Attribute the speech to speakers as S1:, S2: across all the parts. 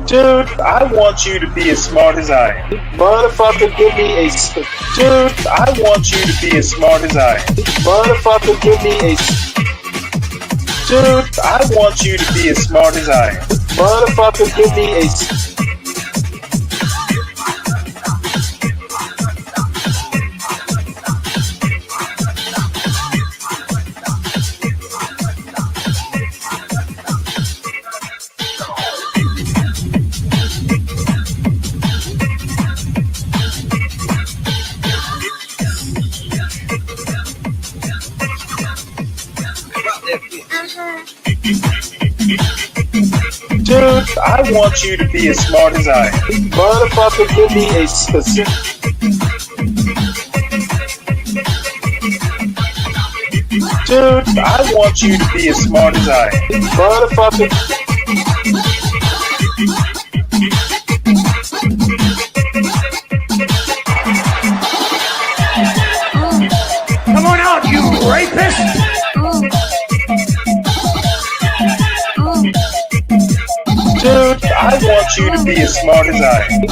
S1: Dude, I want you to be as smart as I am.
S2: Motherfucker, give me a...
S1: Dude, I want you to be as smart as I am.
S2: Motherfucker, give me a...
S1: Dude, I want you to be as smart as I am.
S2: Motherfucker, give me a...
S1: Dude, I want you to be as smart as I am.
S2: Motherfucker, give me a specific...
S1: Dude, I want you to be as smart as I am.
S2: Motherfucker...
S3: Come on out, you rapist!
S1: Dude, I want you to be as smart as I am.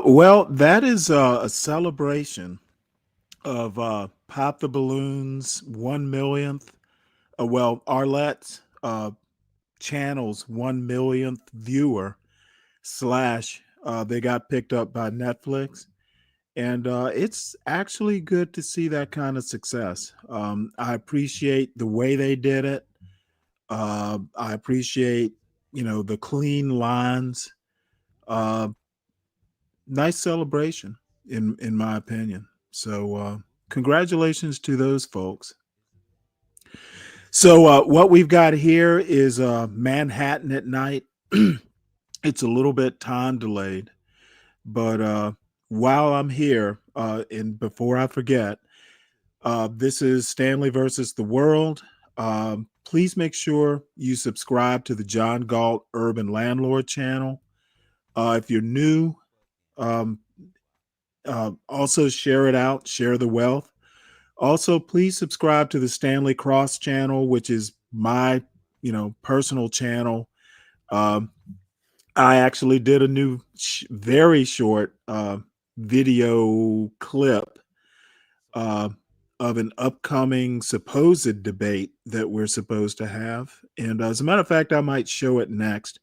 S4: Well, that is a celebration of Pop the Balloon's 1 millionth, Arlette's channel's 1 millionth viewer slash they got picked up by Netflix. And it's actually good to see that kind of success. I appreciate the way they did it. I appreciate, the clean lines. Nice celebration, in my opinion. So congratulations to those folks. So what we've got here is Manhattan at Night. It's a little bit time delayed, but while I'm here, and before I forget, this is Stanley versus the World. Please make sure you subscribe to the John Galt Urban Landlord channel. If you're new, also share it out, share the wealth. Also, please subscribe to the Stanley Cross channel, which is my, personal channel. I actually did a new, very short video clip of an upcoming supposed debate that we're supposed to have. And as a matter of fact, I might show it next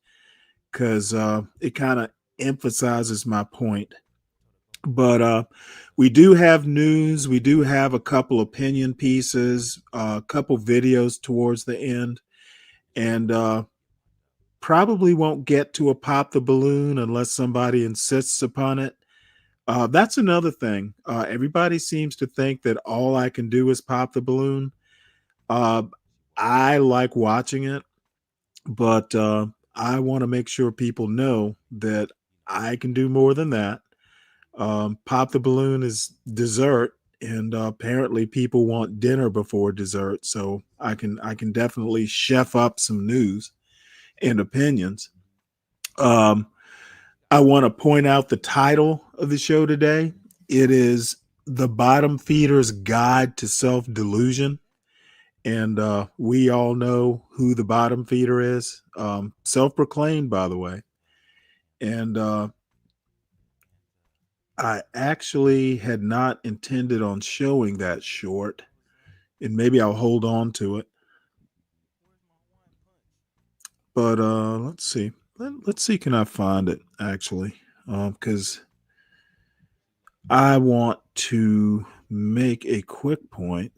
S4: because it kind of emphasizes my point. But we do have news. We do have a couple opinion pieces, a couple videos towards the end, and probably won't get to a pop the balloon unless somebody insists upon it. That's another thing. Everybody seems to think that all I can do is pop the balloon. Uh, I like watching it, but I want to make sure people know that I can do more than that. Pop the balloon is dessert, and apparently people want dinner before dessert. So I can definitely chef up some news and opinions. Um, I want to point out the title of the show today. It is The Bottom Feeder's Guide to Self Delusion. And we all know who the bottom feeder is. Self proclaimed, by the way. And I actually had not intended on showing that short. And maybe I'll hold on to it. But let's see. Let's see, can I find it actually? Because I want to make a quick point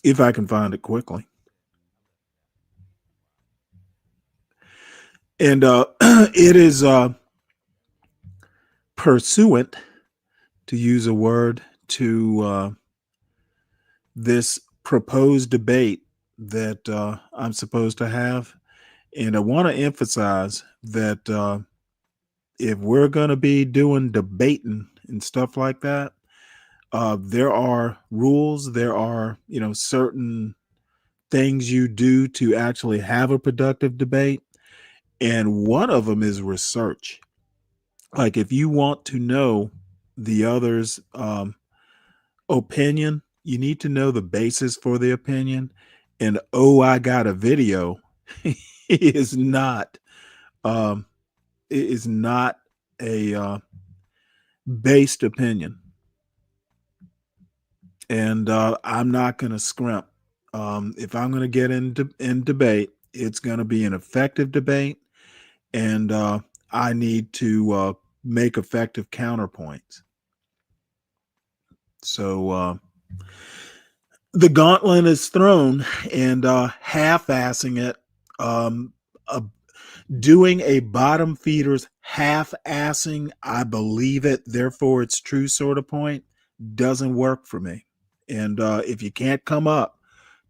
S4: if I can find it quickly. And it is pursuant, to use a word, to this proposed debate that I'm supposed to have. And I want to emphasize that if we're going to be doing debating and stuff like that, there are rules. There are, certain things you do to actually have a productive debate. And one of them is research. Like if you want to know the other's opinion, you need to know the basis for the opinion. And oh, I got a video is not um, is not a based opinion, and I'm not going to scrimp. If I'm going to get in debate, it's going to be an effective debate, and I need to make effective counterpoints. So the gauntlet is thrown, and half-assing it, uh, doing a bottom feeder's half-assing, I believe it, therefore it's true sort of point, doesn't work for me. And if you can't come up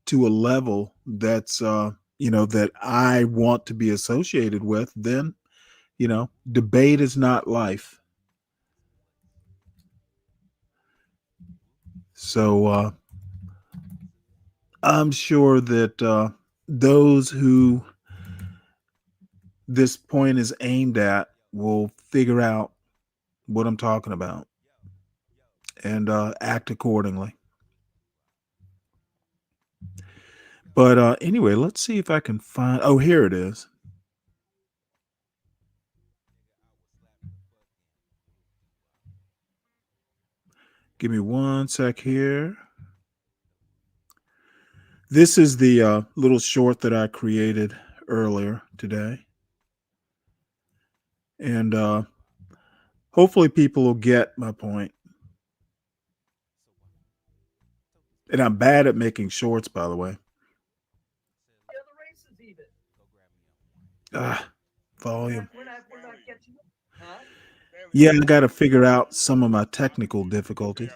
S4: to a level that's that I want to be associated with, then debate is not life. So I'm sure that those who this point is aimed at will figure out what I'm talking about and act accordingly. But anyway, let's see if I can find. Oh, here it is. Give me one sec here. This is the little short that I created earlier today. And hopefully people will get my point. And I'm bad at making shorts, by the way. Volume. Yeah, I got to figure out some of my technical difficulties.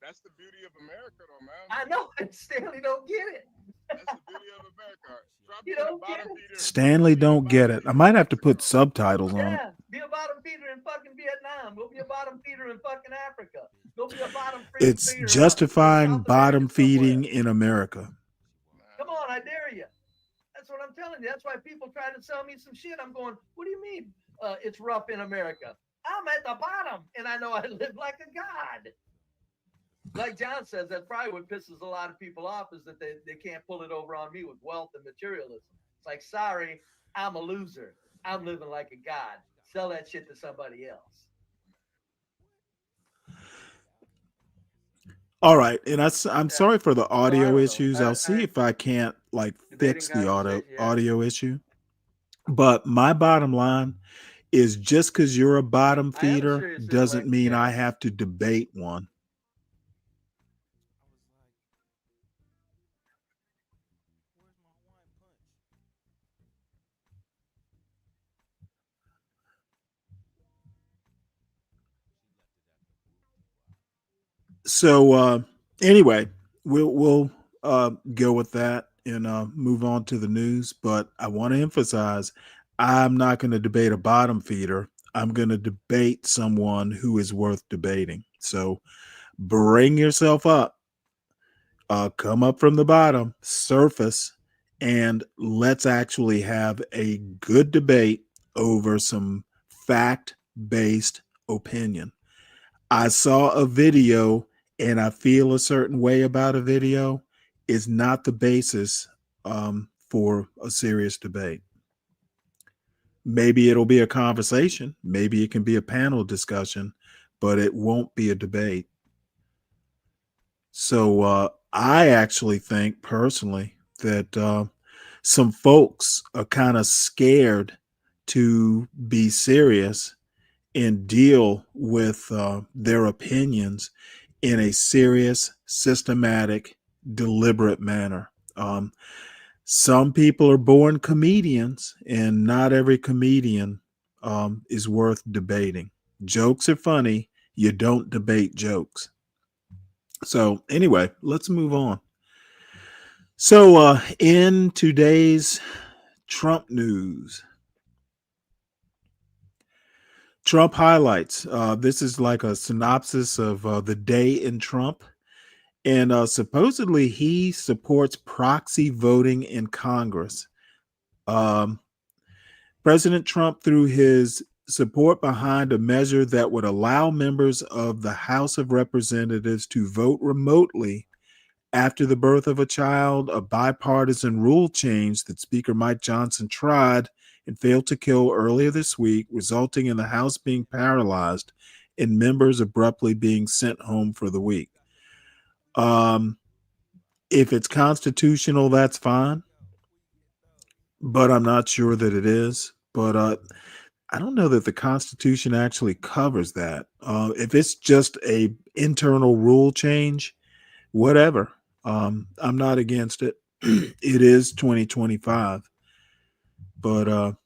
S1: That's the beauty of America, though, man.
S3: I know, and Stanley don't get it.
S1: That's the beauty of America.
S3: You don't get it.
S4: Stanley don't get it. I might have to put subtitles on it.
S3: Yeah, be a bottom feeder in fucking Vietnam. Go be a bottom feeder in fucking Africa. Go be a bottom feeder.
S4: It's justifying
S3: South
S4: bottom
S3: America
S4: feeding
S3: somewhere.
S4: in America.
S3: Come on, I dare you. That's what I'm telling you. That's why people try to sell me some shit. I'm going, what do you mean it's rough in America? I'm at the bottom, and I know I live like a god. Like John says, that's probably what pisses a lot of people off is that they can't pull it over on me with wealth and materialism. It's like, sorry, I'm a loser. I'm living like a god. Sell that shit to somebody else.
S4: All right, and I'm sorry for the audio
S3: know.
S4: issues. I'll see if I can't fix the
S3: guys,
S4: audio issue. But my bottom line is just because you're a bottom
S3: I am a
S4: feeder
S3: serious
S4: doesn't
S3: intellect,
S4: mean I
S3: yes.
S4: have to debate one. So anyway, we'll go with that and move on to the news. But I want to emphasize, I'm not going to debate a bottom feeder. I'm going to debate someone who is worth debating. So bring yourself up, come up from the bottom, surface, and let's actually have a good debate over some fact based opinion. I saw a video and I feel a certain way about a video is not the basis for a serious debate. Maybe it'll be a conversation, maybe it can be a panel discussion, but it won't be a debate. So I actually think personally that some folks are kind of scared to be serious and deal with their opinions in a serious, systematic, deliberate manner. Some people are born comedians, and not every comedian is worth debating. Jokes are funny. You don't debate jokes. So, anyway, let's move on. So, in today's Trump news, Trump highlights. This is like a synopsis of the day in Trump. And supposedly he supports proxy voting in Congress. Um, President Trump threw his support behind a measure that would allow members of the House of Representatives to vote remotely after the birth of a child, a bipartisan rule change that Speaker Mike Johnson tried and failed to kill earlier this week, resulting in the House being paralyzed and members abruptly being sent home for the week. If it's constitutional, that's fine, but I'm not sure that it is. But I don't know that the Constitution actually covers that. If it's just a internal rule change, whatever. I'm not against it. It is 2025, but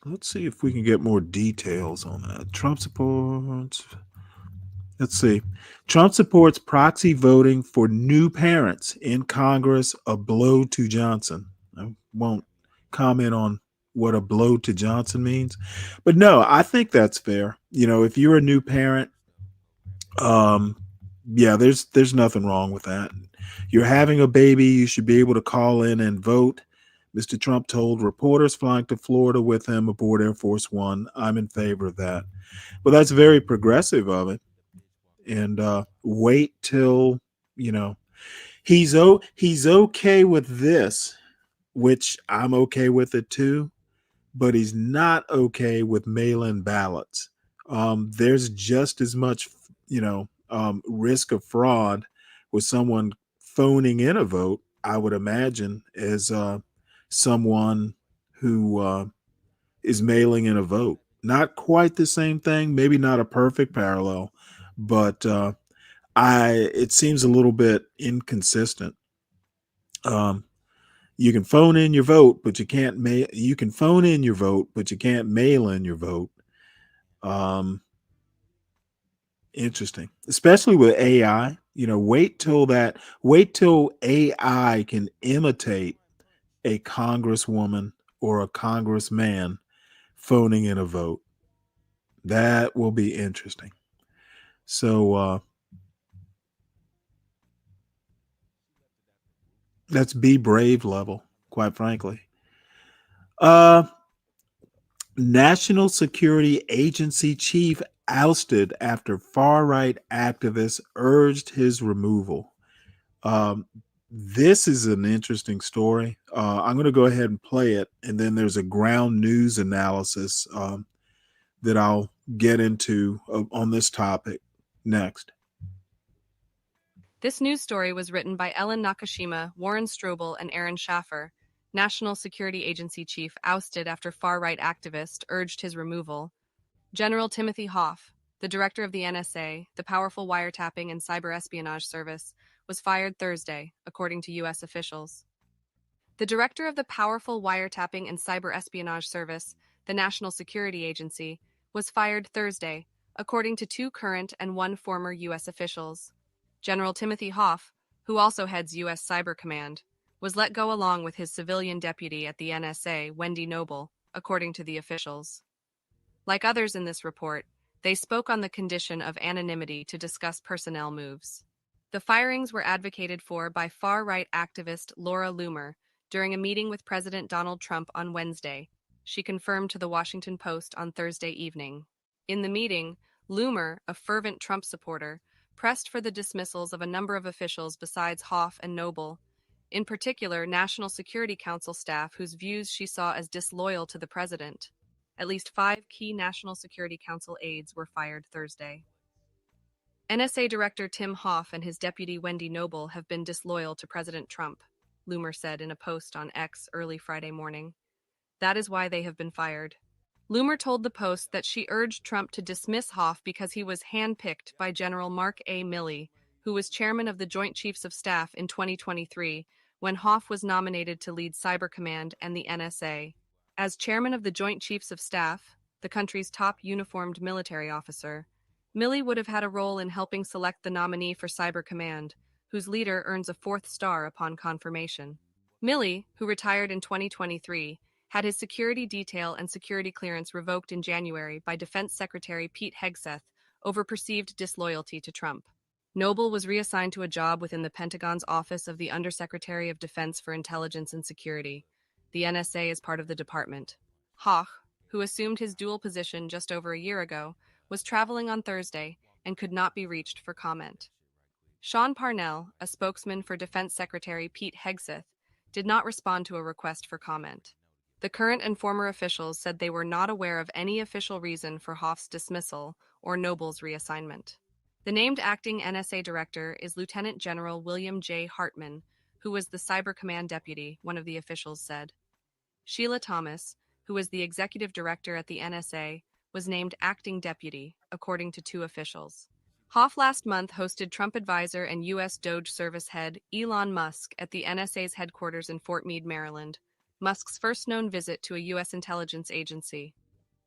S4: let's see if we can get more details on that. Trump supports. Let's see. Trump supports proxy voting for new parents in Congress, a blow to Johnson. I won't comment on what a blow to Johnson means, but no, I think that's fair. You know, if you're a new parent, um, yeah, there's nothing wrong with that. You're having a baby, you should be able to call in and vote. Mr. Trump told reporters flying to Florida with him aboard Air Force One, I'm in favor of that. Well, that's very progressive of it. And wait till you know he's okay with this, which I'm okay with it too, but he's not okay with mail-in ballots. There's just as much risk of fraud with someone phoning in a vote, I would imagine, as someone who is mailing in a vote. Not quite the same thing, maybe not a perfect parallel, but it seems a little bit inconsistent. Um, you can phone in your vote, but you can't mail. You can phone in your vote, but you can't mail in your vote. Um, Interesting, especially with AI. You know, wait till AI can imitate a congresswoman or a congressman phoning in a vote. That will be interesting. So that's be brave level, quite frankly. Uh, National Security Agency chief ousted after far right activists urged his removal. Um, this is an interesting story. I'm going to go ahead and play it, and then there's a ground news analysis that I'll get into on this topic next.
S5: This news story was written by Ellen Nakashima, Warren Strobel, and Aaron Schaffer. National Security Agency chief ousted after far-right activist urged his removal. General Timothy Hoff, the director of the NSA, the powerful wiretapping and cyber espionage service, was fired Thursday, according to U.S. officials. The director of the powerful wiretapping and cyber espionage service, the National Security Agency, was fired Thursday, according to 2 current and 1 former U.S. officials. General Timothy Hoff, who also heads U.S. Cyber Command, was let go along with his civilian deputy at the NSA, Wendy Noble, according to the officials. Like others in this report, they spoke on the condition of anonymity to discuss personnel moves. The firings were advocated for by far-right activist Laura Loomer during a meeting with President Donald Trump on Wednesday, she confirmed to the Washington Post on Thursday evening. In the meeting, Loomer, a fervent Trump supporter, pressed for the dismissals of a number of officials besides Hoff and Noble, in particular National Security Council staff whose views she saw as disloyal to the president. At least 5 key National Security Council aides were fired Thursday. NSA Director Tim Hoff and his deputy Wendy Noble have been disloyal to President Trump, Loomer said in a post on X early Friday morning. That is why they have been fired. Loomer told the Post that she urged Trump to dismiss Hoff because he was handpicked by General Mark A. Milley, who was chairman of the Joint Chiefs of Staff in 2023, when Hoff was nominated to lead Cyber Command and the NSA. As chairman of the Joint Chiefs of Staff, the country's top uniformed military officer, Milley would have had a role in helping select the nominee for Cyber Command, whose leader earns a 4th star upon confirmation. Milley, who retired in 2023, had his security detail and security clearance revoked in January by Defense Secretary Pete Hegseth over perceived disloyalty to Trump. Noble was reassigned to a job within the Pentagon's Office of the Undersecretary of Defense for Intelligence and Security. The NSA is part of the department. Hoch, who assumed his dual position just over a year ago, was traveling on Thursday and could not be reached for comment. Sean Parnell, a spokesman for Defense Secretary Pete Hegseth, did not respond to a request for comment. The current and former officials said they were not aware of any official reason for Hoff's dismissal or Noble's reassignment. The named acting NSA director is Lieutenant General William J. Hartman, who was the Cyber Command deputy, one of the officials said. Sheila Thomas, who was the executive director at the NSA, was named acting deputy, according to 2 officials. Hoff last month hosted Trump advisor and U.S. DOJ service head Elon Musk at the NSA's headquarters in Fort Meade, Maryland, Musk's first known visit to a U.S. intelligence agency.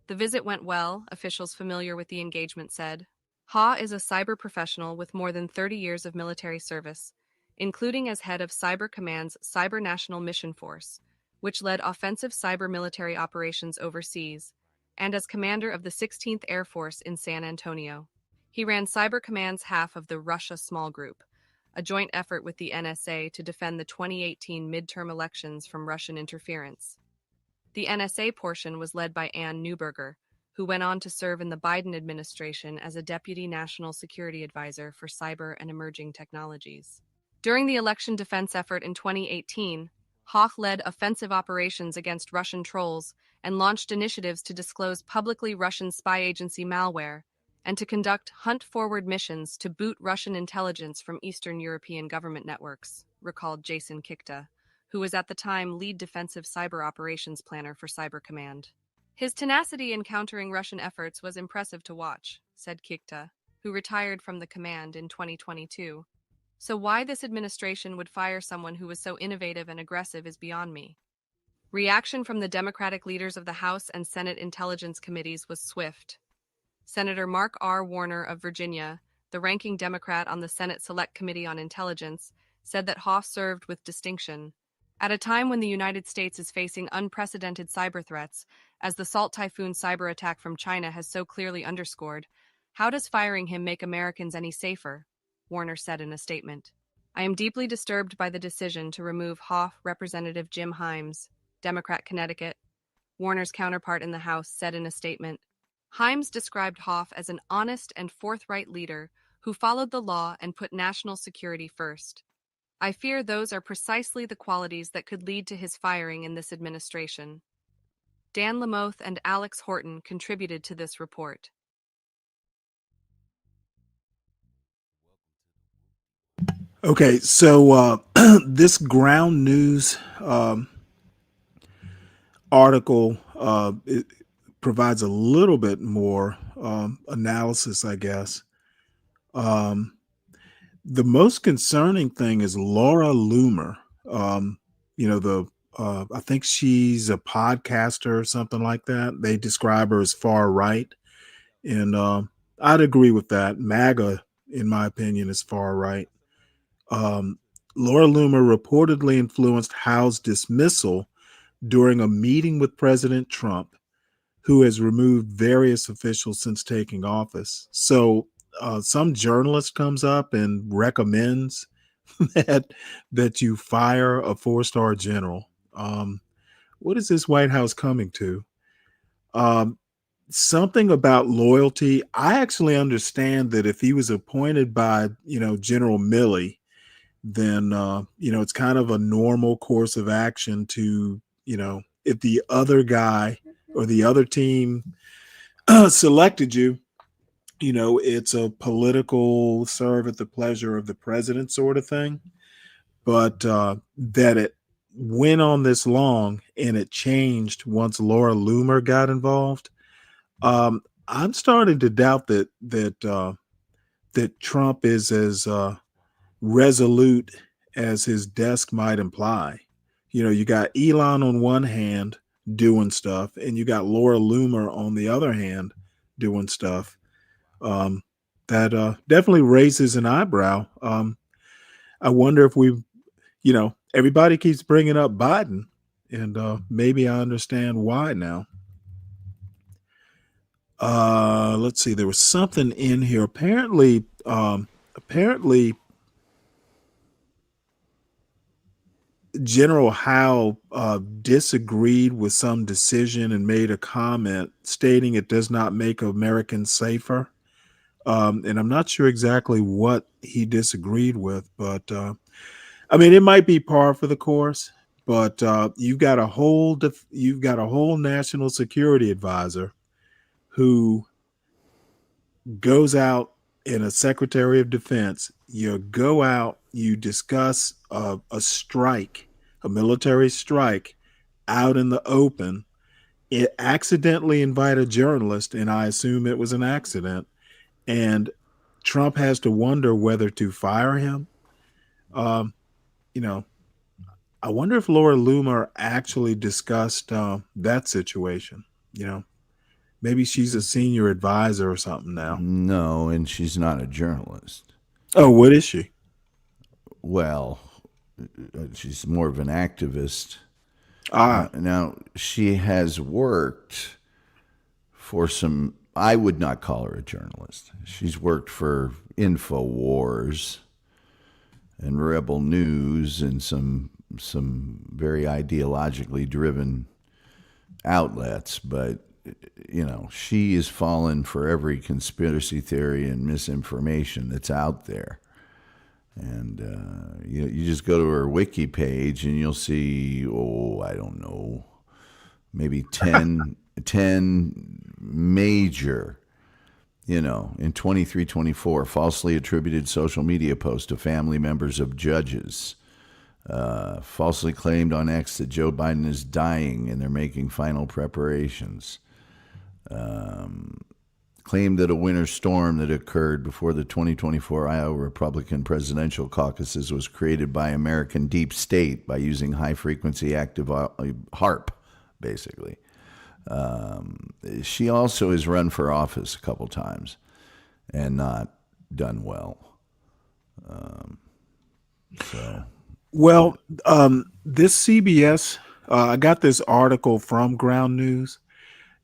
S5: The visit went well, officials familiar with the engagement said. Ha is a cyber professional with more than 30 years of military service, including as head of Cyber Command's Cyber National Mission Force, which led offensive cyber military operations overseas, and as commander of the 16th Air Force in San Antonio. He ran Cyber Command's half of the Russia Small Group, a joint effort with the NSA to defend the 2018 midterm elections from Russian interference. The NSA portion was led by Ann Neuberger, who went on to serve in the Biden administration as a deputy national security advisor for cyber and emerging technologies. During the election defense effort in 2018, Hoch led offensive operations against Russian trolls and launched initiatives to disclose publicly Russian spy agency malware and to conduct hunt-forward missions to boot Russian intelligence from Eastern European government networks, recalled Jason Kikta, who was at the time lead defensive cyber operations planner for Cyber Command. His tenacity in countering Russian efforts was impressive to watch, said Kikta, who retired from the command in 2022. So why this administration would fire someone who was so innovative and aggressive is beyond me. Reaction from the Democratic leaders of the House and Senate Intelligence Committees was swift. Senator Mark R. Warner of Virginia, the ranking Democrat on the Senate Select Committee on Intelligence, said that Hoff served with distinction. At a time when the United States is facing unprecedented cyber threats, as the Salt Typhoon cyber attack from China has so clearly underscored, how does firing him make Americans any safer? Warner said in a statement. I am deeply disturbed by the decision to remove Hoff Representative Jim Himes, Democrat Connecticut, Warner's counterpart in the House, said in a statement. Himes described Hoff as an honest and forthright leader who followed the law and put national security first. I fear those are precisely the qualities that could lead to his firing in this administration. Dan Lamothe and Alex Horton contributed to this report.
S4: Okay, so this ground news article it provides a little bit more analysis, I guess. Um, the most concerning thing is Laura Loomer. Um, the I think she's a podcaster or something like that. They describe her as far right, and I'd agree with that. MAGA, in my opinion, is far right. Um, Laura Loomer reportedly influenced Howe's dismissal during a meeting with President Trump, who has removed various officials since taking office. So some journalist comes up and recommends that you fire a four-star general. What is this White House coming to? Um, Something about loyalty. I actually understand that if he was appointed by General Milley, then it's kind of a normal course of action to if the other guy or the other team selected you, it's a political serve at the pleasure of the president sort of thing. But that it went on this long and it changed once Laura Loomer got involved. I'm starting to doubt that Trump is as resolute as his desk might imply. You got Elon on one hand doing stuff, and you got Laura Loomer on the other hand doing stuff. That definitely raises an eyebrow. I wonder if everybody keeps bringing up Biden, and maybe I understand why now. Let's see. There was something in here. Apparently, General Howe disagreed with some decision and made a comment stating it does not make Americans safer. And I'm not sure exactly what he disagreed with, but it might be par for the course. But you've got a whole national security advisor who goes out in a Secretary of Defense. You go out, you discuss a strike, a military strike out in the open. It accidentally invite a journalist, and I assume it was an accident. And Trump has to wonder whether to fire him. I wonder if Laura Loomer actually discussed that situation. Maybe she's a senior advisor or something now.
S6: No, and she's not a journalist.
S4: Oh, what is she?
S6: Well, she's more of an activist. Now, she has worked for some, I would not call her a journalist. She's worked for InfoWars and Rebel News and some very ideologically driven outlets, but she is fallen for every conspiracy theory and misinformation that's out there. And you just go to her wiki page and you'll see, I don't know, maybe 10 major, in 23-24, falsely attributed social media posts to family members of judges. Falsely claimed on X that Joe Biden is dying and they're making final preparations. Claimed that a winter storm that occurred before the 2024 Iowa Republican presidential caucuses was created by American deep state by using high-frequency active HARP, basically. She also has run for office a couple times and not done well.
S4: This CBS, I got this article from Ground News.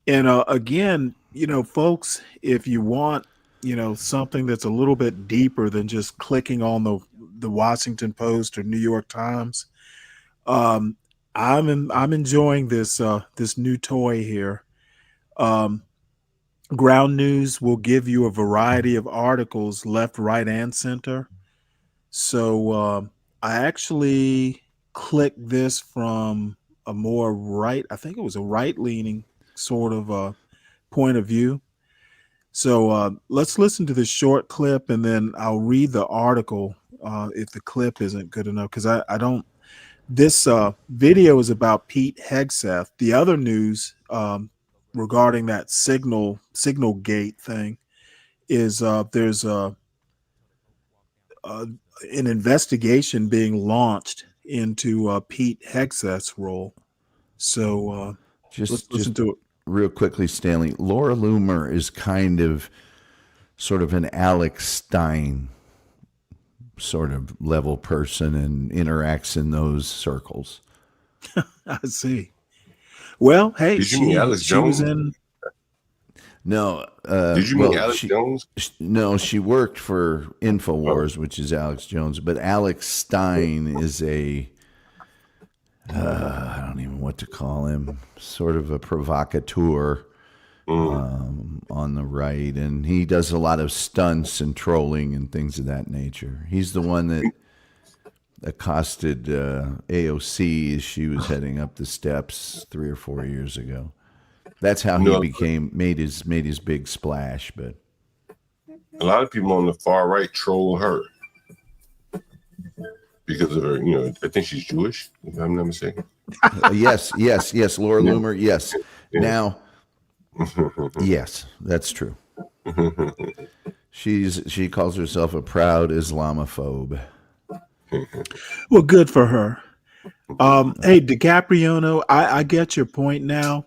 S4: And again, folks, if you want, something that's a little bit deeper than just clicking on the Washington Post or New York Times, I'm enjoying this new toy here. Ground News will give you a variety of articles, left, right, and center. So I actually clicked this from a more right. I think it was a right-leaning sort of point of view. So let's listen to this short clip, and then I'll read the article if the clip isn't good enough, because I don't This video is about Pete Hegseth. The other news regarding that signal gate thing is there's an investigation being launched into Pete Hegseth's role. So let's listen to it
S6: real quickly, Stanley. Laura Loomer is kind of sort of an Alex Stein sort of level person and interacts in those circles.
S4: I see. Well, hey,
S7: Did you mean Alex Jones?
S4: Was in.
S6: No.
S7: Did you mean Alex Jones?
S6: No, she worked for InfoWars, which is Alex Jones. But Alex Stein is I don't even know what to call him, sort of a provocateur on the right. And he does a lot of stunts and trolling and things of that nature. He's the one that accosted AOC as she was heading up the steps 3 or 4 years ago. That's how he made his big splash. But
S7: a lot of people on the far right troll her because of her. I think she's Jewish, if I'm not mistaken.
S6: Yes, Laura Loomer. Yes. Now, yes, that's true. She calls herself a proud Islamophobe.
S4: Well, good for her. Hey, DiCapriono, I get your point now.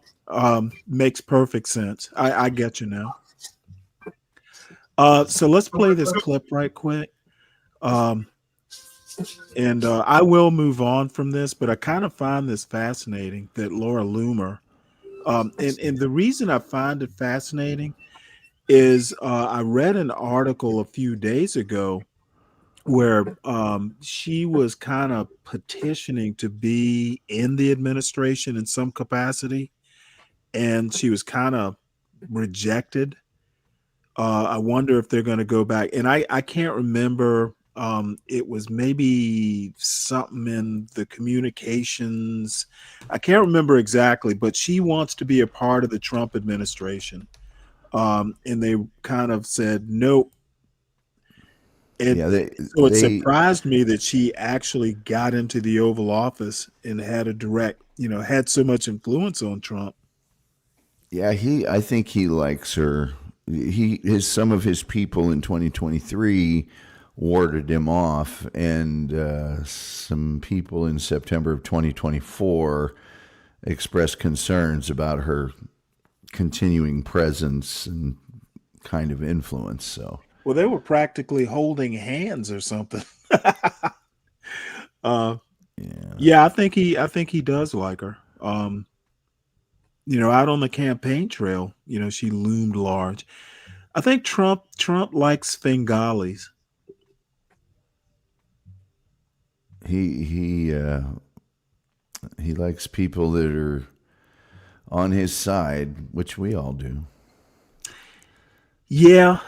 S4: Makes perfect sense. I get you now. So let's play this clip right quick. And I will move on from this, but I kind of find this fascinating that Laura Loomer, and the reason I find it fascinating is I read an article a few days ago where she was kind of petitioning to be in the administration in some capacity, and she was kind of rejected. I wonder if they're going to go back. And I can't remember. It was maybe something in the communications. I can't remember exactly, but she wants to be a part of the Trump administration. And they kind of said, nope. And so it surprised me that she actually got into the Oval Office and had a direct, had so much influence on Trump.
S6: Yeah, I think he likes her. Some of his people in 2023 warded him off, and some people in September of 2024 expressed concerns about her continuing presence and kind of influence. So,
S4: well, they were practically holding hands or something. Yeah, I think he does like her. Out on the campaign trail, she loomed large. I think Trump likes Fingalis.
S6: He likes people that are on his side, which we all do.
S4: Yeah.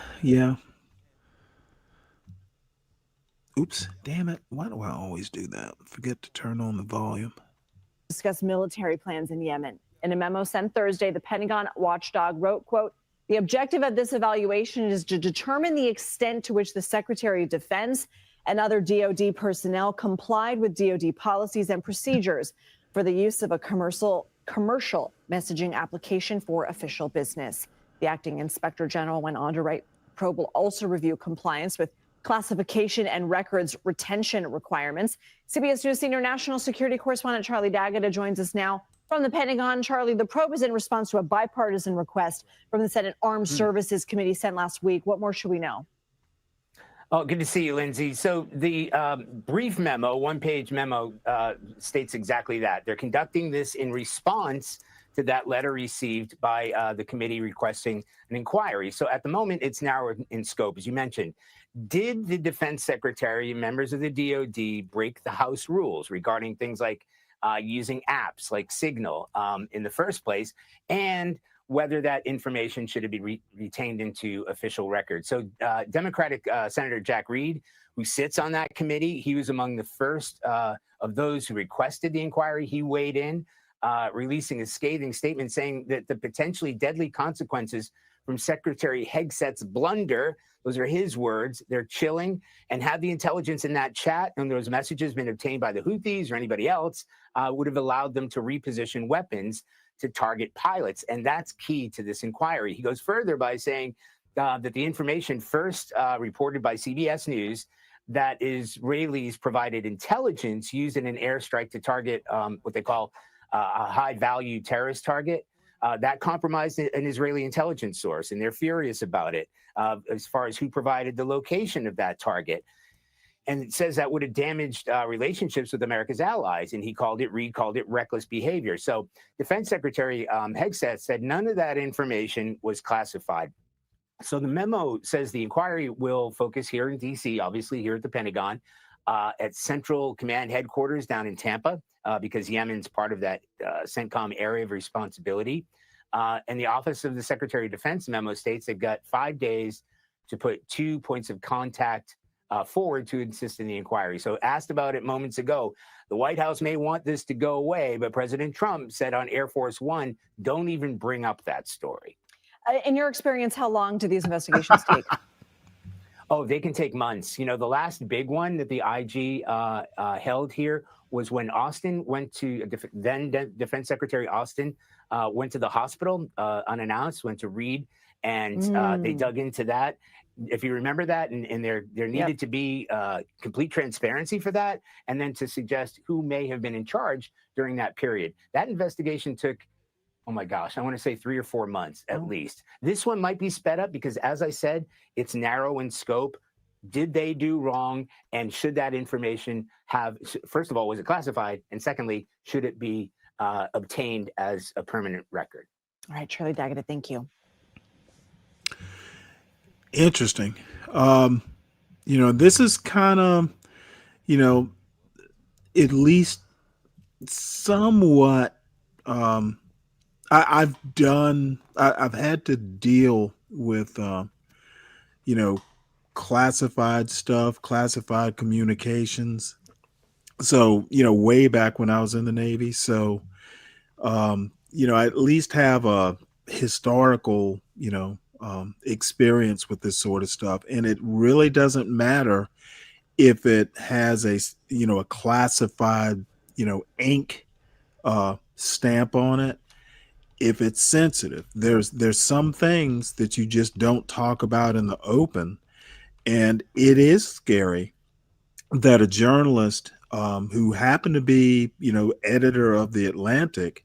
S4: Oops, damn it. Why do I always do that? Forget to turn on the volume.
S8: Discuss military plans in Yemen. In a memo sent Thursday, the Pentagon watchdog wrote, quote, "The objective of this evaluation is to determine the extent to which the Secretary of Defense and other DoD personnel complied with DoD policies and procedures for the use of a commercial messaging application for official business." The acting inspector general went on to write, probe will also review compliance with classification and records retention requirements. CBS News senior national security correspondent Charlie D'Agata joins us now from the Pentagon. Charlie, the probe is in response to a bipartisan request from the Senate Armed Services Committee sent last week. What more should we know?
S9: Oh, good to see you, Lindsay. So the brief memo, one-page memo, states exactly that. They're conducting this in response to that letter received by the committee requesting an inquiry. So at the moment, it's narrowed in scope, as you mentioned. Did the defense secretary and members of the DoD break the House rules regarding things like using apps like Signal in the first place, and whether that information should be retained into official records? So Democratic Senator Jack Reed, who sits on that committee, he was among the first of those who requested the inquiry. He weighed in, releasing a scathing statement saying that the potentially deadly consequences from Secretary Hegseth's blunder. Those are his words. They're chilling. And had the intelligence in that chat and those messages been obtained by the Houthis or anybody else, would have allowed them to reposition weapons to target pilots. And that's key to this inquiry. He goes further by saying that the information first reported by CBS News that Israelis provided intelligence used in an airstrike to target what they call a high-value terrorist target. That compromised an Israeli intelligence source, and they're furious about it as far as who provided the location of that target. And it says that would have damaged relationships with America's allies. And Reed called it reckless behavior. So Defense Secretary Hegseth said none of that information was classified. So the memo says the inquiry will focus here in D.C., obviously here at the Pentagon, at Central Command Headquarters down in Tampa, because Yemen's part of that CENTCOM area of responsibility. And the Office of the Secretary of Defense memo states they've got 5 days to put 2 points of contact forward to insist in the inquiry. So asked about it moments ago, the White House may want this to go away, but President Trump said on Air Force One, don't even bring up that story.
S8: In your experience, how long do these investigations take?
S9: Oh, they can take months. You know, the last big one that the IG held here was when Austin went to Defense Secretary Austin went to the hospital unannounced, went to Reed, and they dug into that. If you remember that, and there needed to be complete transparency for that, and then to suggest who may have been in charge during that period. That investigation took, oh my gosh, I want to say 3 or 4 months at least. This one might be sped up because, as I said, it's narrow in scope. Did they do wrong? And should that information have, first of all, was it classified? And secondly, should it be obtained as a permanent record?
S8: All right, Charlie Daggett, thank you.
S4: Interesting. This is kind of, at least somewhat, I've had to deal with, classified stuff, classified communications. So, way back when I was in the Navy. So, I at least have a historical, experience with this sort of stuff. And it really doesn't matter if it has a classified, ink stamp on it. If it's sensitive, there's some things that you just don't talk about in the open. And it is scary that a journalist who happened to be, editor of The Atlantic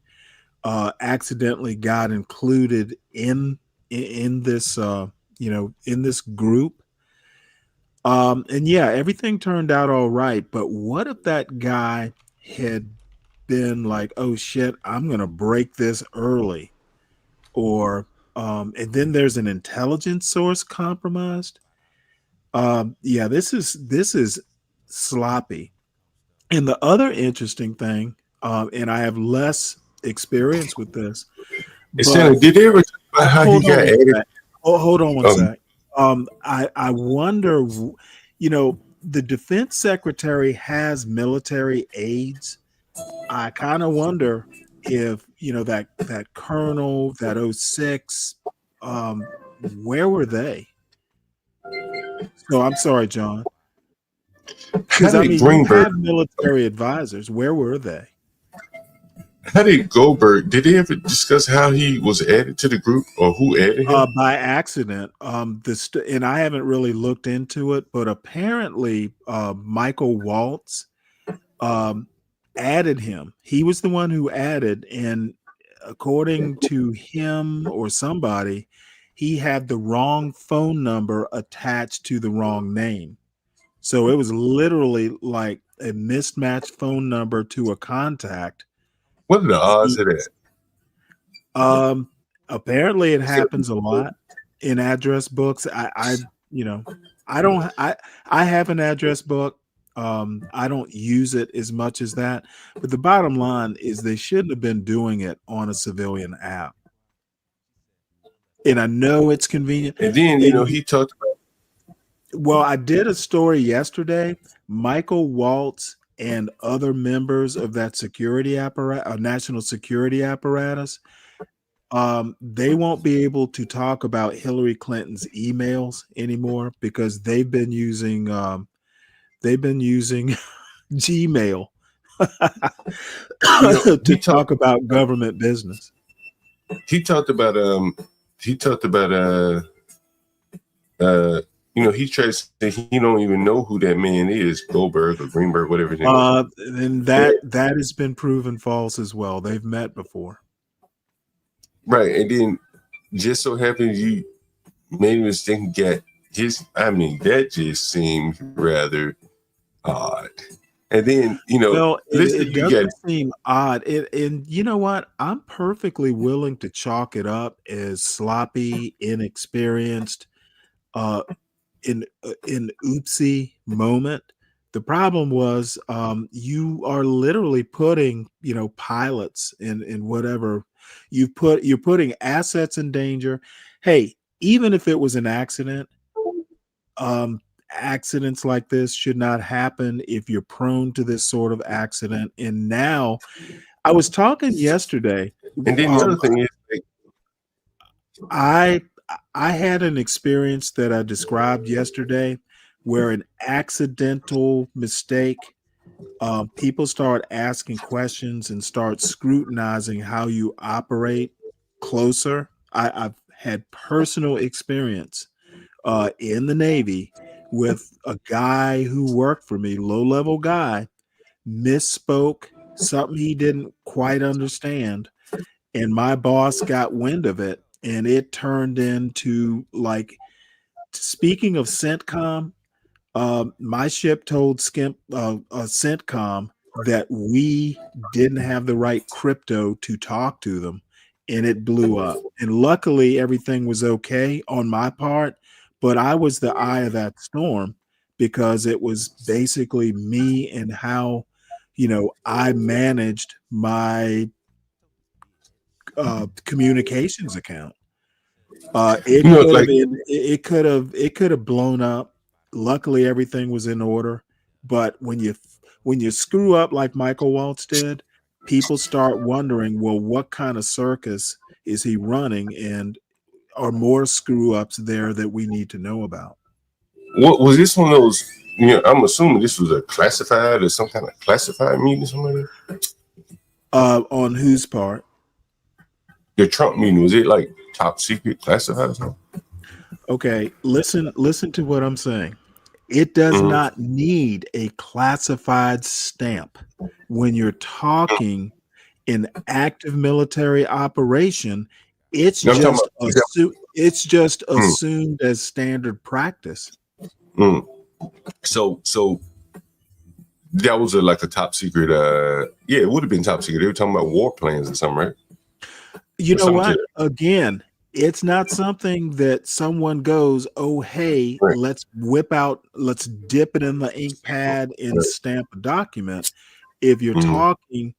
S4: accidentally got included in this, in this group. And yeah, everything turned out all right. But what if that guy had been like, oh shit, I'm going to break this early, or, and then there's an intelligence source compromised. Yeah, this is sloppy. And the other interesting thing, and I have less experience with this.
S7: Stanley, did they ever talk about how he got added?
S4: Hold on one sec. I wonder, the defense secretary has military aides. I kind of wonder if, that colonel, that 06, where were they? So I'm sorry, John. Because you have military advisors. Where were they?
S7: How did Goldberg? Did they ever discuss how he was added to the group, or who added him?
S4: By accident. And I haven't really looked into it, but apparently Michael Waltz added him. He was the one who added, and according to him or somebody, he had the wrong phone number attached to the wrong name. So it was literally like a mismatched phone number to a contact.
S7: What are the odds of that?
S4: Apparently it happens a lot in address books. I have an address book. I don't use it as much as that, but the bottom line is they shouldn't have been doing it on a civilian app. And I know it's convenient.
S7: And then, he talked about.
S4: Well, I did a story yesterday. Michael Waltz and other members of that security apparatus, national security apparatus, they won't be able to talk about Hillary Clinton's emails anymore because they've been using Gmail to talk about government business.
S7: He talked about he tried to say he don't even know who that man is, Goldberg or Greenberg, whatever his name is.
S4: And that has been proven false as well. They've met before. Right.
S7: And then just so happens you made a mistake and get that just seemed rather odd. And then,
S4: it doesn't seem odd. And you know what? I'm perfectly willing to chalk it up as sloppy, inexperienced, in oopsie moment. The problem was you are literally putting, pilots in whatever you're putting assets in danger. Hey, even if it was an accident, accidents like this should not happen if you're prone to this sort of accident. And now I was talking yesterday.
S7: And then the other thing is
S4: I had an experience that I described yesterday where an accidental mistake, people start asking questions and start scrutinizing how you operate closer. I've had personal experience in the Navy with a guy who worked for me, low-level guy, misspoke something he didn't quite understand, and my boss got wind of it, and it turned into, like, speaking of CENTCOM, my ship told CENTCOM that we didn't have the right crypto to talk to them, and it blew up. And luckily, everything was okay on my part, but I was the eye of that storm because it was basically me and how, I managed my communications account. It could have blown up. Luckily, everything was in order. But when you screw up like Michael Waltz did, people start wondering, well, what kind of circus is he running? And are more screw ups there that we need to know about?
S7: What was this one of those? I'm assuming this was a classified or some kind of classified meeting, something like that.
S4: On whose part?
S7: The Trump meeting, was it like top secret, classified or something?
S4: Okay, listen to what I'm saying. It does not need a classified stamp when you're talking in active military operation. It's just assumed as standard practice.
S7: So that was like a top secret. It would have been top secret. They were talking about war plans or something, right?
S4: You know what? Again, it's not something that someone goes, oh, hey,
S7: right.
S4: let's dip it in the ink pad and stamp a document. If you're talking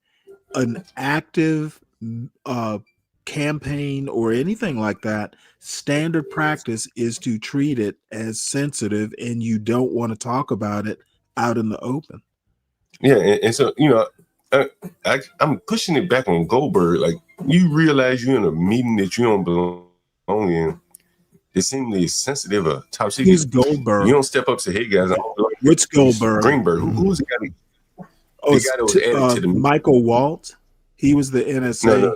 S4: an active campaign or anything like that, standard practice is to treat it as sensitive, and you don't want to talk about it out in the open.
S7: Yeah, and so I'm pushing it back on Goldberg. Like, you realize you're in a meeting that you don't belong in. It seems sensitive, top secret.
S4: Who's Goldberg?
S7: You don't step up and say, "Hey guys,
S4: which Goldberg?
S7: Greenberg. Who's the guy?
S4: The guy that was added to the Michael Waltz. He was the NSA.
S7: No.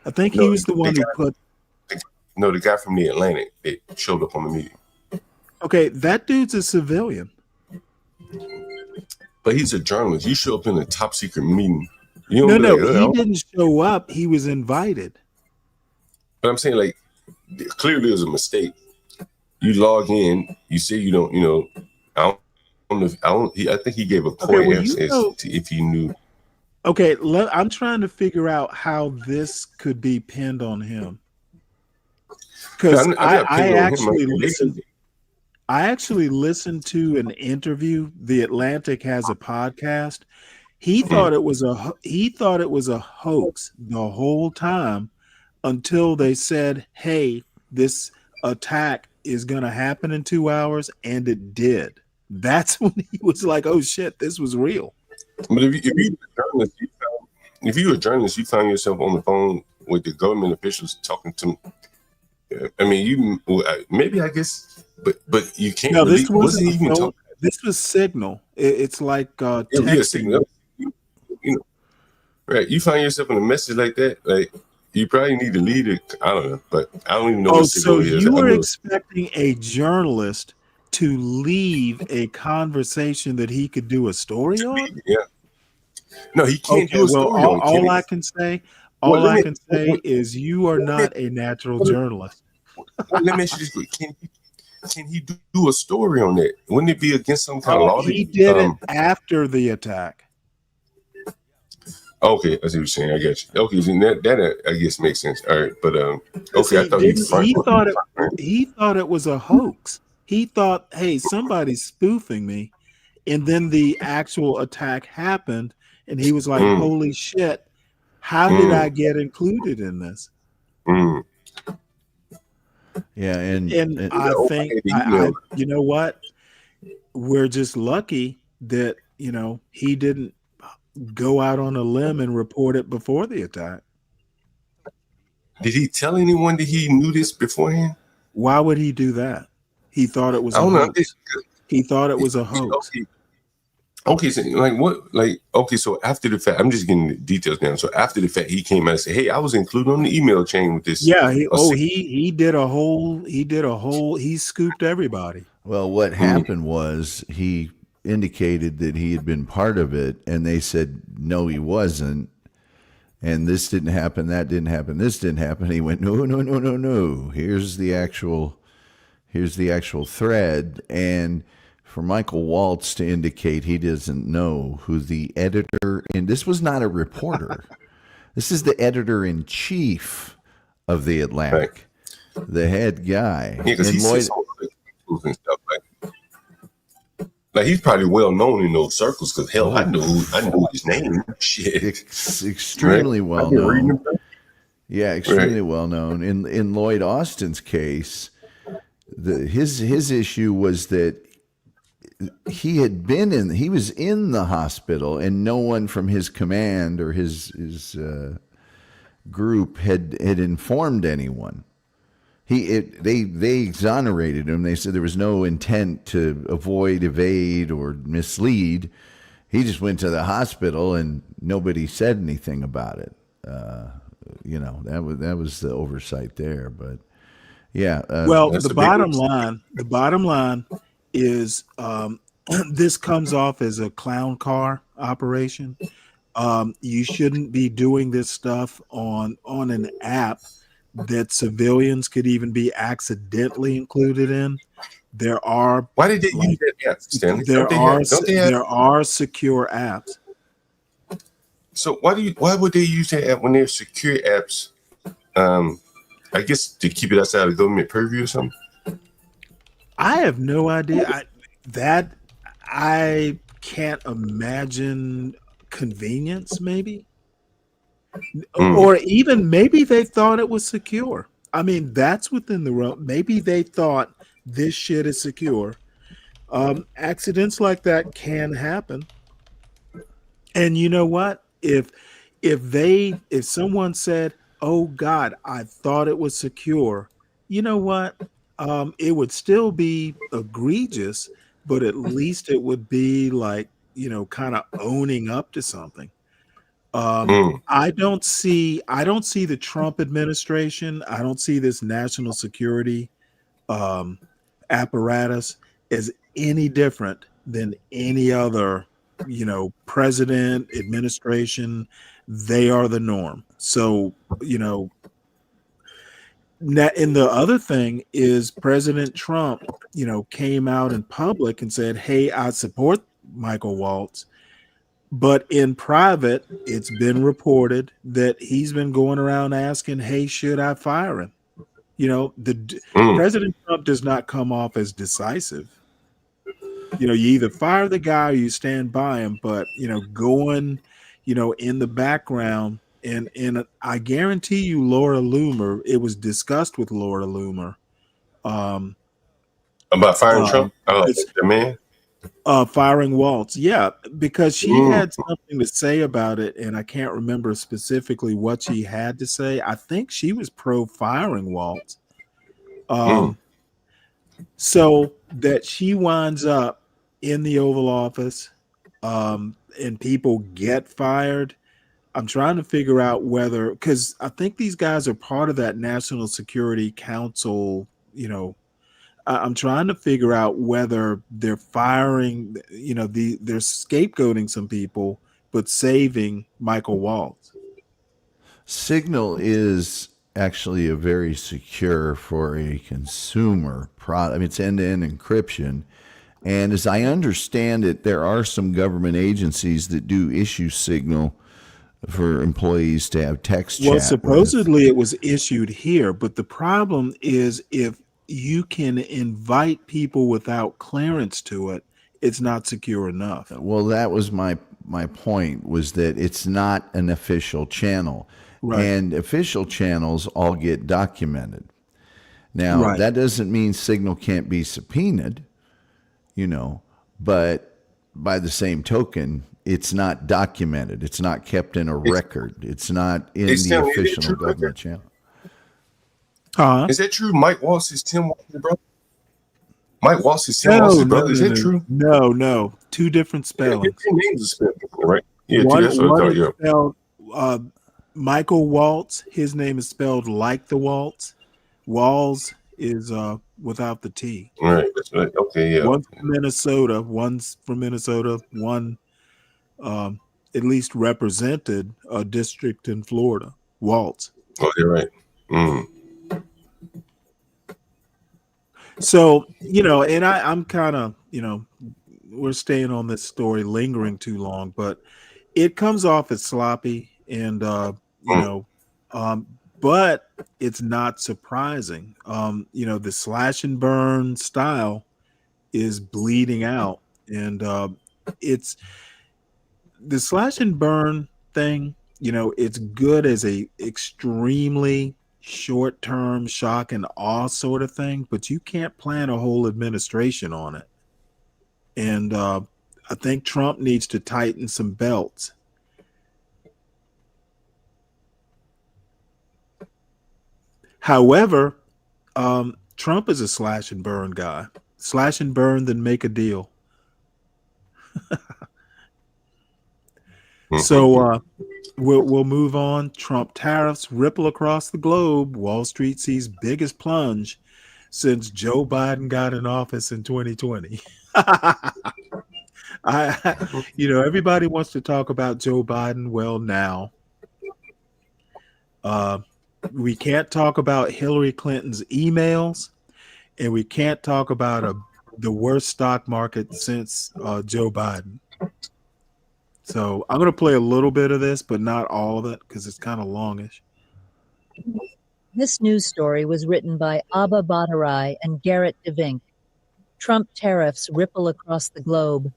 S4: I think he was the one who put.
S7: No, the guy from the Atlantic that showed up on the meeting.
S4: Okay, that dude's a civilian.
S7: But he's a journalist. You show up in a top secret meeting.
S4: He didn't show up. He was invited.
S7: But I'm saying, like, clearly it was a mistake. You log in, you say you don't, I think he gave a coy answer if he knew.
S4: Okay, I'm trying to figure out how this could be pinned on him. Because I actually listened to an interview. The Atlantic has a podcast. He thought it was a hoax the whole time until they said, "Hey, this attack is going to happen in 2 hours," and it did. That's when he was like, "Oh shit, this was real."
S7: But if you were a journalist, you found yourself on the phone with the government officials talking to. I mean, maybe I guess, but you can't.
S4: No,
S7: really,
S4: this wasn't
S7: wasn't even talking.
S4: This was Signal. It's like
S7: Yeah,
S4: texting.
S7: you know, right? You find yourself in a message like that, like you probably need to lead it. I don't know, but I don't even know
S4: Oh,
S7: what
S4: so
S7: Signal is.
S4: you were expecting a journalist to leave a conversation that he could do a story on?
S7: Yeah. No, he can't
S4: Okay,
S7: do a
S4: well,
S7: story on.
S4: all I can say is you are not a natural journalist.
S7: Let me ask you this quick: Can he do a story on that? Wouldn't it be against some kind of law?
S4: He did it after the attack.
S7: Okay, I see what you're saying. I get you. Okay, so that I guess makes sense. All right, but okay, I thought
S4: he thought it was a hoax. He thought, hey, somebody's spoofing me, and then the actual attack happened, and he was like, holy shit, how did I get included in this?
S6: Yeah, and
S4: I think you know what? We're just lucky that he didn't go out on a limb and report it before the attack.
S7: Did he tell anyone that he knew this beforehand?
S4: Why would he do that? He thought it was a hoax. He thought it was a hoax.
S7: Okay, so so after the fact, I'm just getting the details down. So after the fact, he came out and said, "Hey, I was included on the email chain with this."
S4: Yeah, he scooped everybody.
S6: Well, what happened was he indicated that he had been part of it, and they said no, he wasn't, and this didn't happen, that didn't happen, this didn't happen. He went, no. Here's the actual thread, and for Michael Waltz to indicate he doesn't know who the editor, and this was not a reporter, this is the editor-in-chief of the Atlantic, the head guy.
S7: Yeah, because he's and stuff like he's probably well known in those circles. Because hell, I know his name. Shit,
S6: extremely well known. Yeah, extremely well known. In Lloyd Austin's case, his issue was that he was in the hospital, and no one from his command or his group had informed anyone. They exonerated him. They said there was no intent to avoid, evade, or mislead. He just went to the hospital and nobody said anything about it. That was the oversight there. But yeah.
S4: The bottom line is this comes off as a clown car operation. You shouldn't be doing this stuff on an app that civilians could even be accidentally included in.
S7: Why did they use that app, Stanley?
S4: There are secure apps.
S7: So why would they use that app when they're secure apps? I guess to keep it outside of government purview or something.
S4: I have no idea. I can't imagine convenience, maybe. Or even maybe they thought it was secure. I mean, that's within the realm. Maybe they thought this shit is secure. Accidents like that can happen. And you know what? If someone said, "Oh God, I thought it was secure," you know what? It would still be egregious, but at least it would be like, kind of owning up to something. I don't see the Trump administration. I don't see this national security apparatus as any different than any other, president, administration. They are the norm. So, and the other thing is President Trump, came out in public and said, "Hey, I support Michael Waltz." But in private, it's been reported that he's been going around asking, "Hey, should I fire him?" President Trump does not come off as decisive. You either fire the guy or you stand by him. But going, in the background, and I guarantee you, Laura Loomer, it was discussed with Laura Loomer
S7: about firing Trump. The man.
S4: Firing Waltz. Yeah, because she
S7: Mm,
S4: had something to say about it, and I can't remember specifically what she had to say. I think she was pro firing Waltz.
S7: mm.
S4: Um, so that she winds up in the Oval Office, and people get fired. I'm trying to figure out whether, because I think these guys are part of that National Security Council, I'm trying to figure out whether they're firing, they're scapegoating some people, but saving Michael Waltz.
S6: Signal is actually a very secure for a consumer product. I mean, it's end-to-end encryption. And as I understand it, there are some government agencies that do issue Signal for employees to have text
S4: Well,
S6: chat with.
S4: supposedly it was issued here, but the problem is if you can invite people without clearance to it, it's not secure enough.
S6: Well, that was my point, was that it's not an official channel.
S4: Right.
S6: And official channels all get documented. Now,
S4: Right.
S6: that doesn't mean Signal can't be subpoenaed, but by the same token, it's not documented. It's not kept in a record. It's not in the
S7: Stanley, is it
S6: official
S7: true,
S6: government channel.
S7: Is that true? Mike Waltz is Tim Waltz's brother? Mike Waltz is Tim Waltz's brother? Is that true?
S4: No. Two different spellings.
S7: His names are spelled different, right? Yeah,
S4: One,
S7: that's what I thought, yeah.
S4: spelled, Michael Waltz. His name is spelled like the waltz. Walls is without the T.
S7: Right. That's right. Okay, yeah.
S4: One's from Minnesota. One at least represented a district in Florida. Waltz.
S7: Oh, you're right. Mm.
S4: So, and I'm kind of, we're staying on this story lingering too long, but it comes off as sloppy and, but it's not surprising. The slash and burn style is bleeding out, and it's the slash and burn thing. It's good as a extremely short-term shock and awe sort of thing, but you can't plan a whole administration on it. And I think Trump needs to tighten some belts. However, Trump is a slash and burn guy. Slash and burn, then make a deal. So we'll move on. Trump tariffs ripple across the globe. Wall Street sees biggest plunge since Joe Biden got in office in 2020. Everybody wants to talk about Joe Biden. Well, now we can't talk about Hillary Clinton's emails, and we can't talk about the worst stock market since Joe Biden. So I'm going to play a little bit of this, but not all of it because it's kind of longish.
S10: This news story was written by Abba Badarai and Garrett DeVink. Trump tariffs ripple across the globe.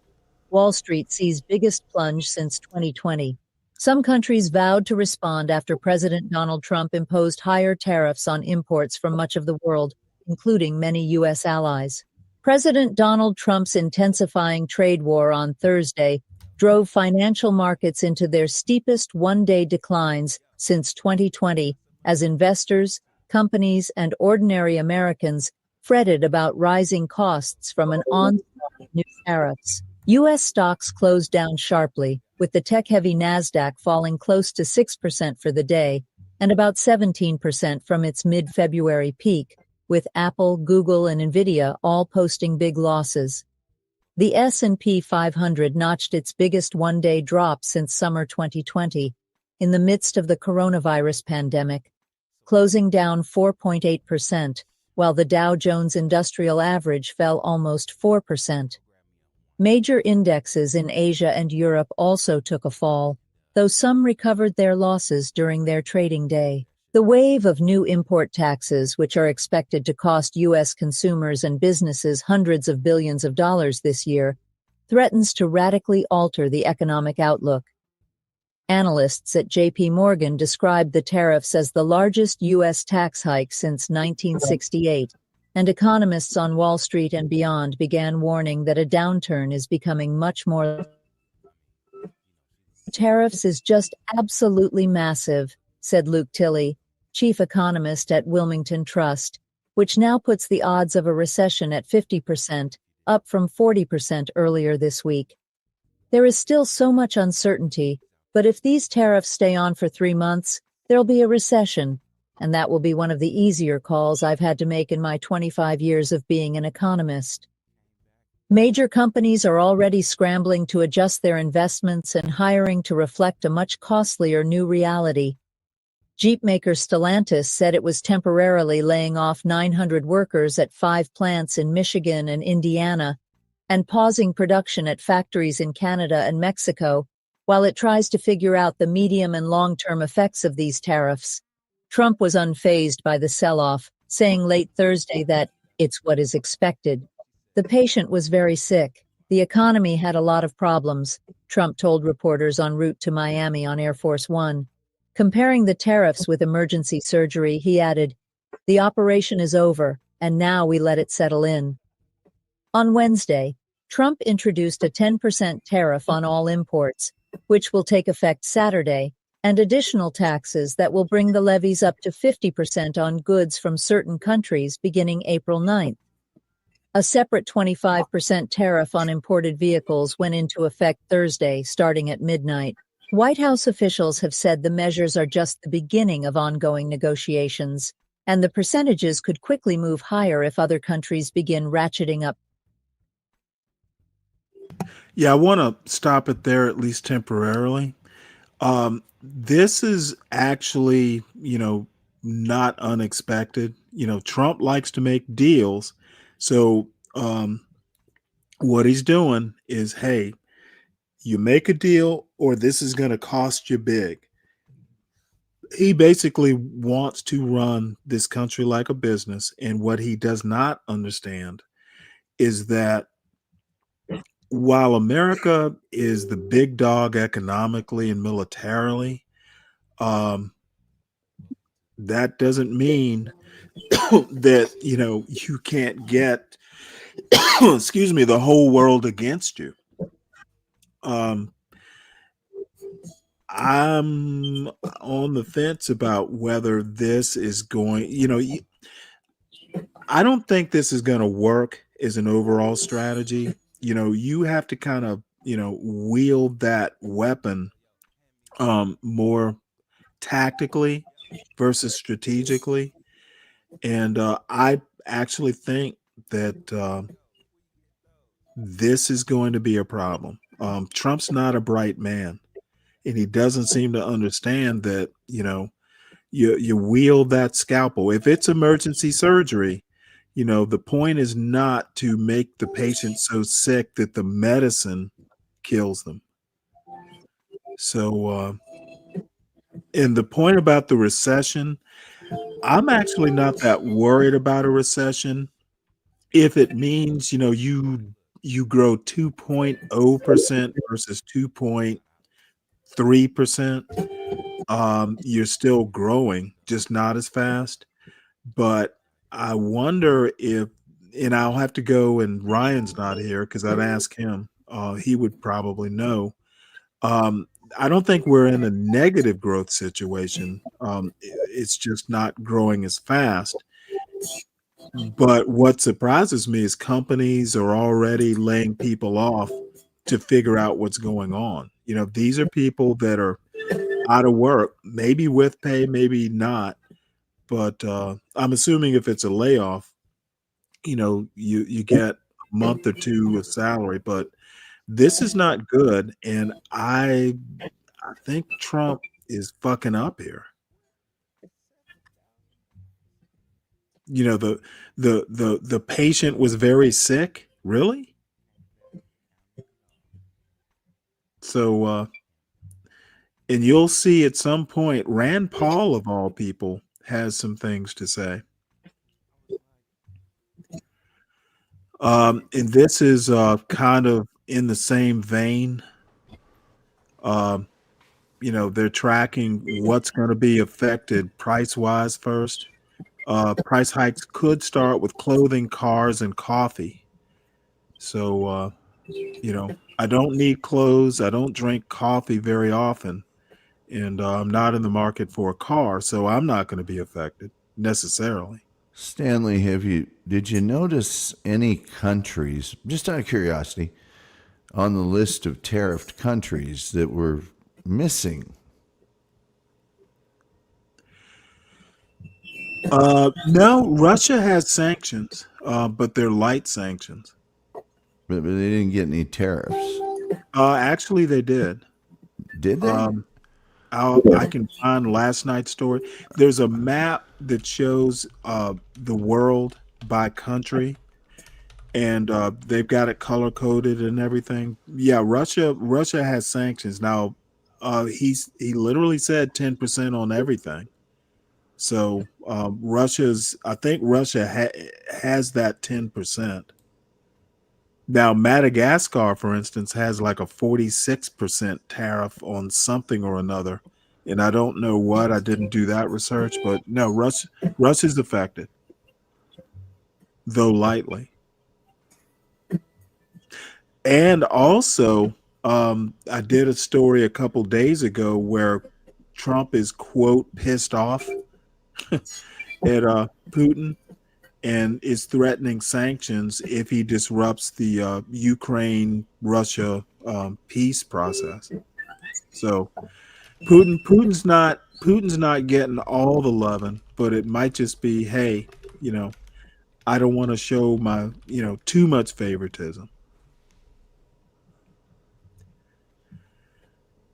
S10: Wall Street sees biggest plunge since 2020. Some countries vowed to respond after President Donald Trump imposed higher tariffs on imports from much of the world, including many U.S. allies. President Donald Trump's intensifying trade war on Thursday drove financial markets into their steepest one-day declines since 2020 as investors, companies, and ordinary Americans fretted about rising costs from an onslaught of new tariffs. U.S. stocks closed down sharply, with the tech-heavy NASDAQ falling close to 6% for the day and about 17% from its mid-February peak, with Apple, Google, and Nvidia all posting big losses. The S&P 500 notched its biggest one-day drop since summer 2020, in the midst of the coronavirus pandemic, closing down 4.8%, while the Dow Jones Industrial Average fell almost 4%. Major indexes in Asia and Europe also took a fall, though some recovered their losses during their trading day. The wave of new import taxes, which are expected to cost U.S. consumers and businesses hundreds of billions of dollars this year, threatens to radically alter the economic outlook. Analysts at J.P. Morgan described the tariffs as the largest U.S. tax hike since 1968, and economists on Wall Street and beyond began warning that a downturn is becoming much more. Tariffs is just absolutely massive, said Luke Tilley, chief economist at Wilmington Trust, which now puts the odds of a recession at 50%, up from 40% earlier this week. There is still so much uncertainty, but if these tariffs stay on for 3 months, there'll be a recession, and that will be one of the easier calls I've had to make in my 25 years of being an economist. Major companies are already scrambling to adjust their investments and hiring to reflect a much costlier new reality. Jeep maker Stellantis said it was temporarily laying off 900 workers at 5 plants in Michigan and Indiana, and pausing production at factories in Canada and Mexico, while it tries to figure out the medium and long-term effects of these tariffs. Trump was unfazed by the sell-off, saying late Thursday that it's what is expected. The patient was very sick. The economy had a lot of problems, Trump told reporters en route to Miami on Air Force One. Comparing the tariffs with emergency surgery, he added, "The operation is over, and now we let it settle in." On Wednesday, Trump introduced a 10% tariff on all imports, which will take effect Saturday, and additional taxes that will bring the levies up to 50% on goods from certain countries beginning April 9th. A separate 25% tariff on imported vehicles went into effect Thursday, starting at midnight. White House officials have said the measures are just the beginning of ongoing negotiations, and the percentages could quickly move higher if other countries begin ratcheting up.
S4: Yeah, I want to stop it there, at least temporarily. This is actually, not unexpected. Trump likes to make deals. So what he's doing is, hey, you make a deal or this is going to cost you big. He basically wants to run this country like a business. And what he does not understand is that while America is the big dog economically and militarily, that doesn't mean that, you can't get, excuse me, the whole world against you. I'm on the fence about whether this is going, I don't think this is going to work as an overall strategy. You have to kind of, wield that weapon more tactically versus strategically. And I actually think that this is going to be a problem. Trump's not a bright man, and he doesn't seem to understand that, you wield that scalpel. If it's emergency surgery, the point is not to make the patient so sick that the medicine kills them. So, and the point about the recession, I'm actually not that worried about a recession if it means, you grow 2.0% versus 2.3%. You're still growing, just not as fast. But I wonder if, and I'll have to go, and Ryan's not here because I'd ask him. He would probably know. I don't think we're in a negative growth situation. It's just not growing as fast. But what surprises me is companies are already laying people off to figure out what's going on. These are people that are out of work, maybe with pay, maybe not. But I'm assuming if it's a layoff, you get a month or two of salary. But this is not good, and I think Trump is fucking up here. The patient was very sick. Really? So and you'll see at some point, Rand Paul of all people has some things to say. And this is kind of in the same vein. They're tracking what's going to be affected price-wise first. Price hikes could start with clothing, cars, and coffee. So, I don't need clothes. I don't drink coffee very often, and I'm not in the market for a car, so I'm not going to be affected necessarily.
S6: Stanley, did you notice any countries, just out of curiosity, on the list of tariffed countries that were missing?
S4: No, Russia has sanctions, but they're light sanctions.
S6: But they didn't get any tariffs.
S4: Actually, they did.
S6: Did they?
S4: I can find last night's story. There's a map that shows the world by country, and they've got it color coded and everything. Yeah, Russia has sanctions now. He literally said 10% on everything. So I think Russia has that 10%. Now, Madagascar, for instance, has like a 46% tariff on something or another. And I don't know what. I didn't do that research, but no, Russia's affected, though lightly. And also, I did a story a couple days ago where Trump is, quote, pissed off at Putin and is threatening sanctions if he disrupts the Ukraine-Russia peace process. So Putin's not getting all the loving, but it might just be, hey, I don't want to show my too much favoritism.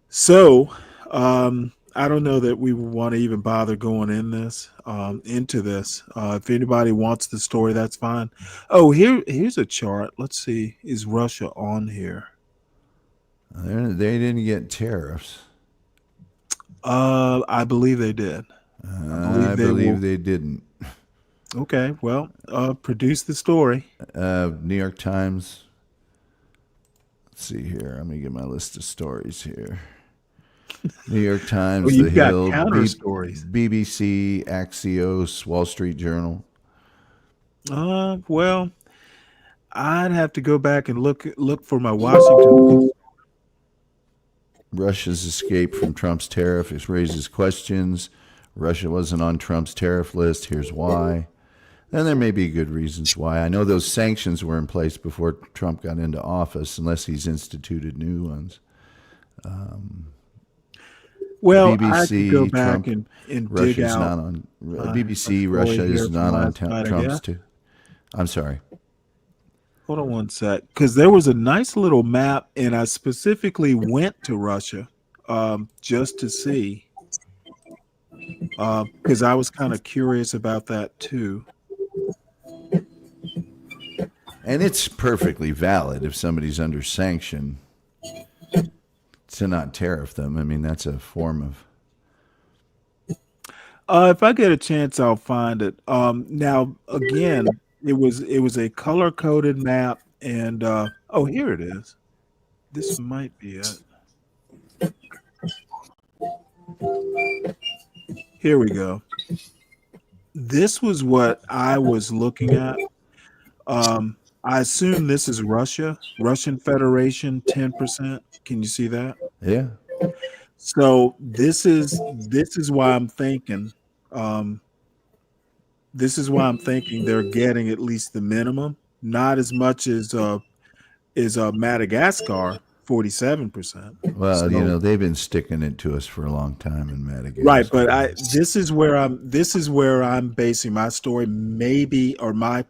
S4: So I don't know that we want to even bother going into this. If anybody wants the story, that's fine. Oh, here's a chart. Let's see. Is Russia on here?
S6: They didn't get tariffs.
S4: I believe they did.
S6: I believe they didn't.
S4: Okay, well, produce the story.
S6: New York Times. Let's see here. Let me get my list of stories here. New York Times,
S4: well,
S6: The Hill,
S4: stories.
S6: BBC, Axios, Wall Street Journal.
S4: Well, I'd have to go back and look for my Washington.
S6: Russia's escape from Trump's tariff raises questions. Russia wasn't on Trump's tariff list. Here's why. And there may be good reasons why. I know those sanctions were in place before Trump got into office, unless he's instituted new ones.
S4: Well,
S6: BBC,
S4: I could go back
S6: Trump,
S4: and dig
S6: Russia's
S4: out.
S6: not on BBC. Russia is not on Trump's too. I'm sorry.
S4: Hold on one sec, because there was a nice little map, and I specifically went to Russia just to see, because I was kind of curious about that too.
S6: And it's perfectly valid if somebody's under sanction to not tariff them. I mean, that's a form of.
S4: If I get a chance, I'll find it. Now, again, it was a color coded map, and here it is. This might be it. Here we go. This was what I was looking at. I assume this is Russian Federation, 10%. Can you see that?
S6: Yeah.
S4: So this is why I'm thinking. This is why I'm thinking they're getting at least the minimum, not as much as Madagascar, 47%.
S6: Well,
S4: So-
S6: they've been sticking it to us for a long time in Madagascar.
S4: right. But this is where I'm basing my story. Maybe, or my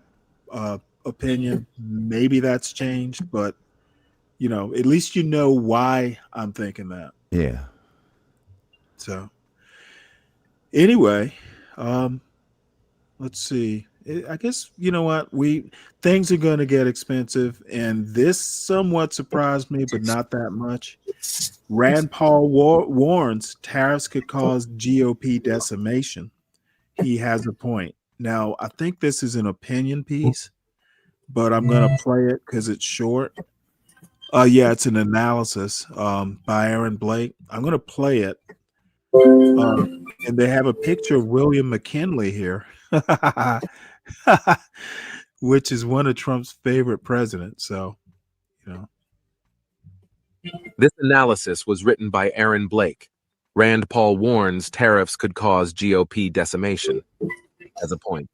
S4: opinion, maybe that's changed, but at least why I'm thinking that.
S6: Yeah.
S4: So anyway, let's see. I guess what, things are going to get expensive, and this somewhat surprised me, but not that much. Rand Paul warns tariffs could cause GOP decimation. He has a point. Now, I think this is an opinion piece, but I'm going to play it because it's short. Yeah, it's an analysis by Aaron Blake. I'm going to play it And they have a picture of William McKinley here, which is one of Trump's favorite presidents. So, you know.
S11: This analysis was written by Aaron Blake. Rand Paul warns tariffs could cause GOP decimation. As a point,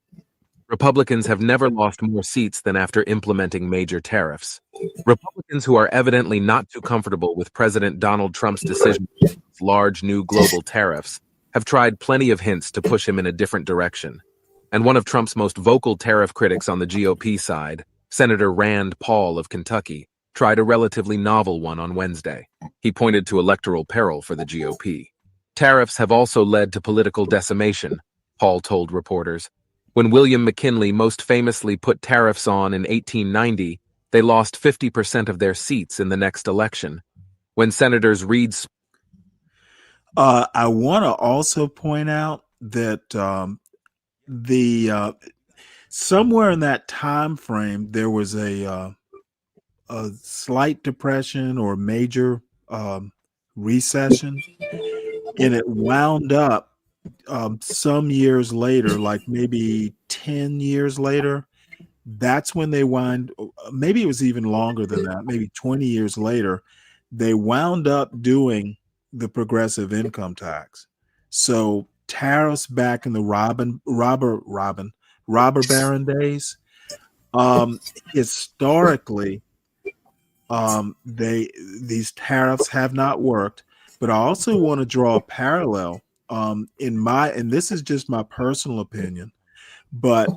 S11: Republicans have never lost more seats than after implementing major tariffs. Republicans who are evidently not too comfortable with President Donald Trump's decision of large new global tariffs have tried plenty of hints to push him in a different direction. And one of Trump's most vocal tariff critics on the GOP side, Senator Rand Paul of Kentucky, tried a relatively novel one on Wednesday. He pointed to electoral peril for the GOP. Tariffs have also led to political decimation, Paul told reporters. When William McKinley most famously put tariffs on in 1890, they lost 50% of their seats in the next election. When Senators Reid...
S4: I want to also point out that somewhere in that time frame, there was a slight depression or major recession, and it wound up some years later, like maybe 10 years later. That's when they maybe it was even longer than that, maybe 20 years later, they wound up doing the progressive income tax. So tariffs back in the robber baron days, historically, these tariffs have not worked. But I also want to draw a parallel and this is just my personal opinion, but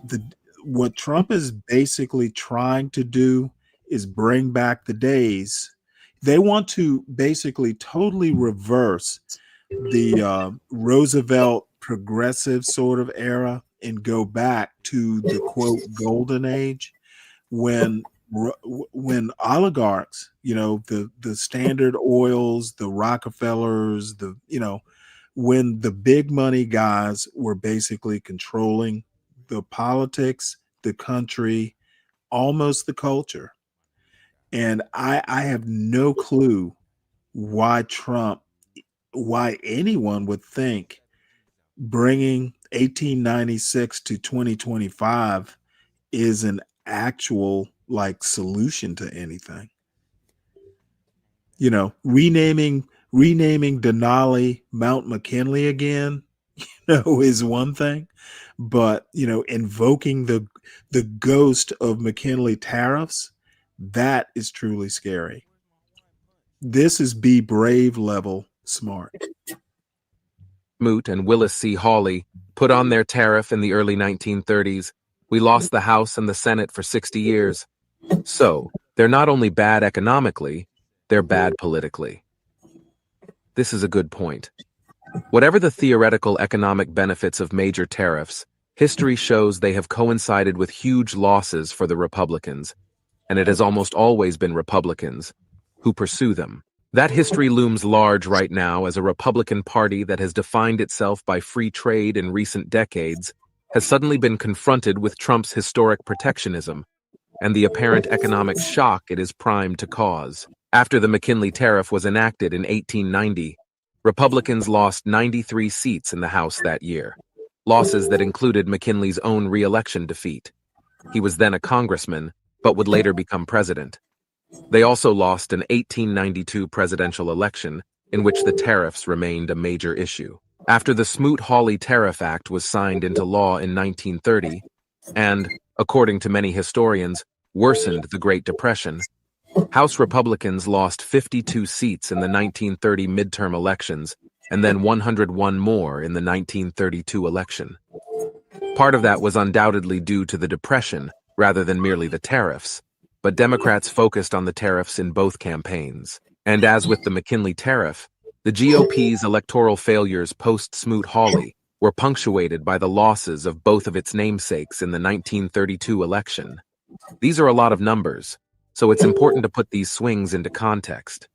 S4: what Trump is basically trying to do is bring back the days. They want to basically totally reverse the Roosevelt progressive sort of era and go back to the quote golden age when oligarchs, the Standard Oils, the Rockefellers, when the big money guys were basically controlling the politics, the country, almost the culture. And I have no clue why anyone would think bringing 1896 to 2025 is an actual solution to anything. Renaming Denali Mount McKinley again, is one thing, but invoking the ghost of McKinley tariffs, that is truly scary. This is be brave level smart.
S11: Moot and Willis C. Hawley put on their tariff in the early 1930s. We lost the House and the Senate for 60 years. So, they're not only bad economically, they're bad politically. This is a good point. Whatever the theoretical economic benefits of major tariffs, history shows they have coincided with huge losses for the Republicans, and it has almost always been Republicans who pursue them. That history looms large right now as a Republican Party that has defined itself by free trade in recent decades has suddenly been confronted with Trump's historic protectionism and the apparent economic shock it is primed to cause. After the McKinley tariff was enacted in 1890, Republicans lost 93 seats in the House that year, losses that included McKinley's own re-election defeat. He was then a congressman, but would later become president. They also lost an 1892 presidential election in which the tariffs remained a major issue. After the Smoot-Hawley Tariff Act was signed into law in 1930 and, according to many historians, worsened the Great Depression, House Republicans lost 52 seats in the 1930 midterm elections and then 101 more in the 1932 election. Part of that was undoubtedly due to the Depression rather than merely the tariffs, but Democrats focused on the tariffs in both campaigns. And as with the McKinley tariff, the GOP's electoral failures post-Smoot-Hawley were punctuated by the losses of both of its namesakes in the 1932 election. These are a lot of numbers, so it's important to put these swings into context.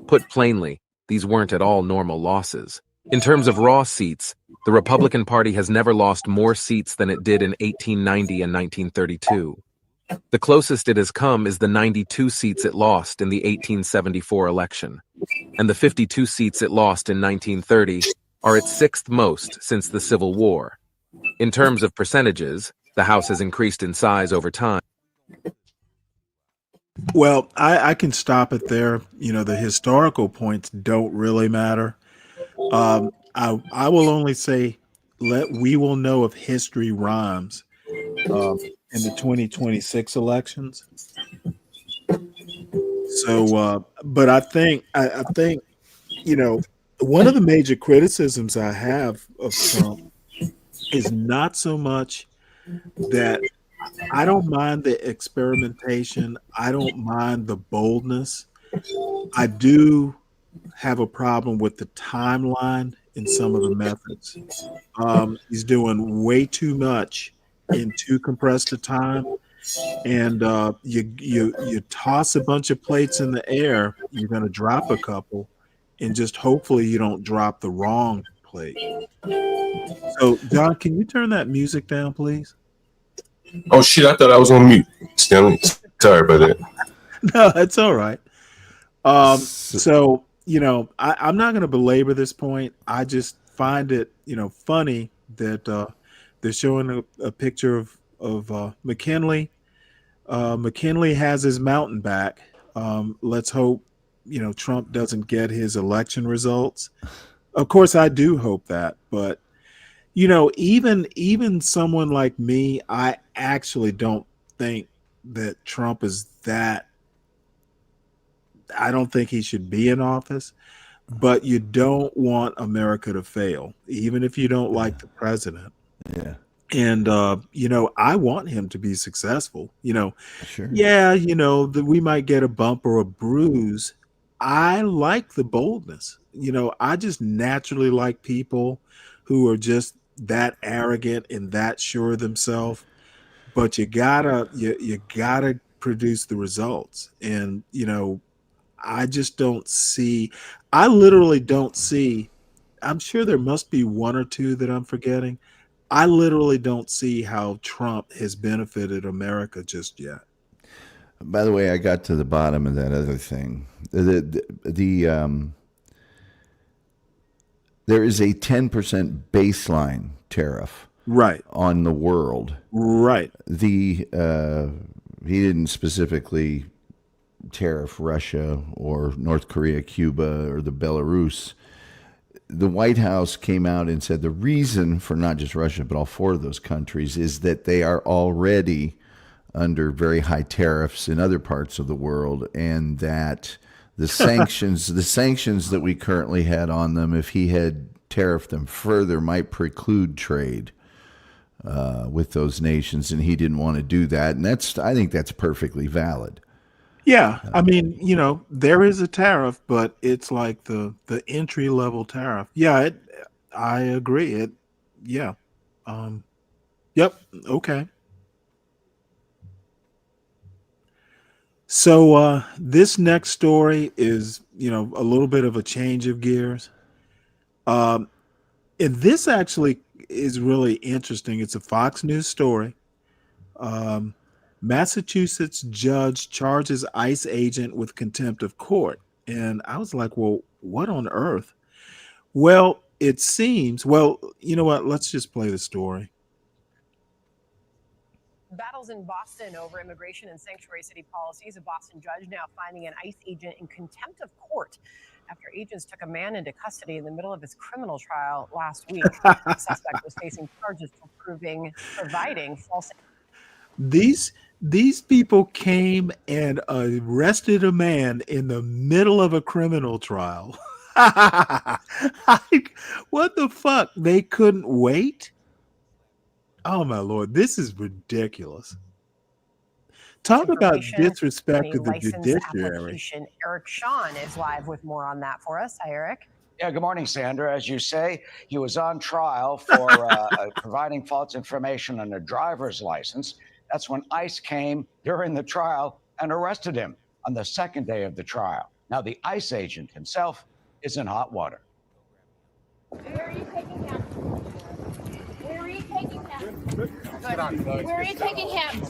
S11: Put plainly, these weren't at all normal losses. In terms of raw seats, the Republican Party has never lost more seats than it did in 1890 and 1932. The closest it has come is the 92 seats it lost in the 1874 election, and the 52 seats it lost in 1930 are its sixth most since the Civil War. In terms of percentages, the House has increased in size over time.
S4: Well, I can stop it there. The historical points don't really matter. I will only say, we will know if history rhymes in the 2026 elections. So, but I think one of the major criticisms I have of Trump is not so much that I don't mind the experimentation. I don't mind the boldness. I do have a problem with the timeline in some of the methods. He's doing way too much in too compressed a time. And you toss a bunch of plates in the air, you're going to drop a couple, and just hopefully you don't drop the wrong plate. So, John, can you turn that music down, please?
S7: Oh shit! I thought I was on mute. Stanley, sorry about that.
S4: No, that's all right. So I'm not going to belabor this point. I just find it funny that they're showing a picture of McKinley. McKinley has his mountain back. Let's hope Trump doesn't get his election results. Of course, I do hope that, but even someone like me, I actually don't think that Trump is that. I don't think he should be in office, but you don't want America to fail, even if you don't like the president.
S6: Yeah.
S4: And I want him to be successful.
S6: Sure.
S4: Yeah, that we might get a bump or a bruise. I like the boldness. I just naturally like people who are just that arrogant and that sure of themselves. But you gotta produce the results. And I just don't see. I literally don't see. I'm sure there must be one or two that I'm forgetting. I literally don't see how Trump has benefited America just yet.
S6: By the way, I got to the bottom of that other thing. There is a 10% baseline tariff,
S4: right,
S6: on the world.
S4: Right.
S6: He didn't specifically tariff Russia or North Korea, Cuba, or the Belarus. The White House came out and said the reason for not just Russia, but all four of those countries is that they are already under very high tariffs in other parts of the world, and that the sanctions that we currently had on them, if he had tariffed them further, might preclude trade with those nations, and he didn't want to do that. And I think that's perfectly valid.
S4: Yeah, I mean, there is a tariff, but it's like the entry level tariff. Yeah, I agree. Yeah. Yep. Okay. So this next story is, a little bit of a change of gears. And this actually is really interesting. It's a Fox News story. Massachusetts judge charges ICE agent with contempt of court. And I was like, well, what on earth? Well, it seems, you know what? Let's just play the story.
S12: Battles in Boston over immigration and sanctuary city policies. A Boston judge now finding an ICE agent in contempt of court after agents took a man into custody in the middle of his criminal trial last week. The suspect was facing charges for providing false.
S4: These people came and arrested a man in the middle of a criminal trial. What the fuck? They couldn't wait? Oh my Lord, this is ridiculous. Talk about disrespect to the judiciary.
S12: Eric Sean is live with more on that for us. Hi, Eric.
S13: Yeah, good morning, Sandra. As you say, he was on trial for providing false information on a driver's license. That's when ICE came during the trial and arrested him on the second day of the trial. Now, the ICE agent himself is in hot water.
S14: Where are you taking him? Where are you taking him? Where are you taking him?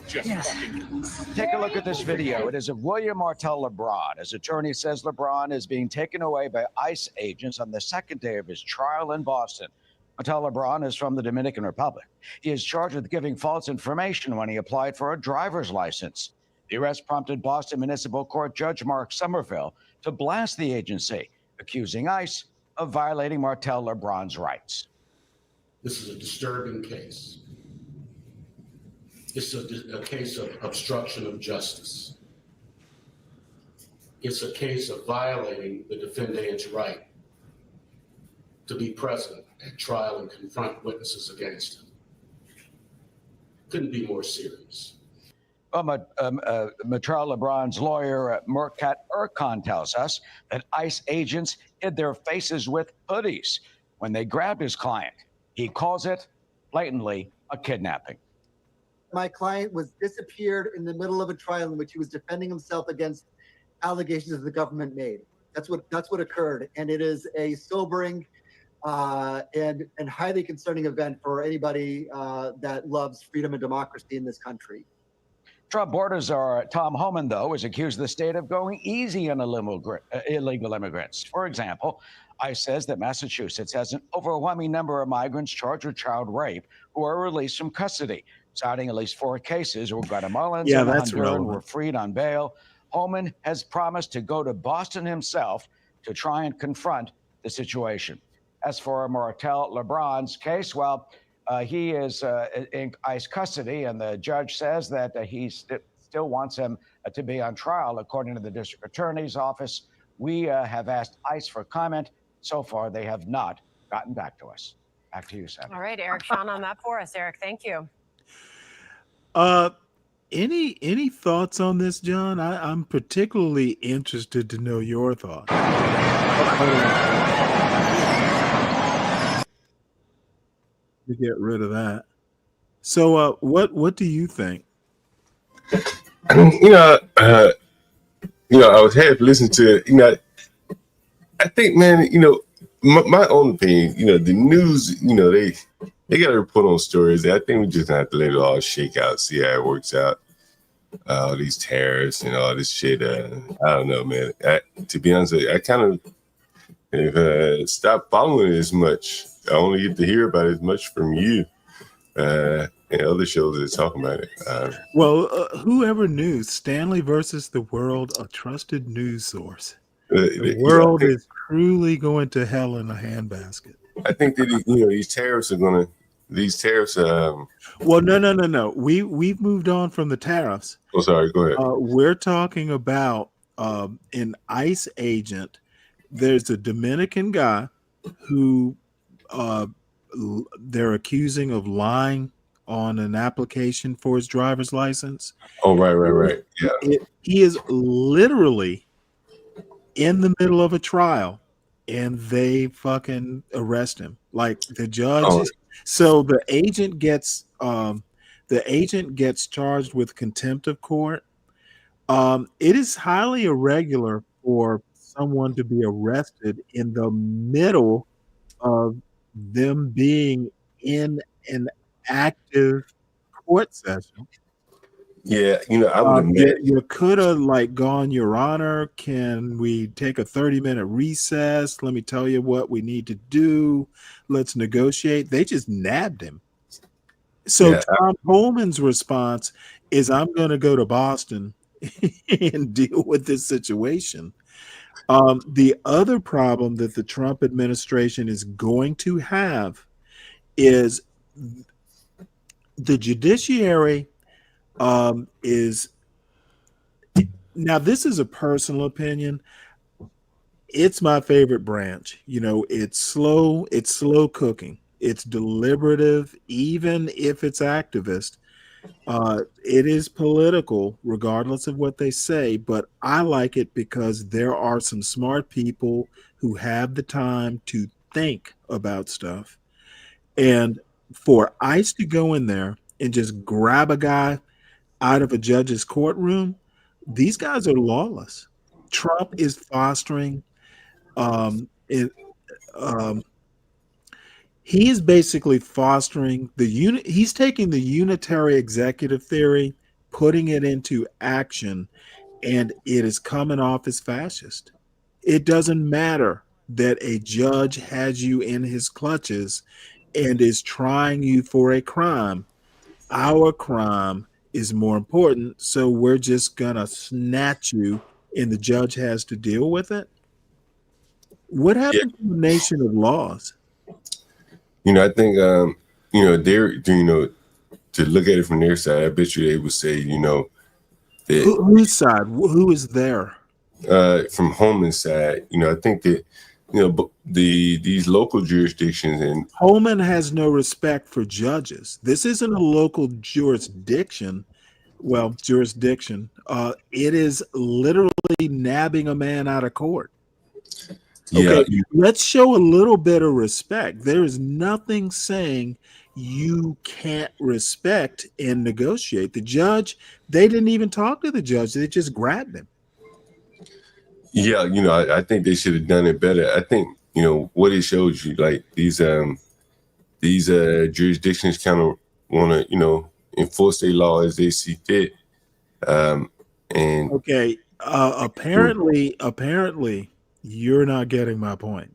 S13: Take a look at this video. It is of William Martel LeBron. His attorney says LeBron is being taken away by ICE agents on the second day of his trial in Boston. Martel LeBron is from the Dominican Republic. He is charged with giving false information when he applied for a driver's license. The arrest prompted Boston Municipal Court Judge Mark Somerville to blast the agency, accusing ICE of violating Martel LeBron's rights.
S15: This is a disturbing case. It's a case of obstruction of justice. It's a case of violating the defendant's right to be present at trial and confront witnesses against him. Couldn't be more serious.
S13: Martel LeBron's lawyer, Murkat Erkan, tells us that ICE agents hid their faces with hoodies when they grabbed his client. He calls it blatantly a kidnapping.
S16: My client was disappeared in the middle of a trial in which he was defending himself against allegations that the government made. That's what occurred, and it is a sobering and highly concerning event for anybody that loves freedom and democracy in this country.
S13: Trump border czar Tom Homan, though, has accused the state of going easy on illegal immigrants. For example, ICE says that Massachusetts has an overwhelming number of migrants charged with child rape who are released from custody, citing at least 4 cases where Guatemalans and Honduran were freed on bail. Homan has promised to go to Boston himself to try and confront the situation. As for Martel LeBron's case, well, he is in ICE custody, and the judge says that he still wants him to be on trial. According to the district attorney's office, we have asked ICE for comment. So far, they have not gotten back to us. Back to you, Sam.
S12: All right, Eric Sean on that for us. Eric, thank you.
S4: Any thoughts on this, John? I'm particularly interested to know your thoughts. To get rid of that. So, what do you think?
S7: I was happy to listen to it. I think, man, my own opinion, the news, they got to report on stories. I think we just have to let it all shake out, see how it works out. All these tariffs and all this shit. I don't know, man. To be honest, I kind of stopped following it as much. I only get to hear about it as much from you and other shows that talk about it.
S4: Whoever knew Stanley versus the world, a trusted news source. The world is truly going to hell in a handbasket.
S7: I think that these tariffs are going to. These tariffs.
S4: No. We've moved on from the tariffs.
S7: Oh, sorry. Go ahead.
S4: We're talking about an ICE agent. There's a Dominican guy who they're accusing of lying on an application for his driver's license.
S7: Oh, right. Yeah.
S4: He is literally in the middle of a trial, and they fucking arrest him. Like the judge.
S7: Oh.
S4: So the agent gets charged with contempt of court. It is highly irregular for someone to be arrested in the middle of them being in an active court session.
S7: Yeah, I would admit
S4: you could have gone, Your Honor, can we take a 30-minute recess? Let me tell you what we need to do. Let's negotiate. They just nabbed him. So Tom Homan's response is, I'm going to go to Boston and deal with this situation. The other problem that the Trump administration is going to have is the judiciary is, now this is a personal opinion. It's my favorite branch. It's slow cooking. It's deliberative, even if it's activist. It is political, regardless of what they say, but I like it because there are some smart people who have the time to think about stuff. And for ICE to go in there and just grab a guy out of a judge's courtroom, these guys are lawless. Trump is fostering he is basically fostering he's taking the unitary executive theory putting it into action, and it is coming off as fascist. It doesn't matter that a judge has you in his clutches and is trying you for a crime. Our crime is more important, so we're just gonna snatch you, and the judge has to deal with it. What happened to the nation of laws?
S7: I think they're to look at it from their side. I bet you they would say that
S4: Whose side? Who is there?
S7: From Holman's side, I think that these local jurisdictions and
S4: Holman has no respect for judges. This isn't a local jurisdiction. Well, jurisdiction. It is literally nabbing a man out of court. Okay, let's show a little bit of respect. There is nothing saying you can't respect and negotiate. The judge, they didn't even talk to the judge. They just grabbed him.
S7: Yeah, I think they should have done it better. I think, what it shows you, like these jurisdictions kind of want to, enforce their law as they see fit. And
S4: okay, apparently, you're not getting my point.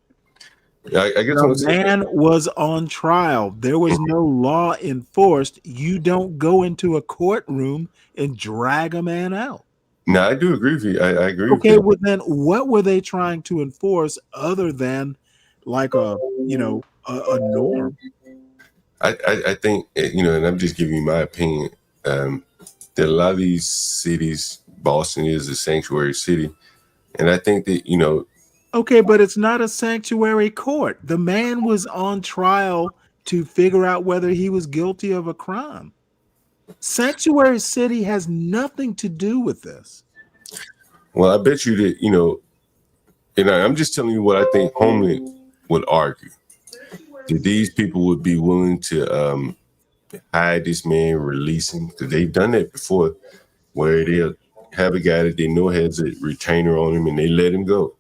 S7: I guess
S4: the man was on trial. There was no law enforced. You don't go into a courtroom and drag a man out.
S7: No, I do agree with you. I agree.
S4: Okay, well then, what were they trying to enforce other than like a norm?
S7: I think and I'm just giving you my opinion. That a lot of these cities, Boston is a sanctuary city, and I think that
S4: Okay, but it's not a sanctuary court. The man was on trial to figure out whether he was guilty of a crime. Sanctuary city has nothing to do with this.
S7: Well, I bet you that, and I'm just telling you what I think Holman would argue. That these people would be willing to hide this man, release him, because they've done that before, where they'll have a guy that they know has a retainer on him and they let him go.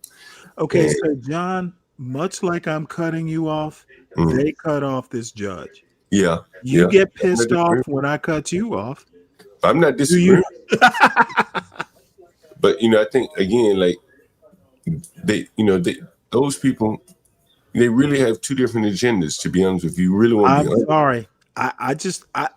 S4: Okay, so John, much like I'm cutting you off, they cut off this judge.
S7: Yeah.
S4: You get pissed off when I cut you off.
S7: I'm not disagreeing. But I think again, like those people, they really have two different agendas, to be honest with you. Really want to be honest.
S4: Sorry. I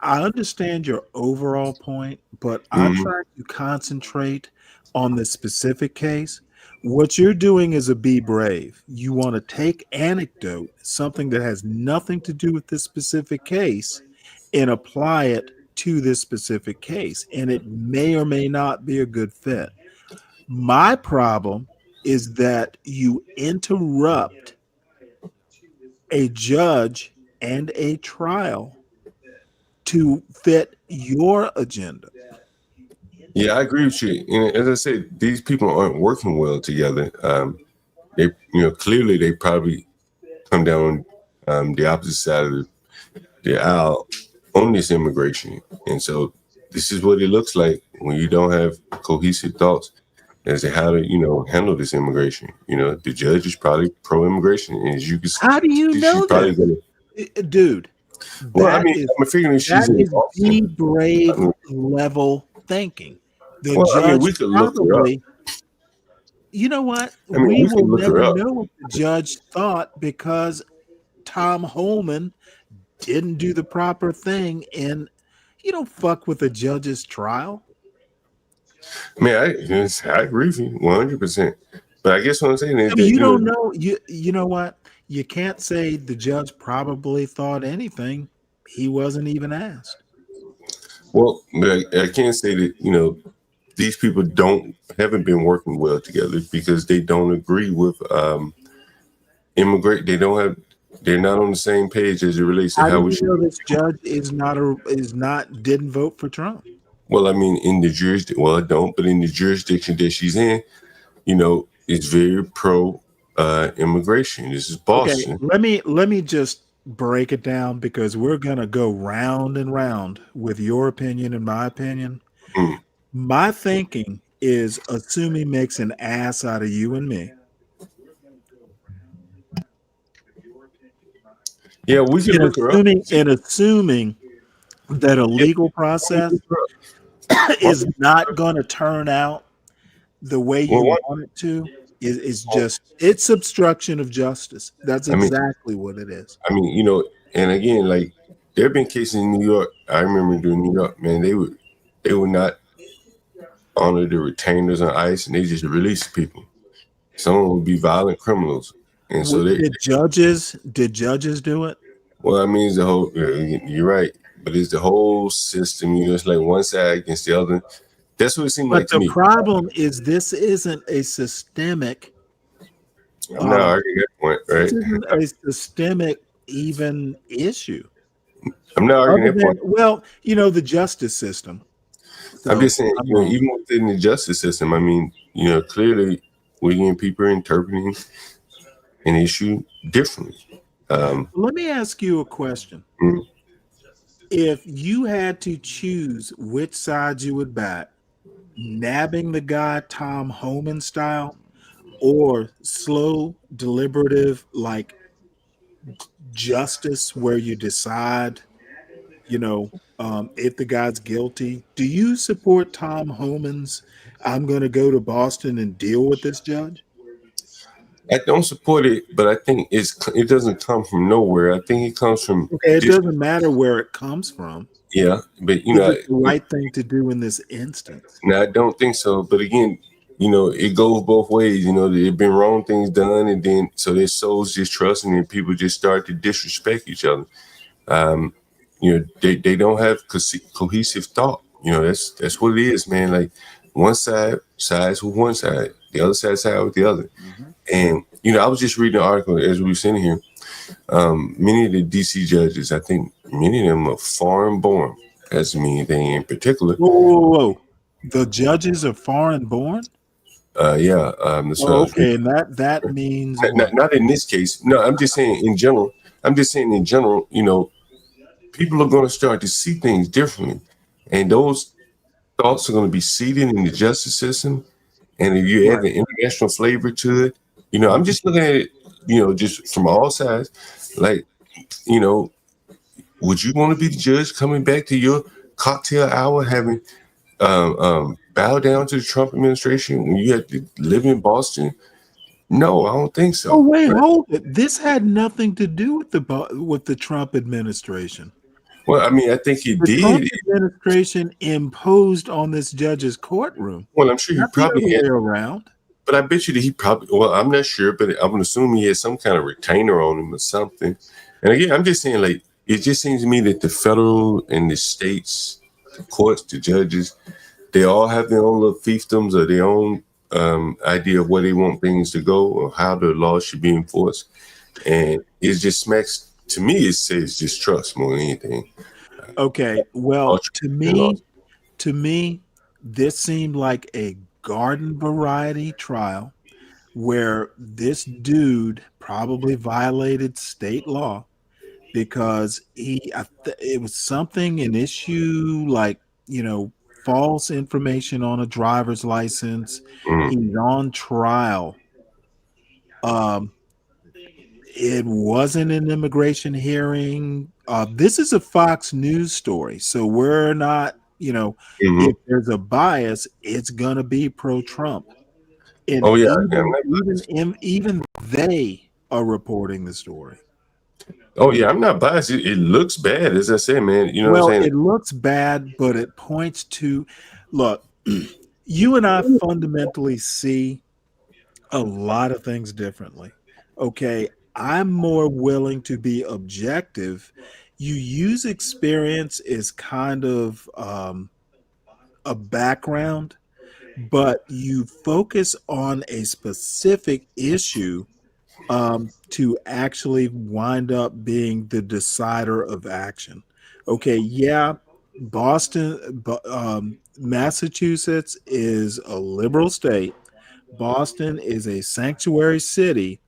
S4: understand your overall point, but I'm trying to concentrate on the specific case. What you're doing is be brave. You want to take anecdote, something that has nothing to do with this specific case, and apply it to this specific case. And it may or may not be a good fit. My problem is that you interrupt a judge and a trial to fit your agenda.
S7: Yeah, I agree with you. And as I said, these people aren't working well together. They, clearly they probably come down the opposite side of the aisle on this immigration. And so this is what it looks like when you don't have cohesive thoughts as to how to, handle this immigration. The judge is probably pro-immigration, and as you can see,
S4: how do you know that, dude?
S7: Well, I'm figuring she's
S4: that is the brave level thinking. The judge
S7: we could look her up.
S4: You know what? We will never know what the judge thought because Tom Holman didn't do the proper thing, and you don't fuck with a judge's trial.
S7: I agree with you 100%. But I guess what I'm saying is
S4: you don't know. You know what? You can't say the judge probably thought anything. He wasn't even asked.
S7: Well, I can't say that these people haven't been working well together because they don't agree with immigrate. They're not on the same page as it relates to how we should.
S4: This judge didn't vote for Trump.
S7: Well, I mean, in the jurisdiction, but in the jurisdiction that she's in, it's very pro immigration. This is Boston.
S4: Okay, let me just break it down because we're gonna go round and round with your opinion and my opinion. My thinking is assuming makes an ass out of you and me.
S7: Yeah, we can look her up.
S4: And assuming that a legal process. is not going to turn out the way you
S7: Well,
S4: want it to, is just it's obstruction of justice. That's
S7: I mean,
S4: exactly what it is.
S7: I mean, and again, like there have been cases in New York. I remember doing New York, man. They would not honor the retainers on ICE, and they just release people. Some would be violent criminals, and so they.
S4: Did judges do it?
S7: Well, I mean, it's the whole. You're right, but it's the whole system. It's like one side against the other. That's what it seemed
S4: But
S7: like to
S4: the
S7: me.
S4: problem is this isn't a systemic.
S7: I'm not arguing that point, right?
S4: This isn't a systemic even issue.
S7: I'm not arguing that point.
S4: Well, the justice system.
S7: I'm just saying, even within the justice system, I mean, clearly people are interpreting an issue differently.
S4: Let me ask you a question.
S7: Mm.
S4: If you had to choose which side you would back, nabbing the guy Tom Homan style, or slow, deliberative, like justice where you decide, if the guy's guilty, do you support Tom Homan's I'm going to go to Boston and deal with this judge?
S7: I don't support it, but I think it doesn't come from nowhere. I think it comes from.
S4: Okay, it doesn't matter where it comes from.
S7: Yeah, but
S4: Is it the right thing to do in this instance?
S7: No, I don't think so. But again, it goes both ways. There've been wrong things done, and then so their souls just trust, and then people just start to disrespect each other. They don't have cohesive thought. That's what it is, man. Like one side sides with one side, the other side with the other.
S4: Mm-hmm.
S7: And I was just reading an article as we were sitting here. Many of the DC judges, I think many of them are foreign born. That's anything in particular.
S4: Whoa. The judges are foreign born?
S7: Yeah.
S4: Okay, and that means
S7: not in this case. No, I'm just saying in general. People are going to start to see things differently, and those thoughts are going to be seated in the justice system. And if you add the international flavor to it, I'm just looking at it, just from all sides. Like, would you want to be the judge coming back to your cocktail hour, having bow down to the Trump administration when you had to live in Boston? No, I don't think so.
S4: Oh wait, hold it. This had nothing to do with the Trump administration.
S7: Well, I mean, I think it did.
S4: Trump administration imposed on this judge's courtroom.
S7: Well, I'm sure he probably had
S4: around.
S7: But I bet you that he probably. Well, I'm not sure, but I'm assuming he had some kind of retainer on him or something. And again, I'm just saying, like, it just seems to me that the federal and the states, the courts, the judges, they all have their own little fiefdoms or their own idea of where they want things to go or how the law should be enforced. And it just smacks. To me, it says just trust more than anything.
S4: Okay, well, to me, this seemed like a garden variety trial where this dude probably violated state law because it was an issue like, false information on a driver's license. He's on trial. It wasn't an immigration hearing. This is a Fox News story, so we're not, if there's a bias, it's gonna be pro-Trump. And even they are reporting the story.
S7: Oh yeah, I'm not biased. It looks bad, as I said, man. You know what I'm saying?
S4: It looks bad, but it points to look. You and I fundamentally see a lot of things differently. Okay, I'm more willing to be objective. You use experience as kind of a background, but you focus on a specific issue to actually wind up being the decider of action. Okay, yeah, Boston, Massachusetts is a liberal state. Boston is a sanctuary city.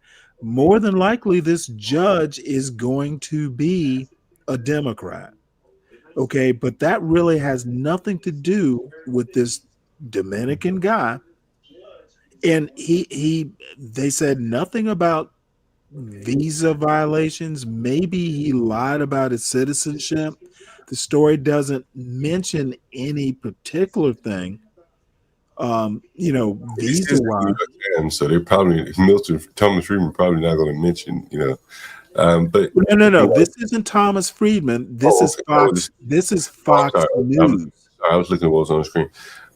S4: More than likely, this judge is going to be a Democrat. Okay, but that really has nothing to do with this Dominican guy. And they said nothing about visa violations. Maybe he lied about his citizenship. The story doesn't mention any particular thing.
S7: This
S4: Visa
S7: is the New
S4: wise.
S7: York Times, so they're probably Thomas Friedman probably not going to mention, but
S4: No. This isn't Thomas Friedman. This is Fox. This is Fox News.
S7: I was looking at what was on the screen,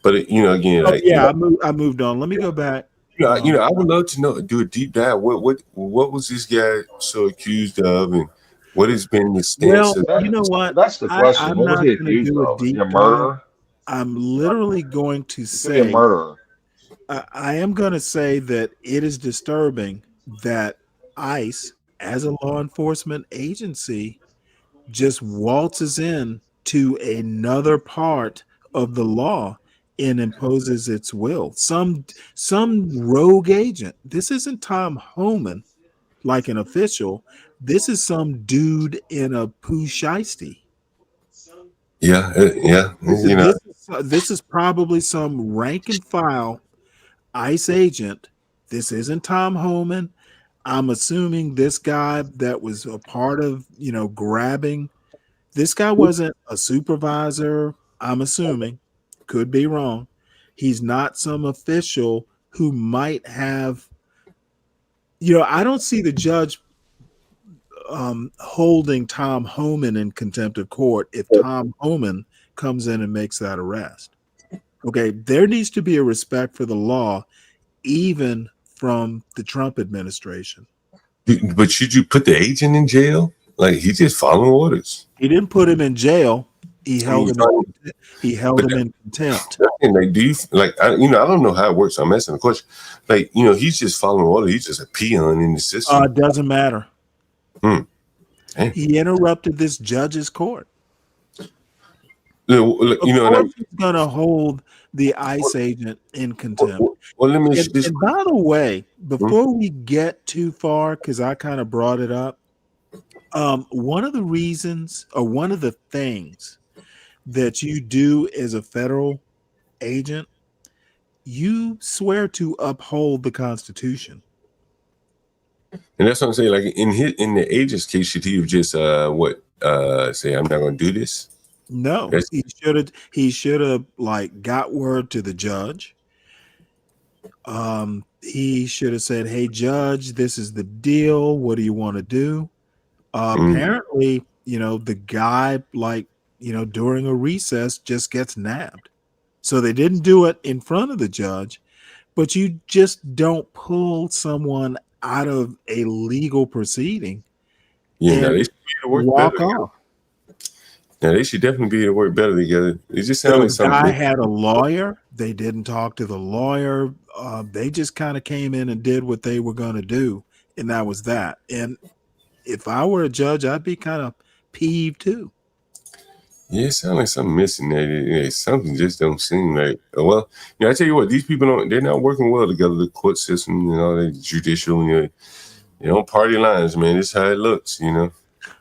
S7: but again,
S4: Oh, yeah, I moved on. Let me go back.
S7: I would love to do a deep dive. What was this guy so accused of, and what has been the stance?
S4: Well, you know what?
S17: That's the question.
S4: I'm
S17: What was
S4: not
S17: he
S4: going to
S17: accused
S4: do a
S17: of? Is he
S4: deep
S17: a
S4: dive.
S17: murderer?
S4: I'm literally going to
S17: He could be a
S4: say
S17: murderer.
S4: I am going to say that it is disturbing that ICE, as a law enforcement agency, just waltzes in to another part of the law and imposes its will. Some rogue agent. This isn't Tom Homan, like an official. This is some dude in a poo shiesty.
S7: Yeah.
S4: This is probably some rank and file ICE agent. This isn't Tom Homan. I'm assuming this guy that was a part of, grabbing. This guy wasn't a supervisor. I'm assuming, could be wrong. He's not some official who might have, I don't see the judge holding Tom Homan in contempt of court if Tom Homan comes in and makes that arrest. Okay, there needs to be a respect for the law, even from the Trump administration.
S7: But should you put the agent in jail? Like, he's just following orders.
S4: He didn't put him in jail. He held him in contempt.
S7: Like, do you I don't know how it works. I'm asking the question. Like, he's just following orders. He's just a peon in the system.
S4: It doesn't matter. He interrupted this judge's court. He's going to hold the ICE agent in contempt.
S7: Well, let me.
S4: And by the way, before we get too far, because I kind of brought it up, one of the reasons or one of the things that you do as a federal agent, you swear to uphold the Constitution.
S7: And that's what I'm saying. Like in the agent's case, should he have just say I'm not going to do this?
S4: No, he should have got word to the judge. He should have said, "Hey, judge, this is the deal. What do you want to do?" Apparently, the guy, during a recess just gets nabbed. So they didn't do it in front of the judge, but you just don't pull someone out of a legal proceeding and walk off.
S7: Now, they should definitely be able to work better together. It just sounds like something.
S4: The guy had a lawyer. They didn't talk to the lawyer. They just kind of came in and did what they were going to do, and that was that. And if I were a judge, I'd be kind of peeved too.
S7: Yeah, it sounds like something missing there. Something just don't seem like. Well, I tell you what, these people they're not working well together. The court system, the judicial, they don't party lines, man. This is how it looks,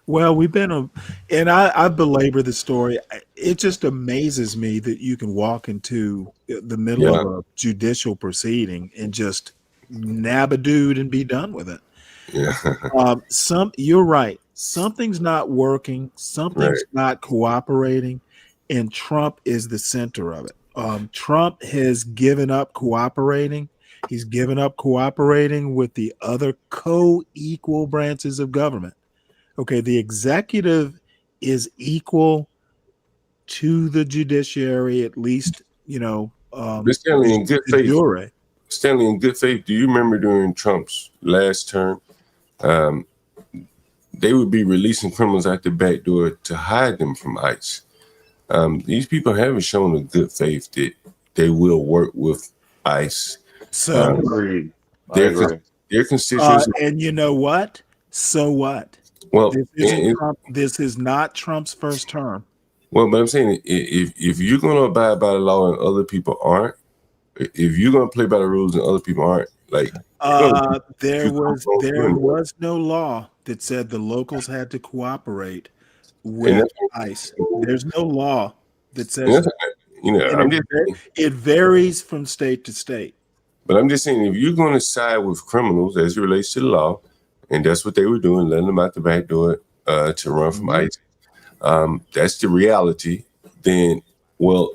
S4: Well, we've been and I belabor the story. It just amazes me that you can walk into the middle of a judicial proceeding and just nab a dude and be done with it.
S7: Yeah.
S4: You're right. Something's not working. Something's not cooperating, and Trump is the center of it. Trump has given up cooperating. He's given up cooperating with the other co-equal branches of government. Okay, the executive is equal to the judiciary, at least,
S7: Stanley, in good faith. Stanley, in good faith, do you remember during Trump's last term, they would be releasing criminals out the back door to hide them from ICE? These people haven't shown a good faith that they will work with ICE.
S4: So
S7: their constituents.
S4: And you know what? So what?
S7: Well,
S4: this is not Trump's first term.
S7: Well, but I'm saying if you're going to abide by the law and other people aren't, if you're going to play by the rules and other people aren't,
S4: there was no law that said the locals had to cooperate with ICE. There's no law that says it varies from state to state.
S7: But I'm just saying, if you're going to side with criminals as it relates to the law, and that's what they were doing, letting them out the back door to run from ICE. that's the reality, then, well,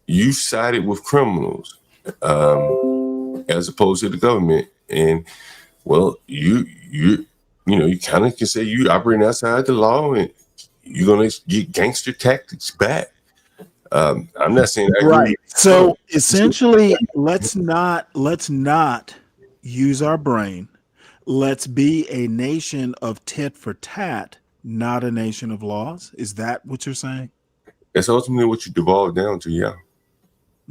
S7: you sided with criminals as opposed to the government. And, well, you kind of can say you operating outside the law and you're going to get gangster tactics back. I'm not saying I agree.
S4: Right. So essentially, let's not use our brain. Let's be a nation of tit for tat, not a nation of laws. Is that what you're saying?
S7: That's ultimately what you devolve down to, yeah.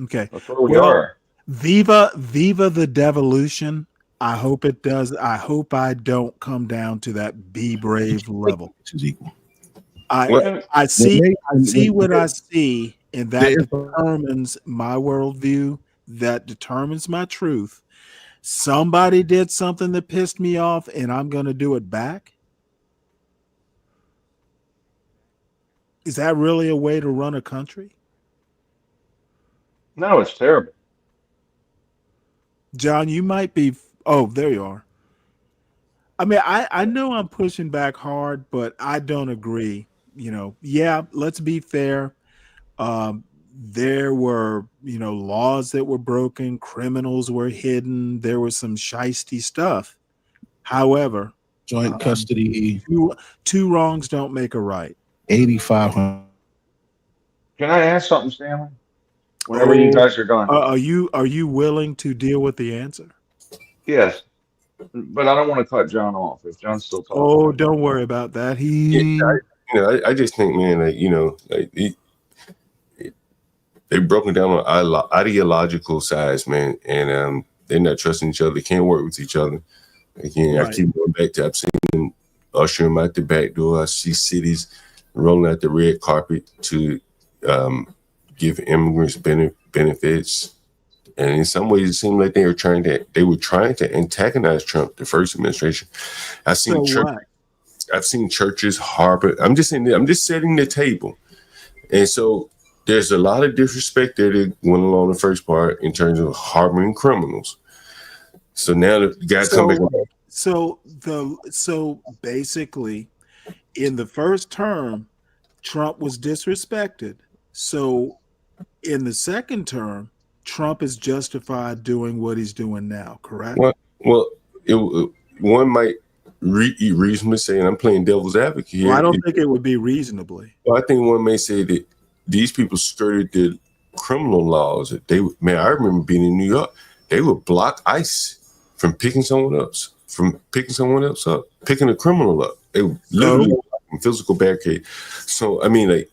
S4: Okay.
S17: That's where we
S4: Well,
S17: are.
S4: viva the devolution. I hope it does. I hope I don't come down to that be brave level. I see what I see, and that determines my worldview. That determines my truth. Somebody did something that pissed me off, and I'm going to do it back. Is that really a way to run a country?
S17: No, it's terrible.
S4: John, you might be. Oh, there you are. I mean, I know I'm pushing back hard, but I don't agree. Yeah, let's be fair. There were, laws that were broken, criminals were hidden, there was some shisty stuff. However,
S18: joint custody,
S4: two wrongs don't make a right.
S18: 8,500.
S17: Can I ask something, Stanley? Whenever you guys are done.
S4: Are you willing to deal with the answer?
S17: Yes, but I don't want to cut John off if John's still talking.
S4: Oh, don't worry about that.
S7: I just think, man, they've broken down on ideological sides, man, and they're not trusting each other. They can't work with each other. Again, right. I keep going back to I've seen them usher them out the back door. I see cities rolling out the red carpet to give immigrants benefits. And in some ways, it seemed like they were trying to antagonize Trump, the first administration. I've seen churches harbor. I'm just setting the table, and so there's a lot of disrespect there that went along the first part in terms of harboring criminals. So now the guys come back.
S4: So basically, in the first term, Trump was disrespected. So in the second term, Trump is justified doing what he's doing now, correct?
S7: Well, one might reasonably say, and I'm playing devil's advocate here.
S4: Well, I don't think it would be reasonably.
S7: Well, I think one may say that these people skirted the criminal laws. I remember being in New York. They would block ICE from picking someone up, picking a criminal up. They would literally physical barricade. So, I mean,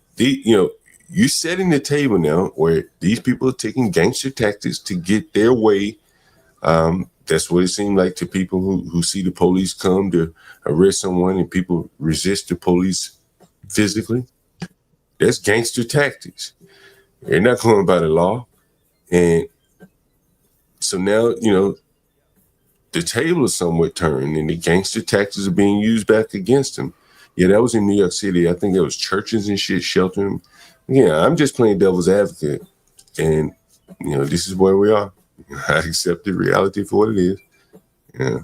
S7: you're setting the table now where these people are taking gangster tactics to get their way. That's what it seemed like to people who see the police come to arrest someone and people resist the police physically. That's gangster tactics. They're not going by the law. And so now, the table is somewhat turned and the gangster tactics are being used back against them. Yeah, that was in New York City. I think there was churches and shit sheltering. Yeah, I'm just playing devil's advocate. And, this is where we are. I accept the reality for what it is. Yeah.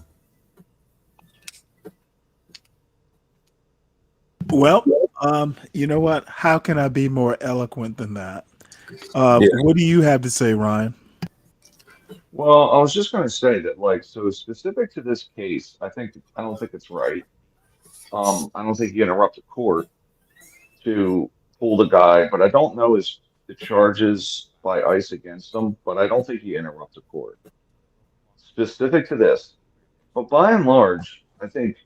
S4: Well, you know what? How can I be more eloquent than that? What do you have to say, Ryan?
S17: Well, I was just going to say that, so specific to this case, I don't think it's right. I don't think you interrupt the court to pull the guy, but I don't know the charges by ICE against him, but I don't think he interrupts the court. Specific to this. But by and large, I think,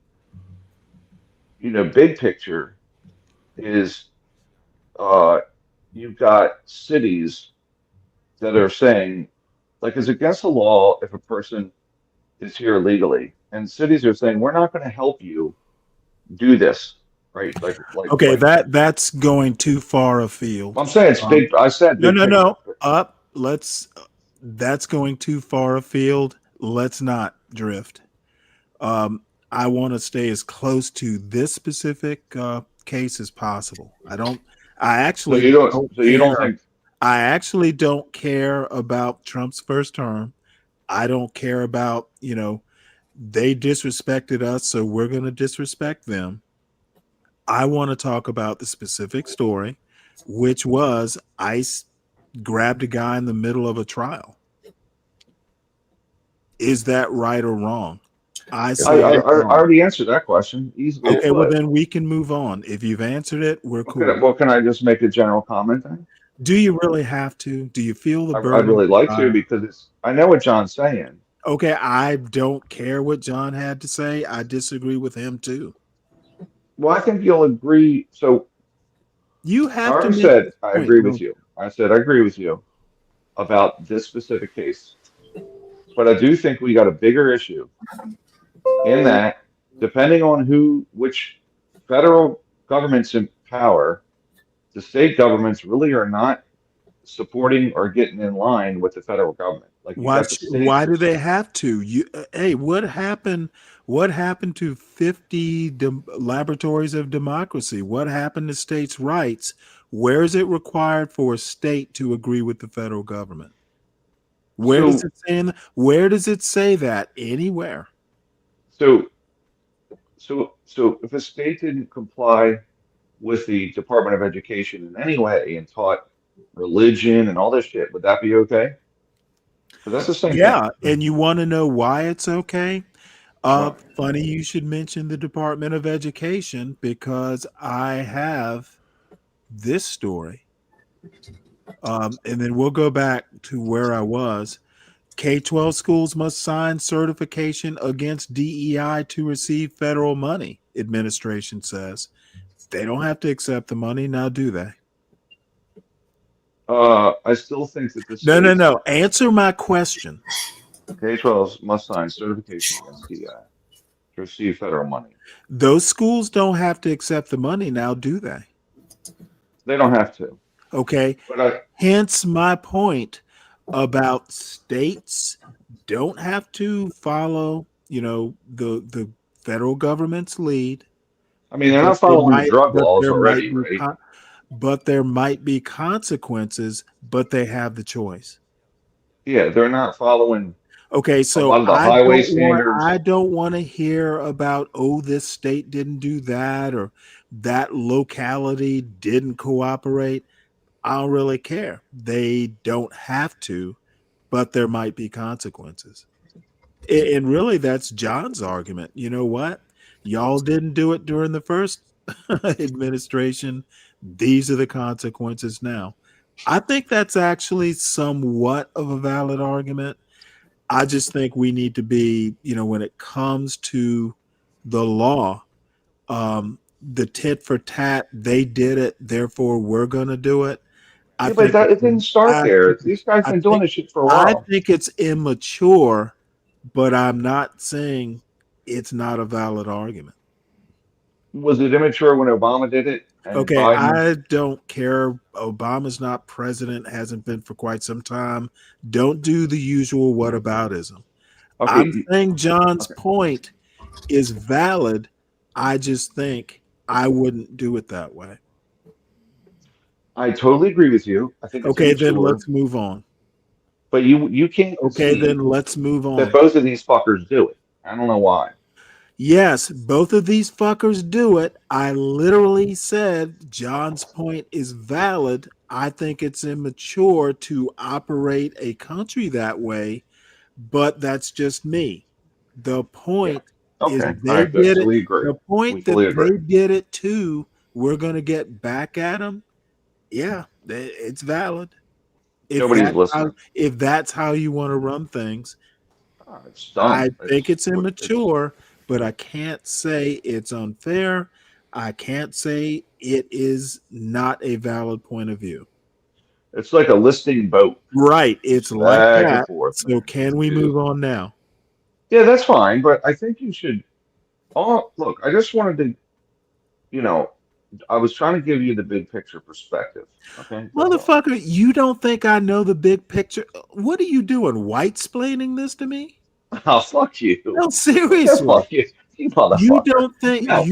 S17: big picture is you've got cities that are saying, it's against the law if a person is here illegally. And cities are saying, we're not going to help you do this. Right.
S4: That's going too far afield.
S17: I'm saying it's big. I said
S4: no. That's going too far afield. Let's not drift. I want to stay as close to this specific case as possible. I actually don't care about Trump's first term. I don't care about, they disrespected us, so we're going to disrespect them. I want to talk about the specific story, which was ICE grabbed a guy in the middle of a trial. Is that right or wrong? I say
S17: I
S4: it's wrong.
S17: already answered that question easily.
S4: Okay, well then we can move on. If you've answered it, we're cool.
S17: Well, can I just make a general comment then?
S4: Do you really have to? Do you feel the
S17: I'd
S4: burden?
S17: really like to, because I know what John's saying.
S4: Okay, I don't care what John had to say. I disagree with him too.
S17: Well, I think you'll agree. So
S4: you have
S17: I already
S4: to
S17: said I agree with you. I said I agree with you about this specific case. But I do think we got a bigger issue in that, depending on which federal government's in power, the state governments really are not supporting or getting in line with the federal government. Like, you got the states.
S4: Why do they have to? Hey, what happened? What happened to 50 laboratories of democracy? What happened to states' rights? Where is it required for a state to agree with the federal government? Where does it say that anywhere?
S17: So if a state didn't comply with the Department of Education in any way and taught religion and all this shit, would that be okay? Because that's the same thing.
S4: And you want to know why it's okay? Funny you should mention the Department of Education, because I have this story. And then we'll go back to where I was. K-12 schools must sign certification against DEI to receive federal money, administration says. They don't have to accept the money, now do they?
S17: I still think that this.
S4: No. Answer my question.
S17: K-12s must sign certification against DEI to receive federal money.
S4: Those schools don't have to accept the money now, do they?
S17: They don't have to.
S4: Okay. Hence my point about states don't have to follow, the federal government's lead.
S17: I mean, they're not following the drug laws already, right?
S4: But there might be consequences, but they have the choice.
S17: Yeah, they're not following.
S4: Okay, so
S17: a lot of the highway standards.
S4: I don't want to hear about, this state didn't do that, or that locality didn't cooperate. I don't really care. They don't have to, but there might be consequences. And really, that's John's argument. You know what? Y'all didn't do it during the first administration. These are the consequences now. I think that's actually somewhat of a valid argument. I just think we need to be, when it comes to the law, the tit for tat, they did it, therefore we're going to do it.
S17: But it didn't start there. These guys have been doing this shit for a while.
S4: I think it's immature, but I'm not saying it's not a valid argument.
S17: Was it immature when Obama did it?
S4: Okay, I don't care. Obama's not president, hasn't been for quite some time. Don't do the usual whataboutism. Okay. I'm saying John's point is valid. I just think I wouldn't do it that way.
S17: I totally agree with you. I think.
S4: Okay, then let's move on.
S17: But you can't.
S4: Okay, then let's move on.
S17: That both of these fuckers do it. I don't know why.
S4: Yes, both of these fuckers do it. I literally said John's point is valid. I think it's immature to operate a country that way, but that's just me. The point is they did it. The point that they did it too, we're going to get back at them. Yeah, it's valid.
S17: Nobody's listening.
S4: If that's how you want to run things, I think it's immature. But I can't say it's unfair. I can't say it is not a valid point of view.
S17: It's like a listing boat.
S4: Right. It's like that. So can we move on now?
S17: Yeah, that's fine. But I think you should. Look, I just wanted to, I was trying to give you the big picture perspective. Okay.
S4: Motherfucker, you don't think I know the big picture? What are you doing? White-splaining this to me?
S17: Oh, fuck you.
S4: No, seriously.
S17: Yeah, fuck you. You
S4: don't think I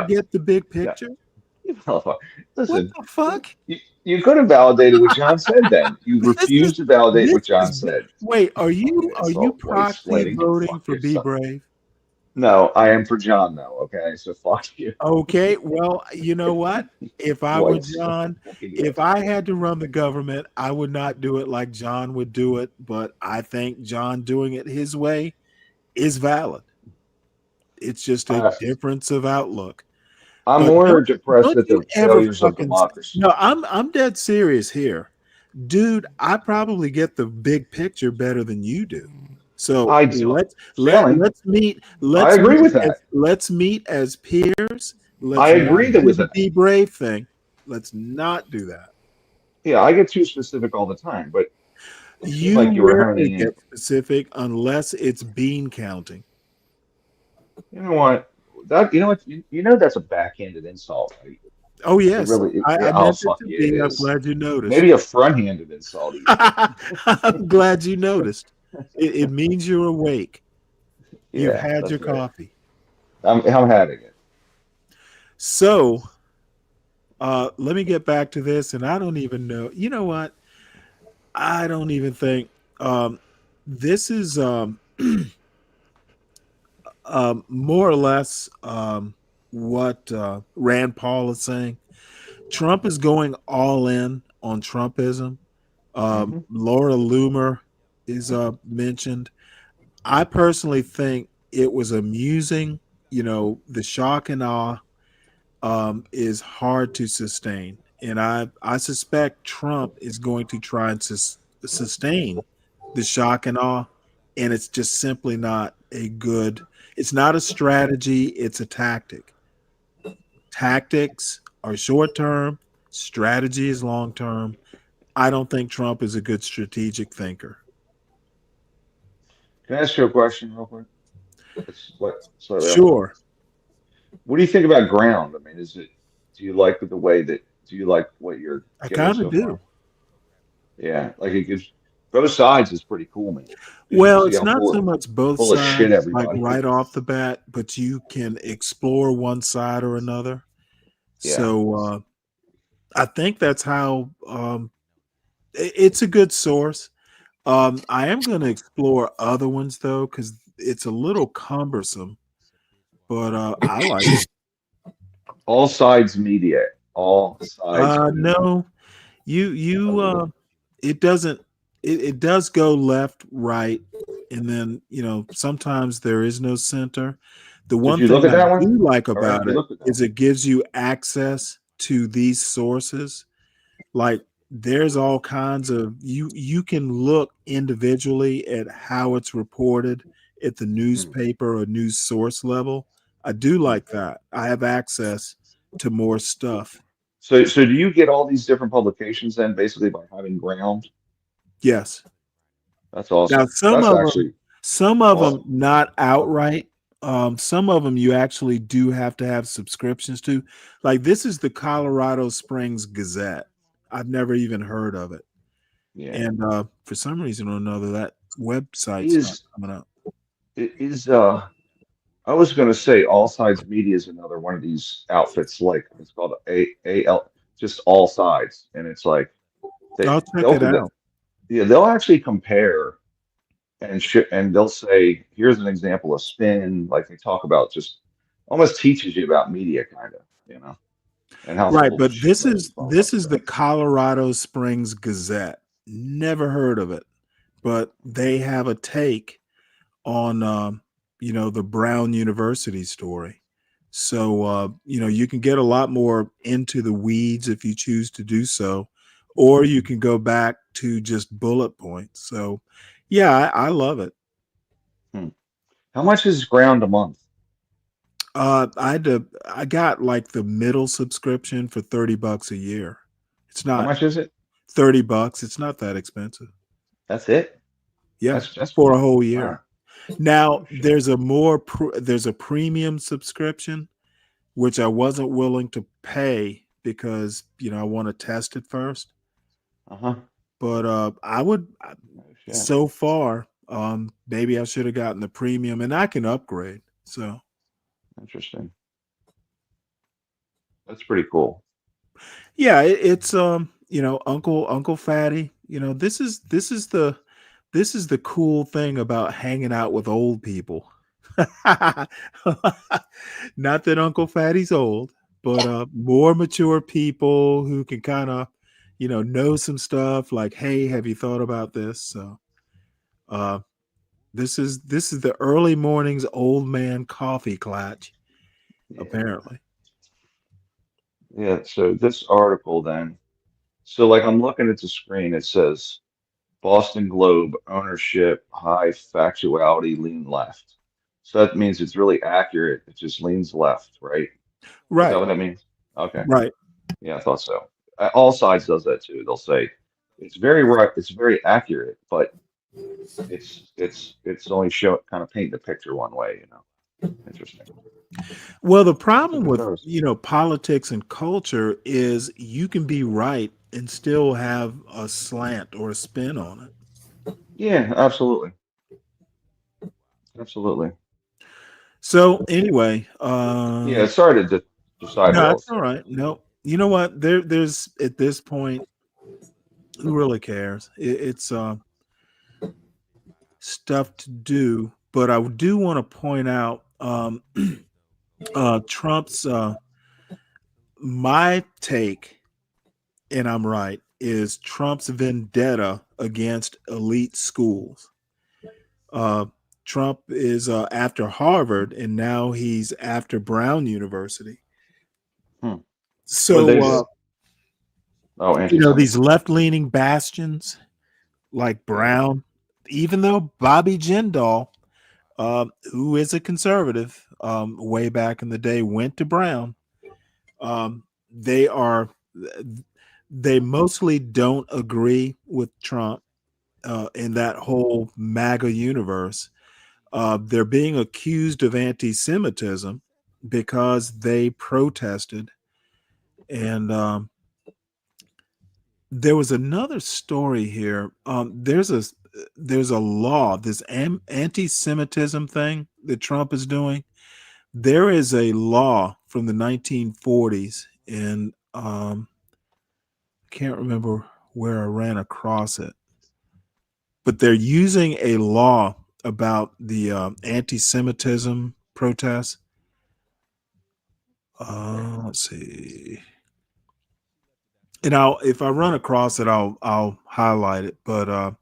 S4: get the big picture?
S17: You motherfucker. Listen,
S4: what the fuck?
S17: You could have validated what John said then. You refused to validate what John said.
S4: Wait, are you proxy voting for Be Brave?
S17: No, I am for John though. Okay, so fuck you.
S4: Okay, well, you know what? If I were
S17: Whites.
S4: John,
S17: Fucking
S4: if
S17: yes.
S4: I had to run the government, I would not do it like John would do it, but I think John doing it his way is valid. It's just a
S17: Uh,
S4: difference of outlook.
S17: I'm
S4: But
S17: more
S4: don't
S17: depressed
S4: don't
S17: at
S4: you
S17: the
S4: ever
S17: failures of
S4: fucking
S17: democracy.
S4: no, I'm dead serious here. Dude, I probably get the big picture better than you do. So
S17: I don't. Stanley,
S4: let's meet
S17: I agree with that.
S4: let's meet as peers.
S17: I
S4: Let's not
S17: agree that
S4: do
S17: with
S4: the
S17: that.
S4: be brave thing. Let's not do that.
S17: Yeah, I get too specific all the time, but it seemed
S4: You
S17: like you were
S4: rarely
S17: honing in.
S4: get specific unless it's bean counting.
S17: You know what? That you know what? You know that's a backhanded insult, right?
S4: Oh
S17: Like it
S4: yes,
S17: really.
S4: I
S17: Oh
S4: meant it
S17: fuck
S4: to
S17: yeah, it
S4: be. I'm
S17: is.
S4: glad you noticed.
S17: Maybe a front-handed insult even.
S4: I'm glad you noticed. It means you're awake. You've
S17: Yeah,
S4: had your
S17: that's right.
S4: coffee.
S17: I'm having it.
S4: So let me get back to this, and I don't even know. You know what? I don't even think this is more or less what Rand Paul is saying. Trump is going all in on Trumpism.
S17: Hmm.
S4: Laura Loomer is mentioned. I personally think it was amusing. You know, the shock and awe is hard to sustain, and I suspect Trump is going to try and sustain the shock and awe, and it's just simply not a good. It's not a strategy; it's a tactic. Tactics are short term. Strategy is long term. I don't think Trump is a good strategic thinker.
S17: Can I ask you a question real quick? It's what slightly off topic.
S4: Sure,
S17: What do you think about ground? I mean, is it? Do you like the way that? Do you like what you're
S4: I
S17: getting
S4: kind of
S17: so
S4: do.
S17: far? Yeah, like it gives both sides is pretty cool, man. Because you
S4: Well,
S17: see
S4: it's
S17: how
S4: not so much both
S17: full of shit
S4: sides, like
S17: everybody
S4: right
S17: is.
S4: off the bat, but you can explore one side or another.
S17: Yeah.
S4: So I think that's how it's a good source. I am going to explore other ones though, because it's a little cumbersome, but I like it.
S17: All sides media. All sides media.
S4: No, you it doesn't it does go left, right, and then sometimes there is no center. The
S17: Did
S4: one
S17: you look
S4: thing
S17: at
S4: I
S17: that one?
S4: do like
S17: All right,
S4: about
S17: you
S4: it
S17: looked at that
S4: is
S17: one.
S4: it gives you access to these sources. Like there's all kinds of you can look individually at how it's reported at the
S17: Hmm.
S4: newspaper or news source level. I do
S17: Hmm.
S4: like that. I have access to more stuff.
S17: So do you get all these different publications then, basically by having ground?
S4: Yes.
S17: That's
S4: Now
S17: awesome. That's actually
S4: some of them
S17: awesome.
S4: not outright. Some of them you actually do have to have subscriptions to. Like this is the Colorado Springs Gazette. I've never even heard of it,
S17: Yeah.
S4: and for some reason or another, that website's not
S17: Is
S4: coming up.
S17: is I was going to say All Sides Media is another one of these outfits. Like it's called AL, just All Sides, and it's like
S4: I'll check
S17: they'll
S4: it out.
S17: yeah they'll actually compare and they'll say here's an example of spin. Like they talk about just almost teaches you about media, kind of, and how
S4: Right,
S17: full of
S4: but
S17: shit most these
S4: this
S17: motherfuckers
S4: is the
S17: are.
S4: Colorado Springs Gazette. Never heard of it, but they have a take on the Brown University story. So you can get a lot more into the weeds if you choose to do so, or you can go back to just bullet points. So yeah, I love it.
S17: Hmm. How much is ground a month?
S4: I got like the middle subscription for $30 a year. It's
S17: How
S4: not
S17: much is it?
S4: $30. It's not that expensive.
S17: That's it.
S4: Yeah,
S17: That's
S4: for a whole year.
S17: wow.
S4: Now
S17: Oh shit.
S4: there's a premium subscription which I wasn't willing to pay because I want to test it first.
S17: Uh-huh.
S4: But I would
S17: Oh shit.
S4: so far maybe I should have gotten the premium and I can upgrade. So
S17: Interesting. That's pretty cool.
S4: yeah, it's Uncle Fatty. This is the cool thing about hanging out with old people. Not that Uncle Fatty's old, but more mature people who can kind of, know some stuff like, hey, have you thought about this? So uh this is the early mornings old man coffee clutch, apparently.
S17: Yeah. So this article then. So like I'm looking at the screen. It says Boston Globe ownership high factuality lean left. So that means it's really accurate. It just leans left, right? Is that
S4: Right,
S17: what that means? Okay.
S4: right.
S17: Yeah, I thought so. All sides does that too. They'll say it's very right, it's very accurate, but it's only show kind of paint the picture one way, you know. Interesting.
S4: Well, the
S17: That's what
S4: problem
S17: it
S4: with,
S17: does.
S4: politics and culture is you can be right and still have a slant or a spin on it.
S17: Yeah, absolutely. Absolutely.
S4: So anyway,
S17: Yeah, sorry to just
S4: no,
S17: sidebar
S4: that's
S17: with
S4: all
S17: you.
S4: right. No, you know what? There's at this point, who really cares? It's stuff to do, but I do want to point out Trump's my take, and I'm right, is Trump's vendetta against elite schools. Uh, Trump is after Harvard, and now he's after Brown University.
S17: Hmm. What they
S4: So,
S17: do? Oh, anti-Semitic.
S4: these left-leaning bastions like
S17: Yeah.
S4: Brown, even though Bobby Jindal, who is a conservative, way back in the day, went to Brown. They are they mostly don't agree with Trump in that whole MAGA universe. They're being accused of anti-Semitism because they protested, and there was another story here. There's a law, this anti-Semitism thing that Trump is doing. There is a law from the 1940s, and I can't remember where I ran across it, but they're using a law about the anti-Semitism protests. Let's see, and if I run across it, I'll highlight it. But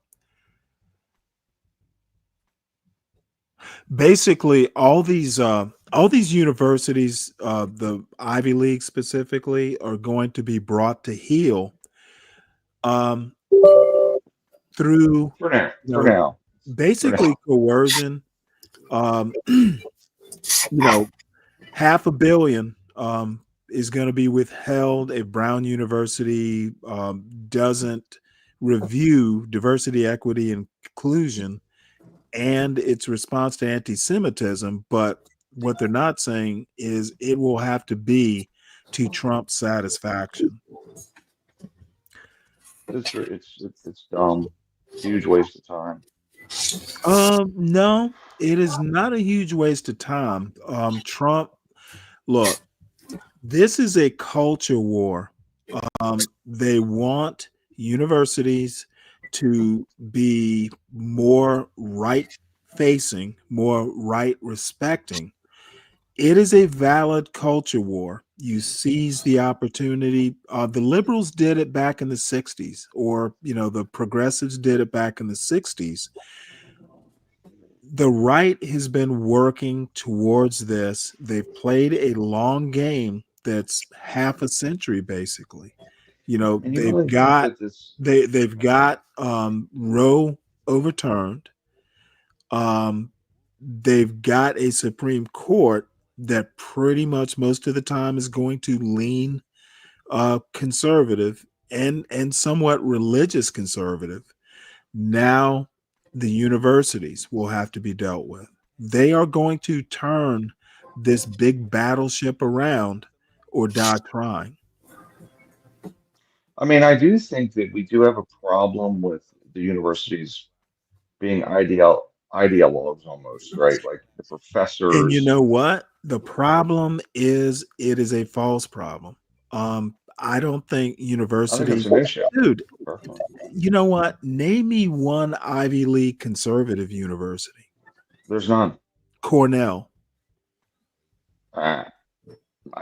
S4: basically, all these universities, the Ivy League specifically, are going to be brought to heel um, through,
S17: For now.
S4: you
S17: For
S4: know,
S17: now. For
S4: basically
S17: now.
S4: coercion. You know, $500 million is going to be withheld if Brown University doesn't review diversity, equity, and inclusion and its response to anti-Semitism. But what they're not saying is it will have to be to Trump's satisfaction.
S17: It's dumb. Huge waste of time.
S4: No, it is not a huge waste of time. Trump, look, this is a culture war. They want universities to be more right facing, more right respecting. It is a valid culture war. You seize the opportunity. The liberals did it back in the 60s, or, the progressives did it back in the 60s. The right has been working towards this. They've played a long game that's half a century, basically.
S17: And you really think that this
S4: They've got Roe overturned. They've got a Supreme Court that pretty much most of the time is going to lean conservative and somewhat religious conservative. Now the universities will have to be dealt with. They are going to turn this big battleship around or die trying.
S17: I mean, I do think that we do have a problem with the universities being ideologues almost, right? Like the
S4: And you
S17: professors.
S4: know what? The problem is it is a false problem. I don't think
S17: I think it's
S4: universities,
S17: an issue,
S4: dude,
S17: personally.
S4: you know what? Name me one Ivy League conservative university.
S17: There's none.
S4: Cornell.
S17: I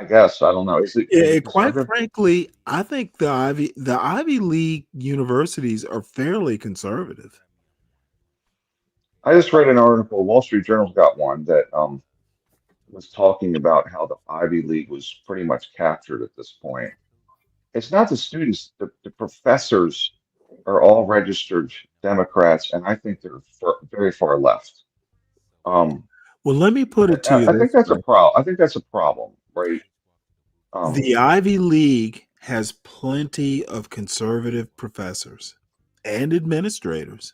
S17: guess I don't know. Is it
S4: Quite
S17: conservative?
S4: frankly, I think the Ivy League universities are fairly conservative.
S17: I just read an article. Wall Street Journal's got one that was talking about how the Ivy League was pretty much captured at this point. It's not the students; the professors are all registered Democrats, and I think they're very far left.
S4: Well, let me put it to you
S17: I think
S4: this
S17: that's a
S4: way.
S17: problem. I think that's a problem, right?
S4: The Ivy League has plenty of conservative professors and administrators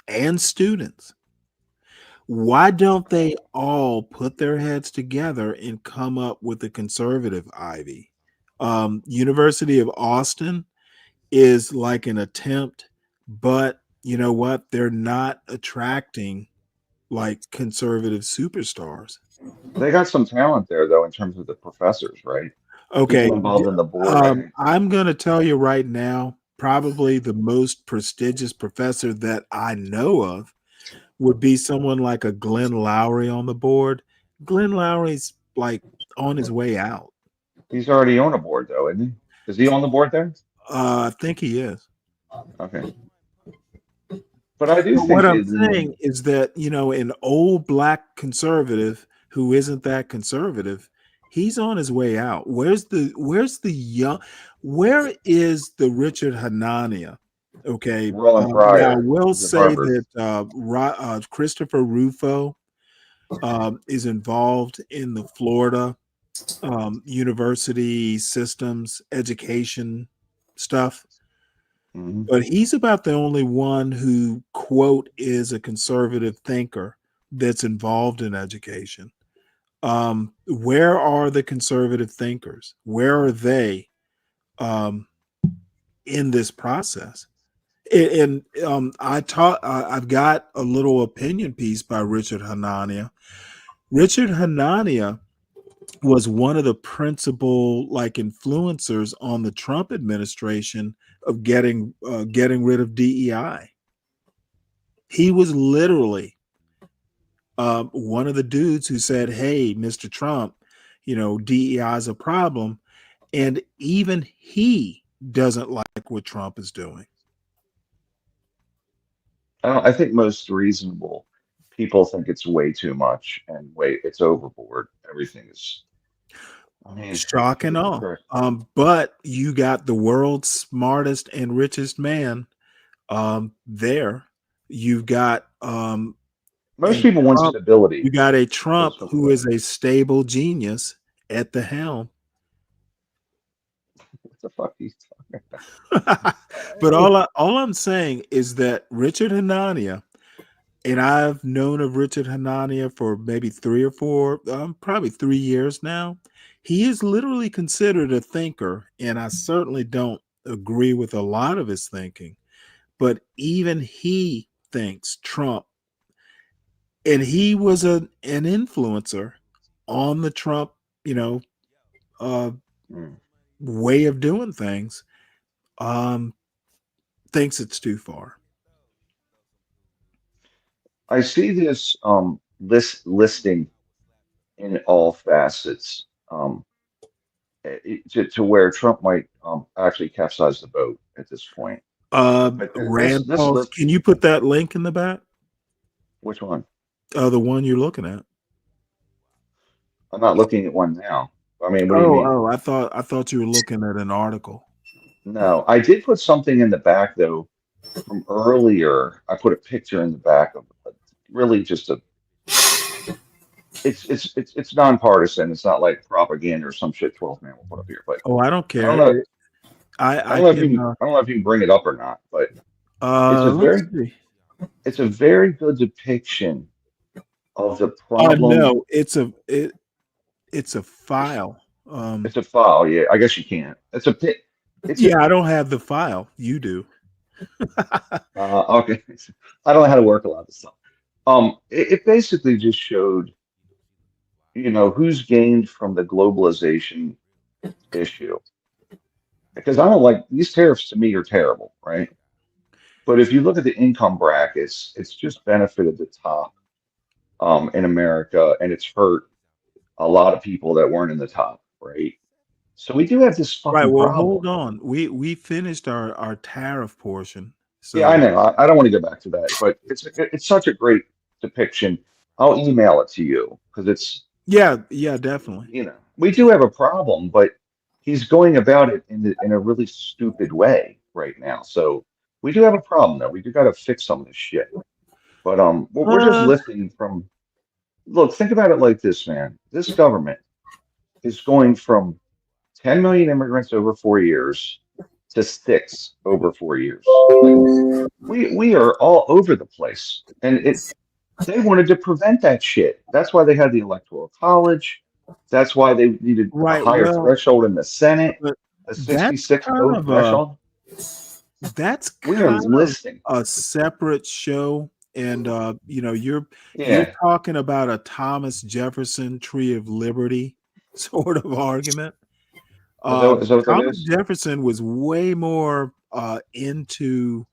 S4: and students. Why don't they all put their heads together and come up with a conservative Ivy? University of Austin is like an attempt, but you know what? They're not attracting like conservative superstars.
S17: They got some talent there, though, in terms of the professors, right?
S4: Okay,
S17: People involved in the board. I think.
S4: I'm going to tell you right now, probably the most prestigious professor that I know of would be someone like a Glenn Lowry on the board. Glenn Lowry's like on his way out.
S17: He's already on a board, though, isn't he? Is he on the board there?
S4: I think he is.
S17: Okay. But I do
S4: But what
S17: think
S4: I'm saying is that, you know, an old black conservative who isn't that conservative, he's on his way out. Where is the Richard Hanania? Okay.
S17: Roland
S4: Now I
S17: Pryor
S4: will
S17: is at
S4: say
S17: Harvard.
S4: that Christopher Rufo is involved in the Florida university systems education stuff. But he's about the only one who, quote, is a conservative thinker that's involved in education. Where are the conservative thinkers? Where are they in this process? And I've got a little opinion piece by Richard Hanania. Richard Hanania was one of the principal like influencers on the Trump administration of getting rid of DEI. He was literally one of the dudes who said, "Hey, Mr. Trump, you know, DEI is a problem," and even he doesn't like what Trump is doing.
S17: I think most reasonable people think it's way too much and it's overboard. Everything is. I mean,
S4: Shock and awe. But you got the world's smartest and richest man there. You've got
S17: most people want stability.
S4: You got a Trump who is a stable genius at the helm.
S17: What the fuck are you talking about?
S4: But all I'm saying is that Richard Hanania, and I've known of Richard Hanania for maybe 3 or 4, probably 3 years now. He is literally considered a thinker, and I certainly don't agree with a lot of his thinking. But even he thinks Trump, and he was an influencer on the Trump, you know, way of doing things. Thinks it's too far.
S17: I see this listing in all facets to where Trump might actually capsize the boat at this point.
S4: Rand Paul, can you put that link in the back?
S17: Which one?
S4: The one you're looking at.
S17: I'm not looking at one now. I mean, what do you mean?
S4: Oh, I thought you were looking at an article.
S17: No, I did put something in the back though from earlier. I put a picture in the back of really just a. It's nonpartisan. It's not like propaganda or some shit 12 man will put up here. But
S4: I don't care.
S17: I don't know. I don't know if you can bring it up or not, but it's a very good depiction of the problem.
S4: No, it's a file.
S17: It's a file. Yeah, I guess you can't.
S4: I don't have the file. You do.
S17: Okay. I don't know how to work a lot of this stuff. It basically just showed, you know, who's gained from the globalization issue. Because I don't like these tariffs, to me, are terrible, right? But if you look at the income brackets, it's just benefited the top in America, and it's hurt a lot of people that weren't in the top, right? So we do have this
S4: Right.
S17: fucking
S4: Well,
S17: problem.
S4: hold on. We finished our tariff portion.
S17: Yeah, I
S4: So
S17: know. I don't want to go back to that, but it's such a great depiction. I'll email it to you because it's,
S4: yeah, definitely.
S17: we do have a problem, but he's going about it in a really stupid way right now. So we do have a problem though. We do got to fix some of this shit. But we're just
S4: Uh,
S17: listening from. Look, think about it like this, man. This government is going from 10 million immigrants over 4 years to 6 over 4 years. Like, we are all over the place, and they wanted to prevent that shit. That's why they had the electoral college. That's why they needed a
S4: right.
S17: higher
S4: Well,
S17: thread in the Senate,
S4: but
S17: a
S4: that's
S17: 66
S4: kind
S17: vote
S4: of
S17: threshold.
S4: that's
S17: We are
S4: kind of
S17: listening.
S4: a separate show, and you're
S17: Yeah.
S4: talking about a Thomas Jefferson Tree of Liberty sort of argument.
S17: Is that what that
S4: Thomas
S17: is?
S4: Jefferson was way more into,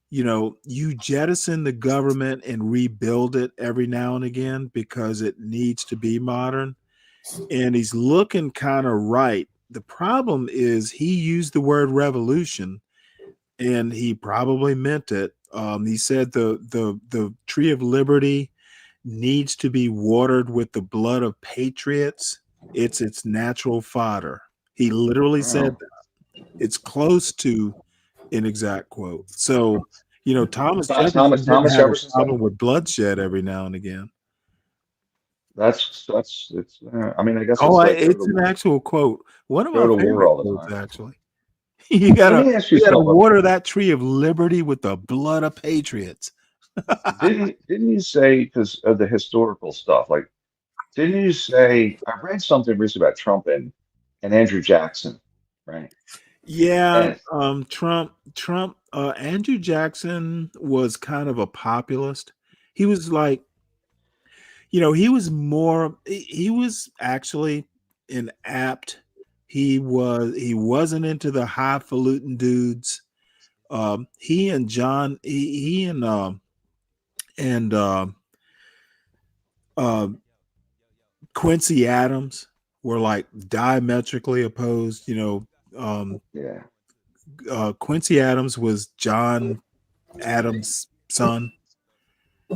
S4: you jettison the government and rebuild it every now and again because it needs to be modern. And he's looking kind of right. The problem is he used the word revolution, and he probably meant it. He said the Tree of Liberty needs to be watered with the blood of patriots. It's its natural fodder. He literally said
S17: Wow.
S4: that. It's close to an exact quote. So, Thomas
S17: Thomas
S4: Jefferson didn't have a
S17: Jefferson said
S4: problem
S17: it?
S4: with bloodshed every now and again.
S17: That's it's. I mean, I guess
S4: Oh,
S17: it's like
S4: it's an actual quote. One of
S17: go
S4: my
S17: to war
S4: favorite
S17: all the
S4: quotes,
S17: time.
S4: actually. You
S17: Let
S4: gotta
S17: me ask you
S4: you gotta
S17: something.
S4: water that tree of liberty with the blood of patriots.
S17: Didn't you say, because of the historical stuff? Like, didn't you say, I read something recently about Trump and Andrew Jackson, right?
S4: Yeah,
S17: And
S4: Andrew Jackson was kind of a populist. He was like, he was actually an apt. He wasn't into the highfalutin dudes. He and John, he and uh, Quincy Adams were like diametrically opposed.
S17: yeah,
S4: Quincy Adams was John Adams' son.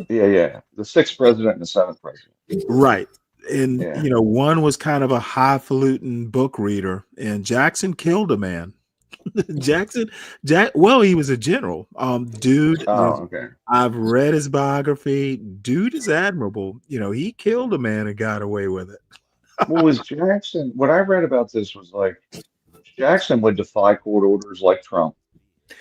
S17: yeah, the sixth president and the seventh president.
S4: Right. And
S17: Yeah,
S4: one was kind of a highfalutin book reader, and Jackson killed a man. Well, he was a general.
S17: oh, okay.
S4: I've read his biography. Dude is admirable. He killed a man and got away with it.
S17: Well, was Jackson, what I read about this was like Jackson would defy court orders like Trump,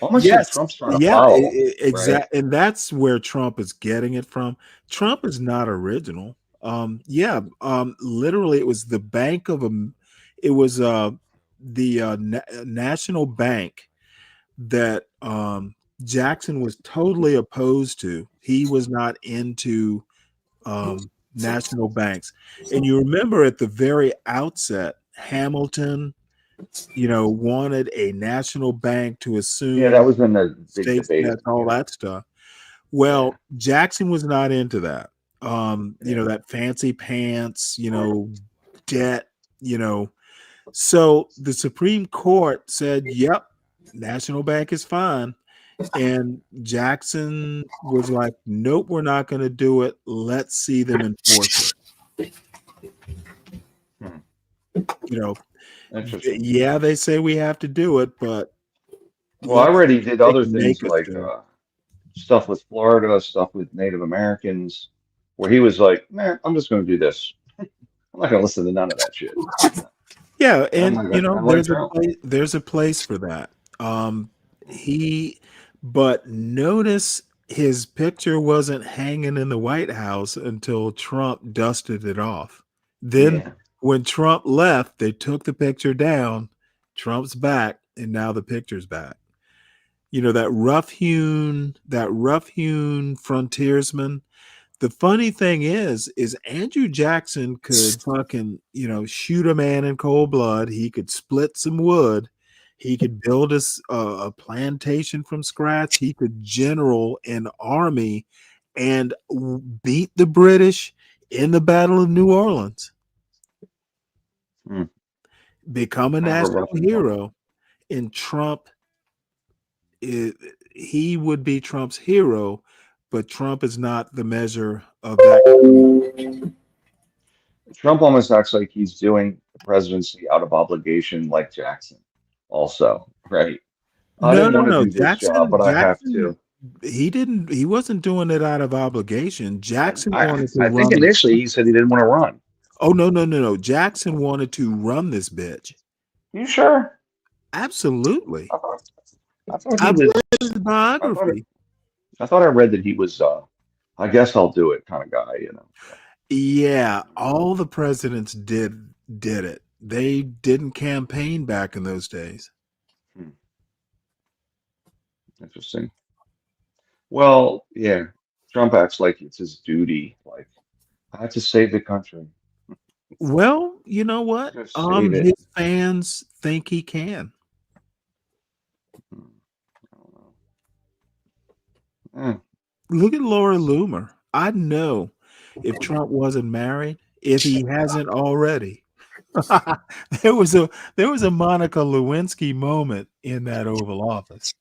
S17: almost like
S4: Yes.
S17: Trump's trying to
S4: Yeah,
S17: follow him, right?
S4: exactly. And that's where Trump is getting it from. Trump is not original. Literally it was the Bank of it was the National Bank that Jackson was totally opposed to. He was not into national banks. And you remember at the very outset, Hamilton, wanted a national bank to
S17: Yeah, that
S4: assume
S17: was in the big
S4: states
S17: debate at
S4: debts,
S17: the
S4: all
S17: beginning.
S4: that stuff.
S17: Yeah,
S4: Well, Jackson was not into that.
S17: yeah.
S4: That fancy pants, debt, So the Supreme Court said, yep, national bank is fine. And Jackson was like, nope, we're not going to do it. Let's see them enforce it.
S17: Interesting.
S4: Yeah, they say we have to do it, but
S17: Well, I
S4: let's
S17: already
S4: see
S17: did
S4: what they
S17: other
S4: can make
S17: things
S4: us
S17: like
S4: do.
S17: stuff with Florida, stuff with Native Americans, where he was like, "Man, I'm just going to do this. I'm not going to listen to none of that shit."
S4: Yeah,
S17: And I'm
S4: and
S17: like, I like Trump.
S4: there's a place for that. He But notice his picture wasn't hanging in the White House until Trump dusted it off. Then
S17: Yeah,
S4: when Trump left, they took the picture down. Trump's back, and now the picture's back. That rough-hewn frontiersman. The funny thing is Andrew Jackson could fucking, shoot a man in cold blood. He could split some wood. He could build a plantation from scratch. He could general an army and beat the British in the Battle of New Orleans. Become a national hero, and Trump, he would be Trump's hero, but Trump is not the measure of that.
S17: Trump almost acts like he's doing the presidency out of obligation, like Jackson. Also, right? I
S4: No,
S17: didn't
S4: no,
S17: want to
S4: no.
S17: do this job, but I have to.
S4: He wasn't doing it out of obligation. Jackson wanted to
S17: I think
S4: run.
S17: initially he said he didn't want to run.
S4: Oh, no. Jackson wanted to run this bitch.
S17: You sure?
S4: Absolutely.
S17: I thought he
S4: I've
S17: was.
S4: read his biography.
S17: I thought I read that he was. I guess I'll do it kind of guy. You know.
S4: Yeah, all the presidents did it. They didn't campaign back in those days.
S17: Interesting. Well, yeah, Trump acts like it's his duty. Like, I have to save the country.
S4: Well, you know what?
S17: Just save it.
S4: His fans think he can. Look at Laura Loomer. I know if Trump wasn't married, if he hasn't already. there was a Monica Lewinsky moment in that Oval Office.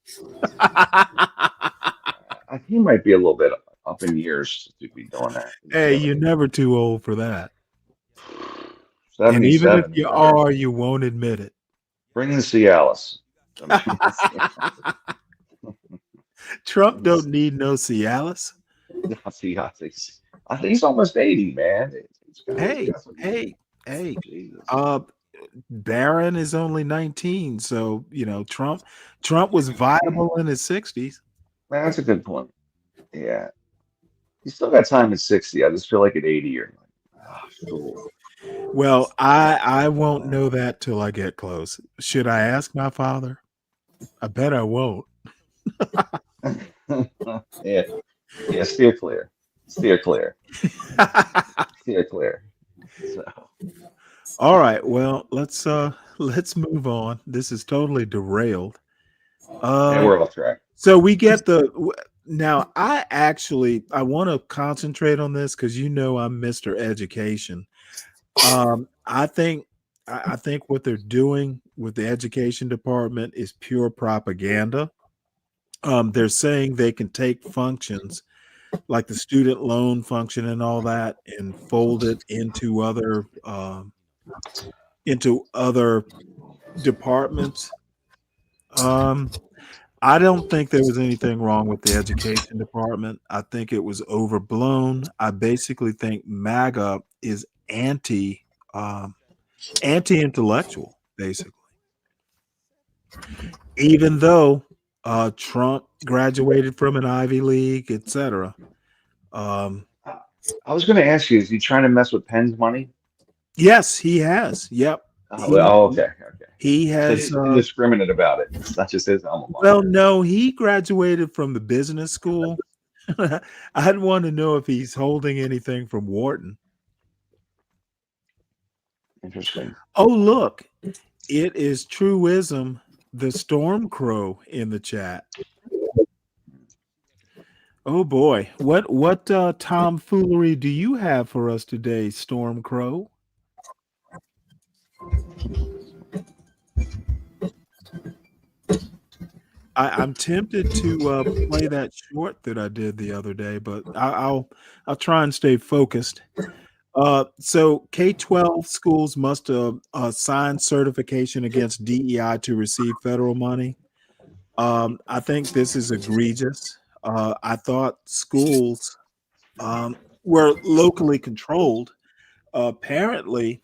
S17: He might be a little bit up in years to be doing that.
S4: Hey, you're never too old for that.
S17: 77.
S4: And even if you are, you won't admit it.
S17: Bring the Cialis.
S4: Trump don't need no Cialis.
S17: I think he's almost 80, man.
S4: Hey. Barron is only 19, so Trump was viable in his 60s.
S17: That's a good point. Yeah, he's still got time at 60. I just feel like at 80 you're like, cool.
S4: Well, I won't know that till I get close. Should I ask my father? I bet I won't.
S17: Yeah, steer clear. Steer clear. So.
S4: All right, well, let's move on. This is totally derailed.
S17: And we're off track.
S4: So we get now. I want to concentrate on this because I'm Mr. Education. I think what they're doing with the education department is pure propaganda. They're saying they can take functions like the student loan function and all that and fold it into other departments. I don't think there was anything wrong with the education department. I think it was overblown. I basically think MAGA is anti-intellectual, basically. Even though Trump graduated from an Ivy League, etc.
S17: I was going to ask you, is he trying to mess with Penn's money?
S4: Yes, he has. Yep.
S17: Okay.
S4: He has.
S17: He's indiscriminate about it. It's not just his alma mater.
S4: Well, no, he graduated from the business school. I'd want to know if he's holding anything from Wharton.
S17: Interesting.
S4: Oh, look, it is Truism, the Storm Crow, in the chat. Oh boy, what tomfoolery do you have for us today, Storm Crow? I'm tempted to play that short that I did the other day, but I'll try and stay focused. So K-12 schools must sign certification against DEI to receive federal money. I think this is egregious. I thought schools were locally controlled. Apparently,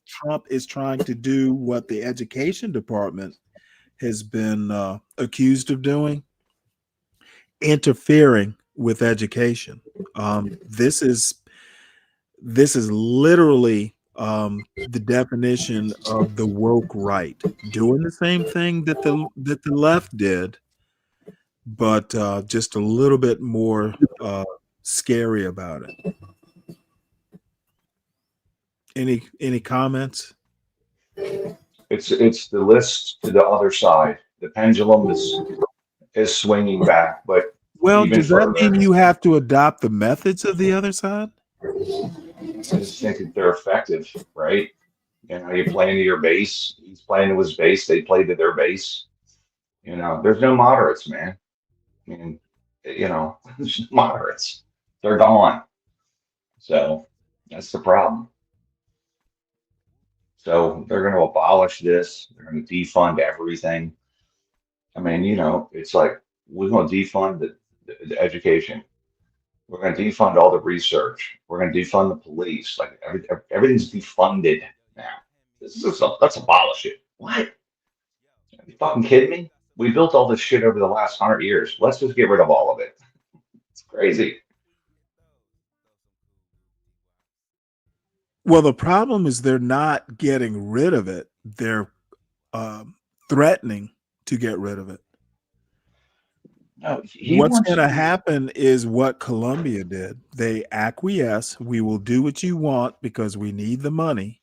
S4: Trump is trying to do what the education department has been accused of doing, interfering with education. This is literally the definition of the woke right, doing the same thing that the left did, but just a little bit more scary about it. Any comments?
S17: It's the list to the other side. The pendulum is swinging back, but
S4: Well,
S17: even
S4: does that
S17: further.
S4: mean you have to adopt the methods of the other side?
S17: I just think that they're effective, right? You play into your base. He's playing to his base. They play to their base. There's no moderates, man. I mean, there's no moderates. They're gone. So that's the problem. So they're going to abolish this. They're going to defund everything. I mean, it's like we're going to defund the education. We're going to defund all the research. We're going to defund the police. Like everything's defunded now. Let's abolish it. What? Are you fucking kidding me? We built all this shit over the last 100 years. Let's just get rid of all of it. It's crazy.
S4: Well, the problem is they're not getting rid of it. They're threatening to get rid of it.
S17: No,
S4: what's going to happen is what Colombia did. They acquiesce. We will do what you want because we need the money.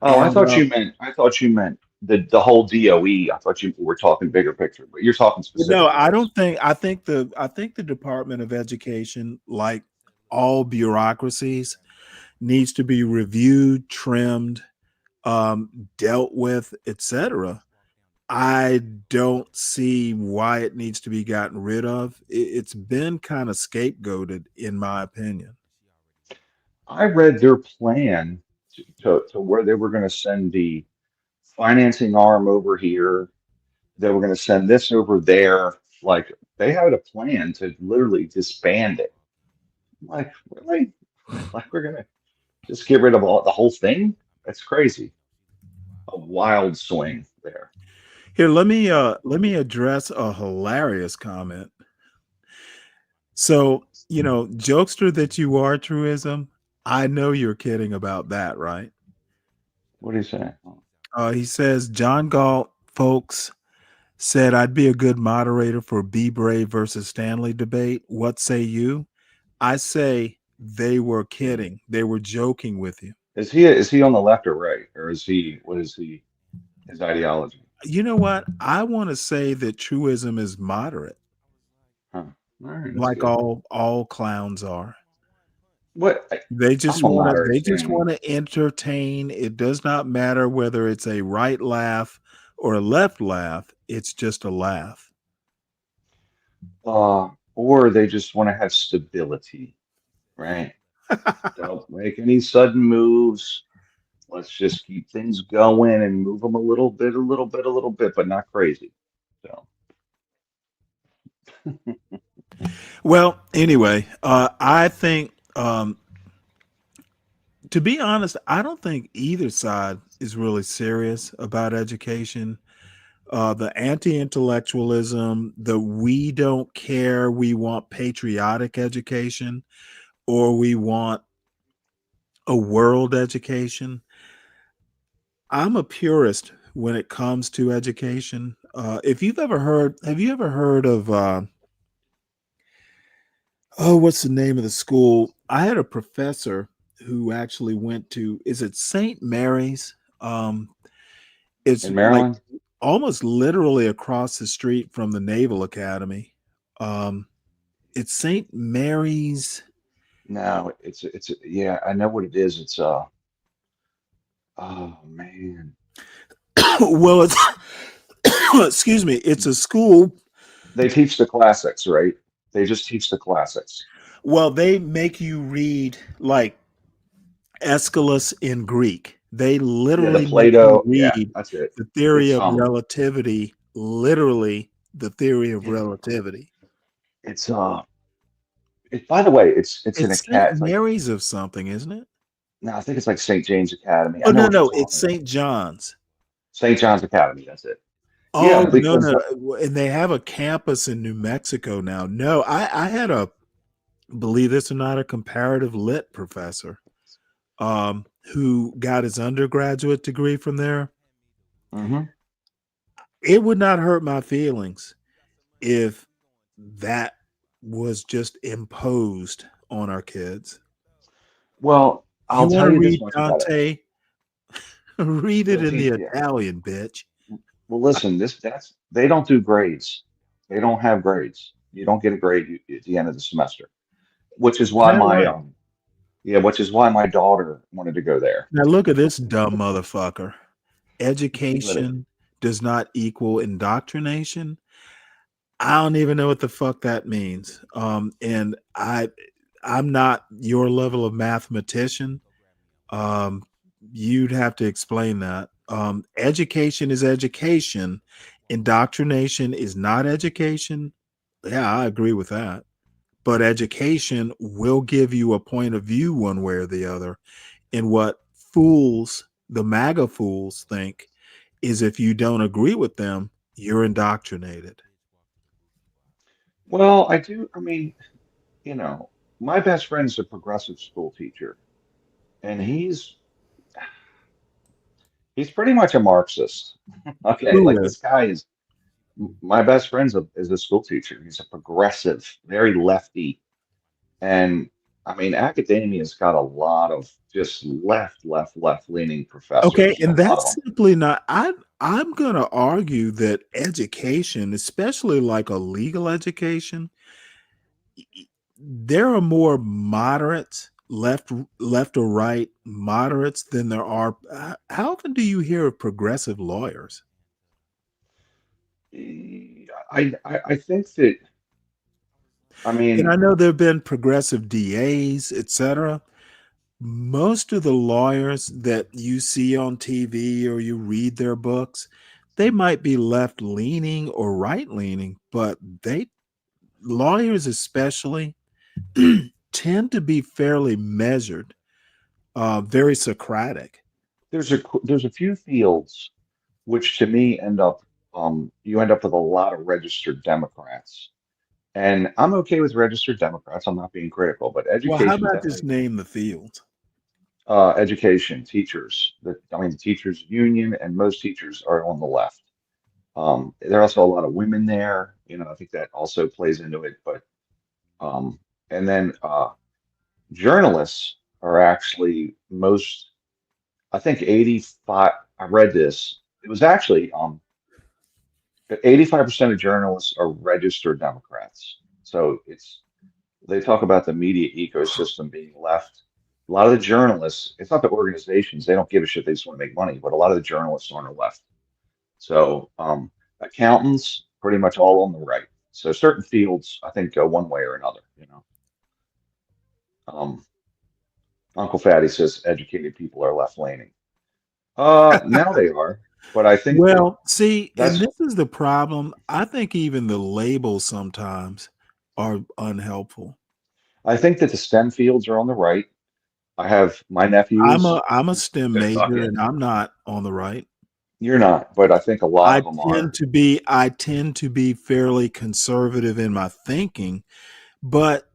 S17: Oh, I thought you meant the whole DOE. I thought you were talking bigger picture, but you're talking specifically.
S4: No, I don't think. I think the Department of Education, like all bureaucracies, needs to be reviewed, trimmed, dealt with, etc. I don't see why it needs to be gotten rid of. It's been kind of scapegoated, in my opinion.
S17: I read their plan to where they were going to send the financing arm over here. They were going to send this over there. Like they had a plan to literally disband it. Like, really? Like we're going to just get rid of the whole thing? That's crazy. A wild swing there.
S4: Here, let me address a hilarious comment. So, jokester that you are, Truism, I know you're kidding about that, right?
S17: What do you say?
S4: He says, John Galt, folks, said I'd be a good moderator for Be Brave versus Stanley debate. What say you? I say they were kidding. They were joking with you.
S17: Is he on the left or right? Or what is his ideology?
S4: You know what? I want to say that Truism is moderate.
S17: Huh. All right,
S4: like
S17: good.
S4: all clowns are.
S17: What
S4: They just want to entertain. It does not matter whether it's a right laugh or a left laugh. It's just a laugh.
S17: Or they just want to have stability, right? Don't make any sudden moves. Let's just keep things going and move them a little bit, but not crazy. So.
S4: Well, anyway, I think, to be honest, I don't think either side is really serious about education. The anti-intellectualism, the we don't care, we want patriotic education, or we want a world education. I'm a purist when it comes to education. Have you ever heard of what's the name of the school? I had a professor who actually went to, is it St. Mary's? It's
S17: in Maryland?
S4: Like almost literally across the street from the Naval Academy. It's St. Mary's.
S17: No, it's yeah, I know what it is. It's oh man.
S4: Well, it's excuse me, it's a school.
S17: They teach the classics, right? They just teach the classics.
S4: Well, they make you read like Aeschylus in Greek. They literally
S17: Plato,
S4: make you read
S17: that's it.
S4: The theory of relativity, literally the theory of relativity.
S17: It's by the way, it's an
S4: St. Mary's of something, isn't it?
S17: No, I think it's like St. James Academy.
S4: Oh, no, it's St. John's.
S17: St. John's Academy, that's it.
S4: Oh,
S17: yeah,
S4: no. And they have a campus in New Mexico now. No, I had believe this or not, a comparative lit professor who got his undergraduate degree from there.
S17: Mm-hmm.
S4: It would not hurt my feelings if that was just imposed on our kids.
S17: Well, I'll tell you this much about
S4: Dante, read it in the Italian, bitch.
S17: Well, listen, they don't do grades. They don't have grades. You don't get a grade at the end of the semester, which is
S4: Is
S17: why
S4: that right?
S17: which is why my daughter wanted to go there.
S4: Now look at this dumb motherfucker.
S17: But
S4: Education does not equal indoctrination. I don't even know what the fuck that means. And I'm not your level of mathematician. Um, you'd have to explain that. Education is education. Indoctrination is not education. Yeah, I agree with that. But education will give you a point of view one way or the other. And what fools, the MAGA fools, think is if you don't agree with them, you're indoctrinated.
S17: well, I do. I mean, you know, my best friend's a progressive school teacher, and he's pretty much a Marxist. Okay, like
S4: Who
S17: this
S4: is?
S17: guy is my best friend's is a school teacher. He's a progressive, very lefty, and I mean, academia's got a lot of just left leaning
S4: Okay,
S17: professors. A
S4: and
S17: lot of
S4: that's
S17: them.
S4: simply not. I'm going to argue that education, especially like a legal education, there are more moderates, left or right moderates than there are. How often do you hear of progressive lawyers?
S17: I think that I
S4: And I
S17: mean,
S4: know there have been progressive DAs, etc. Most of the lawyers that you see on TV or you read their books, they might be left leaning or right leaning, but they lawyers especially tend to be fairly measured, very Socratic.
S17: there's a few fields which to me end up you end up with a lot of registered Democrats. And I'm okay with registered Democrats. I'm not being critical, but
S4: Well, how
S17: education
S4: about just
S17: definitely
S4: name the field?
S17: education, teachers. I mean, the teachers union and most teachers are on the left. There are also a lot of women there. You know, I think that also plays into it. But and then journalists are actually most. I think 85. I read this. It was actually 85% of journalists are registered Democrats. So they talk about the media ecosystem being left. A lot of the journalists, it's not the organizations, they don't give a shit, they just want to make money, but a lot of the journalists are on the left. So accountants, pretty much all on the right. So certain fields, I think, go one way or another, you know. Um, Uncle Fatty says educated people are left leaning. Now they are, but I think that
S4: Well, see, and
S17: that's
S4: this is the problem. I think even the labels sometimes are unhelpful.
S17: I think that the STEM fields are on the right. I have my
S4: I'm
S17: nephews
S4: a I'm a STEM
S17: that
S4: major
S17: fucking
S4: and I'm not on the right.
S17: you're not, but I think a lot
S4: I
S17: of them
S4: tend
S17: are.
S4: to be I tend to be fairly conservative in my thinking, but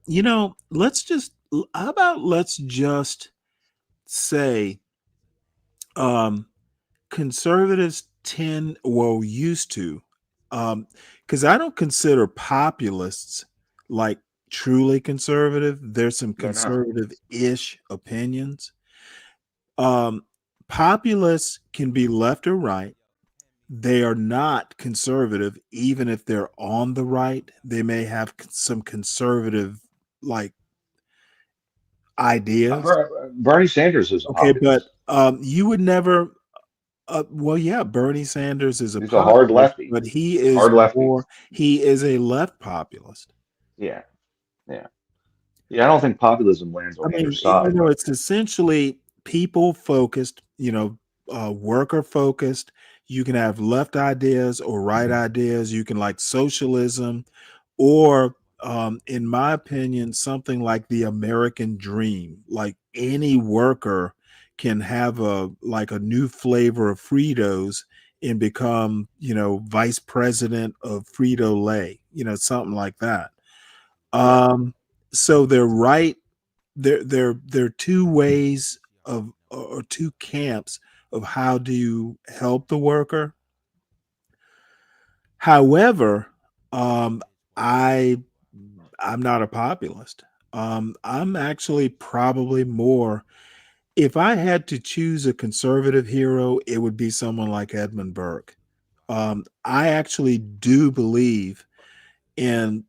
S4: how about let's just say um conservatives tend well used to because I don't consider populists like truly conservative. There's some
S17: They're not.
S4: conservative-ish opinions. um Populists can be left or right. They are not conservative even if they're on the right. They may have some conservative like ideas.
S17: Bernie Sanders is a
S4: Okay, but
S17: populist.
S4: you would never. Well, yeah, Bernie Sanders is a
S17: He's a hard
S4: populist,
S17: lefty.
S4: but he
S17: He's a
S4: is
S17: hard lefty.
S4: he is a left populist.
S17: Yeah, yeah, yeah. I don't think populism lands
S4: I
S17: on either
S4: mean,
S17: side, but
S4: it's essentially people focused, worker focused. You can have left ideas or right ideas. You can like socialism, or in my opinion, something like the American dream. Like any worker can have a new flavor of Fritos and become, vice president of Frito Lay, something like that.
S17: yeah,
S4: So they're right. There are two ways of or two camps of how do you help the worker. However, um, I I'm not a populist. I'm actually probably more. If I had to choose a conservative hero, it would be someone like Edmund Burke. I actually do believe in,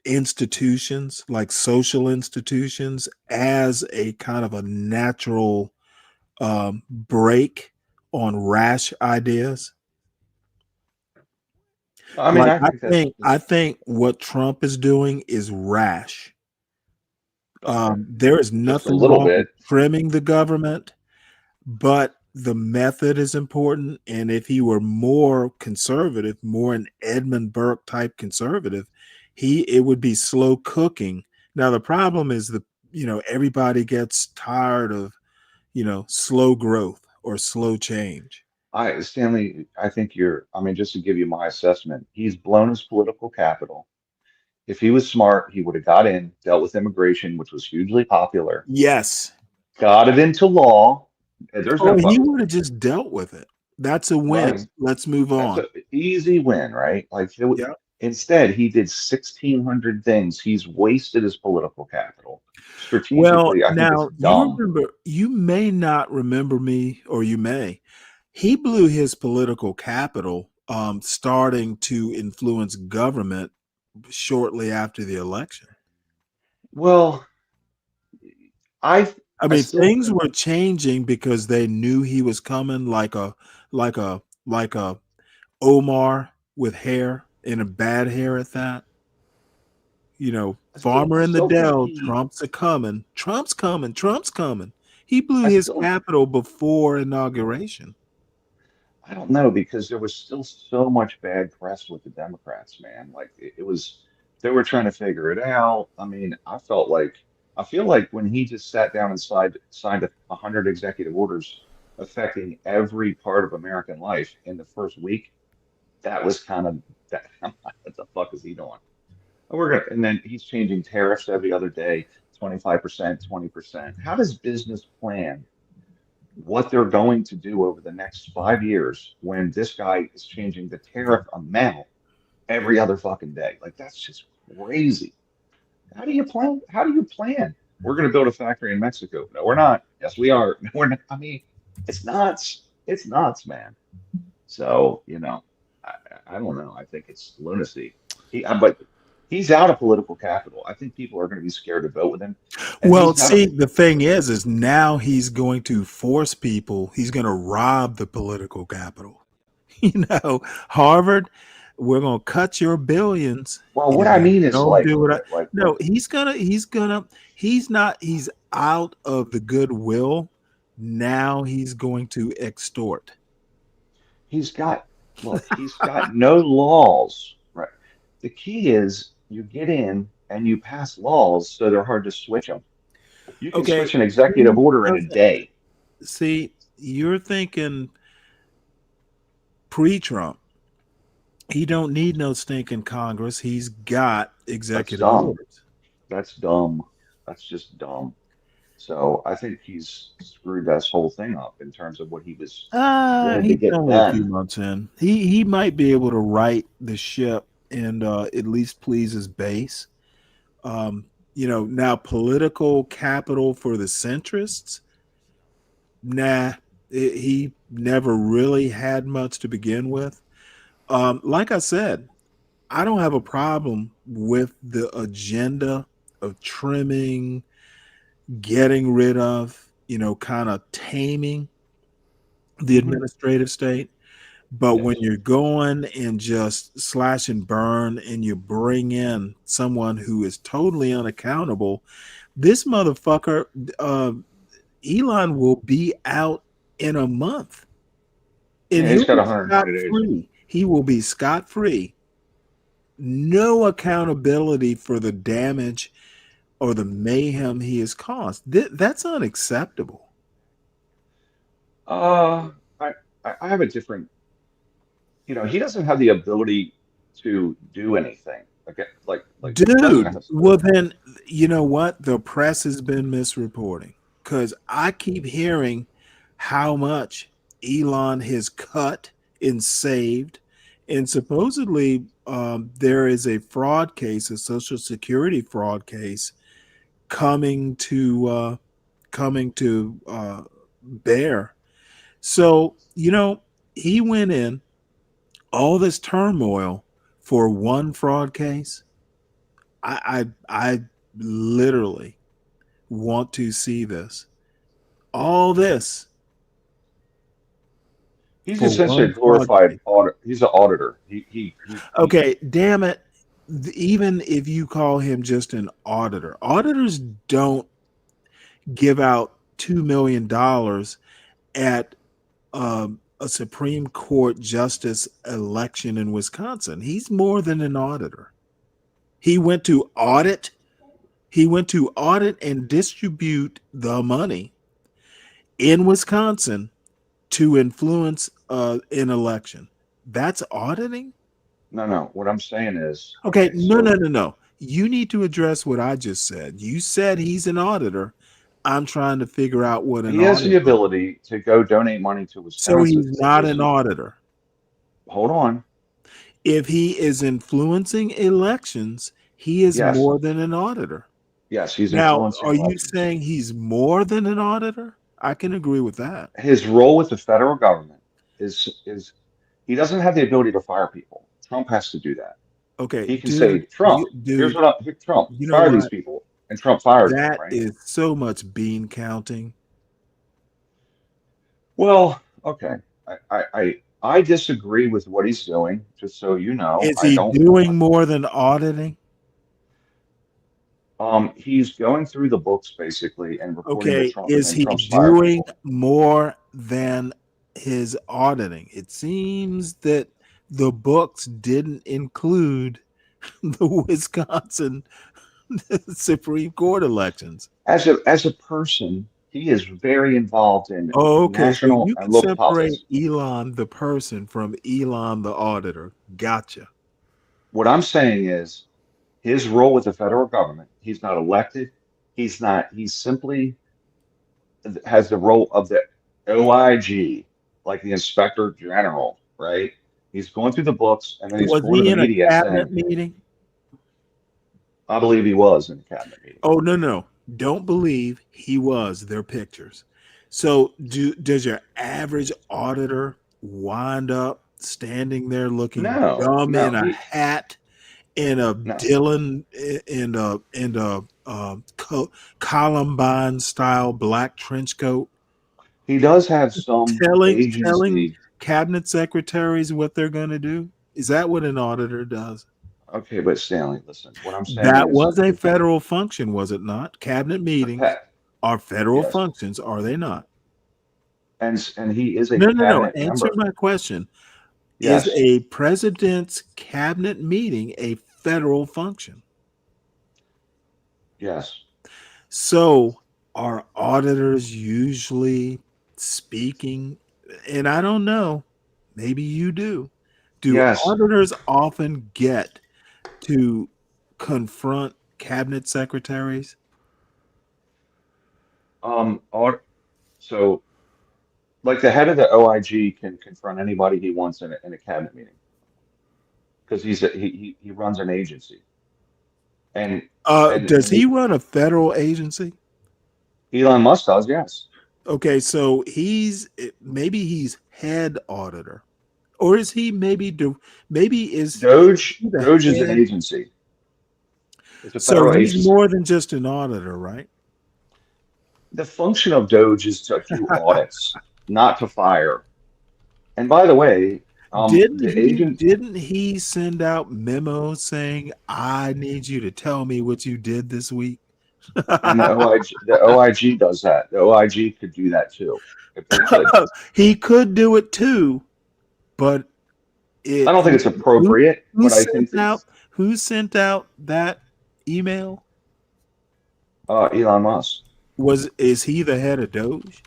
S4: institutions like social institutions as a kind of a natural break on rash ideas.
S17: I mean,
S4: Like
S17: I think
S4: I think what Trump is doing is rash. There is
S17: just a
S4: nothing
S17: little
S4: wrong with
S17: bit.
S4: trimming the government, but the method is important. And if he were more conservative, more an Edmund Burke type conservative, it would be slow cooking. Now the problem is everybody gets tired of slow growth or slow change.
S17: Stanley, I think I mean, just to give you my assessment, he's blown his political capital. If he was smart, he would have got in, dealt with immigration, which was hugely popular,
S4: Yes.
S17: got it into law. There's no
S4: Or he
S17: fucking
S4: would have just dealt with it. That's a
S17: right.
S4: win. Let's move
S17: That's
S4: on.
S17: an easy win, right? Like
S4: Yeah.
S17: instead, he did 1,600 things. He's wasted his political capital
S4: Well,
S17: strategically. I think it's
S4: now
S17: dumb.
S4: you may not remember me, or you may. He blew his political capital starting to influence government shortly after the election.
S17: Well, I
S4: I
S17: I
S4: mean,
S17: still
S4: things were changing because they knew he was coming, like a like a Omar with hair and a bad hair at that. Farmer
S17: I
S4: in the
S17: still think
S4: Dell, Trump's a coming. Trump's coming. Trump's coming. He blew
S17: I
S4: his
S17: still
S4: capital before inauguration.
S17: I don't know because there was still so much bad press with the Democrats, man. Like it was, they were trying to figure it out. I mean, I feel like when he just sat down and signed 100 executive orders affecting every part of American life in the first week, that was kind of that. What the fuck is he doing? And then he's changing tariffs every other day, 25%, 20%. How does business plan what they're going to do over the next 5 years when this guy is changing the tariff amount every other fucking day? Like that's just crazy. How do you plan? How do you plan? We're going to build a factory in Mexico. No, we're not. Yes, we are. No, we're not. I mean, it's nuts. It's nuts, man. So, I, I don't know. I think it's lunacy. But he's out of political capital. I think people are going to be scared to vote with him. And
S4: Well,
S17: he's not a
S4: see, the thing is now he's going to force people. He's going to rob the political capital. Harvard, we're going to cut your billions.
S17: Well, what
S4: if
S17: I
S4: you
S17: mean is
S4: don't do what I. No,
S17: like
S4: he's not. He's out of the goodwill. Now he's going to extort.
S17: he's got he's got no laws, right? The key is you get in and you pass laws so they're hard to switch them. You can
S4: Okay.
S17: switch an executive order in a day.
S4: See, you're thinking pre-Trump. He don't need no stinking Congress. He's got
S17: That's
S4: executive
S17: dumb.
S4: orders.
S17: That's dumb. That's just dumb. So I think he's screwed this whole thing up in terms of what he was wanting to
S4: He's
S17: get
S4: only a few
S17: done.
S4: months in. He might be able to right the ship and at least please his base. Now political capital for the centrists. Nah, he never really had much to begin with. Like I said, I don't have a problem with the agenda of trimming, getting rid of, kind of taming the administrative state. But when you're going and just slash and burn and you bring in someone who is totally unaccountable, this motherfucker, Elon will be out in a month. And
S17: Yeah, he's
S4: he'll
S17: got
S4: be
S17: 120 days.
S4: scot-free. He will be scot-free. No accountability for the damage or the mayhem he has caused. That's unacceptable.
S17: Uh, I I have a different. He doesn't have the ability to do anything. Like the president
S4: Dude,
S17: has to.
S4: well then, you know what? The press has been misreporting because I keep hearing how much Elon has cut and saved, and supposedly there is a fraud case, a social security fraud case, coming to bear. So he went in all this turmoil for one fraud case, I literally want to see this. All this.
S17: He's
S4: for
S17: essentially a
S4: one fraud
S17: glorified
S4: case.
S17: auditor. He's an auditor.
S4: Okay, damn it. Even if you call him just an auditor, auditors don't give out $2 million at a Supreme Court justice election in Wisconsin. He's more than an auditor. He went to audit. He went to audit and distribute the money in Wisconsin to influence an election. That's auditing?
S17: No. What I'm saying is,
S4: Okay, no. You need to address what I just said. You said he's an auditor. I'm trying to figure out what an
S17: he has the
S4: auditor.
S17: ability to go donate money to
S4: So
S17: Wisconsin.
S4: he's not an auditor.
S17: Hold on.
S4: If he is influencing elections, he is
S17: Yes.
S4: more than an auditor.
S17: Yes, he's
S4: Now,
S17: influencing
S4: are you
S17: elections.
S4: saying he's more than an auditor? I can agree with that.
S17: His role with the federal government is he doesn't have the ability to fire people. Trump has to do that.
S4: Okay,
S17: He can say, Trump, here's what Trump,
S4: you know
S17: fire these
S4: what?
S17: people. And Trump fires them,
S4: That
S17: right?
S4: is so much bean counting.
S17: Well, okay. I disagree with what he's doing, just so you know.
S4: Is
S17: I
S4: he
S17: don't
S4: doing more than auditing?
S17: He's going through the books basically and reporting to
S4: Okay,
S17: Trump,
S4: is
S17: and
S4: he
S17: Trump's fired
S4: doing
S17: people.
S4: more than his auditing? It seems that the books didn't include the Wisconsin Supreme Court elections.
S17: As a person, he is very involved in
S4: Oh, okay. So
S17: national
S4: you
S17: and
S4: can
S17: local
S4: separate
S17: politics.
S4: Elon the person from Elon the auditor. Gotcha.
S17: What I'm saying is his role with the federal government, he's not elected. He's simply has the role of the OIG, like the inspector general, right? He's going through the books and then he's
S4: Was
S17: going to
S4: he
S17: the
S4: in a
S17: media and
S4: cabinet
S17: saying,
S4: meeting?
S17: I believe he was in the cabinet meeting.
S4: Oh, no. Don't believe he was. They're pictures. So does your average auditor wind up standing there looking dumb in a hat in a Dylan and a Columbine style black trench coat?
S17: He does have some
S4: telling
S17: agency.
S4: cabinet secretaries what they're going to do. Is that what an auditor does?
S17: Okay, but Stanley, listen, what I'm saying
S4: That
S17: is
S4: was a federal function, was it not? Cabinet meetings are federal
S17: Yes.
S4: functions, are they not?
S17: And he is a
S4: No.
S17: cabinet
S4: Answer
S17: member.
S4: my question.
S17: Yes.
S4: Is a president's cabinet meeting a federal function?
S17: Yes.
S4: So are auditors usually speaking? And I don't know, maybe you do. Do
S17: Yes.
S4: auditors often get to confront cabinet secretaries?
S17: So like the head of the OIG can confront anybody he wants in a cabinet meeting because he runs an agency. And
S4: does he run a federal agency?
S17: Elon Musk does, yes.
S4: Okay, so maybe he's head auditor, or is he maybe is
S17: Doge
S4: he the
S17: is an
S4: head?
S17: agency. It's a
S4: So
S17: federal
S4: he's
S17: agency.
S4: more than just an auditor, right?
S17: The function of Doge is to do audits, not to fire. And by the way,
S4: Didn't he send out memos saying, "I need you to tell me what you did this week"?
S17: And the OIG does that. The OIG could do that too, if they could.
S4: He could do it too, but
S17: I don't think it's appropriate.
S4: Who
S17: But I think
S4: who sent out that email?
S17: Elon Musk.
S4: Is he the head of Doge?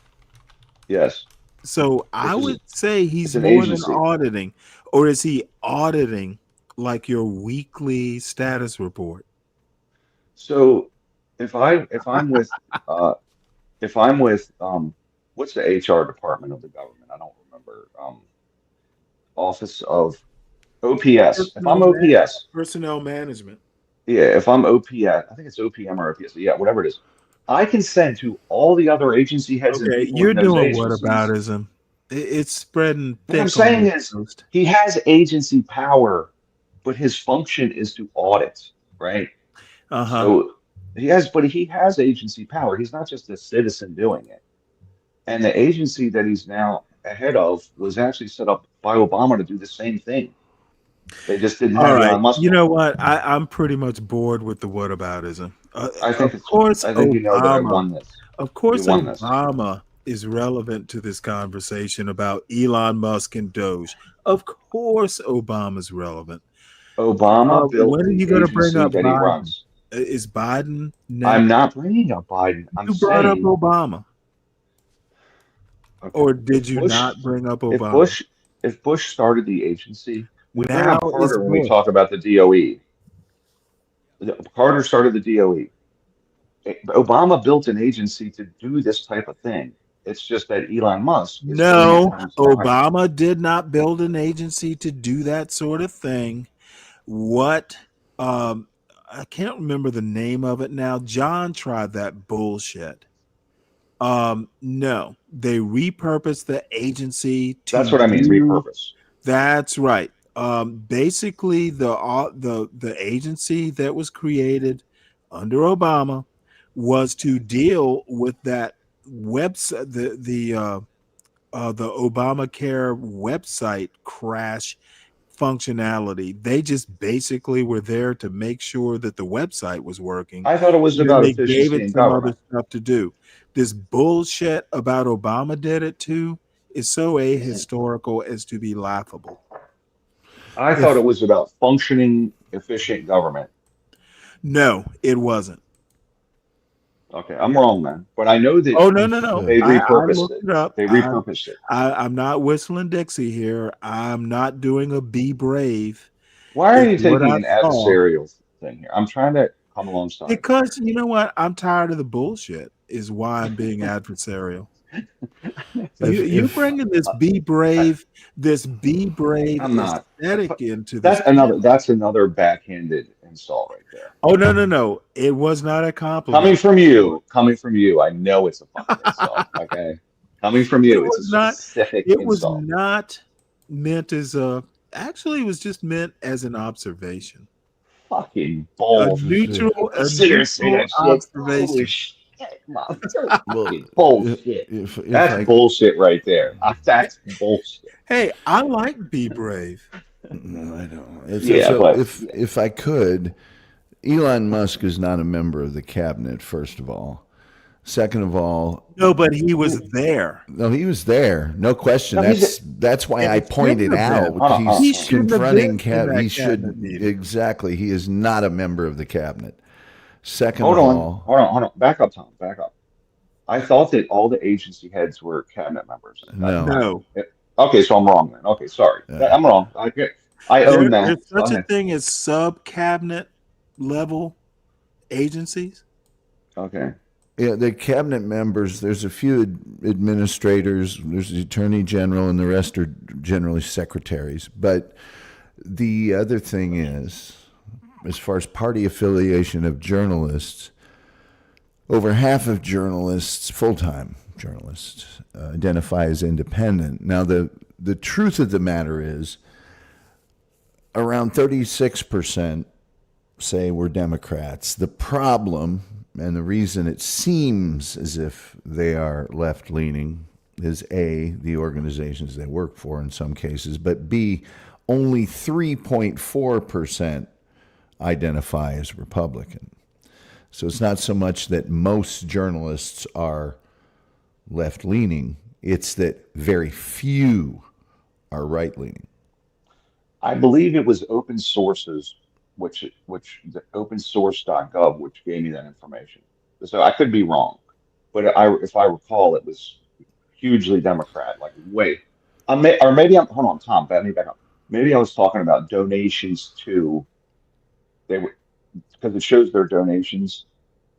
S17: Yes.
S4: So I would say he's
S17: an
S4: more
S17: agency.
S4: than auditing, or is he auditing like your weekly status report?
S17: So if I'm with what's the HR department of the government? I don't remember. Office of OPS. If I'm OPS,
S4: personnel management.
S17: Yeah, if I'm OPS, I think it's OPM or OPS. Yeah, whatever it is. I can send to all the other agency heads and
S4: Okay,
S17: people
S4: you're
S17: in those
S4: doing
S17: agencies.
S4: whataboutism. It's spreading thick.
S17: What I'm saying is he has agency power, but his function is to audit, right?
S4: Uh-huh.
S17: So he has agency power. He's not just a citizen doing it. And the agency that he's now ahead of was actually set up by Obama to do the same thing. They just didn't
S4: All
S17: have
S4: right.
S17: Elon Musk
S4: You
S17: on
S4: know
S17: board.
S4: what? I'm pretty much bored with the whataboutism.
S17: I think
S4: Of course,
S17: I think you know that I
S4: Obama.
S17: won this.
S4: Of
S17: You
S4: course,
S17: won this.
S4: Obama is relevant to this conversation about Elon Musk and Doge. Of course, Obama's relevant.
S17: Obama built
S4: When are
S17: the
S4: you going to bring
S17: agency
S4: up
S17: that he
S4: Biden?
S17: runs.
S4: Is Biden next?
S17: I'm not bringing up Biden. I'm
S4: You brought up
S17: saying,
S4: Obama,
S17: okay,
S4: or did you not bring up
S17: if
S4: Obama?
S17: Bush started the agency, we bring
S4: Now
S17: up
S4: it's
S17: Carter when we
S4: Bush.
S17: talk about the DOE. Carter started the DOE. Obama built an agency to do this type of thing. It's just that Elon Musk is doing it
S4: No,
S17: from behind.
S4: Obama did not build an agency to do that sort of thing. What I can't remember the name of it now. John tried that bullshit. No, they repurposed the agency to
S17: That's what I mean,
S4: do.
S17: repurpose.
S4: That's right. Basically, the agency that was created under Obama was to deal with that website, the Obamacare website crash functionality. They just basically were there to make sure that the website was working.
S17: I thought it was
S4: And then
S17: about
S4: they gave
S17: efficiency
S4: it
S17: in
S4: some other
S17: government.
S4: stuff to do. This bullshit about Obama did it too is so ahistorical as to be laughable.
S17: I thought it was about functioning, efficient government.
S4: No, it wasn't.
S17: Okay, I'm wrong, man. But I know that.
S4: Oh no.
S17: They
S4: I
S17: repurposed
S4: looked
S17: it.
S4: it up.
S17: They repurposed it.
S4: I'm not whistling Dixie here. I'm not doing a be brave.
S17: Why are you
S4: It's what
S17: taking
S4: I
S17: an
S4: saw.
S17: adversarial thing here? I'm trying to come alongside.
S4: Because you know what? I'm tired of the bullshit. Is why I'm being adversarial. You bringing this be brave
S17: I'm not.
S4: aesthetic into this.
S17: That's another backhanded insult right there.
S4: Oh no. It was not a compliment.
S17: Coming from you, I know it's a fucking insult. Okay, coming from you, it's a specific
S4: It
S17: insult.
S4: was not meant as a. Actually, it was just meant as an observation.
S17: Fucking bullshit.
S4: A
S17: Seriously,
S4: neutral observation.
S17: Holy shit, Mom. Bullshit. That's bullshit right there. That's bullshit.
S4: Hey, I like be brave.
S6: No, I don't.
S17: But
S6: if I could, Elon Musk is not a member of the cabinet, first of all. Second of all,
S4: no, but he was there.
S6: No, he was there. No question.
S4: No,
S6: that's why I pointed out he's confronting cabinet. He should exactly. He is not a member of the cabinet. Second
S17: hold
S6: of
S17: on,
S6: all,
S17: hold on. Back up, Tom. Back up. I thought that all the agency heads were cabinet members.
S4: No.
S17: Okay, so I'm wrong then. Okay, sorry. I'm wrong. I own that.
S4: There's such a thing as sub-cabinet level agencies.
S17: Okay.
S6: Yeah, the cabinet members, there's a few administrators, there's the attorney general, and the rest are generally secretaries. But the other thing is, as far as party affiliation of journalists, over half of journalists, full-time journalists, identify as independent. Now, the truth of the matter is, around 36% say we're Democrats. The problem, and the reason it seems as if they are left-leaning, is A, the organizations they work for in some cases, but B, only 3.4% identify as Republican. So it's not so much that most journalists are left-leaning, it's that very few are right-leaning.
S17: I believe it was open sources, which the opensource.gov, which gave me that information. So I could be wrong, but if I recall, it was hugely Democrat. Like, wait, hold on, Tom, let me back up. Maybe I was talking about donations to, because it shows their donations,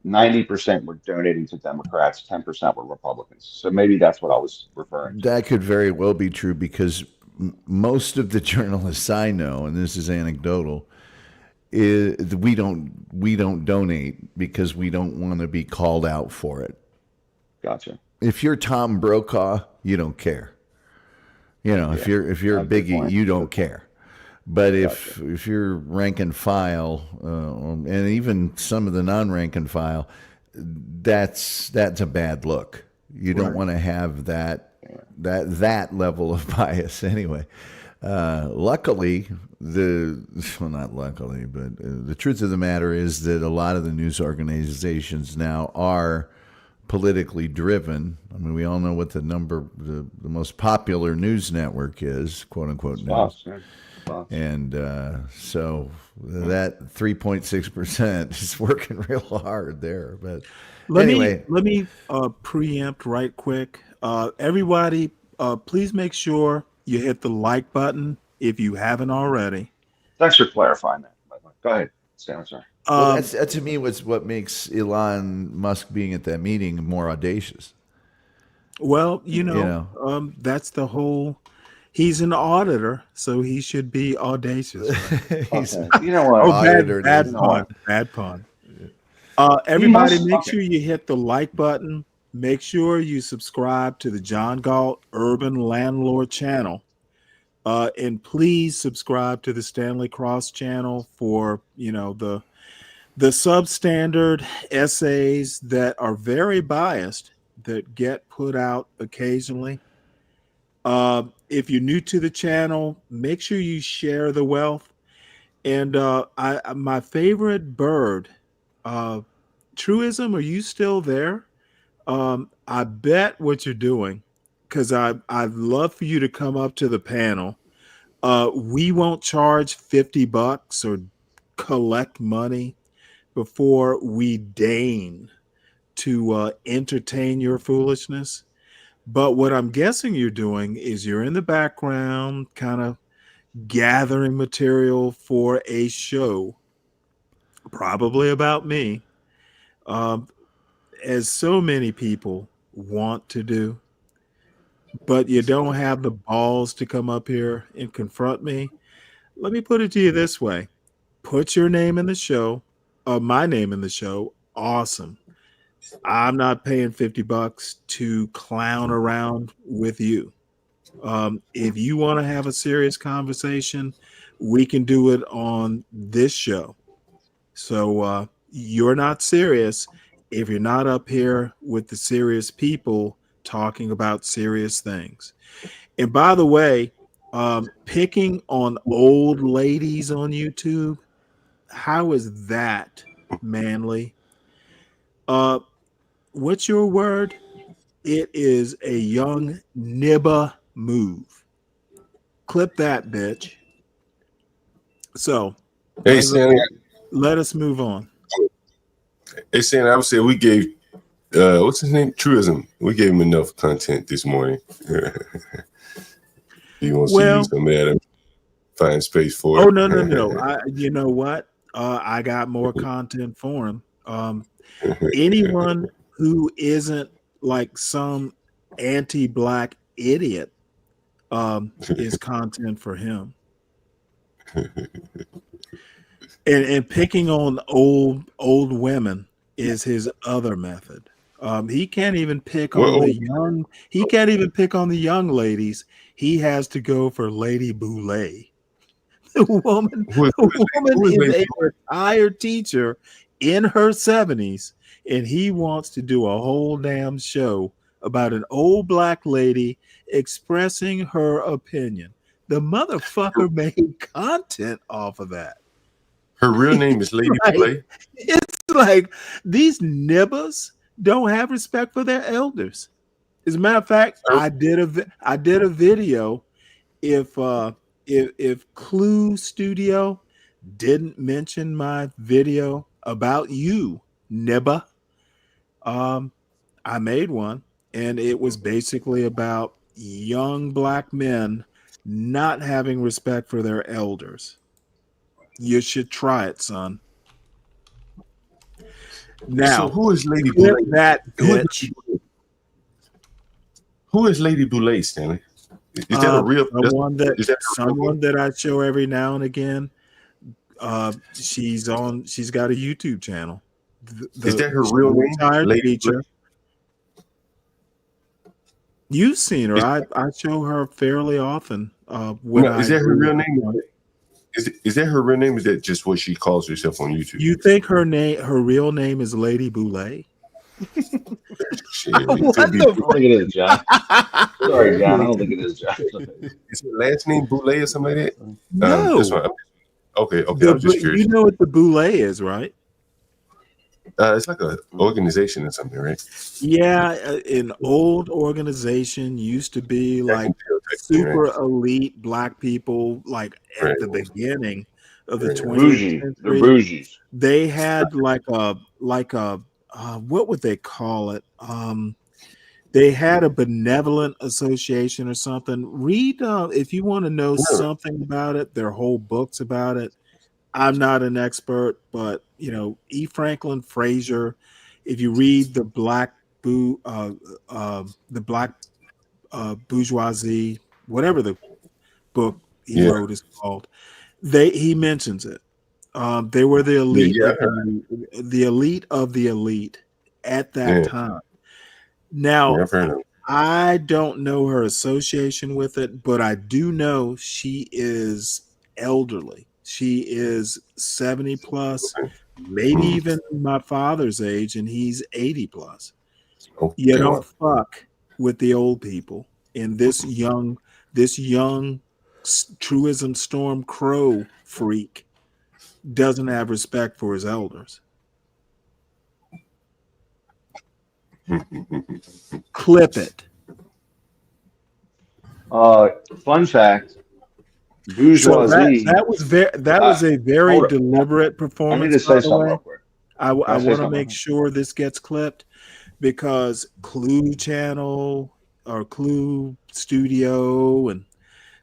S17: 90% were donating to Democrats, 10% were Republicans. So maybe that's what I was referring to.
S6: That could very well be true because most of the journalists I know, and this is anecdotal, is we don't donate because we don't want to be called out for it.
S17: Gotcha.
S6: If you're Tom Brokaw, you don't care. You know, if you're a biggie, you don't care. But if you're rank and file, and even some of the non-rank and file, that's a bad look. You don't want to have that level of bias anyway. Luckily, not luckily, but the truth of the matter is that a lot of the news organizations now are politically driven. I mean, we all know what the most popular news network is, quote unquote, news. And so that 3.6% is working real hard there. But
S4: let
S6: anyway,
S4: me preempt right quick. Everybody, please make sure you hit the like button if you haven't already.
S17: Thanks for clarifying that. By the way. Go ahead, Stan. Sorry.
S6: Well, that to me was what makes Elon Musk being at that meeting more audacious.
S4: Well, that's the whole. He's an auditor, so he should be audacious. Right?
S17: You know what?
S4: Bad pun. Everybody, make sure you hit the like button. Make sure you subscribe to the John Galt Urban Landlord channel. And please subscribe to the Stanley Cross channel for, the substandard essays that are very biased that get put out occasionally. If you're new to the channel, make sure you share the wealth. And my favorite bird, Truism, are you still there? I bet what you're doing, because I'd love for you to come up to the panel. We won't charge $50 or collect money before we deign to entertain your foolishness. But what I'm guessing you're doing is you're in the background, kind of gathering material for a show, probably about me, as so many people want to do. But you don't have the balls to come up here and confront me. Let me put it to you this way. Put your name in the show, my name in the show. Awesome. I'm not paying $50 to clown around with you. If you want to have a serious conversation, we can do it on this show. So you're not serious if you're not up here with the serious people talking about serious things. And by the way, picking on old ladies on YouTube, how is that manly? What's your word? It is a young nibba move. Clip that, bitch. So,
S7: hey, Stanley,
S4: let us move on.
S7: Hey, Stanley, I would say we gave, what's his name? Truism. We gave him enough content this morning. He wants to use some of that, find space for it.
S4: Oh, no. You know what? I got more content for him. Anyone who isn't like some anti-black idiot is content for him. And picking on old women is his other method. He can't even pick on the young. He can't even pick on the young ladies. He has to go for Lady Boulay. The woman is a retired teacher in her 70s, and he wants to do a whole damn show about an old black lady expressing her opinion. The motherfucker made content off of that.
S7: Her real name is Lady Boulay.
S4: It's like these nibbers don't have respect for their elders. As a matter of fact, I did a video. If Clue Studio didn't mention my video about you, nibba, I made one, and it was basically about young black men not having respect for their elders. You should try it, son. Now,
S7: so who is Lady Boulay?
S4: That bitch.
S7: Who is Lady Boulay, Stanley? Is that a real
S4: someone that I show every now and again? She's got a YouTube channel.
S7: Is that her real name? Lady
S4: teacher. You've seen her. I show her fairly often.
S7: Is that her real name? Is that her real name? Or is that just what she calls herself on YouTube?
S4: You think her real name is Lady Boulay?
S7: Shit,
S17: I don't think it is, John. Sorry, John. I don't think it is, John.
S7: Is her last name Boulay or something like that?
S4: No.
S7: That's fine. Okay. I'm just curious.
S4: You know what the Boulay is, right?
S7: It's like an organization or something, right?
S4: Yeah, an old organization used to be like super elite black people, like at the beginning of the 20th century.
S17: The bougies.
S4: They had like a what would they call it? They had a benevolent association or something. Read if you want to know something about it. There are whole books about it. I'm not an expert, but E. Franklin Frazier. If you read the Black Bourgeoisie, whatever the book he wrote is called, he mentions it. They were the elite, the elite of the elite at that time. Now, I don't know her association with it, but I do know she is elderly. She is 70 plus, maybe even my father's age, and he's 80 plus. You don't fuck with the old people. And this young truism storm crow freak doesn't have respect for his elders. Clip it.
S17: Fun fact. Bourgeoisie.
S4: So that was a very deliberate performance.
S17: I need to say something real quick.
S4: I want to make sure this gets clipped because Clue Channel or Clue Studio and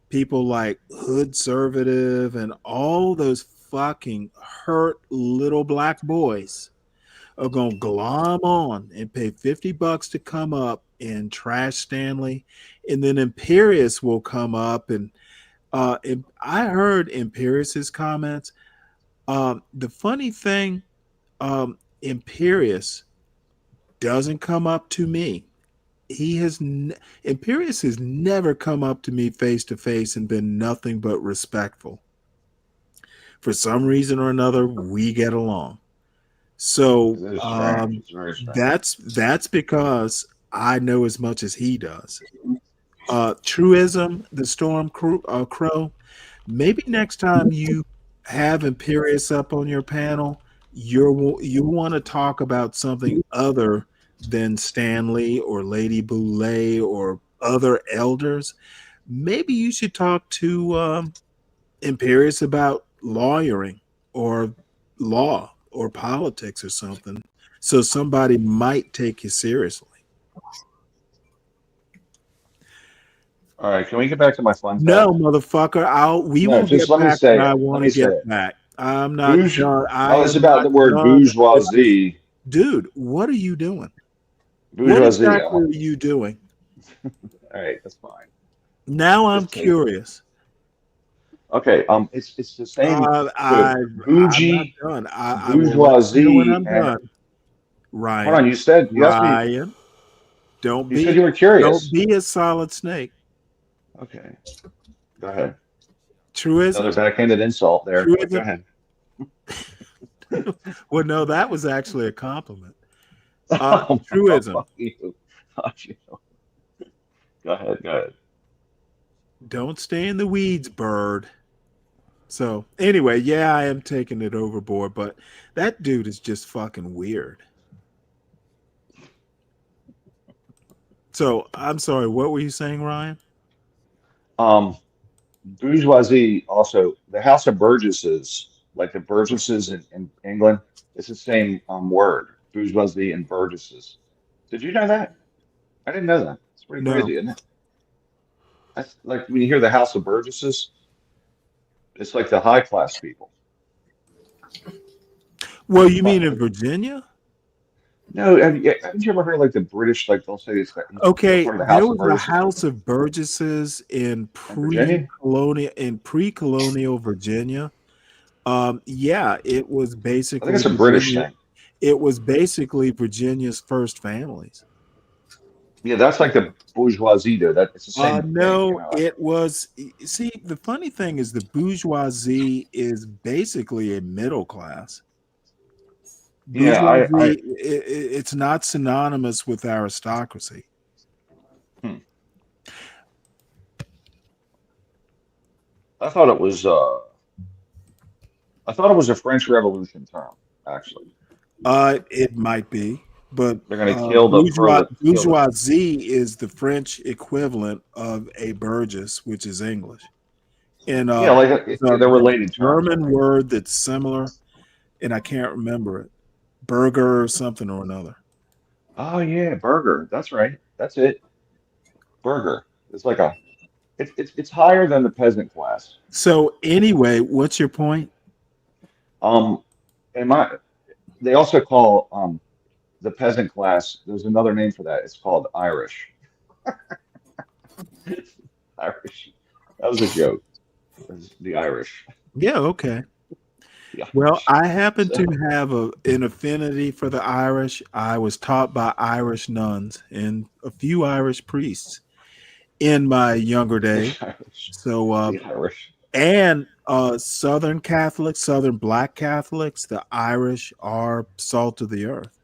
S4: people like Hood Conservative and all those fucking hurt little black boys are going to glom on and pay $50 to come up and trash Stanley, and then Imperius will come up and I heard Imperius's comments. The funny thing, Imperius doesn't come up to me. Imperius has never come up to me face to face and been nothing but respectful. For some reason or another, we get along. So that's because I know as much as he does. Truism, the Storm Crow. Maybe next time you have Imperius up on your panel, you want to talk about something other than Stanley or Lady Boulay or other elders. Maybe you should talk to Imperius about lawyering or law or politics or something, so somebody might take you seriously.
S17: All right, can we get back to my fun fact?
S4: No, motherfucker. We will get back to what I want to get back. I'm not done.
S17: It's about the word bourgeoisie.
S4: Dude, what are you doing?
S17: Bourgeoisie.
S4: What exactly are you doing?
S17: All right, that's fine.
S4: Now I'm curious.
S17: Okay, it's the same.
S4: Bougie, I'm not done.
S17: Bourgeoisie.
S4: When I'm done. Ryan.
S17: Hold on, you said
S4: Ryan.
S17: You said you were curious.
S4: Don't be a solid snake.
S17: Okay, go ahead.
S4: Truism.
S17: Another backhanded insult there. Go ahead.
S4: Well, no, that was actually a compliment. Truism.
S17: Go ahead.
S4: Don't stay in the weeds, bird. So anyway, yeah, I am taking it overboard, but that dude is just fucking weird. So I'm sorry, what were you saying, Ryan?
S17: Bourgeoisie, also the House of Burgesses, like the Burgesses in England, it's the same word, bourgeoisie and Burgesses. Did you know that? I didn't know that. It's pretty crazy, isn't it? That's like when you hear the House of Burgesses, it's like the high class people.
S4: Well, you mean in Virginia?
S17: No, haven't you ever heard like the British, like they'll say it's like
S4: okay, there was a House of Burgesses in pre-colonial Virginia. Yeah, it was basically.
S17: I think it's a British thing.
S4: It was basically Virginia's first families.
S17: Yeah, that's like the bourgeoisie, though. It's the same thing.
S4: No, it was. See, the funny thing is the bourgeoisie is basically a middle class.
S17: Yeah,
S4: Bourgeoisie, it's not synonymous with aristocracy.
S17: I thought it was. I thought it was a French Revolution term, actually.
S4: It might be, but
S17: They're going to kill the
S4: bourgeoisie is the French equivalent of a burgess, which is English. And
S17: yeah, like they're related terms.
S4: German word that's similar, and I can't remember it. Burger or something or another.
S17: Oh yeah, burger. That's right. That's it. Burger. It's like it's higher than the peasant class.
S4: So anyway, what's your point?
S17: They also call the peasant class. There's another name for that. It's called Irish. Irish. That was a joke. The Irish.
S4: Yeah. Okay. Well, I happen to have an affinity for the Irish. I was taught by Irish nuns and a few Irish priests in my younger days. So,
S17: Irish.
S4: And Southern Catholics, Southern Black Catholics, the Irish are salt of the earth.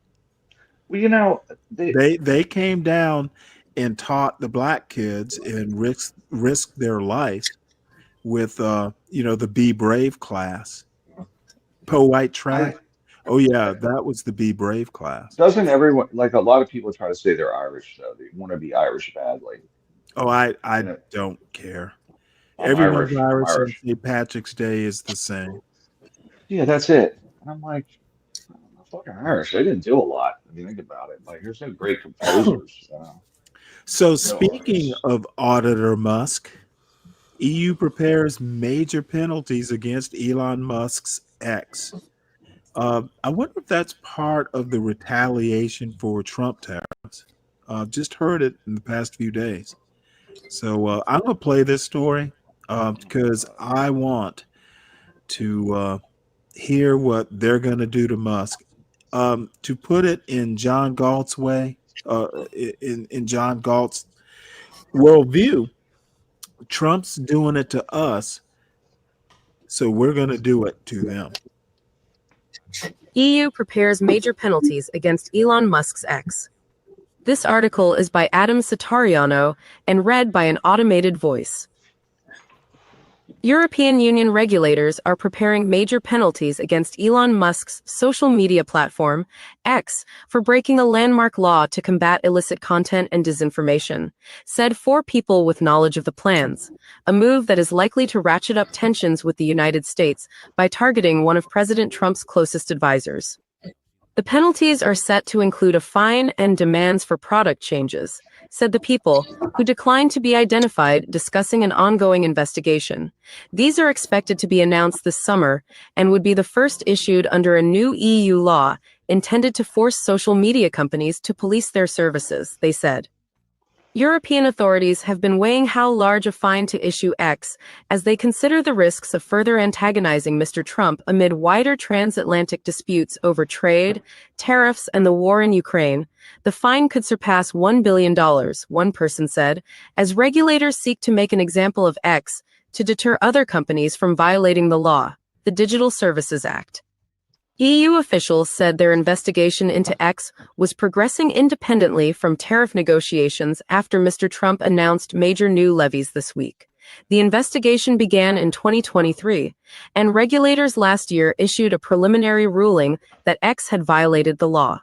S17: Well,
S4: they came down and taught the black kids and risked their life with the Be Brave class. Po White Trash. Oh yeah, that was the Be Brave class.
S17: Doesn't everyone, like a lot of people try to say they're Irish though? They want to be Irish badly.
S4: Oh, I don't care. Everyone's Irish and St. Patrick's Day is the same.
S17: Yeah, that's it. And I'm like, I'm fucking Irish. They didn't do a lot. If you think about it, like there's no great composers.
S4: So speaking of Auditor Musk, EU prepares major penalties against Elon Musk's X. I wonder if that's part of the retaliation for Trump tariffs. Just heard it in the past few days. So I'm going to play this story because I want to hear what they're going to do to Musk. To put it in John Galt's way, in John Galt's worldview, Trump's doing it to us, so we're going to do it to them.
S5: EU prepares major penalties against Elon Musk's X. This article is by Adam Satariano and read by an automated voice. European Union regulators are preparing major penalties against Elon Musk's social media platform, X, for breaking a landmark law to combat illicit content and disinformation, said 4 people with knowledge of the plans, a move that is likely to ratchet up tensions with the United States by targeting one of President Trump's closest advisors. The penalties are set to include a fine and demands for product changes, said the people, who declined to be identified, discussing an ongoing investigation. These are expected to be announced this summer and would be the first issued under a new EU law intended to force social media companies to police their services, they said. European authorities have been weighing how large a fine to issue X as they consider the risks of further antagonizing Mr. Trump amid wider transatlantic disputes over trade, tariffs, and the war in Ukraine. The fine could surpass $1 billion, one person said, as regulators seek to make an example of X to deter other companies from violating the law, the Digital Services Act. EU officials said their investigation into X was progressing independently from tariff negotiations after Mr. Trump announced major new levies this week. The investigation began in 2023, and regulators last year issued a preliminary ruling that X had violated the law.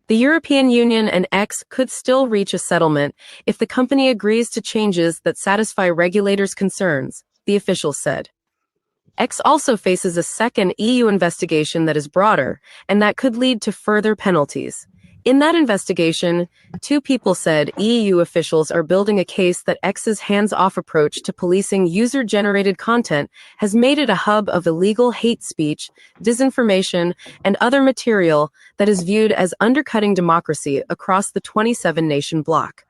S5: The European Union and X could still reach a settlement if the company agrees to changes that satisfy regulators' concerns, the officials said. X also faces a second EU investigation that is broader and that could lead to further penalties. In that investigation, 2 people said EU officials are building a case that X's hands-off approach to policing user-generated content has made it a hub of illegal hate speech, disinformation, and other material that is viewed as undercutting democracy across the 27-nation bloc.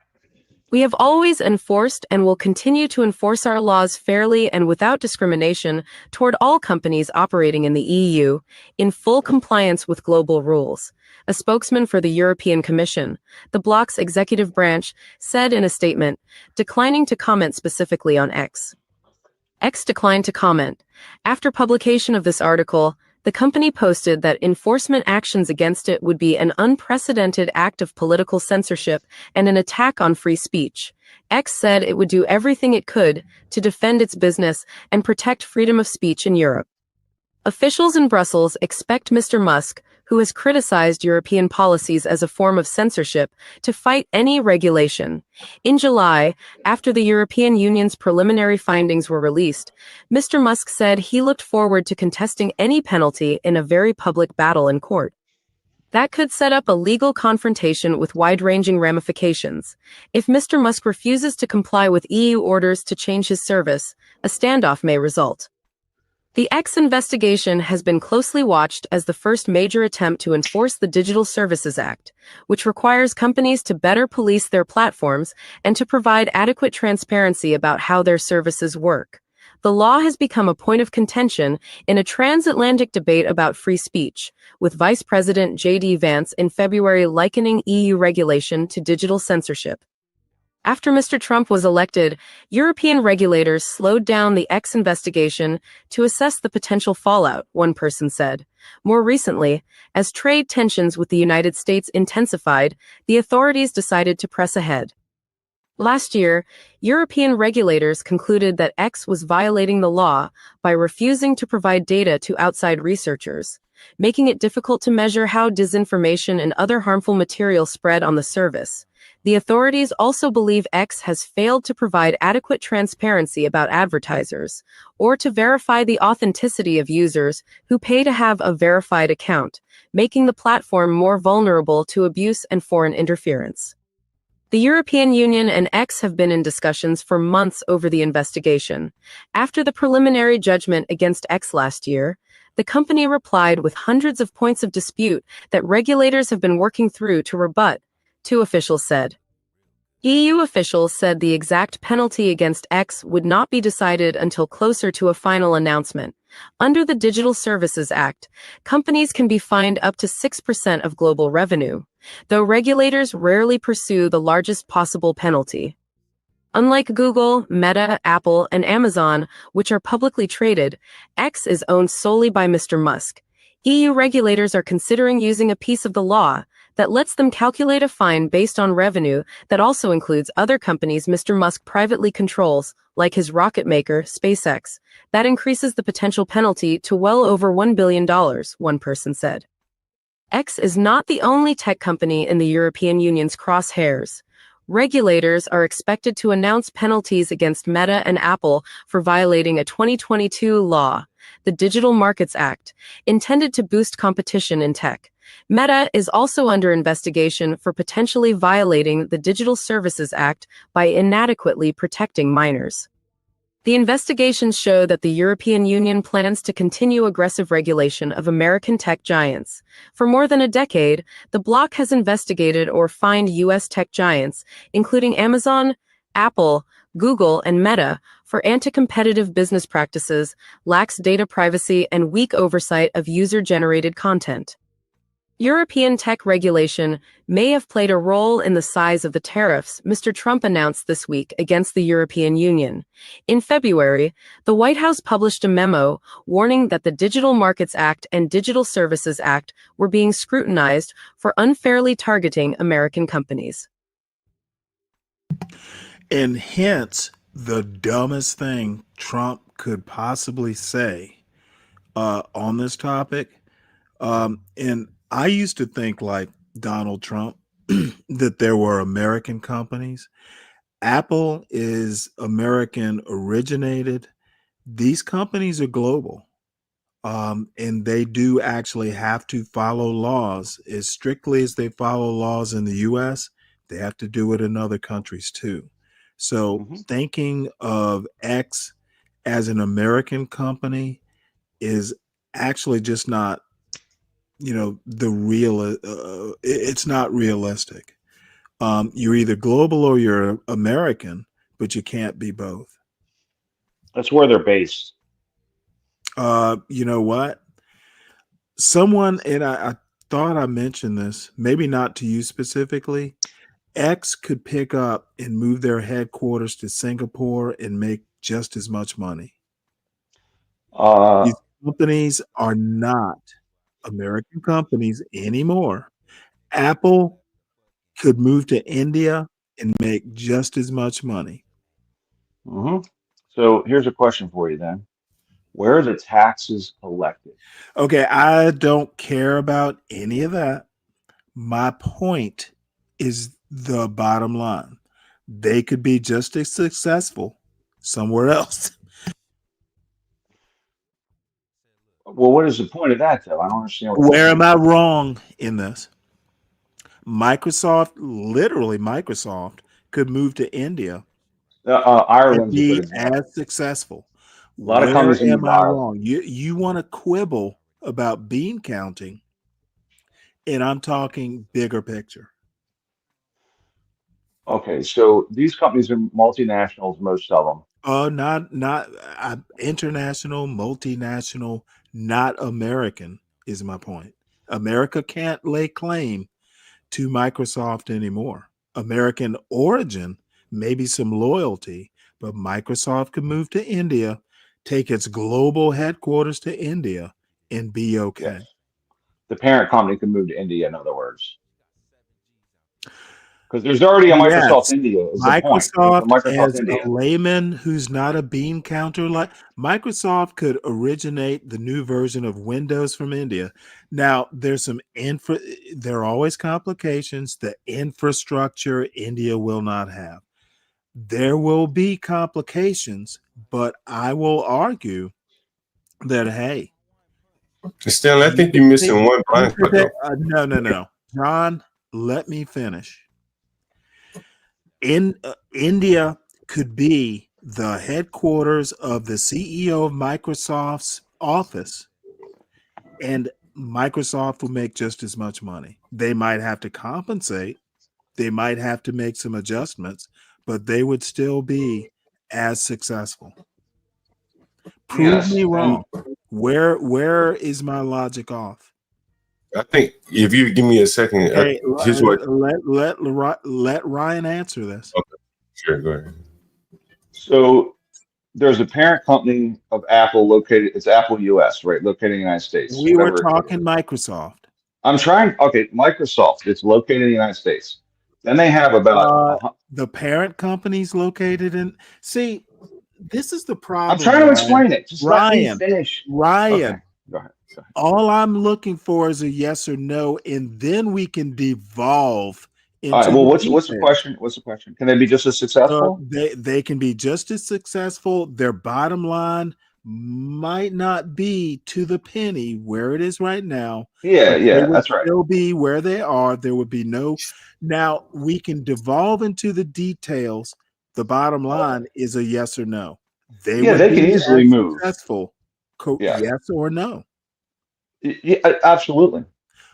S5: We have always enforced and will continue to enforce our laws fairly and without discrimination toward all companies operating in the EU, in full compliance with global rules. A spokesman for the European Commission, the bloc's executive branch, said in a statement, declining to comment specifically on X. X declined to comment. After publication of this article, the company posted that enforcement actions against it would be an unprecedented act of political censorship and an attack on free speech. X said it would do everything it could to defend its business and protect freedom of speech in Europe. Officials in Brussels expect Mr. Musk, who has criticized European policies as a form of censorship, to fight any regulation. In July, after the European Union's preliminary findings were released, Mr. Musk said he looked forward to contesting any penalty in a very public battle in court. That could set up a legal confrontation with wide-ranging ramifications. If Mr. Musk refuses to comply with EU orders to change his service, a standoff may result. The X investigation has been closely watched as the first major attempt to enforce the Digital Services Act, which requires companies to better police their platforms and to provide adequate transparency about how their services work. The law has become a point of contention in a transatlantic debate about free speech, with Vice President J.D. Vance in February likening EU regulation to digital censorship. After Mr. Trump was elected, European regulators slowed down the X investigation to assess the potential fallout, one person said. More recently, as trade tensions with the United States intensified, the authorities decided to press ahead. Last year, European regulators concluded that X was violating the law by refusing to provide data to outside researchers, making it difficult to measure how disinformation and other harmful material spread on the service. The authorities also believe X has failed to provide adequate transparency about advertisers, or to verify the authenticity of users who pay to have a verified account, making the platform more vulnerable to abuse and foreign interference. The European Union and X have been in discussions for months over the investigation. After the preliminary judgment against X last year, the company replied with hundreds of points of dispute that regulators have been working through to rebut, two officials said. EU officials said the exact penalty against X would not be decided until closer to a final announcement. Under the Digital Services Act, companies can be fined up to 6% of global revenue, though regulators rarely pursue the largest possible penalty. Unlike Google, Meta, Apple, and Amazon, which are publicly traded, X is owned solely by Mr. Musk. EU regulators are considering using a piece of the law that lets them calculate a fine based on revenue that also includes other companies Mr. Musk privately controls, like his rocket maker, SpaceX. That increases the potential penalty to well over $1 billion, one person said. X is not the only tech company in the European Union's crosshairs. Regulators are expected to announce penalties against Meta and Apple for violating a 2022 law, the Digital Markets Act, intended to boost competition in tech. Meta is also under investigation for potentially violating the Digital Services Act by inadequately protecting minors. The investigations show that the European Union plans to continue aggressive regulation of American tech giants. For more than a decade, the bloc has investigated or fined U.S. tech giants, including Amazon, Apple, Google, and Meta, for anti-competitive business practices, lax data privacy, and weak oversight of user-generated content. European tech regulation may have played a role in the size of the tariffs Mr. Trump announced this week against the European Union. In February, the White House published a memo warning that the Digital Markets Act and Digital Services Act were being scrutinized for unfairly targeting American companies.
S4: And hence, the dumbest thing Trump could possibly say on this topic. And I used to think, like Donald Trump, that there were American companies. Apple is American originated. These companies are global. And they do actually have to follow laws as strictly as they follow laws in the US. They have to do it in other countries too. So thinking of X as an American company is actually just not, the real, it's not realistic. You're either global or you're American, but you can't be both.
S17: That's where they're based.
S4: You know what? Someone, and I thought I mentioned this, maybe not to you specifically. X could pick up and move their headquarters to Singapore and make just as much money. These companies are not American companies anymore. Apple could move to India and make just as much money.
S17: Mm-hmm. So here's a question for you then. Where are the taxes collected?
S4: Okay, I don't care about any of that. My point is the bottom line. They could be just as successful somewhere else.
S17: Well, what is the point of that, though? I don't understand what
S4: Where
S17: the
S4: am
S17: point
S4: I
S17: is.
S4: wrong in this? Microsoft, literally Microsoft, could move to India and
S17: Ireland's a good
S4: be
S17: example.
S4: as successful.
S17: A lot of
S4: Where
S17: companies have moved
S4: am
S17: to
S4: I
S17: Ireland.
S4: wrong? You want to quibble about bean counting, and I'm talking bigger picture.
S17: Okay, so these companies are multinationals, most of them.
S4: Not international, multinational, not American is my point. America can't lay claim to Microsoft anymore. American origin, maybe some loyalty, but Microsoft could move to India, take its global headquarters to India, and be okay.
S17: Yes. The parent company can move to India, in other words. Because there's already a Microsoft
S4: Yes,
S17: India, is the point. There's a
S4: Microsoft,
S17: Microsoft
S4: as a
S17: India.
S4: layman who's not a bean counter, like Microsoft could originate the new version of Windows from India. Now, there's some there are always complications. The infrastructure India will not have. There will be complications, but I will argue that, hey,
S7: Stanley, I
S4: you
S7: think you're
S4: could take,
S7: missing one blind spot though.
S4: no. John, let me finish. In India could be the headquarters of the CEO of Microsoft's office, and Microsoft will make just as much money. They might have to compensate, they might have to make some adjustments, but they would still be as successful. Prove
S17: Yes,
S4: me
S17: and
S4: wrong. Where is my logic off?
S7: I think if you give me a second,
S4: Okay,
S7: here's what.
S4: let Ryan answer this.
S7: Okay, sure, go ahead.
S17: so there's a parent company of Apple located, it's Apple US, right? Located in the United States,
S4: We were
S17: whatever.
S4: talking Microsoft.
S17: Okay, Microsoft, it's located in the United States. Then they have about,
S4: The parent company's located in. See, this is the problem.
S17: I'm trying to explain it. Just let me
S4: Ryan,
S17: finish.
S4: Ryan.
S17: Okay, go ahead.
S4: All I'm looking for is a yes or no, and then we can devolve
S17: All right,
S4: into
S17: well,
S4: the
S17: what's the
S4: details.
S17: question? What's the question? Can they be just as successful?
S4: They can be just as successful. Their bottom line might not be to the penny where it is right now.
S17: Yeah,
S4: but they would
S17: that's right.
S4: still be where they are. There would be no. Now we can devolve into the details. The bottom line is a yes or no. They
S17: Yeah,
S4: would
S17: they
S4: be
S17: can easily
S4: as
S17: move.
S4: successful.
S17: Yeah.
S4: Yes or no.
S17: Yeah, absolutely.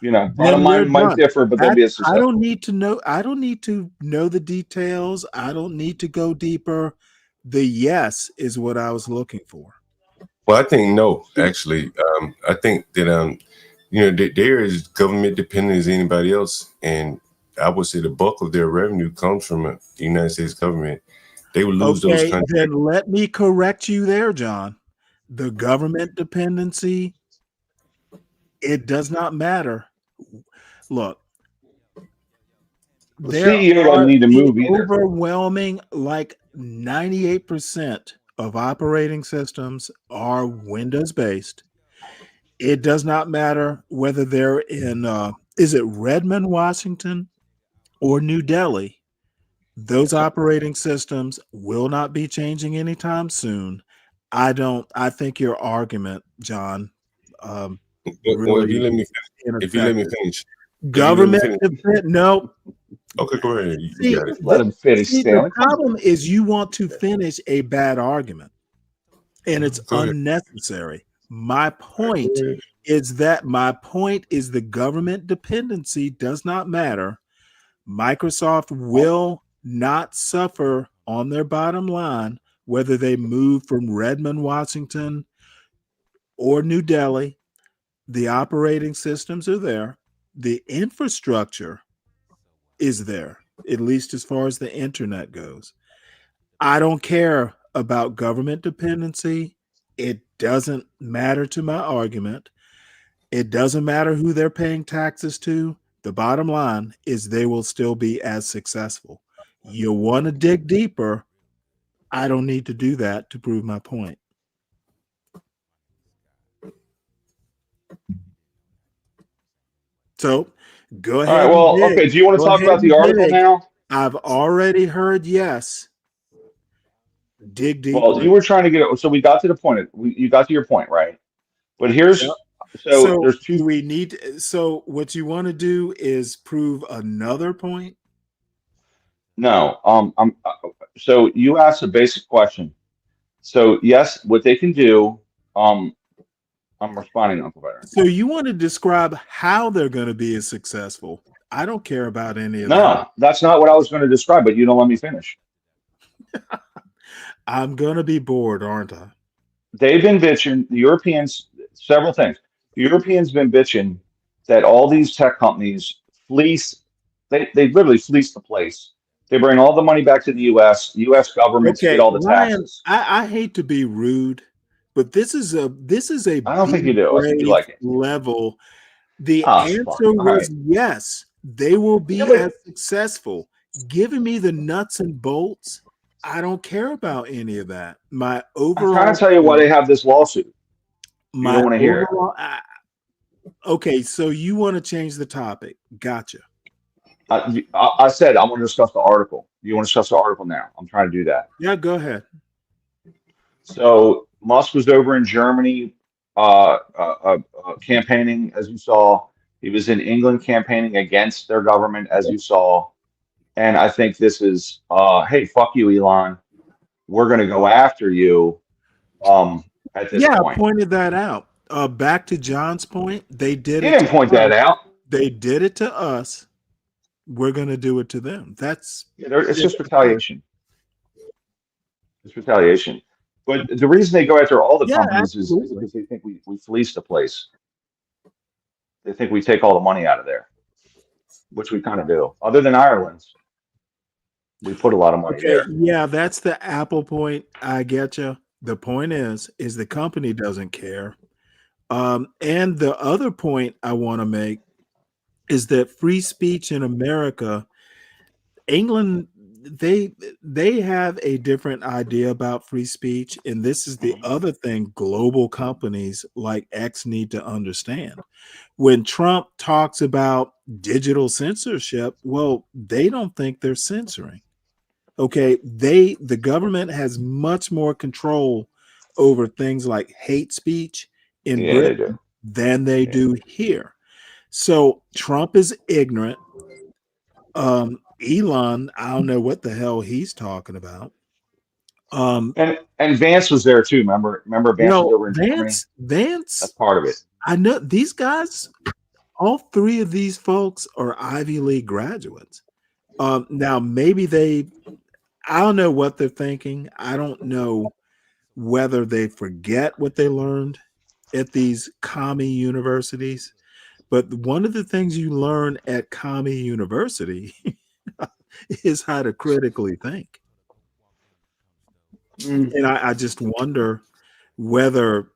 S17: Bottom
S4: Then we're
S17: line might
S4: done.
S17: differ, but they'll be as
S4: I
S17: successful.
S4: don't need to know. I don't need to know the details. I don't need to go deeper. The yes is what I was looking for.
S7: Well, I think no, actually. I think that they're as government dependent as anybody else, and I would say the bulk of their revenue comes from the United States government. They would lose those
S4: Okay,
S7: countries.
S4: then let me correct you there, John. The government dependency, it does not matter. Look,
S17: The
S4: there
S17: CEO
S4: are
S17: doesn't need to
S4: the
S17: move either.
S4: overwhelming, like 98% of operating systems are Windows based. It does not matter whether they're in, is it Redmond, Washington, or New Delhi? Those operating systems will not be changing anytime soon. I think your argument, John,
S7: Well,
S4: really
S7: if you let me
S4: ineffective.
S7: finish,
S4: Government no.
S7: Okay, go ahead.
S4: See,
S7: You got it.
S17: Let him finish,
S4: the
S17: Stanley.
S4: problem is you want to finish a bad argument, and it's
S7: Go ahead.
S4: unnecessary. My point is the government dependency does not matter. Microsoft will not suffer on their bottom line, whether they move from Redmond, Washington or New Delhi. The operating systems are there. The infrastructure is there, at least as far as the internet goes. I don't care about government dependency. It doesn't matter to my argument. It doesn't matter who they're paying taxes to. The bottom line is they will still be as successful. You want to dig deeper. I don't need to do that to prove my point. So go ahead.
S17: All right. Well, okay. Do you want to talk about the article now?
S4: I've already heard yes. Dig deeper.
S17: Well, you were trying to get it. So we got to the point. You got to your point, right? But here's so there's two.
S4: Do we need? So what you want to do is prove another point?
S17: No. So you asked a basic question. So yes, what they can do. I'm responding, Uncle Byron.
S4: So you want to describe how they're going to be as successful? I don't care about any of that.
S17: No, that's not what I was going to describe. But you don't let me finish.
S4: I'm going to be bored, aren't I?
S17: They've been bitching. The Europeans, several things. The Europeans been bitching that all these tech companies fleece. They literally fleece the place. They bring all the money back to the U.S. The U.S. government get all the taxes.
S4: I hate to be rude, but this is a
S17: I don't think you do. I think you like it.
S4: Level. The answer was yes. They will be as successful. Giving me the nuts and bolts. I don't care about any of that. My overall.
S17: I'm trying to tell you why they have this lawsuit. You don't want to hear it.
S4: Okay, so you want to change the topic. Gotcha.
S17: I said I want to discuss the article. You want to discuss the article now? I'm trying to do that.
S4: Yeah, go ahead.
S17: So Musk was over in Germany campaigning, as you saw. He was in England campaigning against their government, as you saw. And I think this is, hey, fuck you, Elon. We're going to go after you at this point.
S4: I pointed that out. Back to John's point, they did it.
S17: He didn't point that out.
S4: They did it to us. We're going to do it to them.
S17: It's just retaliation. It's retaliation. But the reason they go after all the companies is because they think we fleece the place. They think we take all the money out of there, which we kind of do. Other than Ireland's. We put a lot of money there.
S4: Yeah, that's the Apple point. I get you. The point is the company doesn't care. And the other point I want to make is that free speech in America, England, they have a different idea about free speech. And this is the other thing global companies like X need to understand. When Trump talks about digital censorship, well, they don't think they're censoring. Okay, the government has much more control over things like hate speech in Britain than they do here. So Trump is ignorant. Elon, I don't know what the hell he's talking about.
S17: And Vance was there too. Remember Vance was over in Germany?
S4: Vance,
S17: that's part of it.
S4: I know these guys. All three of these folks are Ivy League graduates. Now maybe I don't know what they're thinking. I don't know whether they forget what they learned at these commie universities. But one of the things you learn at commie university is how to critically think. And I just wonder whether,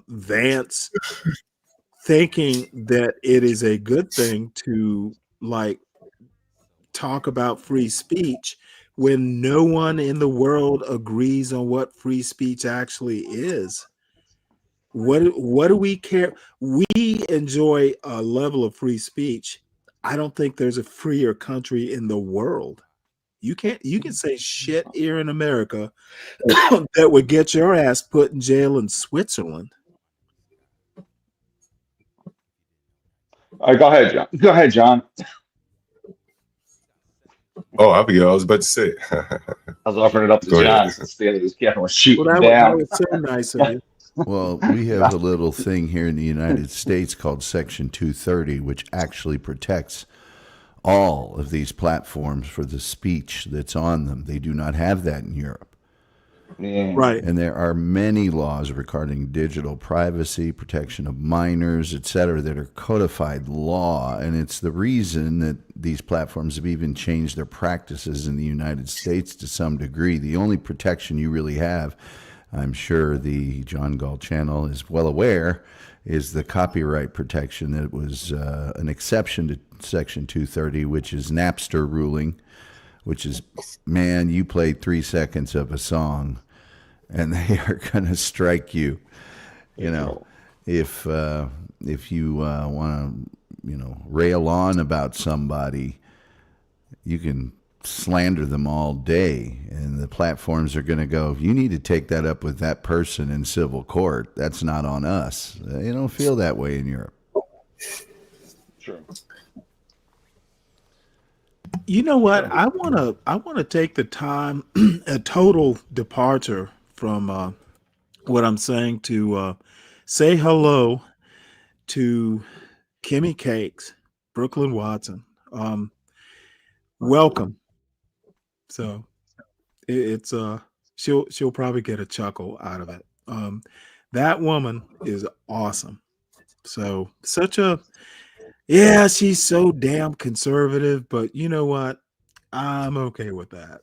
S4: Vance thinking that it is a good thing to talk about free speech when no one in the world agrees on what free speech actually is. What do we care? We enjoy a level of free speech. I don't think there's a freer country in the world. You can say shit here in America that would get your ass put in jail in Switzerland.
S17: All right, go ahead, John. Go ahead, John.
S7: Oh, I forget what I was about to say.
S17: I was offering it up to John. Stanley was shooting down.
S4: That was so nice of you.
S6: Well, we have a little thing here in the United States called Section 230, which actually protects all of these platforms for the speech that's on them. They do not have that in Europe.
S17: Yeah.
S4: Right.
S6: And there are many laws regarding digital privacy, protection of minors, et cetera, that are codified law. And it's the reason that these platforms have even changed their practices in the United States to some degree. The only protection you really have, I'm sure the John Galt channel is well aware, is the copyright protection that was an exception to Section 230, which is Napster ruling, which is, man, you played 3 seconds of a song and they are going to strike you. You know, if you want to, rail on about somebody, you can slander them all day, and the platforms are going to go, you need to take that up with that person in civil court. That's not on us. They don't feel that way in Europe.
S17: Sure.
S4: You know what? I want to take the time, a total departure from what I'm saying, to say hello to Kimmy Cakes, Brooklyn Watson. Welcome. So it's she'll probably get a chuckle out of it. That woman is awesome. So she's so damn conservative, but you know what? I'm okay with that.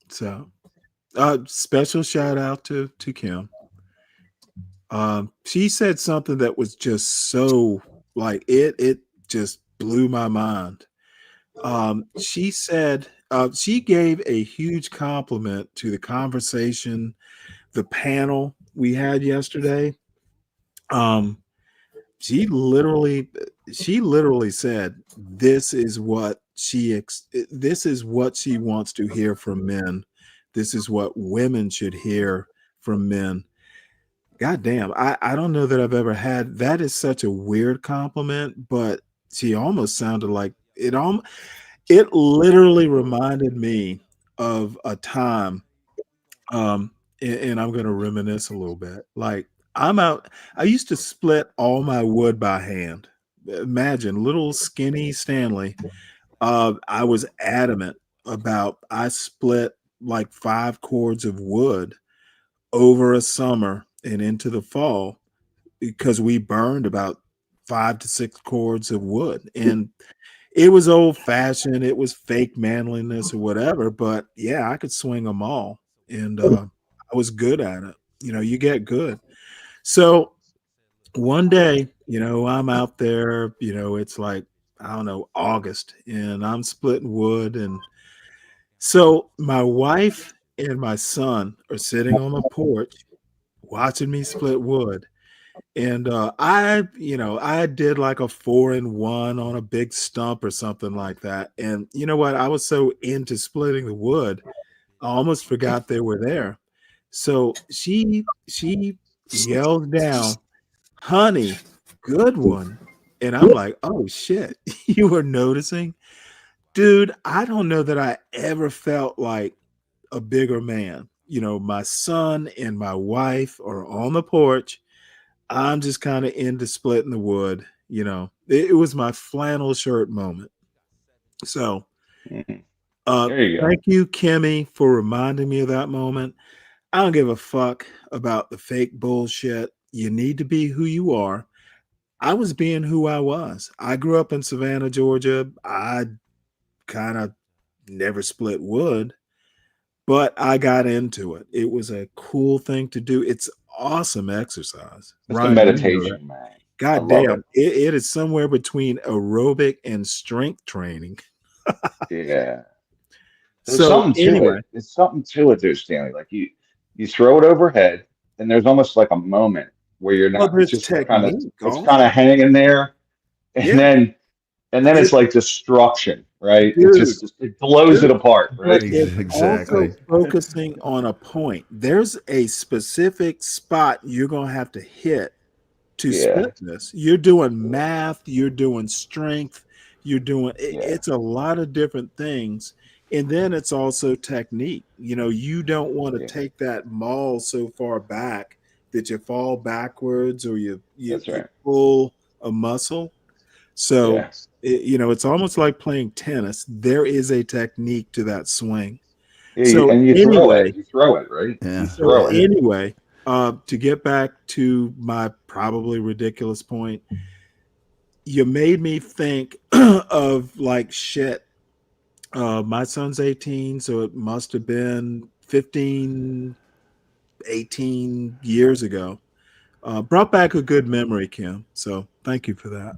S4: So special shout out to Kim. She said something that was just so, like, it just blew my mind. She said she gave a huge compliment to the conversation, the panel we had yesterday. She literally said this is what she wants to hear from men. This is what women should hear from men. God damn, I don't know that I've ever had that. Is such a weird compliment, but she almost sounded like it. It literally reminded me of a time, and I'm going to reminisce a little bit. Like, I used to split all my wood by hand. Imagine little skinny Stanley. I was adamant about I split like 5 cords of wood over a summer and into the fall because we burned about 5 to 6 cords of wood. And it was old fashioned. It was fake manliness or whatever, but yeah, I could swing them all. And I was good at it. You get good. So one day, I'm out there, it's like, I don't know, August, and I'm splitting wood. And so my wife and my son are sitting on the porch watching me split wood. And I did like a 4-in-1 on a big stump or something like that. And you know what? I was so into splitting the wood, I almost forgot they were there. So she yells down, "Honey, good one." And I'm like, "Oh shit, you were noticing?" Dude, I don't know that I ever felt like a bigger man. My son and my wife are on the porch. I'm just kind of into splitting the wood. It was my flannel shirt moment. So,
S17: There you go.
S4: thank you, Kimmy, for reminding me of that moment. I don't give a fuck about the fake bullshit. You need to be who you are. I was being who I was. I grew up in Savannah, Georgia. I kind of never split wood, but I got into it. It was a cool thing to do. It's awesome exercise.
S17: It's a
S4: Ryan, you know that.
S17: meditation, man. I
S4: God
S17: love it.
S4: damn, it is somewhere between aerobic and strength training.
S17: Yeah. There's
S4: So
S17: something to
S4: anyway,
S17: it. There's something to it there, Stanley. Like you throw it overhead, and there's almost like a moment where you're
S4: well,
S17: not. It's
S4: there's
S17: just kind of.
S4: technique
S17: It's kind of
S4: also.
S17: hanging there, and
S4: Yeah,
S17: then it's
S4: it,
S17: like destruction, right? It
S4: dude,
S17: just it blows it
S4: dude.
S17: apart,
S4: But
S17: right?
S4: it's also
S6: Exactly.
S4: focusing on a point. There's a specific spot you're gonna have to hit to
S17: Yeah,
S4: split this. You're doing math, you're doing strength, you're doing
S17: yeah,
S4: it's a lot of different things. And then it's also technique. You don't want to
S17: yeah.
S4: take that maul so far back that you fall backwards or you
S17: That's
S4: you
S17: right.
S4: pull a muscle. So,
S17: Yeah.
S4: it's almost like playing tennis. There is a technique to that swing.
S17: Yeah,
S4: So
S17: and you throw it. You throw it, right?
S6: Yeah.
S17: You throw it.
S4: anyway, to get back to my probably ridiculous point, you made me think of like shit. My son's 18, so it must have been 15, 18 years ago. Brought back a good memory, Kim. So thank you for that.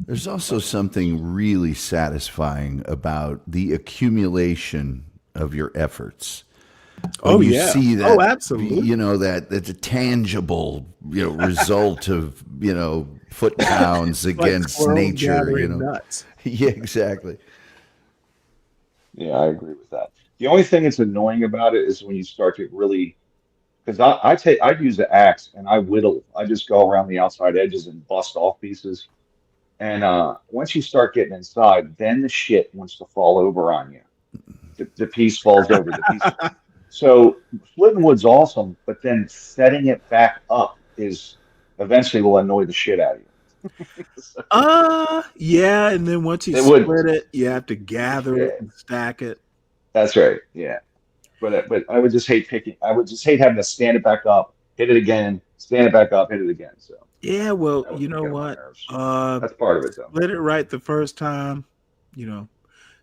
S6: There's also something really satisfying about the accumulation of your efforts. When you see that,
S4: absolutely.
S6: that's a tangible, result of, foot pounds
S4: Like
S6: against
S4: squirrels
S6: nature,
S4: gathering nuts.
S6: Yeah, exactly.
S17: Yeah, I agree with that. The only thing that's annoying about it is when you start to really, because I use the axe and I whittle. I just go around the outside edges and bust off pieces. And once you start getting inside, then the shit wants to fall over on you. The piece falls over. The piece. So splitting wood's awesome, but then setting it back up is eventually will annoy the shit out of you.
S4: Yeah, and then once you
S17: It would.
S4: split it, you have to gather it and stack it.
S17: That's right. Yeah. But I would just hate picking. I would just hate having to stand it back up, hit it again, stand it back up, hit it again. So
S4: Yeah, well,
S17: that would
S4: you know
S17: get on my
S4: what?
S17: nerves. That's part of it, though.
S4: Split it right the first time,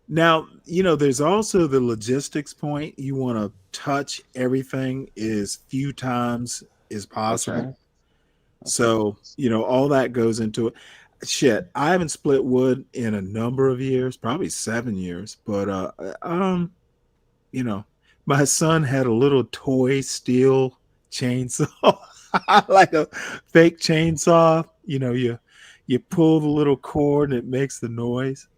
S4: Now, there's also the logistics point. You want to touch everything as few times as possible. So, all that goes into it. Shit, I haven't split wood in a number of years, probably 7 years, but my son had a little toy steel chainsaw, like a fake chainsaw. You pull the little cord and it makes the noise.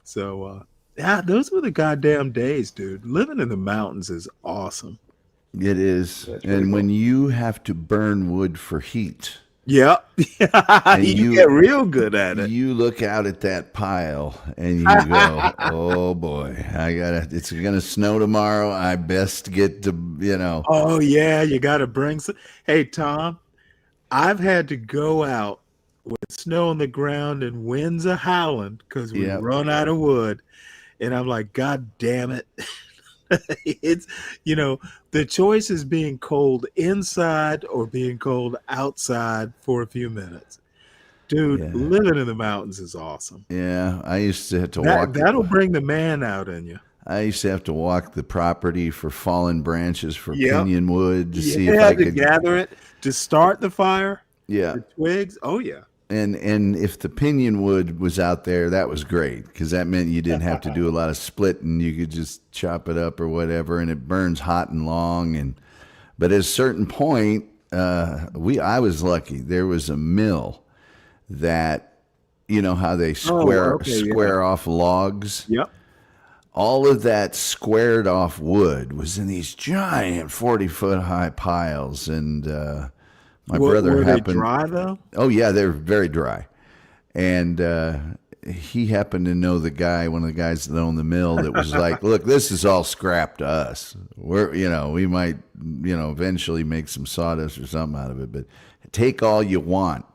S4: So yeah, those were the goddamn days, dude. Living in the mountains is awesome.
S6: It is. And when you have to burn wood for heat.
S4: Yeah.
S6: And
S4: you get real good at it.
S6: You look out at that pile and you go, oh boy, it's gonna snow tomorrow. I best get to,
S4: Oh yeah, you gotta bring some. Hey Tom, I've had to go out with snow on the ground and winds a howling because we run out of wood. And I'm like, God damn it. It's, the choice is being cold inside or being cold outside for a few minutes. Dude, living in the mountains is awesome.
S6: Yeah, I used to have to walk.
S4: That'll bring the man out in you.
S6: I used to have to walk the property for fallen branches for pinyon wood to see
S4: if
S6: if I
S4: I
S6: could
S4: gather it to start the fire.
S6: Yeah.
S4: The twigs. Oh yeah.
S6: And if the pinyon wood was out there, that was great because that meant you didn't have to do a lot of splitting. You could just chop it up or whatever, and it burns hot and long. But at a certain point, I was lucky. There was a mill that, how they square off logs.
S4: Yep.
S6: All of that squared off wood was in these giant 40-foot high piles, and my brother happened.
S4: Were they dry though?
S6: Oh yeah, they're very dry, and he happened to know one of the guys that owned the mill. That was like, "Look, this is all scrap to us. We might, eventually make some sawdust or something out of it, but take all you want."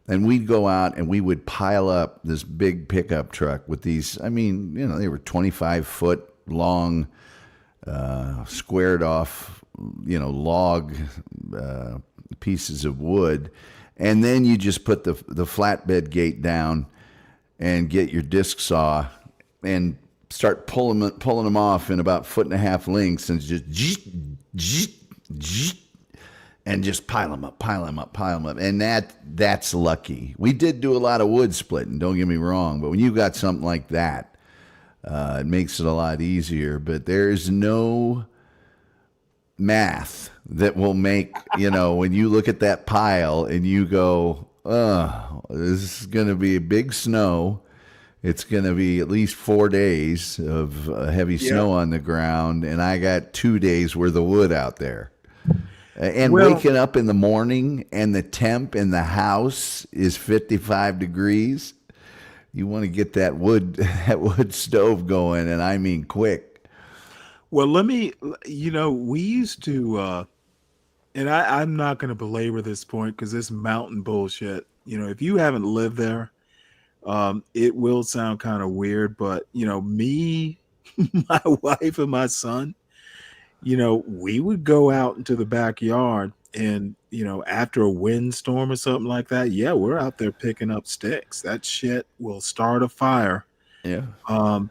S6: And we'd go out and we would pile up this big pickup truck with these. I mean, they were 25-foot long, squared off, log pieces of wood, and then you just put the flatbed gate down and get your disc saw and start pulling them off in about 1.5 foot lengths and just pile them up. And that's lucky. We did do a lot of wood splitting, don't get me wrong, but when you got something like that, it makes it a lot easier. But there's no math that will make, when you look at that pile and you go, this is going to be a big snow. It's going to be at least 4 days of heavy snow on the ground, and I got 2 days worth of wood out there. And waking up in the morning and the temp in the house is 55 degrees. You want to get that wood stove going, and I mean quick.
S4: Well, we used to, and I'm not going to belabor this point because this mountain bullshit, if you haven't lived there, It will sound kind of weird, but me, my wife, and my son, we would go out into the backyard and, after a windstorm or something like that, yeah, we're out there picking up sticks. That shit will start a fire.
S6: Yeah.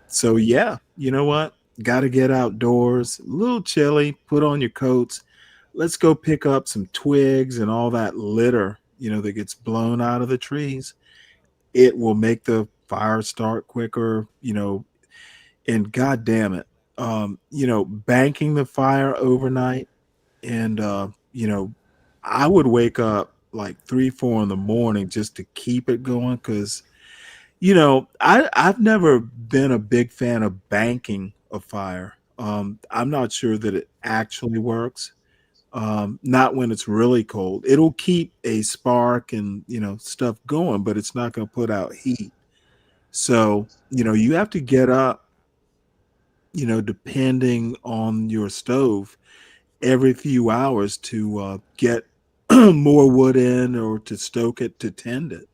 S4: So yeah, you know what? Got to get outdoors. A little chilly. Put on your coats. Let's go pick up some twigs and all that litter, that gets blown out of the trees. It will make the fire start quicker, and god damn it, banking the fire overnight. And I would wake up like 3 4 in the morning just to keep it going, because I've never been a big fan of banking a fire. I'm not sure that it actually works. Not when it's really cold. It'll keep a spark and stuff going, but it's not going to put out heat. So you have to get up, depending on your stove, every few hours to get more wood in, or to stoke it, to tend it.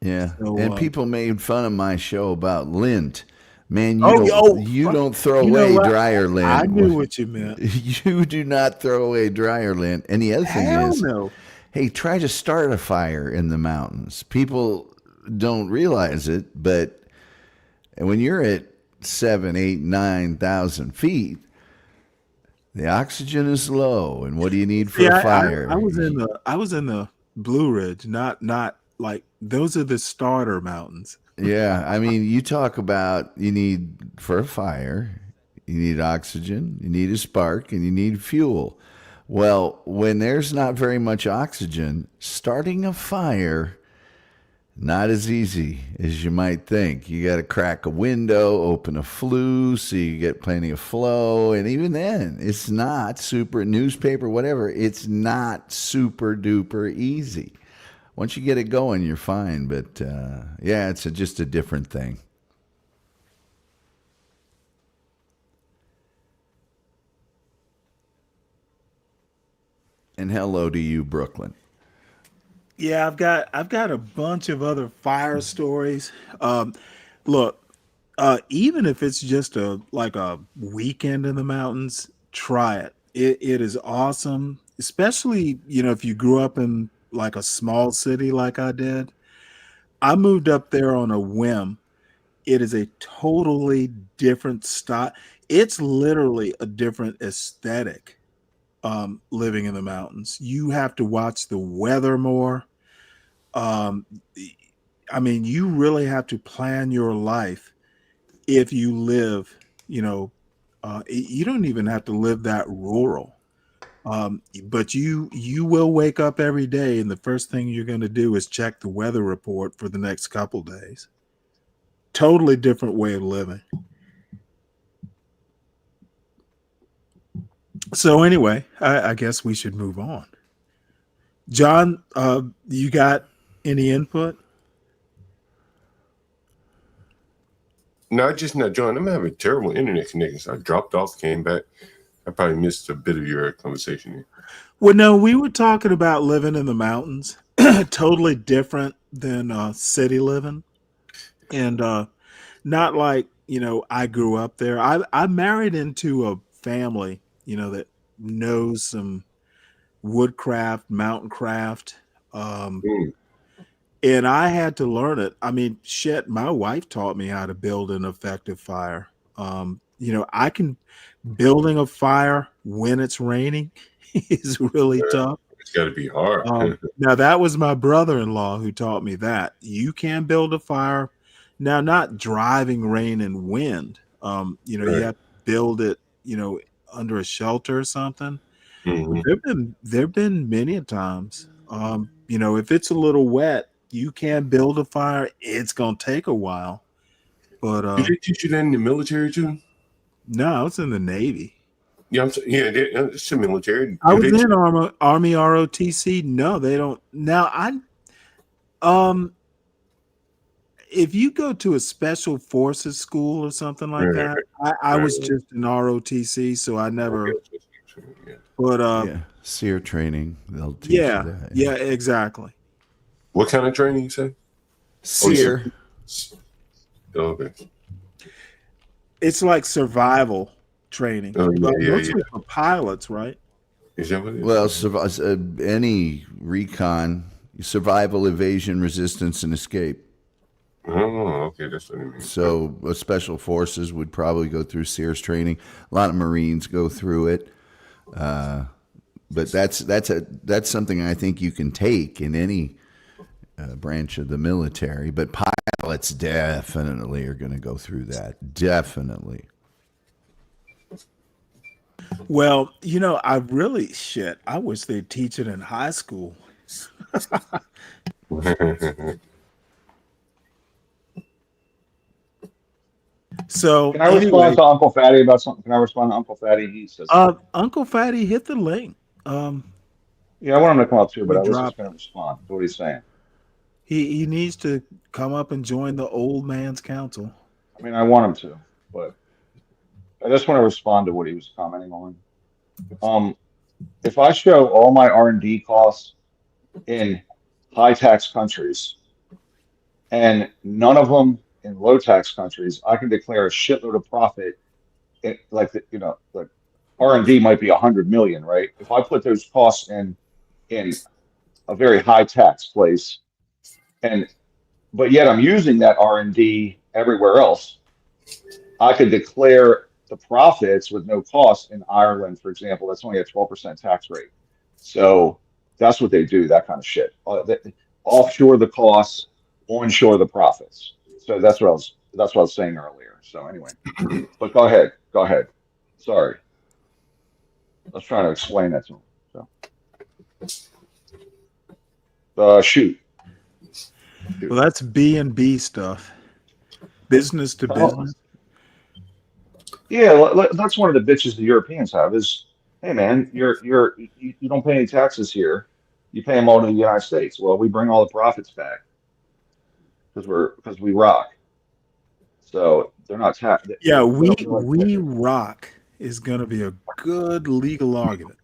S6: Yeah.
S4: So,
S6: And people made fun of my show about lint. Man,
S4: Oh,
S6: you don't throw
S4: you know
S6: away
S4: what?
S6: dryer lint.
S4: I knew what you meant.
S6: You do not throw away dryer lint. And the other thing
S4: Hell
S6: is,
S4: no.
S6: hey, try to start a fire in the mountains. People don't realize it, but when you're at 7, 8, 9,000 feet, the oxygen is low. And what do you need for a fire?
S4: I was in the Blue Ridge, not like, those are the starter mountains.
S6: Yeah, I mean, you talk about, you need, for a fire, you need oxygen, you need a spark, and you need fuel. Well, when there's not very much oxygen, starting a fire, not as easy as you might think. You got to crack a window, open a flue so you get plenty of flow. And even then, it's not super, newspaper, whatever, it's not super duper easy. Once you get it going, you're fine. But yeah, it's just a different thing. And hello to you, Brooklyn.
S4: Yeah, I've got a bunch of other fire stories. Look, even if it's just a weekend in the mountains, try it. It is awesome, especially if you grew up in like a small city like I did. I moved up there on a whim. It is a totally different style. It's literally a different aesthetic. Living in the mountains, you have to watch the weather more. Um, I mean, you really have to plan your life if you live, you don't even have to live that rural. But you will wake up every day, and the first thing you're going to do is check the weather report for the next couple days. Totally different way of living. So anyway, I guess we should move on. John, you got any input?
S7: No, just not, John. I'm having terrible internet connection. So I dropped off, came back. I probably missed a bit of your conversation here.
S4: Well, no, we were talking about living in the mountains. Totally different than city living, and not like I grew up there. I married into a family that knows some woodcraft, mountain craft. And I had to learn it. I mean, shit, my wife taught me how to build an effective fire. Building a fire when it's raining is really tough.
S7: It's got to be hard.
S4: Now, that was my brother-in-law who taught me that. You can build a fire. Now, not driving rain and wind. You have to build it, under a shelter or something.
S7: Mm-hmm.
S4: There've been many a times. If it's a little wet, you can build a fire. It's gonna take a while. But
S7: did they teach you that in the military too?
S4: No, I was in the Navy.
S7: Yeah, it's the military.
S4: I was in Army ROTC. No, they don't. Now if you go to a special forces school or something like that, I was just in ROTC, so I never. But
S6: SEER training, they'll teach you that.
S4: Yeah, exactly.
S7: What kind of training you say?
S6: SEER.
S7: Okay.
S4: It's like survival training,
S7: Oh,
S4: but
S7: yeah.
S4: mostly for pilots, right?
S7: Is that what it is?
S6: Well, any recon, survival, evasion, resistance, and escape.
S7: Oh, okay, that's what it means.
S6: So special forces would probably go through Sears training. A lot of Marines go through it, but that's something I think you can take in any branch of the military. But pilots definitely are going to go through that. Definitely.
S4: Well, I wish they'd teach it in high school. So
S17: can I respond to Uncle Fatty about something? Can I respond to Uncle Fatty? He says,
S4: Uncle Fatty hit the link.
S17: Yeah, I want him to come up too, but I was just going to respond to what he's saying.
S4: He needs to come up and join the old man's council.
S17: I mean, I want him to, but I just want to respond to what he was commenting on. If I show all my R&D costs in high tax countries and none of them in low tax countries, I can declare a shitload of profit. Like R&D might be 100 million, right? If I put those costs in a very high tax place, but yet I'm using that R&D everywhere else, I could declare the profits with no cost in Ireland, for example. That's only a 12% tax rate. So that's what they do, that kind of shit. Offshore the costs, onshore the profits. So that's what I was saying earlier. So anyway, but go ahead. Sorry, I was trying to explain that to him. So, shoot.
S4: Well, that's B&B stuff. Business to business.
S17: Yeah, that's one of the bitches the Europeans have is, hey man, you don't pay any taxes here, you pay them all to the United States. Well, we bring all the profits back because we rock. So they're not taxed.
S4: Yeah, we rock is going to be a good legal argument.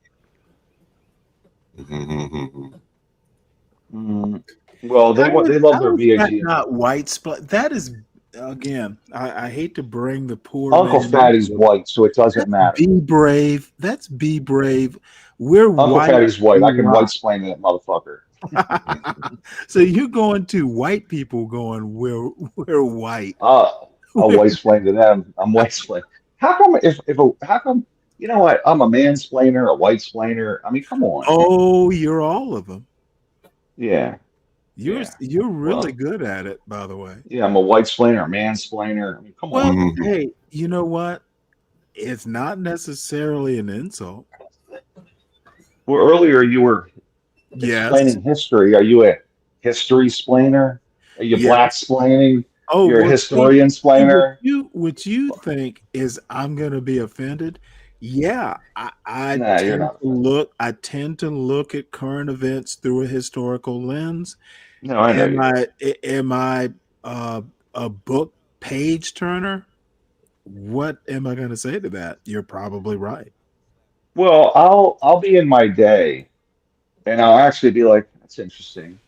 S17: Well, they love their VAT.
S4: Not white split. That is, again, I hate to bring the poor
S17: Uncle Fatty's white, so it doesn't matter.
S4: Be brave. That's be brave. We're
S17: Uncle
S4: white.
S17: Fatty's white. I can white explain that motherfucker.
S4: So you're going to white people going, we're white.
S17: I'll white explain to them. I'm white explain. How come you know what? I'm a mansplainer, a white splainer. I mean, come on.
S4: Oh, you're all of them.
S17: Yeah.
S4: You're really good at it, by the way.
S17: Yeah, I'm a white splainer, a mansplainer. I mean, come on.
S4: Hey, you know what? It's not necessarily an insult.
S17: Well, earlier you were explaining history. Are you a history splainer? Are you black splaining?
S4: Oh,
S17: you're a historian splainer.
S4: What you think is I'm going to be offended? Yeah, I tend to look at current events through a historical lens.
S17: No, I know.
S4: Am I a book page turner? What am I going to say to that? You're probably right.
S17: Well, I'll be in my day, and I'll actually be like, "That's interesting,"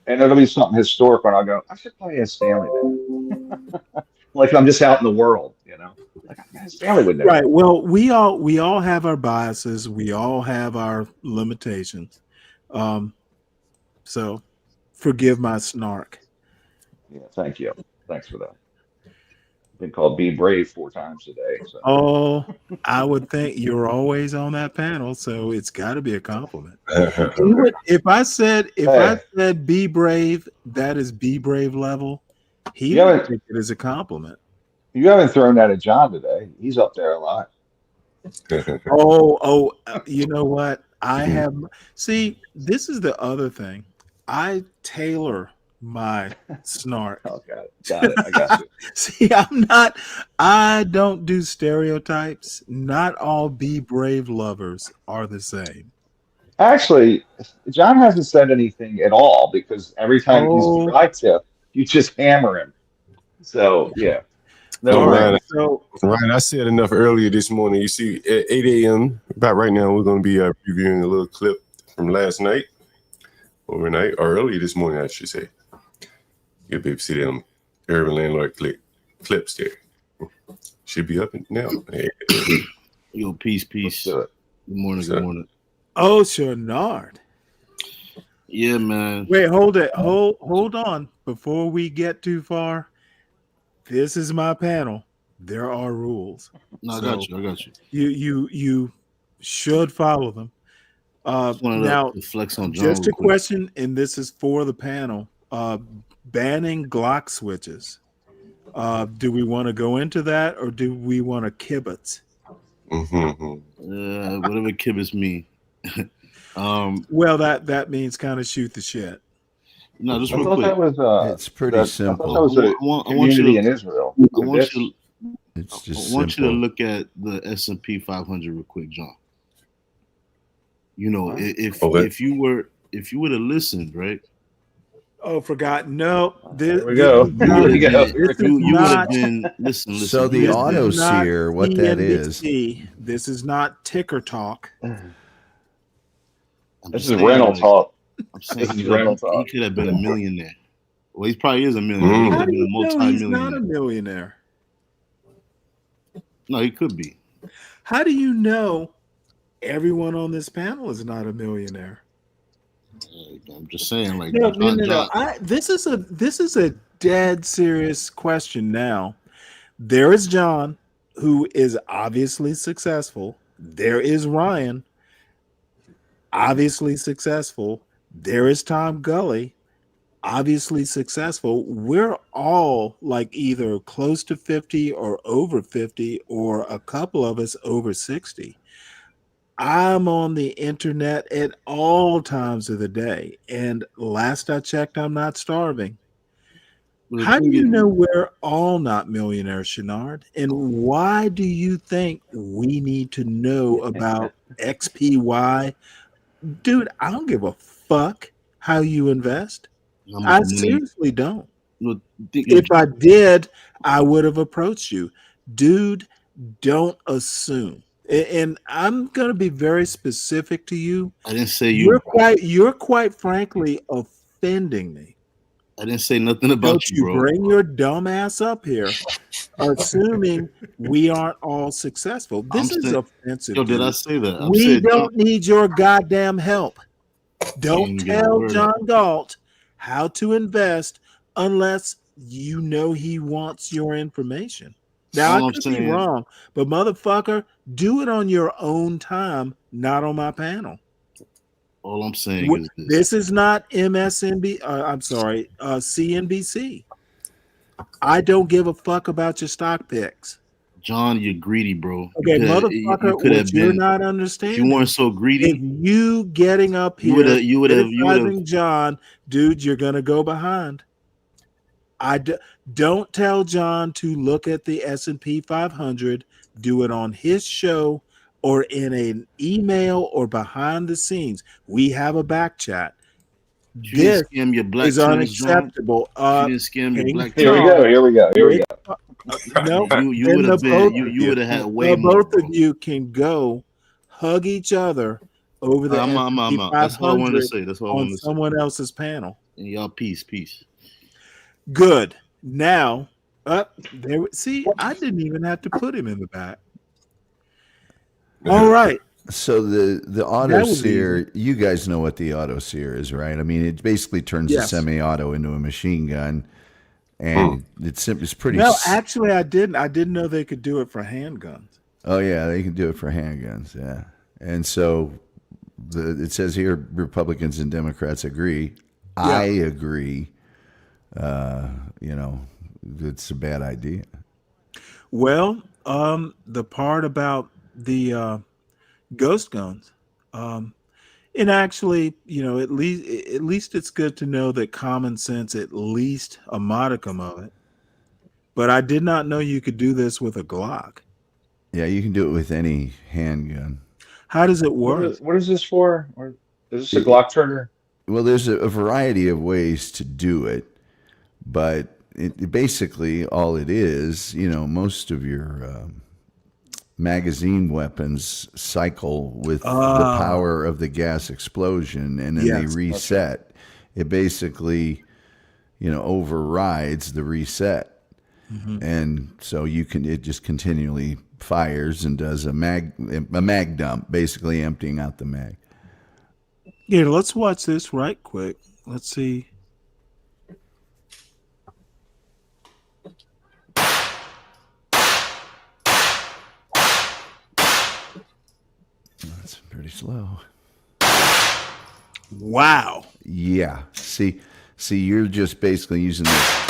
S17: and it'll be something historical, and I'll go, "I should probably ask Stanley that." Like I'm just out in the world, you know. Like Stanley would know.
S4: Right. Well, we all have our biases. We all have our limitations. So forgive my snark.
S17: Yeah, thank you. Thanks for that. I've been called Be Brave 4 times today. So.
S4: Oh, I would think you're always on that panel, so it's got to be a compliment. If I said be brave, that is be brave level. He would take it as a compliment.
S17: You haven't thrown that at John today. He's up there a lot.
S4: Oh, you know what? I have. See, this is the other thing. I tailor my snark.
S17: Oh, got it. I got you.
S4: See, I don't do stereotypes. Not all be brave lovers are the same.
S17: Actually, John hasn't said anything at all because every time he's tried to, you just hammer him. So, yeah.
S7: No, Ryan, I said enough earlier this morning. You see, at 8 a.m., about right now, we're going to be reviewing a little clip from last night, overnight, or early this morning, I should say. You'll be able to see them Urban Landlord clips there. Should be up now. Hey.
S18: Yo, peace. Good morning. Good morning.
S4: Oh, Shenard.
S18: Yeah, man.
S4: Wait, hold on. Before we get too far, this is my panel. There are rules.
S18: No, I got you.
S4: You should follow them. Now,
S18: to flex on John
S4: just a
S18: real quick.
S4: question, and this is for the panel. Banning Glock switches. Do we want to go into that, or do we want to kibitz?
S18: Whatever kibitz mean.
S4: Well, that means kind of shoot the shit.
S18: No, just
S17: I
S18: real
S17: thought
S18: quick.
S17: that was
S6: It's pretty simple.
S17: I thought that was a community in Israel.
S18: I want you
S6: simple.
S18: to look at the S&P 500 real quick, John. You know, if you were to listen, right?
S4: Oh, forgot. No,
S17: there we go.
S18: You would have been listen.
S6: So the auto seer, what that is?
S4: This is not ticker talk.
S17: This is rental talk.
S18: I'm saying he could have been a millionaire. Well, he probably is a millionaire. He could
S4: How
S18: have
S4: do
S18: been a
S4: you know he's
S18: multi-millionaire.
S4: not a millionaire?
S18: No, he could be.
S4: How do you know everyone on this panel is not a millionaire?
S18: I'm just saying, like,
S4: No.
S18: John.
S4: This is a dead serious question. Now, there is John, who is obviously successful. There is Ryan, obviously successful. There is Tom Gully, obviously successful. We're all like either close to 50 or over 50, or a couple of us over 60. I'm on the internet at all times of the day, and last I checked, I'm not starving. How do you know we're all not millionaires, Shenard? And why do you think we need to know about XPY? Dude, I don't give a fuck how you invest. I seriously don't. If I did, I would have approached you. Dude, don't assume. And I'm going to be very specific to you.
S18: I didn't say you.
S4: You're quite frankly offending me.
S18: I didn't say nothing about you, bro.
S4: Bring your dumb ass up here, assuming we aren't all successful. This is offensive.
S18: Yo, did I
S4: dude.
S18: say that?
S4: We don't need your goddamn help. Don't tell John Galt how to invest unless you know he wants your information. Now, I could be wrong, but motherfucker, do it on your own time, not on my panel.
S18: All I'm saying is
S4: this is not MSNB. I'm sorry, CNBC. I don't give a fuck about your stock picks.
S18: John, you're greedy, bro.
S4: Okay, motherfucker, what you're not understanding.
S18: If you weren't so greedy,
S4: if you getting up here,
S18: you would have.
S4: John, dude, you're gonna go behind. Don't tell John to look at the S&P 500. Do it on his show or in an email or behind the scenes. We have a back chat. This is unacceptable.
S18: Here
S17: we go.
S4: No,
S18: you would have been. You would have had way more.
S4: Both of you can go hug each other over the S&P 500
S18: That's all I wanted to say. That's all I
S4: on
S18: wanted to say.
S4: someone else's panel.
S18: And y'all, peace.
S4: Good. Now, there. See, I didn't even have to put him in the back. All right.
S6: So the auto seer, you guys know what the auto seer is, right? I mean, it basically turns a semi-auto into a machine gun, and it's pretty.
S4: No, actually, I didn't. I didn't know they could do it for handguns.
S6: Oh yeah, they can do it for handguns. Yeah, and so it says here Republicans and Democrats agree. Yeah. I agree. It's a bad idea.
S4: Well, the part about the ghost guns, and actually, at least it's good to know that common sense, at least a modicum of it. But I did not know you could do this with a Glock.
S6: Yeah, you can do it with any handgun.
S4: How does it work?
S17: What is this for? Is this a Glock trigger?
S6: Well, there's a variety of ways to do it, but it basically all it is, most of your magazine weapons cycle with the power of the gas explosion, and then they reset. It basically, overrides the reset.
S4: Mhm.
S6: And so it just continually fires and does a mag dump, basically emptying out the mag.
S4: Yeah, let's watch this right quick. Let's see.
S6: That's pretty slow.
S4: Wow.
S6: Yeah. See, you're just basically using this.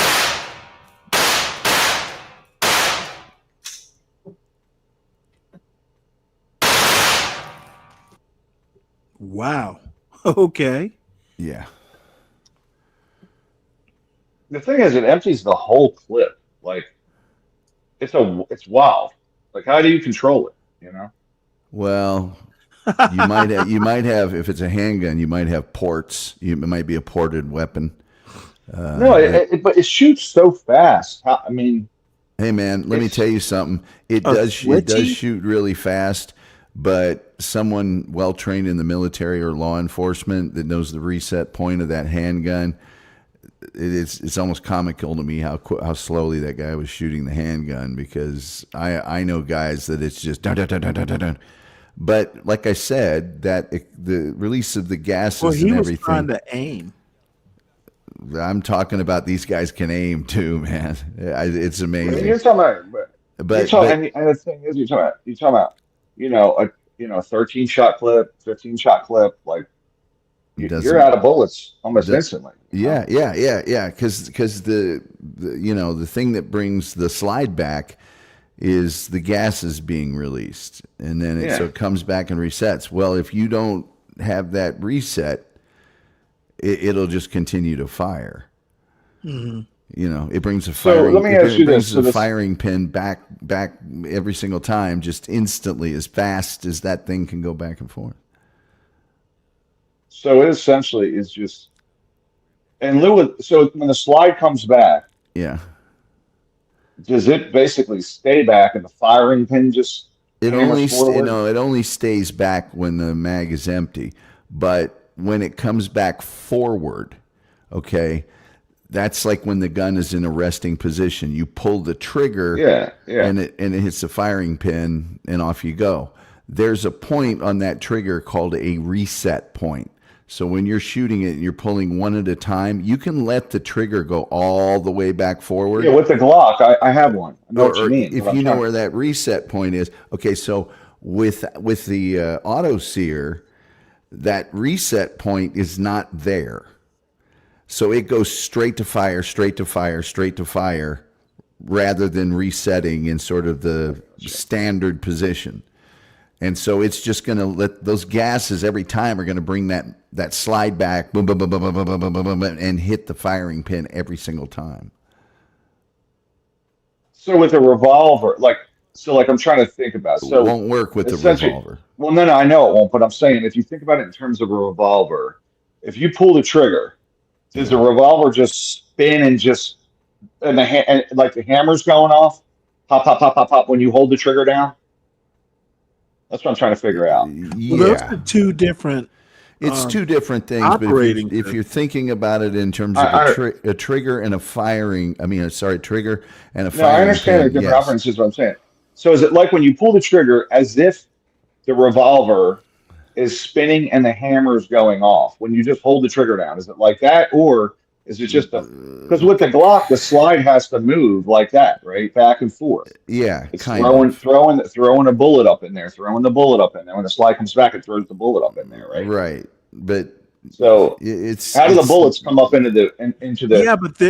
S4: Wow. Okay.
S6: Yeah.
S17: The thing is, it empties the whole clip. Like, it's wild. Like, how do you control it?
S6: Well, you might have if it's a handgun, you might have ports. It might be a ported weapon.
S17: No, but it shoots so fast. I mean,
S6: hey man, let me tell you something. It does shoot really fast, but someone well trained in the military or law enforcement that knows the reset point of that handgun, it's almost comical to me how slowly that guy was shooting the handgun, because I know guys that it's just dun, dun, dun, dun, dun, dun, dun. But like I said, the release of the gases and everything.
S4: He was trying to aim.
S6: I'm talking about these guys can aim too, man. It's amazing.
S17: You're talking about, and the thing is, you're talking about, a 13-shot clip, 15-shot clip, like you're out of bullets almost instantly.
S6: Yeah. Because the thing that brings the slide back is the gas is being released, and then so it comes back and resets. Well, if you don't have that reset, it'll just continue to fire.
S4: Mm-hmm.
S6: It brings a firing.
S17: So let me ask you this:
S6: the firing pin back every single time, just instantly, as fast as that thing can go back and forth.
S17: So it essentially is just, so when the slide comes back,
S6: yeah,
S17: does it basically stay back and the firing pin just
S6: it only stays back when the mag is empty, but when it comes back forward, okay, that's like when the gun is in a resting position. You pull the trigger, and it hits the firing pin, and off you go. There's a point on that trigger called a reset point. So when you're shooting it and you're pulling one at a time, you can let the trigger go all the way back forward.
S17: Yeah, with the Glock, I have one. I know what you mean.
S6: If you know where that reset point is. Okay, so with the auto sear, that reset point is not there. So it goes straight to fire, straight to fire, straight to fire, rather than resetting in sort of the standard position. And so it's just going to let those gases every time are going to bring that slide back, boom, boom, boom, boom, boom, boom, boom, boom, boom, and hit the firing pin every single time.
S17: So with a revolver, I'm trying to think about. So
S6: it won't work with the revolver.
S17: Well, no, I know it won't. But I'm saying, if you think about it in terms of a revolver, if you pull the trigger, does the revolver just spin and like the hammer's going off, pop, pop, pop, pop, pop when you hold the trigger down? That's what I'm trying to figure out.
S4: Well, those are two different.
S6: It's two different things. But if you're thinking about it in terms of a trigger and a firing, trigger and a firing.
S17: No, I understand the different operations. Is what I'm saying. So is it like when you pull the trigger, as if the revolver is spinning and the hammer is going off when you just hold the trigger down? Is it like that, or is it just because with the Glock, the slide has to move like that, right, back and forth?
S6: Yeah,
S17: it's throwing a bullet up in there, throwing the bullet up in there. When the slide comes back, it throws the bullet up in there, right?
S6: Right, but
S17: so
S6: it's
S17: how do the bullets come up into the?
S4: Yeah, but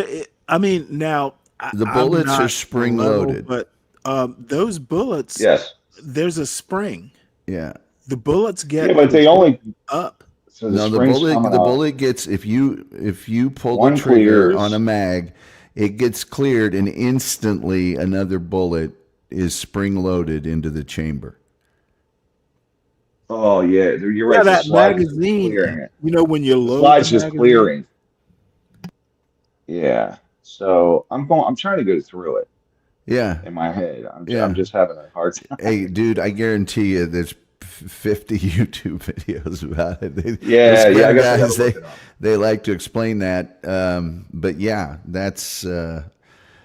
S4: now
S6: the bullets are spring loaded,
S4: but those bullets,
S17: yes,
S4: there's a spring.
S6: Yeah,
S4: the bullets get
S17: but they only
S4: up.
S17: So
S6: the bullet gets, if you pull the trigger on a mag, it gets cleared, and instantly another bullet is spring loaded into the chamber.
S17: Oh yeah, you're right.
S4: Yeah, that magazine. When you load,
S17: the slide's just clearing. Yeah. So I'm trying to go through it.
S6: Yeah.
S17: In my head, I'm just having a hard time.
S6: Hey, dude, I guarantee you, there's 50 YouTube videos about it. they like to explain that. But yeah, that's.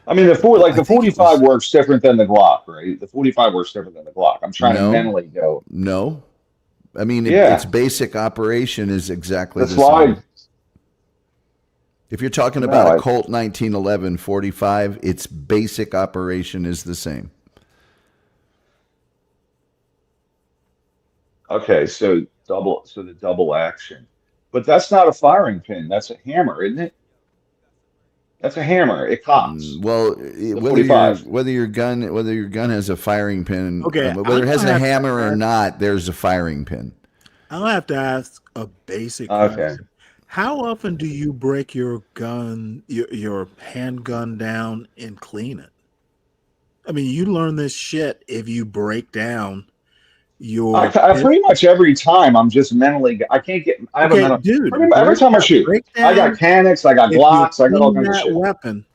S17: I mean, the 45 works different than the Glock, right? The 45 works different than the Glock. I'm trying to mentally go.
S6: No, I mean,
S17: yeah.
S6: its basic operation is exactly the
S17: slide.
S6: same. If you're talking about a Colt 1911 45, its basic operation is the same.
S17: Okay, so the double action, but that's not a firing pin. That's a hammer, isn't it? That's a hammer. It cocks.
S6: Well, whether your gun has a firing pin, whether it has a hammer or not, there's a firing pin.
S4: I'll have to ask a basic question. How often do you break your gun, your handgun down and clean it? I mean, you learn this shit if you break down your.
S17: I pretty much every time I'm just mentally. I can't get. I have a mental.
S4: Dude,
S17: every time I shoot, I got Canics, I got Glocks, I got all kinds of shit.
S4: Weapon,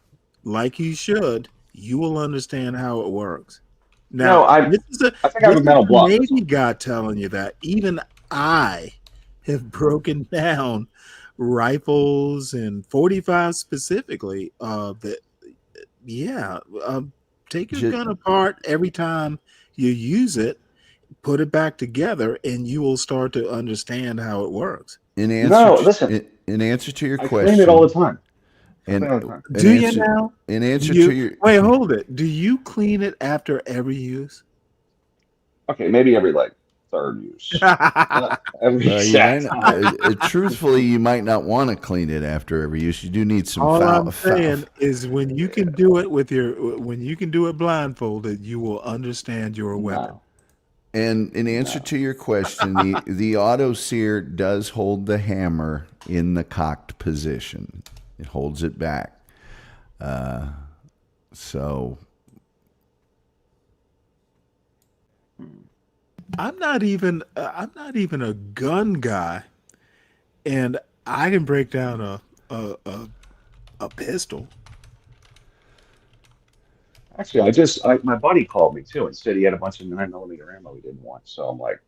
S4: like you should, you will understand how it works. Now, I think I have a mental block. Navy guy telling you that. Even I have broken down rifles and 45 specifically. Take your gun apart every time you use it, put it back together, and you will start to understand how it works.
S6: In answer to your question, I
S17: clean it all the time.
S4: Do you now?
S6: In answer to your
S4: hold it. Do you clean it after every use?
S17: Okay, maybe every third use.
S6: Truthfully, you might not want to clean it after every use. You do need some.
S4: All I'm saying is, when you can do it when you can do it blindfolded, you will understand your weapon.
S6: And in answer to your question, the auto sear does hold the hammer in the cocked position. It holds it back. So.
S4: I'm not even a gun guy, and I can break down a pistol.
S17: Actually, my buddy called me too and said he had a bunch of 9mm ammo he didn't want. So I'm like,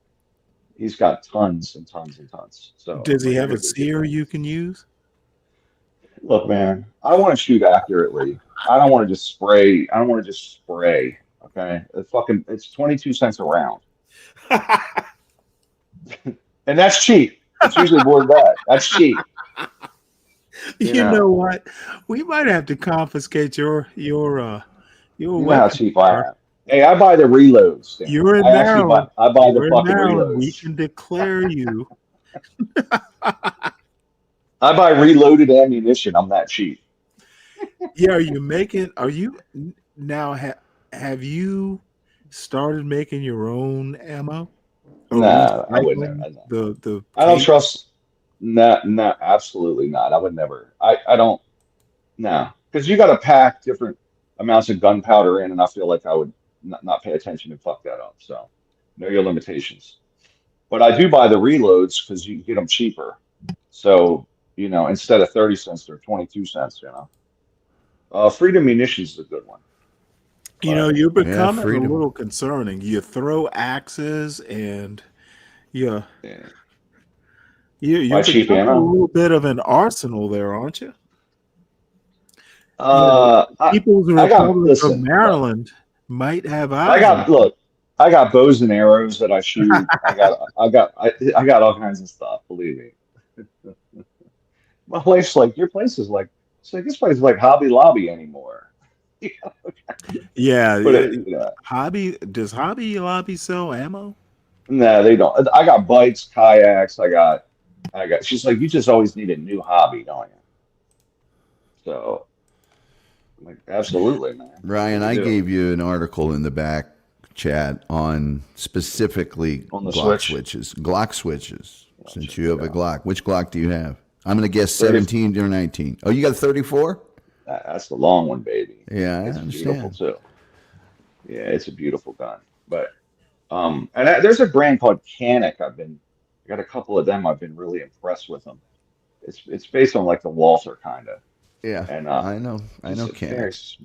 S17: he's got tons and tons and tons. So
S4: does he have a sear you can use?
S17: Look, man, I want to shoot accurately. I don't want to just spray. Okay, it's 22 cents a round. And that's cheap. It's usually more than that. That's cheap.
S4: You know what? We might have to confiscate your
S17: you know how cheap I am. Hey, I buy the reloads. Dan.
S4: You're in Maryland.
S17: I buy the fucking reloads.
S4: We can declare you.
S17: I buy reloaded ammunition. I'm that cheap.
S4: Yeah, are you now have you started making your own ammo?
S17: No, I would never. I don't trust. No, absolutely not. I would never. I don't. No, because you got to pack different amounts of gunpowder in, and I feel like I would not pay attention and fuck that up. So, know your limitations. But I do buy the reloads because you can get them cheaper. So, instead of 30 cents, they're 22 cents. Freedom Munitions is a good one.
S4: You're becoming a little concerning. You throw axes and you're becoming a little bit of an arsenal there, aren't you? People's Republic of Maryland might have eyes.
S17: I got bows and arrows that I shoot. I got all kinds of stuff. Believe me. My wife's like, your place is like, this place is like Hobby Lobby anymore.
S4: Yeah. Does Hobby Lobby sell ammo?
S17: No, they don't. I got bikes, kayaks. I got. She's like, you just always need a new hobby, don't you? So, I'm like, absolutely, man.
S6: Ryan, I gave you an article in the back chat on specifically
S17: on the
S6: Glock switches. Since you have a Glock, which Glock do you have? I'm going to guess 17 or 19. Oh, you got a 34?
S17: That's the long one, baby.
S6: Yeah,
S17: it's beautiful too. Yeah, it's a beautiful gun. But there's a brand called Canic. I got a couple of them. I've been really impressed with them. It's based on like the Walther kind of.
S6: Yeah, and I know Canic.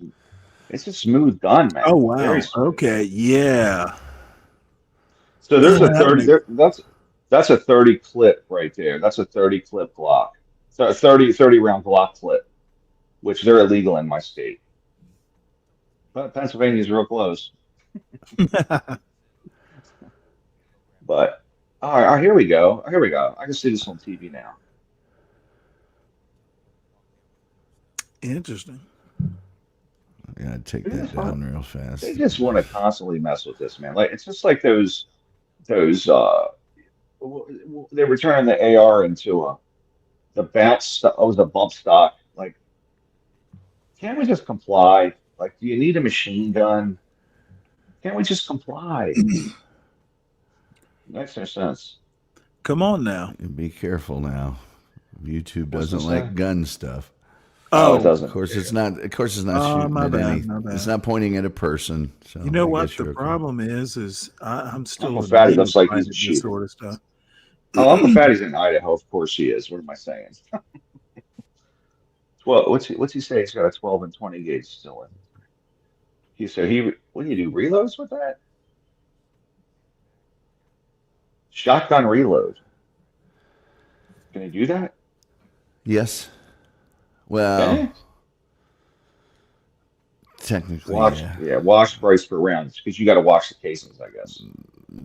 S17: It's a smooth gun, man.
S4: Oh wow. Okay. Yeah.
S17: So there's a 30. That's a 30 clip right there. That's a 30 clip Glock. So 30 round Glock clip, which they're illegal in my state. But Pennsylvania's real close. But all right, here we go. Here we go. I can see this on TV now.
S4: Interesting.
S6: Yeah, take that down real fast.
S17: They just want to constantly mess with this, man. Like it's just like those they were turning the AR into the the bump stock. Like, can't we just comply? Like, do you need a machine gun? Can't we just comply? Makes no sense.
S4: Come on now.
S6: Be careful now. YouTube
S17: What's
S6: doesn't
S17: this
S6: like
S17: say?
S6: gun stuff.
S17: Oh, it doesn't.
S6: Of course, it's not. Of course, it's not shooting
S4: my
S6: at
S4: bad,
S6: any.
S4: my bad.
S6: It's not pointing at a person. So
S4: You know
S6: I
S4: what
S6: guess
S4: the
S6: you're okay.
S4: problem is I'm still
S17: Uncle
S4: a
S17: Fatty
S4: native
S17: looks like
S4: by
S17: he's a
S4: this
S17: shooter.
S4: sort of stuff.
S17: Oh, Uncle Fatty's in Idaho. Of course he is. What am I saying? Well, what's he say? He's got a 12 and 20 gauge still in. What do you do? Reloads with that? Shotgun reload. Can he do that?
S6: Yes. Well,
S17: Can
S6: technically,
S17: he? Wash brace per round because you got to wash the casings, I guess.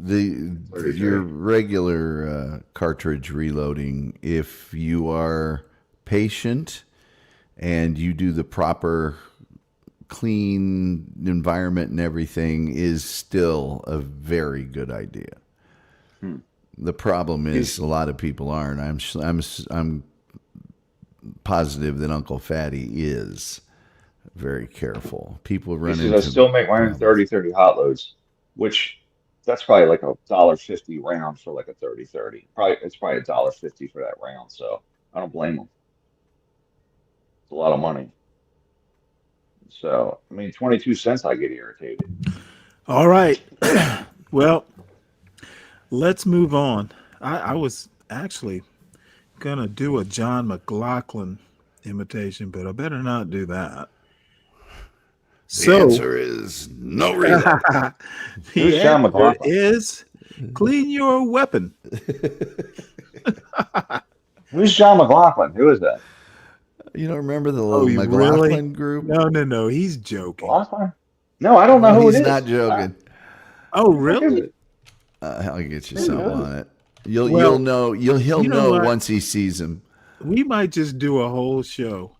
S6: Your regular cartridge reloading, if you are patient and you do the proper clean environment and everything, is still a very good idea. The problem is a lot of people aren't. I'm positive that Uncle Fatty is very careful. People run into.
S17: I still make my own 30-30 hot loads, which that's probably like $1.50 round for like a 30-30. It's probably $1.50 for that round. So I don't blame them. It's a lot of money. So I mean, 22 cents, I get irritated.
S4: All right. Well, let's move on. I was actually gonna do a John McLaughlin imitation, but I better not do that.
S6: The answer is no reason.
S17: Who's John McLaughlin?
S4: Is clean your weapon.
S17: Who's John McLaughlin? Who is that?
S6: You don't remember the little McLaughlin group?
S4: No, he's joking.
S17: McLaughlin? No, I don't know who it is.
S6: He's not joking.
S4: Oh, really?
S6: I'll get you something on it. He'll know once he sees him.
S4: We might just do a whole show.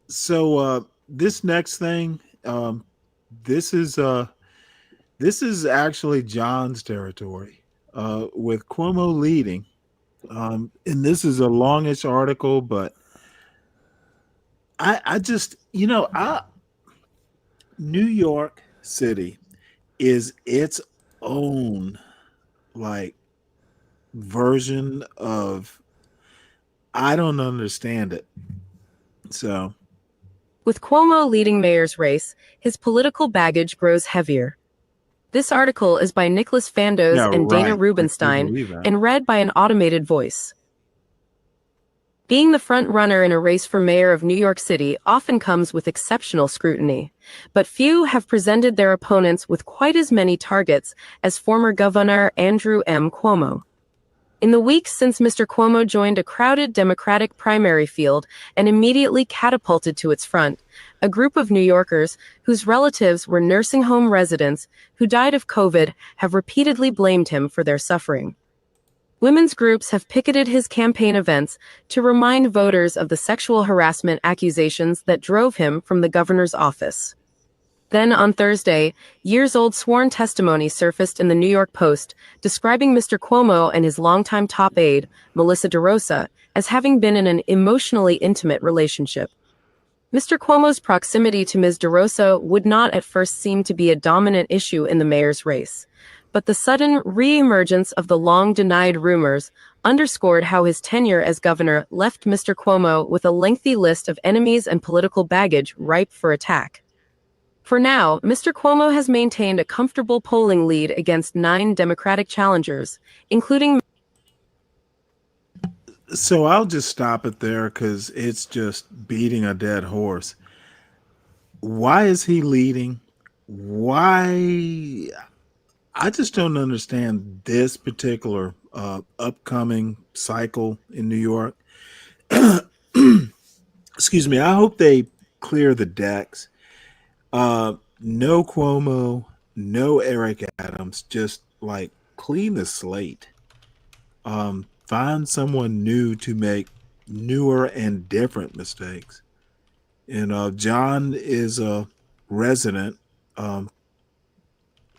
S4: So this next thing, this is actually John's territory. With Cuomo leading, and this is a longish article, but I just New York City is its own version of, I don't understand it. So
S5: with Cuomo leading mayor's race, his political baggage grows heavier. This article is by Nicholas Fandos and Dana Rubenstein and read by an automated voice. Being the front runner in a race for mayor of New York City often comes with exceptional scrutiny, but few have presented their opponents with quite as many targets as former Governor Andrew M. Cuomo. In the weeks since Mr. Cuomo joined a crowded Democratic primary field and immediately catapulted to its front, a group of New Yorkers whose relatives were nursing home residents who died of COVID have repeatedly blamed him for their suffering. Women's groups have picketed his campaign events to remind voters of the sexual harassment accusations that drove him from the governor's office. Then on Thursday, years-old sworn testimony surfaced in the New York Post describing Mr. Cuomo and his longtime top aide, Melissa DeRosa, as having been in an emotionally intimate relationship. Mr. Cuomo's proximity to Ms. DeRosa would not at first seem to be a dominant issue in the mayor's race, but the sudden re-emergence of the long-denied rumors underscored how his tenure as governor left Mr. Cuomo with a lengthy list of enemies and political baggage ripe for attack. For now, Mr. Cuomo has maintained a comfortable polling lead against 9 Democratic challengers, including...
S4: So I'll just stop it there because it's just beating a dead horse. Why is he leading? Why? I just don't understand this particular upcoming cycle in New York. Excuse me. I hope they clear the decks. No Cuomo, no Eric Adams. Just like clean the slate. Find someone new to make newer and different mistakes. And John is a resident of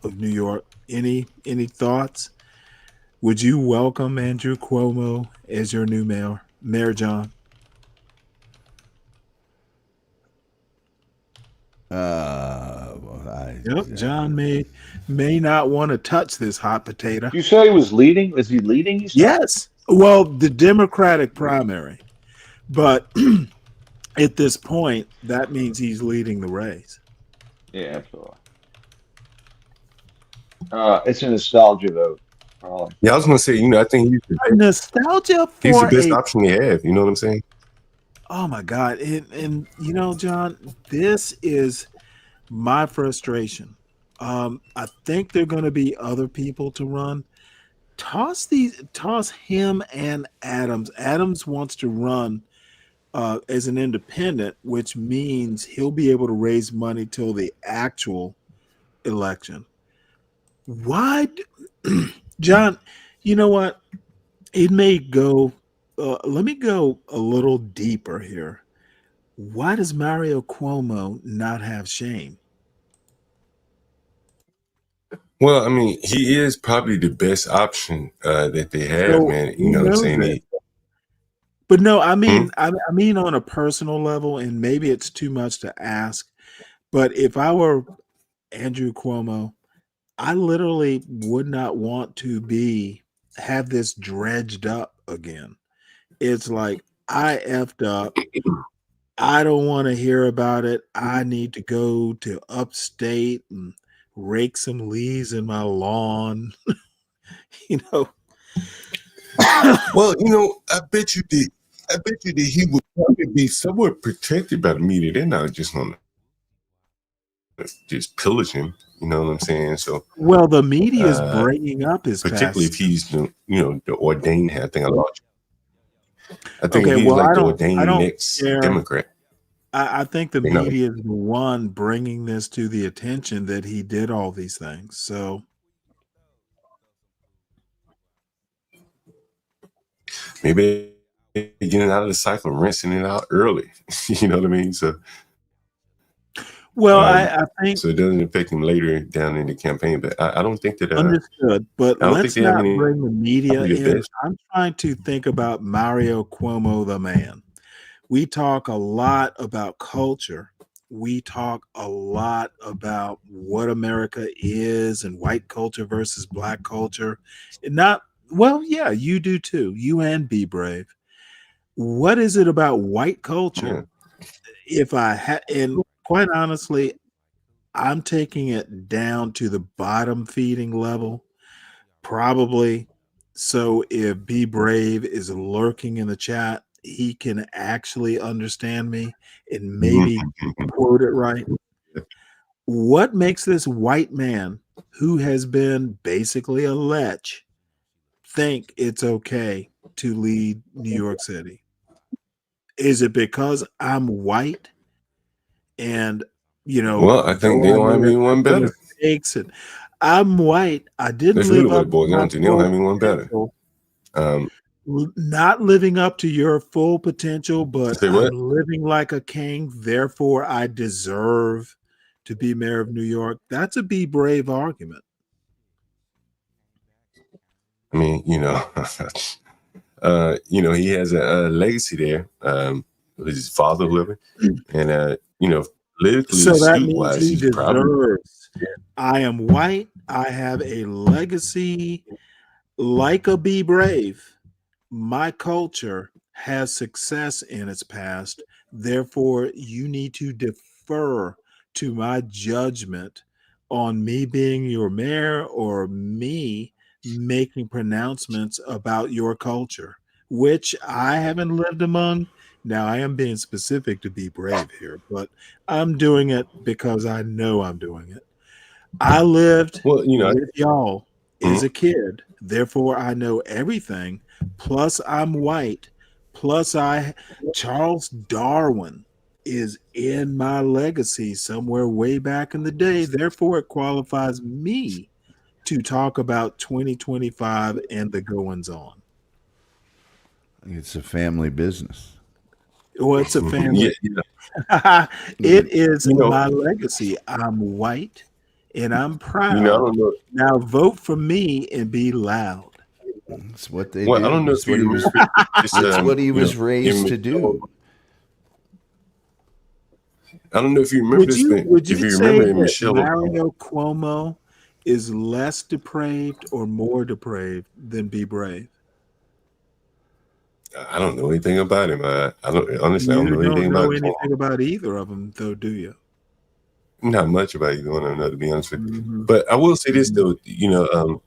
S4: New York. Any thoughts? Would you welcome Andrew Cuomo as your new mayor, Mayor John? Yep, John may not want to touch this hot potato.
S17: You say he was leading? Is he leading? You said?
S4: Yes. Well, the Democratic primary, but at this point, that means he's leading the race.
S17: Yeah, absolutely. It's a nostalgia vote. Probably.
S7: Yeah, I was gonna say, I think he's
S4: nostalgia for
S7: he's the best option they have. You know what I'm saying?
S4: Oh my God. And John, this is my frustration. I think there are going to be other people to run. Toss him and Adams. Adams wants to run as an independent, which means he'll be able to raise money till the actual election. Why, John? You know what? It may go. Let me go a little deeper here. Why does Mario Cuomo not have shame?
S7: Well, I mean, he is probably the best option that they have,
S4: So
S7: man. You know what I'm saying?
S4: But no, I mean, I mean on a personal level, and maybe it's too much to ask. But if I were Andrew Cuomo, I literally would not want to have this dredged up again. It's like I effed up. I don't want to hear about it. I need to go to upstate and rake some leaves in my lawn.
S7: Well, I bet you that he would probably be somewhat protected by the media. They're not just gonna just pillage him. You know what I'm saying? So,
S4: well, the media is bringing up his
S7: particularly
S4: past.
S7: if he's the ordained. I think I think
S4: Okay,
S7: he's
S4: well,
S7: like
S4: I
S7: the
S4: don't
S7: ordained next
S4: care.
S7: Democrat.
S4: I think the media is the one bringing this to the attention that he did all these things. So
S7: maybe getting out of the cycle, rinsing it out early. You know what I mean? So,
S4: well, I think
S7: so it doesn't affect him later down in the campaign. But I don't think that
S4: understood. But
S7: I don't think
S4: let's
S7: they have
S4: not
S7: any.
S4: bring the media
S7: Probably the
S4: in.
S7: best.
S4: I'm trying to think about Mario Cuomo, the man. We talk a lot about culture. We talk a lot about what America is and white culture versus black culture. Yeah, you do too. You and Be Brave. What is it about white culture?
S7: Yeah.
S4: And quite honestly, I'm taking it down to the bottom feeding level, probably. So if Be Brave is lurking in the chat, he can actually understand me and maybe quote it right. What makes this white man who has been basically a lech think it's okay to lead New York City? Is it because I'm white and
S7: Well, I think they don't have anyone better.
S4: mistakes and I'm white. I didn't
S7: That's really
S4: live
S7: what
S4: up
S7: it
S4: to
S7: boils
S4: my
S7: down to. They don't have
S4: full
S7: anyone better.
S4: potential. Not living up to your full potential, but
S7: Say what?
S4: I'm living like a king. Therefore, I deserve to be mayor of New York. That's a Be Brave argument.
S7: I mean, he has a legacy there. His father living, and politically,
S4: So that
S7: astute
S4: means
S7: wise,
S4: he
S7: he's probably.
S4: deserves. I am white. I have a legacy like a Be Brave. My culture has success in its past. Therefore, you need to defer to my judgment on me being your mayor or me making pronouncements about your culture, which I haven't lived among. Now, I am being specific to Be Brave here, but I'm doing it because I know I'm doing it. I lived
S7: Well,
S4: with y'all as
S7: Mhm.
S4: a kid, therefore I know everything. Plus, I'm white. Plus, Charles Darwin is in my legacy somewhere way back in the day. Therefore, it qualifies me to talk about 2025 and the goings on.
S6: It's a family business.
S4: Well, it's a family.
S7: Yeah.
S4: It is
S7: You know,
S4: my legacy. I'm white and I'm
S7: I
S4: proud.
S7: don't know.
S4: Now vote for me and be loud.
S6: It's what they
S7: Well,
S6: do.
S7: I don't know
S6: It's
S7: if you
S6: what he was.
S7: remember this.
S6: It's what he was raised
S7: in
S6: to do.
S7: I don't know if you remember
S4: Would
S7: this
S4: you
S7: thing.
S4: would
S7: If
S4: you
S7: you
S4: say
S7: remember in
S4: that
S7: Michelle Obama,
S4: Mario Cuomo is less depraved or more depraved than Be Brave?
S7: I don't know anything about him. I don't honestly. I don't
S4: You
S7: know anything
S4: don't know
S7: about Cuomo.
S4: anything about either of them, though, do you?
S7: Not much about either one of them, to be honest with you.
S4: Mhm.
S7: But I will say this
S4: Mhm.
S7: though.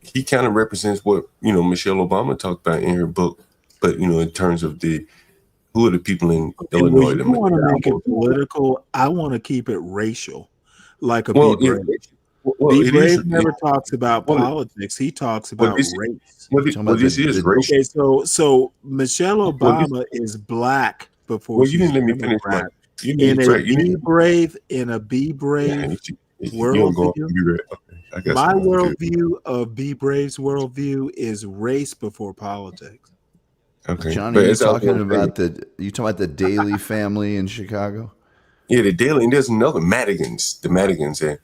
S7: He kind of represents what Michelle Obama talked about in her book. But in terms of who are the people in
S4: Okay, well,
S7: Illinois
S4: you
S7: that
S4: want to make it
S7: McDowell?
S4: political. I want to keep it racial, like a Be
S7: Well, yeah.
S4: Brave.
S7: Well,
S4: Be
S7: it is.
S4: Brave never talks about politics. He talks
S7: Well,
S4: about
S7: this,
S4: race.
S7: this is racial.
S4: Okay, so Michelle
S7: Well, this,
S4: Obama is black before
S7: well, you
S4: she's
S7: didn't let me finish my.
S4: Democrat.
S7: You
S4: In
S7: need
S4: a
S7: right. You
S4: Be
S7: need.
S4: Brave,
S7: Yeah, you don't go
S4: worldview,
S7: and be right. Okay, I got
S4: my
S7: something to do.
S4: worldview of Be Brave's worldview is race before politics.
S7: Okay,
S6: Johnny,
S7: but
S6: you
S7: as I was
S6: talking
S7: going to say,
S6: about the Daly family in Chicago?
S7: yeah, the Daily, and there's another Madigans, the Madigans, and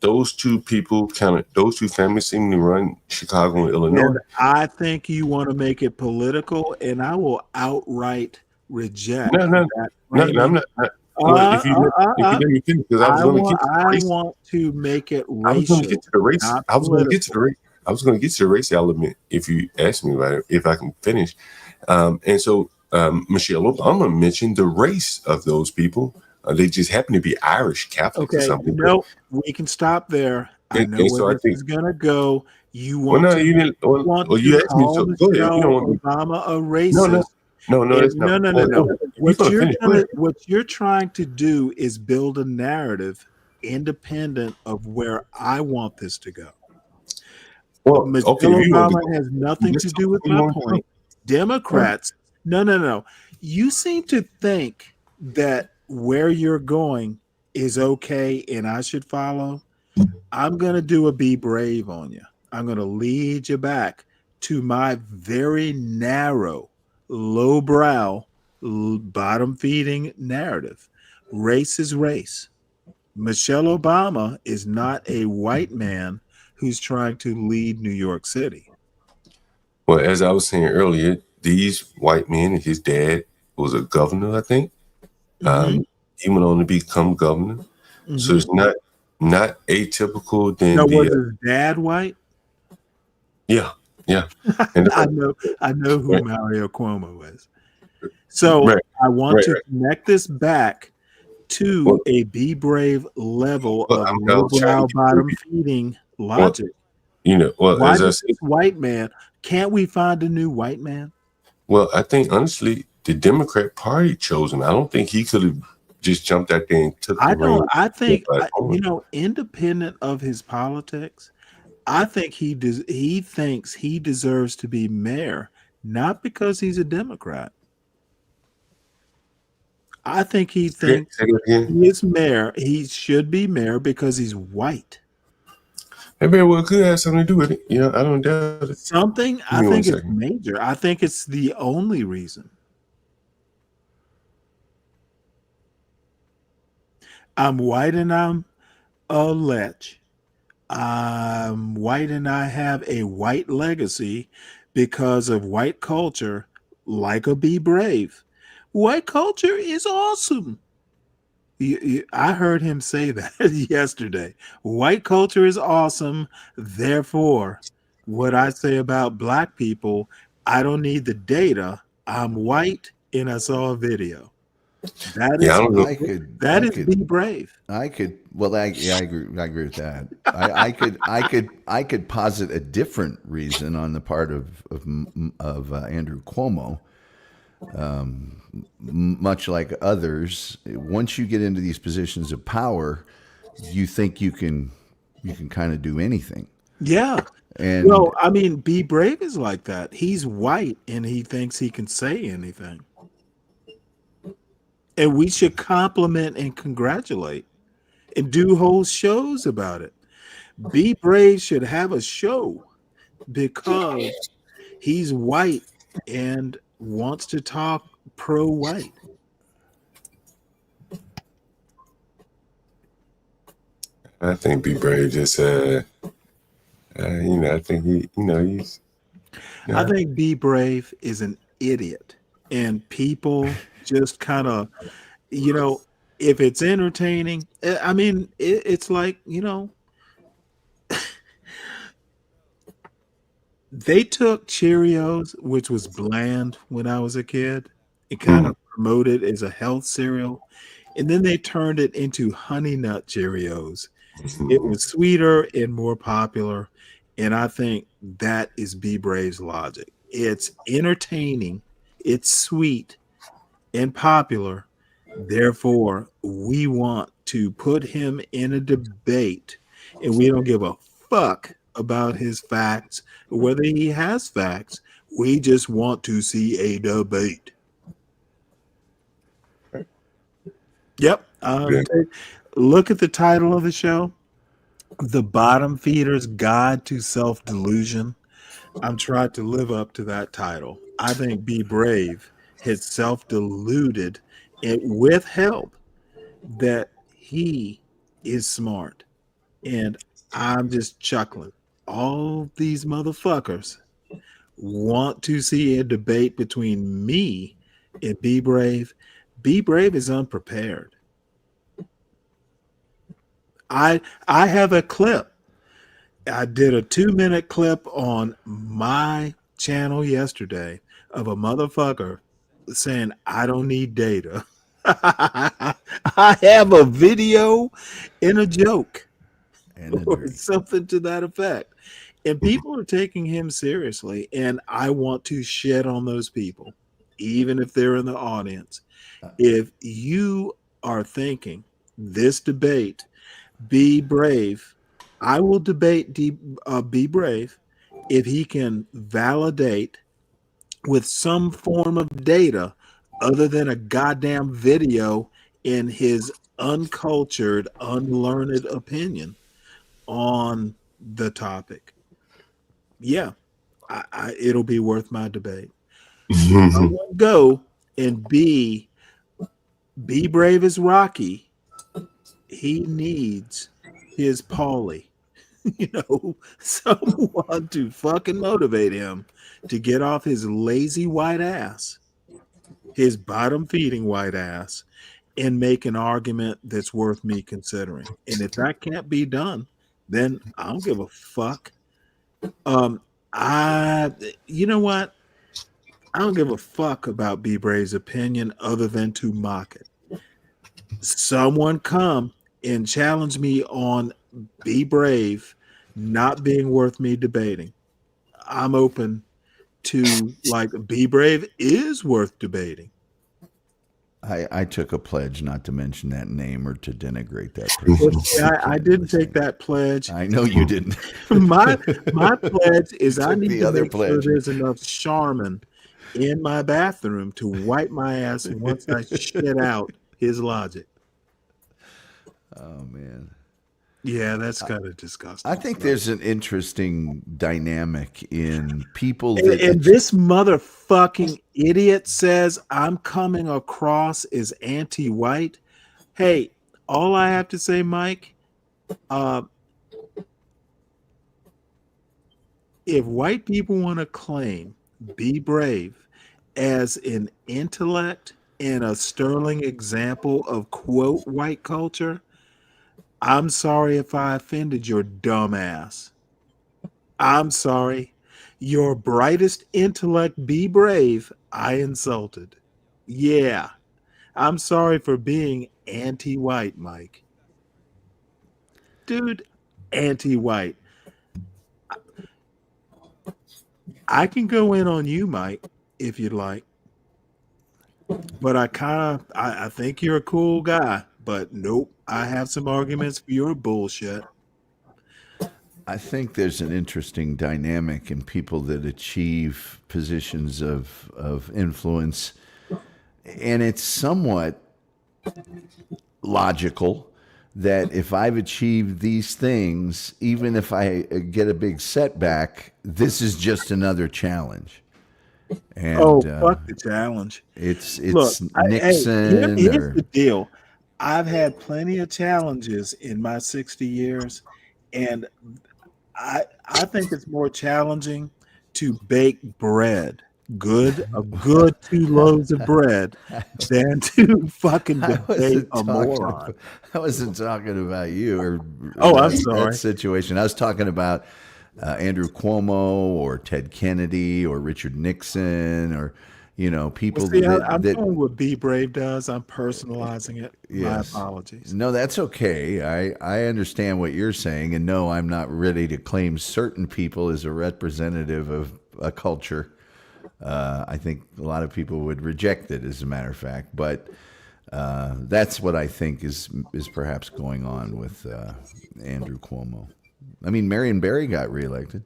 S7: those two people those two families seem to run Chicago and Illinois.
S4: And I think you want to make it political, and I will outright reject
S7: No,
S4: that framing.
S7: I'm not. Well, if you let me finish, because I was going to get to the
S4: I
S7: race.
S4: want to make it
S7: I was going to
S4: racial,
S7: get to the race.
S4: not
S7: I was going to get to
S4: political.
S7: the race. I was going to get to the race element if you ask me about it, if I can finish. And so Michelle Obama mentioned the race of those people. They just happen to be Irish Catholics or
S4: Okay,
S7: something.
S4: no, we can stop there. I know
S7: And
S4: where
S7: so I
S4: this
S7: think,
S4: is gonna go. You
S7: well,
S4: want
S7: no,
S4: to
S7: you didn't. You asked me,
S4: call
S7: so go ahead. You don't
S4: Michelle
S7: want me.
S4: Obama a
S7: No,
S4: racist.
S7: that's not.
S4: No.
S7: You're going to finish. Go ahead.
S4: What you're trying to do is build a narrative independent of where I want this to go.
S7: Well,
S4: Michelle
S7: okay, if you want to
S4: Obama
S7: go,
S4: has nothing to
S7: just
S4: do with
S7: what you
S4: my
S7: want to
S4: point.
S7: do.
S4: Democrats, no. You seem to think that where you're going is okay and I should follow. I'm going to do a Be Brave on you. I'm going to lead you back to my very narrow, lowbrow, bottom feeding narrative. Race is race. Michelle Obama is not a white man who's trying to lead New York City.
S7: Well, as I was saying earlier, these white men, and his dad was a governor, I think. He went on to become governor. So it's not atypical than
S4: Now, was
S7: the
S4: his dad white?
S7: yeah. And
S4: I know who Mario Cuomo is. So I want to connect this back to a Be Brave level of lowbrow bottom feeding logic. Why
S7: as I
S4: does
S7: said,
S4: this white man? Can't we find a new white man?
S7: well, I think honestly, the Democrat Party chose him. I don't think he could have just jumped out there and took the reins.
S4: I think independent of his politics, I think he thinks he deserves to be mayor, not because he's a Democrat. I think he thinks he is mayor. He should be mayor because he's white.
S7: It very well could have something to do with it. I don't doubt it.
S4: Something, I think it's major. I think it's the only reason. I'm white and I'm a lech. I'm white and I have a white legacy because of white culture, like a Be Brave. White culture is awesome. I heard him say that yesterday. White culture is awesome. Therefore, what I say about black people, I don't need the data. I'm white and I saw a video. That is Be Brave.
S6: I agree with that. I could posit a different reason on the part of Andrew Cuomo. Much like others, once you get into these positions of power, you think you can kind of do anything.
S4: Yeah.
S6: And
S4: well, I mean, Be Brave is like that. He's white and he thinks he can say anything. And we should compliment and congratulate and do whole shows about it. Be Brave should have a show because he's white and wants to talk pro-white.
S7: I think Be Brave just I think he's.
S4: I think Be Brave is an idiot, and people just kind of, if it's entertaining, I mean, it's like, they took Cheerios, which was bland when I was a kid, and kind of promoted as a health cereal, and then they turned it into Honey Nut Cheerios. It was sweeter and more popular, and I think that is Be Brave's logic. It's entertaining, it's sweet and popular. Therefore, we want to put him in a debate, and we don't give a fuck about his facts, whether he has facts. We just want to see a debate. Yep. Look at the title of the show, The Bottom Feeder's Guide to Self-Delusion. I'm trying to live up to that title. I think Be Brave has self-deluded it with help that he is smart. And I'm just chuckling. All these motherfuckers want to see a debate between me and Be Brave. Be Brave is unprepared. I have a clip. I did a 2-minute clip on my channel yesterday of a motherfucker saying, I don't need data. I have a video and a joke or something to that effect. And people are taking him seriously. And I want to shit on those people, even if they're in the audience. If you are thinking this debate, Be Brave, I will debate Be Brave if he can validate with some form of data other than a goddamn video in his uncultured, unlearned opinion on the topic. Yeah, it'll be worth my debate. Go and be Brave as Rocky. He needs his Paulie. Someone to fucking motivate him to get off his lazy white ass, his bottom feeding white ass, and make an argument that's worth me considering. And if that can't be done, then I don't give a fuck. You know what? I don't give a fuck about Be Brave's opinion other than to mock it. Someone come and challenge me on Be Brave not being worth me debating. I'm open to, like, Be Brave is worth debating.
S6: I took a pledge not to mention that name or to denigrate that person.
S4: I didn't take that pledge.
S6: I know you didn't.
S4: my pledge is I need
S6: the
S4: to
S6: other
S4: make
S6: pledge.
S4: sure there's enough Charmin in my bathroom to wipe my ass once I shit out his logic.
S6: Oh man.
S4: Yeah, that's kind of disgusting.
S6: I think there's an interesting dynamic in people
S4: and this motherfucking idiot says I'm coming across as anti-white. Hey, all I have to say, Mike, if white people want to claim Be Brave as an intellect and a sterling example of, quote, white culture, I'm sorry if I offended your dumb ass. I'm sorry. Your brightest intellect, Be Brave, I insulted. Yeah. I'm sorry for being anti-white, Mike. Dude, anti-white. I can go in on you, Mike, if you'd like. But I think you're a cool guy. But nope, I have some arguments for your bullshit.
S6: I think there's an interesting dynamic in people that achieve positions of influence, and it's somewhat logical that if I've achieved these things, even if I get a big setback, this is just another challenge. And
S4: fuck the challenge.
S6: It's
S4: Look,
S6: Nixon.
S4: here's the deal. I've had plenty of challenges in my 60 years, and I think it's more challenging to bake bread, a good 2 loaves of bread, than to fucking debate a moron.
S6: I wasn't talking about you or
S4: I'm sorry.
S6: that situation. I was talking about Andrew Cuomo or Ted Kennedy or Richard Nixon or people
S4: I'm doing what Be Brave does. I'm personalizing it.
S6: Yes.
S4: My apologies.
S6: No, that's okay. I understand what you're saying, and no, I'm not ready to claim certain people as a representative of a culture. I think a lot of people would reject it, as a matter of fact, but that's what I think is perhaps going on with Andrew Cuomo. I mean, Marion Barry got reelected.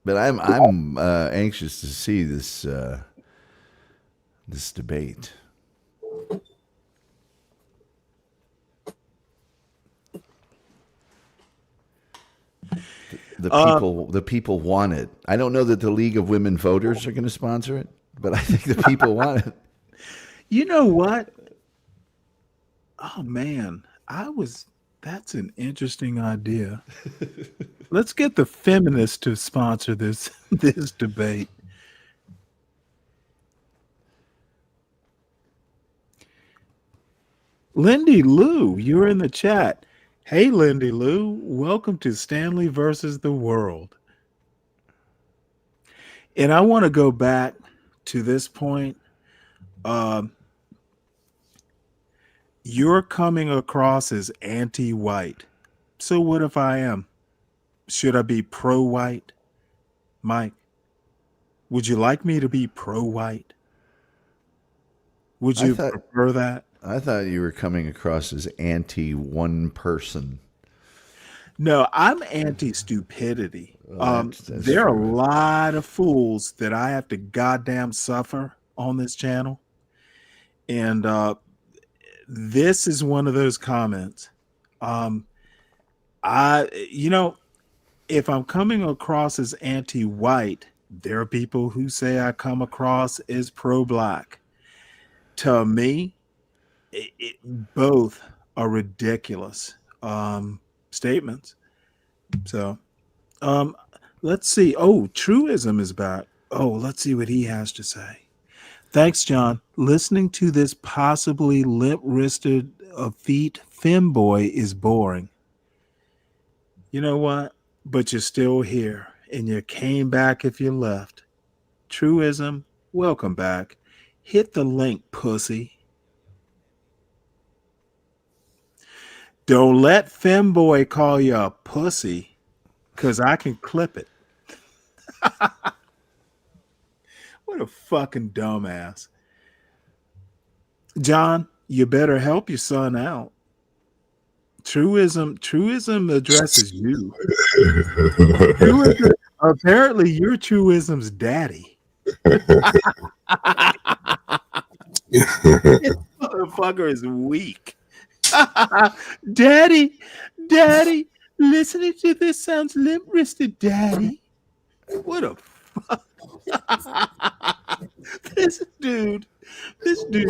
S6: But I'm anxious to see this debate. The people want it. I don't know that the League of Women Voters are going to sponsor it, but I think the people want it.
S4: You know what? Oh man, that's an interesting idea. Let's get the feminists to sponsor this debate. Lindy Lou, you're in the chat. Hey, Lindy Lou, welcome to Stanley versus the World. And I want to go back to this point. You're coming across as anti-white. So what if I am? Should I be pro-white? Mike, would you like me to be pro-white? Would you prefer that?
S6: I thought you were coming across as anti-one person.
S4: No, I'm anti-stupidity.
S6: Well, that's
S4: there are a
S6: true.
S4: lot of fools that I have to goddamn suffer on this channel. And this is one of those comments. If I'm coming across as anti-white, there are people who say I come across as pro-black. To me, both are ridiculous statements. So let's see. Oh, Truism is back. Oh, let's see what he has to say. Thanks, John. Listening to this possibly limp-wristed effete femboy is boring. You know what? But you're still here, and you came back if you left. Truism, welcome back. Hit the link, pussy. Don't let femboy call you a pussy, because I can clip it. What a fucking dumbass. John, you better help your son out. Truism addresses you. Apparently, you're Truism's daddy. This motherfucker is weak. Daddy, listening to this sounds limp-wristed, Daddy. What a fuck. This dude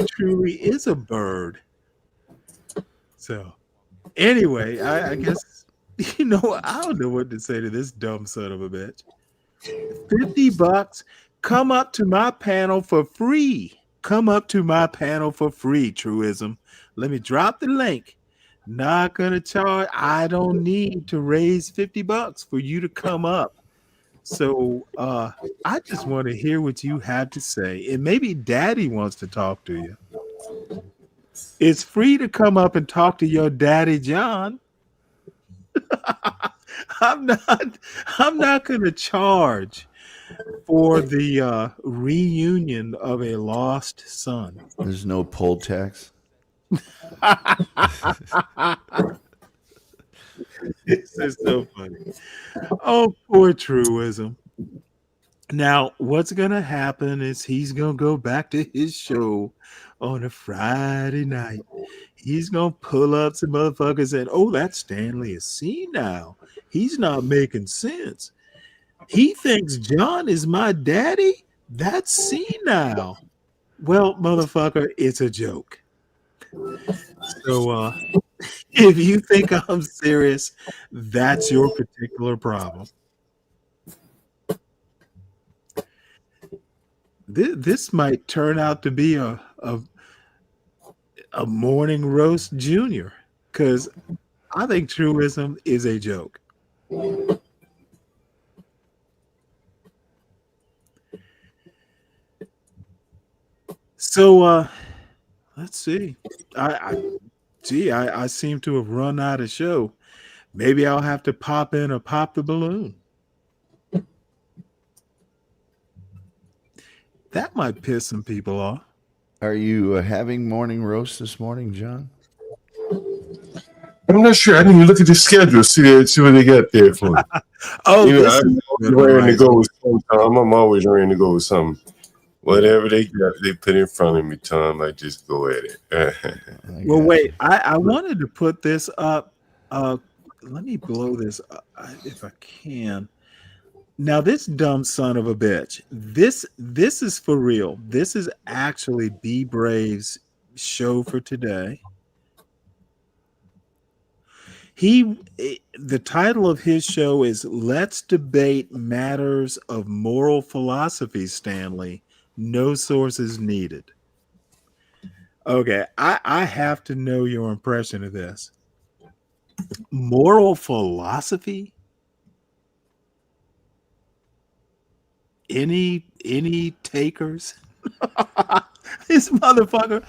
S4: truly is a bird. So, anyway, I guess, I don't know what to say to this dumb son of a bitch. $50. Come up to my panel for free. Truism. Let me drop the link. Not gonna charge. I don't need to raise $50 for you to come up. So I just want to hear what you have to say. And maybe Daddy wants to talk to you. It's free to come up and talk to your daddy, John. I'm not going to charge for the reunion of a lost son.
S6: There's no poll tax.
S4: This is so funny. Oh, poor truism. Now, what's going to happen is he's going to go back to his show on a Friday night. He's going to pull up some motherfuckers and, oh, that Stanley is senile. He's not making sense. He thinks John is my daddy? That's senile. Well, motherfucker, it's a joke. So, if you think I'm serious, that's your particular problem. This might turn out to be a morning roast junior, because I think truism is a joke. So let's see. I seem to have run out of show. Maybe I'll have to pop in or pop the balloon. That might piss some people off.
S6: Are you having morning roast this morning, John?
S7: I'm not sure. I didn't even look at the schedule. See what they got there for me. I'm ready to go with something, Tom. I'm always ready to go with something. Whatever they got, they put in front of me, Tom. I just go at it.
S4: Well, wait. I wanted to put this up. Let me blow this up if I can. Now, this dumb son of a bitch. This is for real. This is actually Be Brave's show for today. The title of his show is "Let's Debate Matters of Moral Philosophy." Stanley, no sources needed. Okay, I have to know your impression of this. Moral philosophy? Any takers? This motherfucker.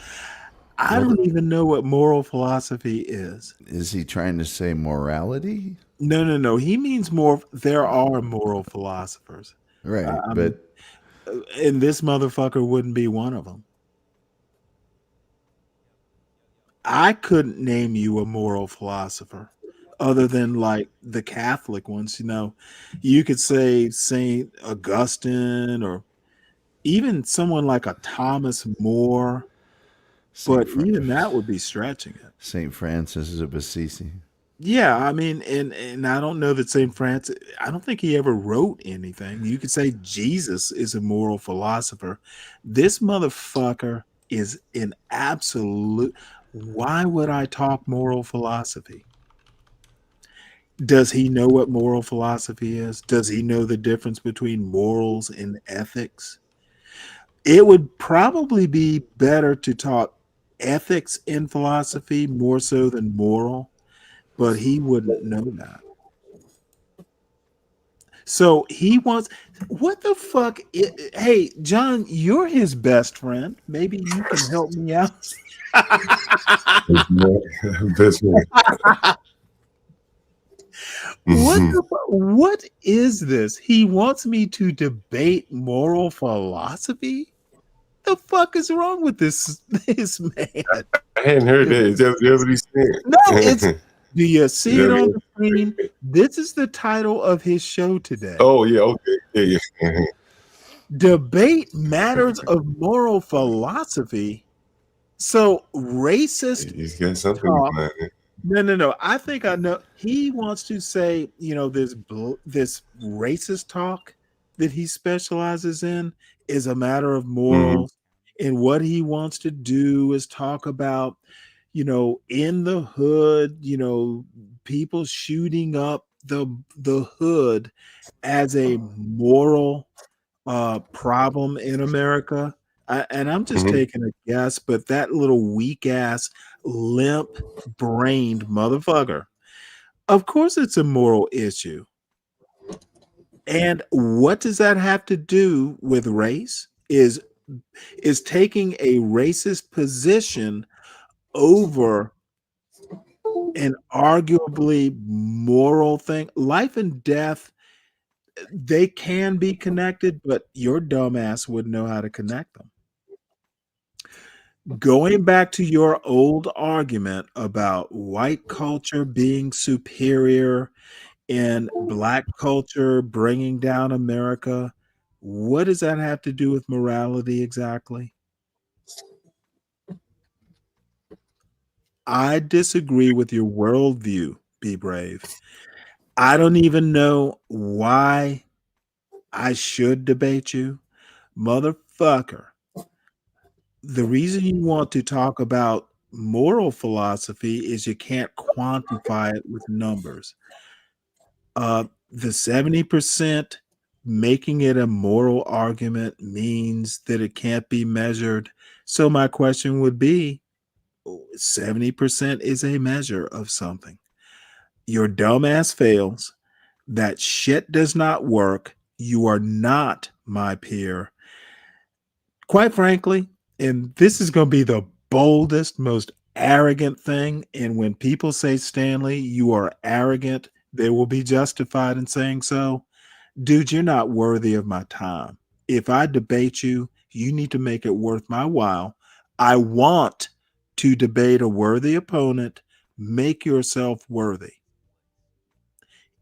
S4: I don't even know what moral philosophy is.
S6: Is he trying to say morality?
S4: No. He means more. There are moral philosophers,
S6: right?
S4: And this motherfucker wouldn't be one of them. I couldn't name you a moral philosopher other than like the Catholic ones. You could say Saint Augustine or even someone like a Thomas More. But even that would be stretching it.
S6: St. Francis of Assisi.
S4: Yeah, I mean, and I don't know that St. Francis, I don't think he ever wrote anything. You could say Jesus is a moral philosopher. This motherfucker is an absolute. Why would I talk moral philosophy? Does he know what moral philosophy is? Does he know the difference between morals and ethics? It would probably be better to talk ethics in philosophy more so than moral, but he wouldn't know that. So he wants, what the fuck? Hey, John, you're his best friend. Maybe you can help me out.
S7: Best man.
S4: What is this? He wants me to debate moral philosophy? The fuck is wrong with this man?
S7: I hadn't heard that. Is that what he's saying?
S4: No, it's. Do you see it on the screen? This is the title of his show today.
S7: Oh yeah, okay, yeah.
S4: Debate matters of moral philosophy. So racist.
S7: He's got something
S4: talk.
S7: behind it.
S4: No. I think I know. He wants to say, this racist talk that he specializes in is a matter of morals. And what he wants to do is talk about, in the hood, people shooting up the hood as a moral problem in America. And I'm just taking a guess, but that little weak ass, limp brained motherfucker, of course it's a moral issue. And what does that have to do with race? Is taking a racist position over an arguably moral thing. Life and death, they can be connected, but your dumbass wouldn't know how to connect them. Going back to your old argument about white culture being superior and black culture bringing down America, what does that have to do with morality exactly? I disagree with your worldview, Be Brave. I don't even know why I should debate you. Motherfucker, the reason you want to talk about moral philosophy is you can't quantify it with numbers. The 70% making it a moral argument means that it can't be measured. So my question would be, 70% is a measure of something. Your dumbass fails. That shit does not work. You are not my peer. Quite frankly, and this is going to be the boldest, most arrogant thing. And when people say, Stanley, you are arrogant, they will be justified in saying so. Dude, you're not worthy of my time. If I debate you, you need to make it worth my while. I want to debate a worthy opponent. Make yourself worthy.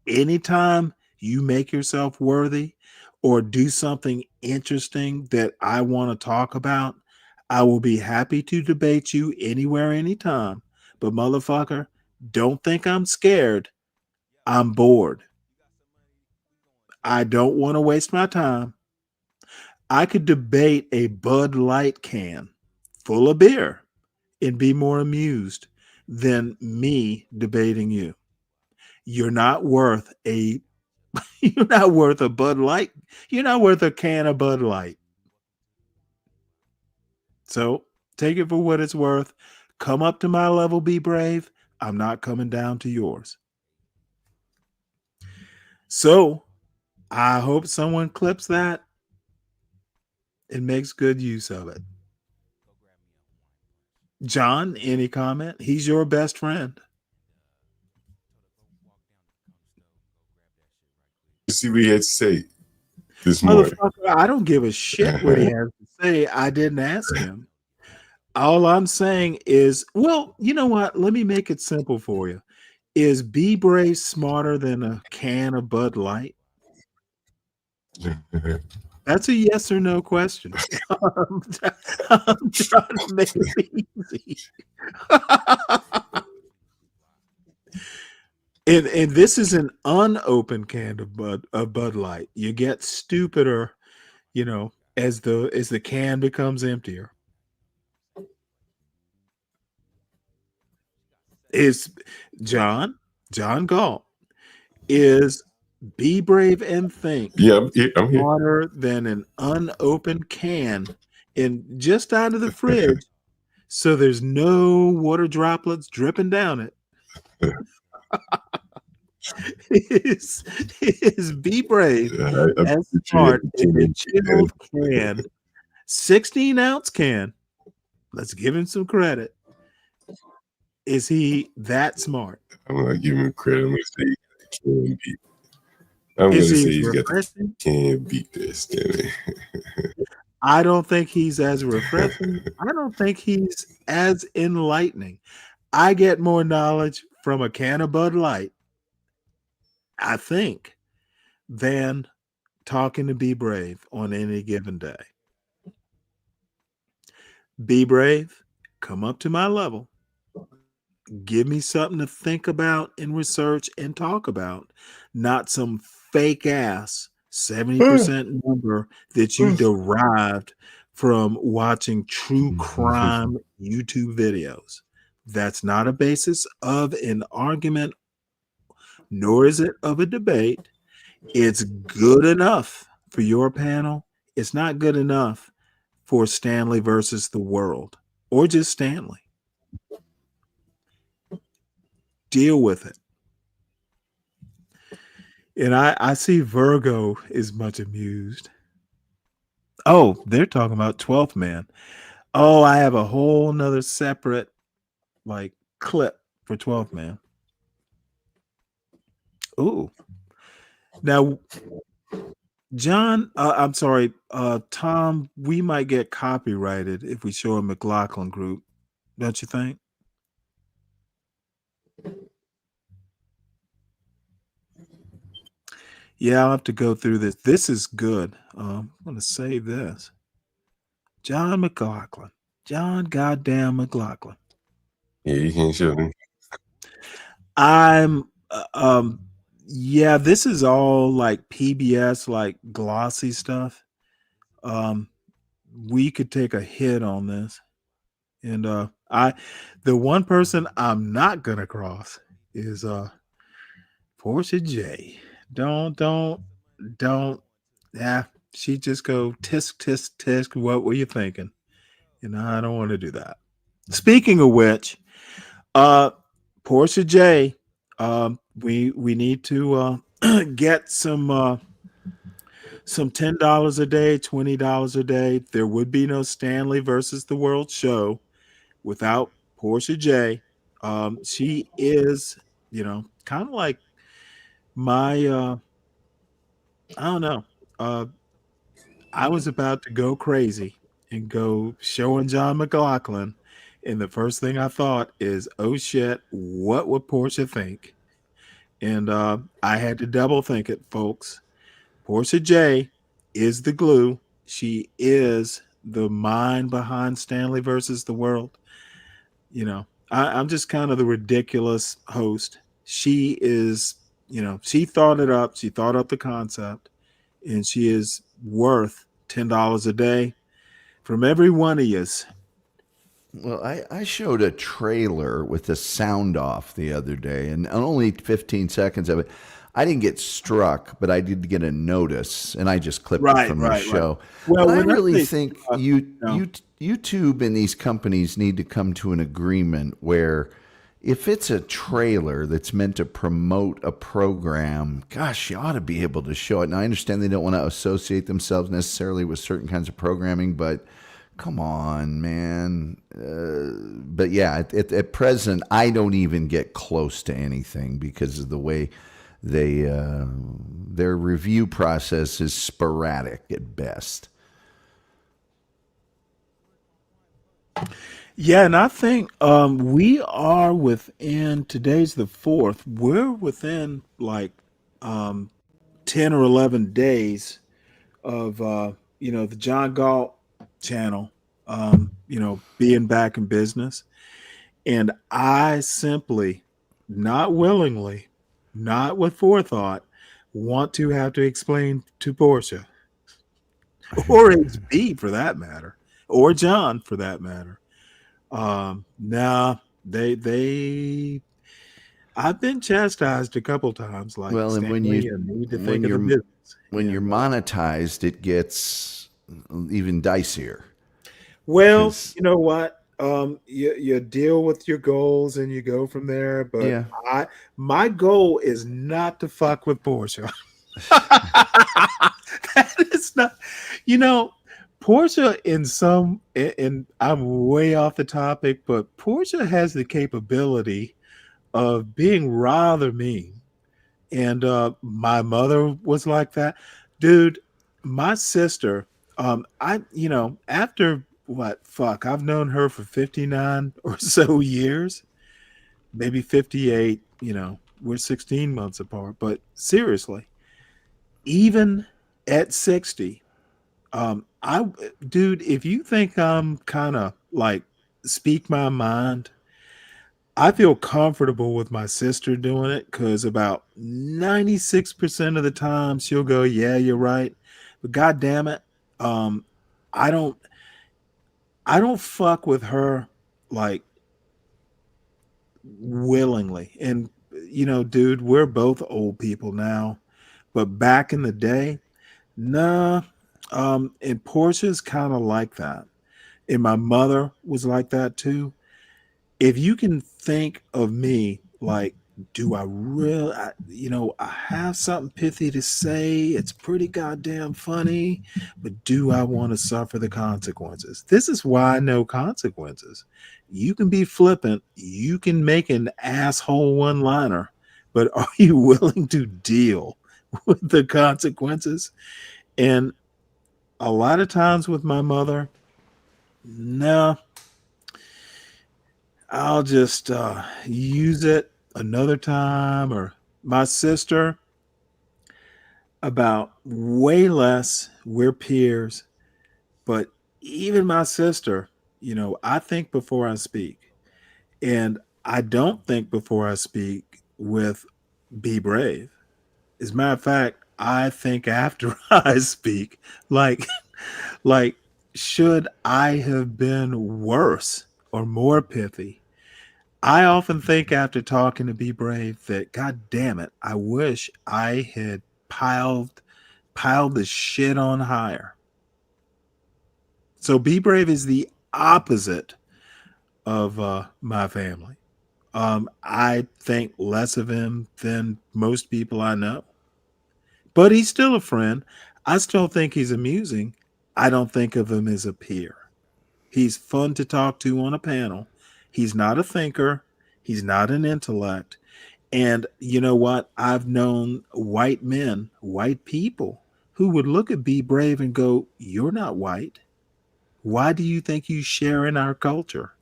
S4: Anytime you make yourself worthy or do something interesting that I want to talk about, I will be happy to debate you anywhere, anytime. But motherfucker, don't think I'm scared. I'm bored. I don't want to waste my time. I could debate a Bud Light can full of beer and be more amused than me debating you. You're not worth a You're not worth a Bud Light. You're not worth a can of Bud Light. So take it for what it's worth. Come up to my level, Be Brave. I'm not coming down to yours. So I hope someone clips that and makes good use of it. John, any comment? He's your best friend.
S7: See what he had to say this morning.
S4: Motherfucker, I don't give a shit what he has to say. I didn't ask him. All I'm saying is, well, you know what? Let me make it simple for you. Is Be Brave smarter than a can of Bud Light? That's a yes or no question. I'm trying to make it easy. And this is an unopened can of Bud Light. You get stupider, as the can becomes emptier. Is John Galt, is Be Brave and Think
S7: I'm here.
S4: smarter than an unopened can and just out of the fridge, so there's no water droplets dripping down it? is Be Brave as smart as a chilled can, 16-ounce can? Let's give him some credit. Is he that smart?
S7: I'm gonna give him credit. I'm gonna say he's got the can beat this.
S4: I don't think he's as refreshing. I don't think he's as enlightening. I get more knowledge from a can of Bud Light, I think, than talking to Be Brave on any given day. Be Brave, come up to my level. Give me something to think about and research and talk about, not some fake ass 70% number that you derived from watching true crime YouTube videos. That's not a basis of an argument, nor is it of a debate. It's good enough for your panel. It's not good enough for Stanley versus the world, or just Stanley. Deal with it. And I see Virgo is much amused. Oh, they're talking about 12th Man. Oh, I have a whole nother separate like clip for 12 man. Ooh. Now, John, I'm sorry, Tom, we might get copyrighted if we show a McLaughlin group, don't you think? Yeah, I'll have to go through this. This is good. I'm going to save this. John McLaughlin. John goddamn McLaughlin.
S7: Yeah, you can't show me.
S4: I'm yeah, this is all like PBS, like glossy stuff. We could take a hit on this. And the one person I'm not gonna cross is Portia J. Don't yeah, she just go tisk tisk tisk. What were you thinking? I don't want to do that. Speaking of which, Portia J, we need to get some $10 a day, $20 a day. There would be no Stanley versus the World show without Portia J. She is, kind of like my I don't know. I was about to go crazy and go showing John McLaughlin, and the first thing I thought is, oh shit, what would Portia think? And I had to double think it, folks. Portia J is the glue. She is the mind behind Stanley versus the World. I'm just kind of the ridiculous host. She is, she thought it up. She thought up the concept, and she is worth $10 a day from every one of yous.
S6: Well, I showed a trailer with the sound off the other day, and only 15 seconds of it. I didn't get struck, but I did get a notice, and I just clipped it from the show.
S4: Well,
S6: but I really think YouTube and these companies need to come to an agreement where if it's a trailer that's meant to promote a program, gosh, you ought to be able to show it. Now, I understand they don't want to associate themselves necessarily with certain kinds of programming, but come on, man. But yeah, at present, I don't even get close to anything because of the way their review process is sporadic at best.
S4: Yeah, and I think we are within, today's the 4th, we're within like 10 or 11 days of the John Galt channel being back in business. And I simply, not willingly, not with forethought, want to have to explain to Portia or HB for that matter, or John for that matter. I've been chastised a couple times. Like,
S6: well, and when
S4: need to think of the business.
S6: When you're monetized, it gets even dicier.
S4: Well, you know what? You deal with your goals and you go from there. But
S6: yeah.
S4: My goal is not to fuck with Portia. That is not, Portia and I'm way off the topic, but Portia has the capability of being rather mean. And my mother was like that. Dude, my sister, after I've known her for 59 or so years, maybe 58, we're 16 months apart. But seriously, even at 60, dude, if you think I'm kind of like speak my mind, I feel comfortable with my sister doing it because about 96% of the time she'll go, yeah, you're right. But God damn it, I don't fuck with her like willingly. And dude, we're both old people now, but back in the day, nah. And Portia's kind of like that, and my mother was like that too. If you can think of me like do I really, I have something pithy to say. It's pretty goddamn funny, but do I want to suffer the consequences? This is why I know consequences. You can be flippant, you can make an asshole one liner, but are you willing to deal with the consequences? And a lot of times with my mother, no, I'll just use it another time. Or my sister, about way less. We're peers, but even my sister, I think before I speak. And I don't think before I speak with Be Brave. As a matter of fact, I think after I speak, like, like, should I have been worse or more pithy? I often think after talking to Be Brave that, God damn it, I wish I had piled the shit on higher. So Be Brave is the opposite of my family. I think less of him than most people I know, but he's still a friend. I still think he's amusing. I don't think of him as a peer. He's fun to talk to on a panel. He's not a thinker. He's not an intellect. And you know what? I've known white men, white people, who would look at Be Brave and go, "You're not white. Why do you think you share in our culture?"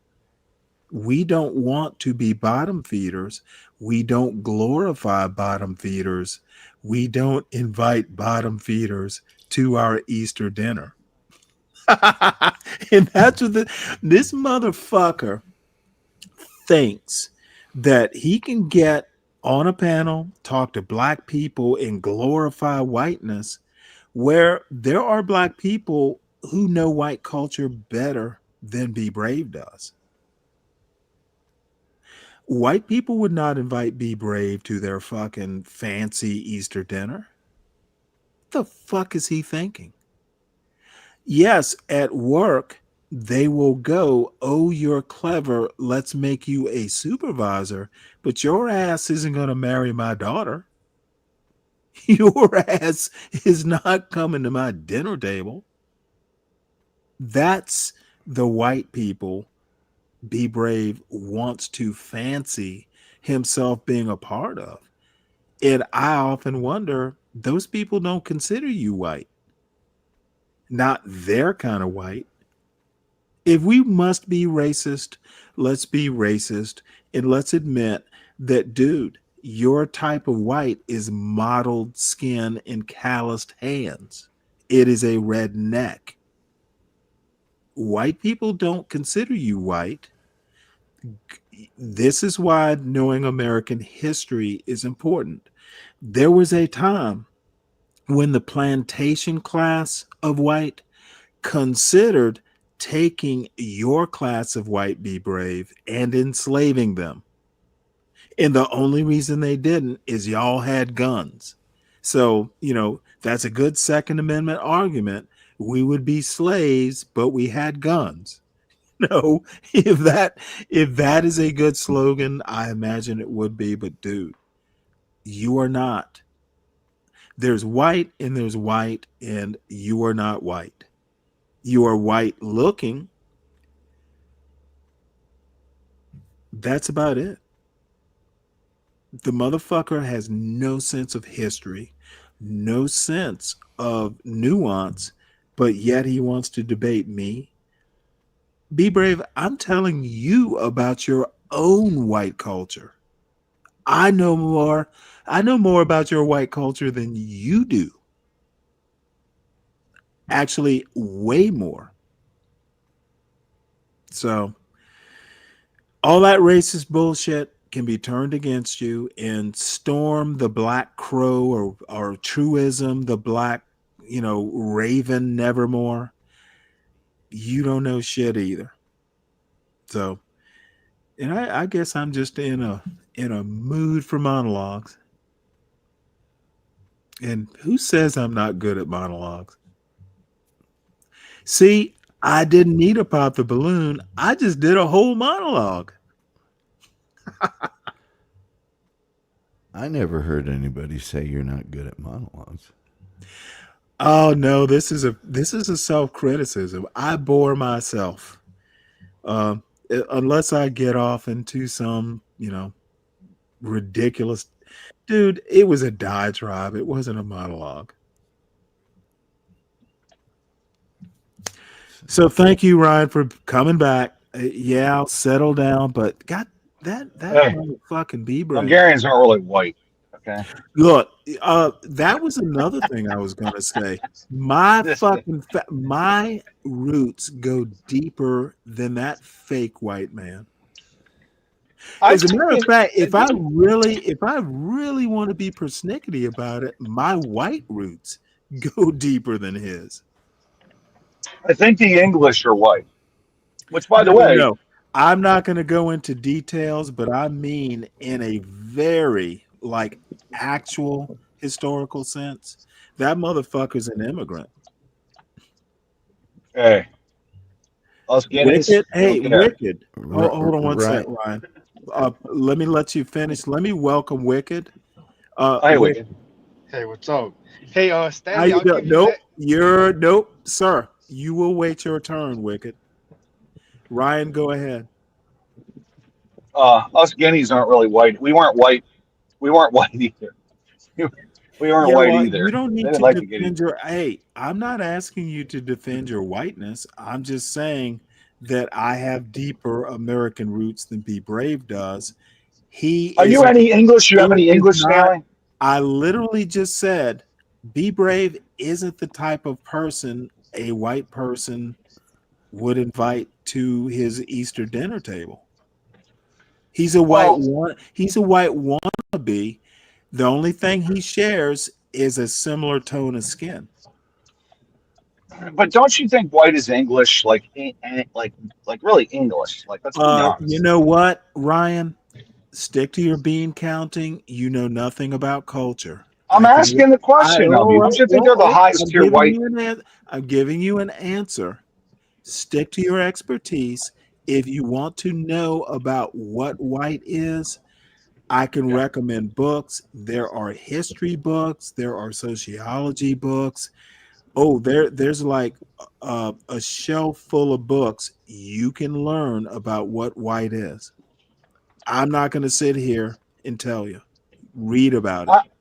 S4: We don't want to be bottom feeders. We don't glorify bottom feeders. We don't invite bottom feeders to our Easter dinner. And that's what this motherfucker thinks, that he can get on a panel, talk to black people, and glorify whiteness, where there are black people who know white culture better than Be Brave does. White people would not invite Be Brave to their fucking fancy Easter dinner. What the fuck is he thinking? Yes, at work, they will go, "Oh, you're clever. Let's make you a supervisor." But your ass isn't going to marry my daughter. Your ass is not coming to my dinner table. That's the white people Be Brave wants to fancy himself being a part of. And I often wonder, those people don't consider you white. Not their kind of white. If we must be racist, let's be racist, and let's admit that, dude, your type of white is mottled skin and calloused hands. It is a red neck. White people don't consider you white. This is why knowing American history is important. There was a time when the plantation class of white considered taking your class of white, Be Brave, and enslaving them. And the only reason they didn't is y'all had guns. So, that's a good Second Amendment argument. We would be slaves, but we had guns. No, if that is a good slogan, I imagine it would be. But dude, you are not. There's white and you are not white. You are white looking. That's about it. The motherfucker has no sense of history, no sense of nuance, but yet he wants to debate me. Be Brave, I'm telling you about your own white culture. I know more about your white culture than you do. Actually, way more. So, all that racist bullshit can be turned against you, and Storm the Black Crow or Truism, the Black, Raven Nevermore. You don't know shit either. So, and I guess I'm just in a mood for monologues. And who says I'm not good at monologues? See, I didn't need to pop the balloon. I just did a whole monologue.
S6: I never heard anybody say you're not good at monologues.
S4: Oh no, this is a self-criticism. I bore myself. Unless I get off into some, ridiculous dude, it was a diatribe. It wasn't a monologue.
S6: Hmm.
S4: So thank you, Ryan, for coming back. Yeah, I'll settle down, but God, that
S17: Hey,
S4: motherfucking be brave.
S17: Hungarians aren't really white. Okay.
S4: Look, that was another thing I was gonna say. My my roots go deeper than that fake white man. As a matter of fact, if I really want to be persnickety about it, my white roots go deeper than his.
S17: I think the English are white. Which, by the way,
S4: No, I'm not going to go into details, but I mean in a very actual historical sense, that motherfucker's an immigrant.
S17: hey, us guineas.
S4: Wicked, hey,
S17: Look at that.
S4: Wicked. Hold on one second, Ryan. Let me let you finish. Let me welcome Wicked.
S17: Hey, Wicked.
S19: Hey, what's up? Hey,
S4: How
S19: Stanley,
S4: you
S19: I'll
S4: doing?
S19: give you
S4: Nope,
S19: that.
S4: nope, sir. You will wait your turn, Wicked. Ryan, go ahead.
S17: Us guineas aren't really white. We weren't white. We weren't white either. We weren't
S4: Yeah,
S17: white
S4: well,
S17: either.
S4: you don't
S17: They
S4: need
S17: didn't
S4: to
S17: like the guineas.
S4: defend your. Hey, I'm not asking you to defend your whiteness. I'm just saying that I have deeper American roots than Be Brave does.
S17: Are you any English? You have any
S4: Is
S17: English,
S4: not.
S17: Stanley?
S4: I literally just said, Be Brave isn't the type of person a white person would invite to his Easter dinner table. He's a white wannabe. The only thing he shares is a similar tone of skin.
S17: But don't you think white is English, like really English? Like, let's be
S4: You
S17: honest.
S4: know what, Ryan? Stick to your bean counting. You know nothing about culture.
S17: I'm asking the question of you. Don't you think they're the highest
S4: I'm
S17: tier
S4: giving
S17: white?
S4: you I'm giving you an answer. Stick to your expertise. If you want to know about what white is, I can recommend books. There are history books. There are sociology books. Oh, there's like a shelf full of books you can learn about what white is. I'm not going to sit here and tell you. Read about it.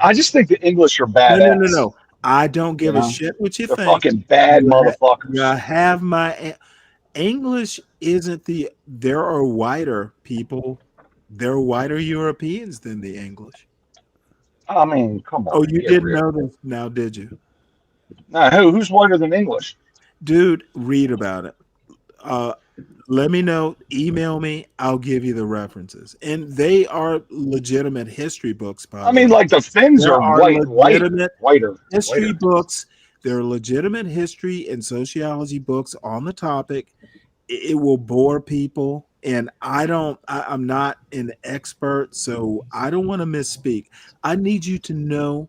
S17: I just think the English are badass.
S4: No. I don't give
S17: You
S4: a
S17: know?
S4: shit what you
S17: They're
S4: think.
S17: fucking bad motherfuckers.
S4: You have my English isn't the. There are whiter people. There are whiter Europeans than the English.
S17: I mean, come on.
S4: Oh, you
S17: get
S4: didn't
S17: real.
S4: know this now, did you?
S17: Nah, who's whiter than English?
S4: Dude, read about it. Let me know. Email me. I'll give you the references. And they are legitimate history books, by
S17: I
S4: the
S17: mean,
S4: way.
S17: like the Finns
S4: There
S17: are
S4: are
S17: legitimate, whiter.
S4: history books. There are legitimate history and sociology books on the topic. It will bore people. And I'm not an expert, so I don't want to misspeak. I need you to know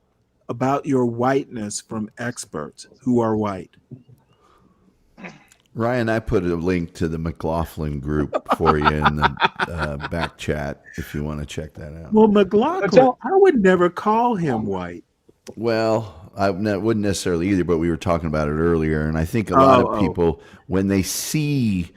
S4: about your whiteness from experts who are white.
S6: Ryan, I put a link to the McLaughlin group for you in the back chat if you want to check that out.
S4: Well, McLaughlin, I would never call him white.
S6: Well, I wouldn't necessarily either, but we were talking about it earlier, and I think a lot of people, when they see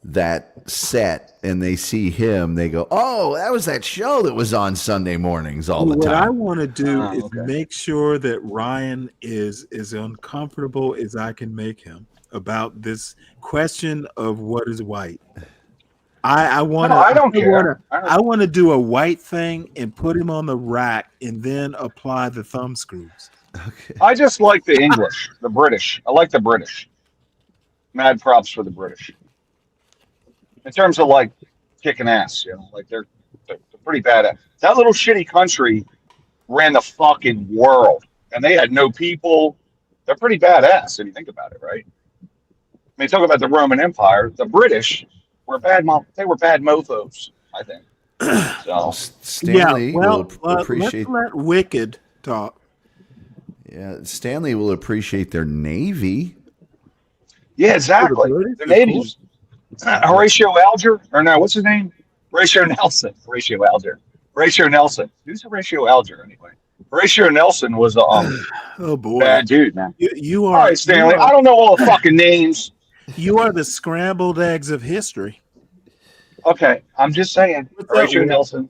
S6: that set and they see him, they go, "Oh, that was that show that was on Sunday mornings all the
S4: What I
S6: time."
S4: want to do is make sure that Ryan is as uncomfortable as I can make him about this question of what is white. I want to.
S17: I don't care.
S4: I want to do a white thing and put him on the rack and then apply the thumb screws.
S6: Okay.
S17: I just like the English, the British. I like the British. Mad props for the British. In terms of like kicking ass, like they're pretty badass. That little shitty country ran the fucking world, and they had no people. They're pretty badass if you think about it, right? I mean, talk about the Roman Empire. The British were they were bad mofos, I think. So
S6: Stanley will appreciate.
S4: Let's let Wicked talk.
S6: Yeah, Stanley will appreciate their navy.
S17: Yeah, exactly. The natives. Horatio Alger, or no, what's his name? Horatio Nelson. Horatio Alger. Horatio Nelson. Who's Horatio Alger anyway? Horatio Nelson was
S4: oh boy,
S17: bad dude, man.
S4: You
S17: All
S4: are
S17: right, Stanley.
S4: you are,
S17: I don't know all the fucking names.
S4: You are the scrambled eggs of history.
S17: Okay, I'm just saying.
S4: What's
S17: Horatio
S4: up,
S17: Nelson.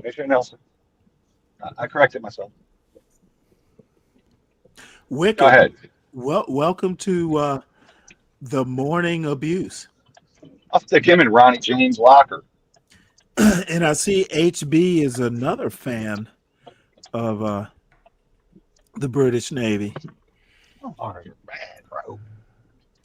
S17: Horatio Nelson. I corrected myself.
S4: Wicked.
S17: Go ahead.
S4: Well, welcome to the morning abuse.
S17: I'll stick him in Ronnie James' locker.
S4: And I see HB is another fan of the British Navy.
S17: Oh, you're bad, bro.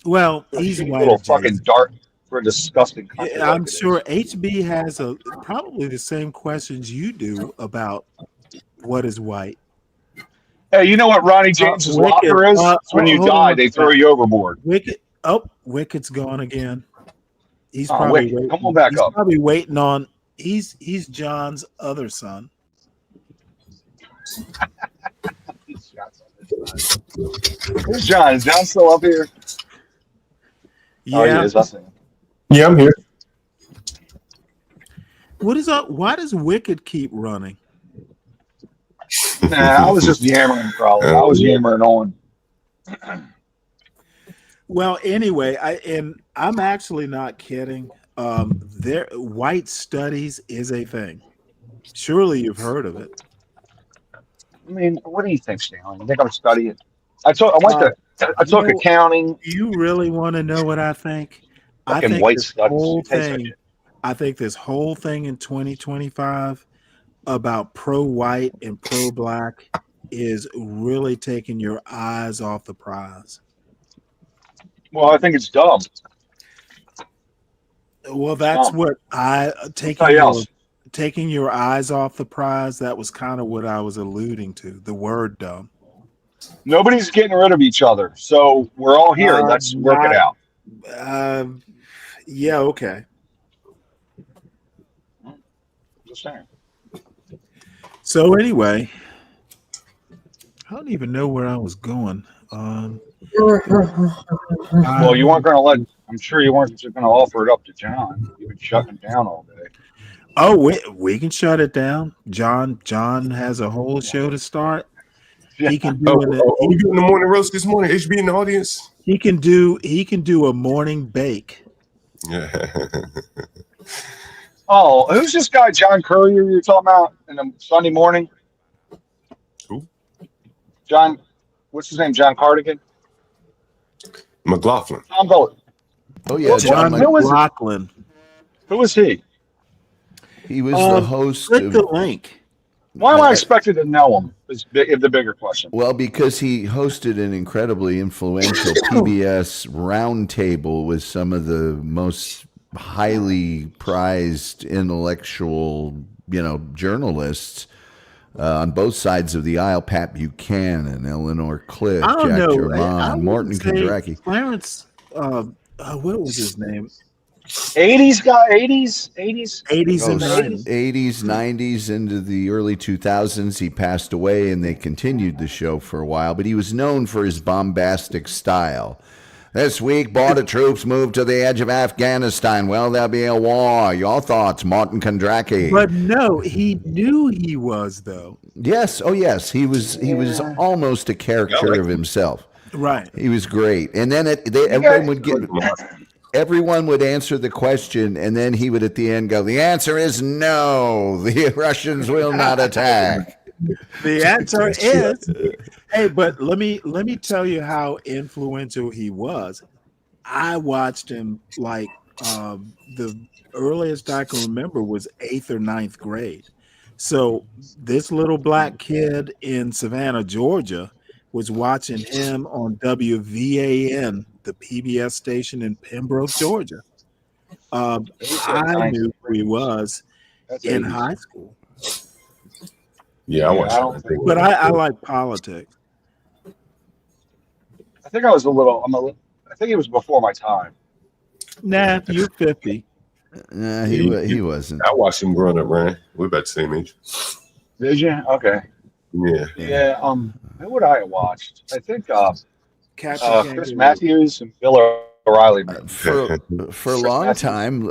S4: Well, he's
S17: a
S4: white
S17: little
S4: adjacent.
S17: fucking dark for a disgusting country.
S4: I'm
S17: like it
S4: sure
S17: is.
S4: HB has probably the same questions you do about what is white.
S17: Hey, you know what Ronnie James's locker is? It's when you die, they throw you overboard.
S4: Wicked's gone again. He's
S17: Oh,
S4: probably
S17: Wicked,
S4: waiting.
S17: come on back
S4: he's
S17: up.
S4: Probably waiting on. He's John's other son.
S17: Where's John? Is John still up here?
S4: Yeah.
S17: Oh, he is. I see him.
S7: Yeah, I'm here.
S4: What is up? Why does Wicked keep running?
S17: Nah, I was just yammering, probably. I was yammering on.
S4: Well, anyway, I'm actually not kidding. White studies is a thing. Surely you've heard of it.
S17: I mean, what do you think, Stanley? You think I'm studying? I took accounting.
S4: Do you really want to know what I think?
S17: Fucking
S4: I think
S17: white
S4: this
S17: studies.
S4: whole
S17: It tastes like
S4: thing.
S17: it.
S4: I think this whole thing in 2025 about pro-white and pro-black is really taking your eyes off the prize.
S17: Well, I think it's dumb.
S4: Well, that's what taking your eyes off the prize. That was kind of what I was alluding to. The word dumb.
S17: Nobody's getting rid of each other, so we're all here. Let's work it out.
S4: Yeah. Okay.
S17: Just saying.
S4: So anyway, I don't even know where I was going.
S17: Well, you weren't going to let. I'm sure you weren't just going to offer it up to John. You've been shutting him down all day.
S4: Oh, we can shut it down. John has a whole show to start. He can do
S7: Are we doing the morning roast this morning? HB in the audience.
S4: He can do a morning bake.
S7: Yeah.
S17: Oh, who's this guy, John Courier, you were talking about in the Sunday morning?
S7: Who?
S17: John, what's his name? John Cardigan?
S7: McLaughlin.
S17: Tom Bolt.
S6: Oh, yeah,
S4: John McLaughlin.
S17: Who was he?
S6: He was the host.
S4: Click the link.
S17: Why am I expected to know him? Is the bigger question.
S6: Well, because he hosted an incredibly influential PBS roundtable with some of the most highly prized intellectual, journalists on both sides of the aisle. Pat Buchanan, Eleanor Cliff, Jack German, Morton Kondracki.
S4: Clarence, what was his name?
S17: 80s guy, 80s
S4: and 90s.
S6: 80s, 90s into the early 2000s. He passed away and they continued the show for a while, but he was known for his bombastic style. This week, border troops moved to the edge of Afghanistan. Well, there'll be a war. Your thoughts, Morton Kondracki.
S4: But no, he knew he was, though.
S6: Yes. Oh, yes. He was almost a caricature of himself.
S4: Right.
S6: He was great. And then everyone would answer the question, and then he would at the end go, the answer is no. The Russians will not attack.
S4: The answer is, hey, but let me tell you how influential he was. I watched him like the earliest I can remember was 8th or 9th grade. So this little black kid in Savannah, Georgia, was watching him on WVAN, the PBS station in Pembroke, Georgia. I knew who he was in high school.
S7: Yeah, I watched it.
S4: But I like politics.
S17: I think I was I think it was before my time.
S4: Nah, you're 50.
S6: Nah, he wasn't.
S7: I watched him growing up, Ryan. We're about the same age.
S17: Did you? Okay.
S7: Yeah.
S17: Yeah. Who would I have watched? I think Chris
S4: Kangaroo.
S17: Matthews and Bill O'Reilly.
S6: For a long time,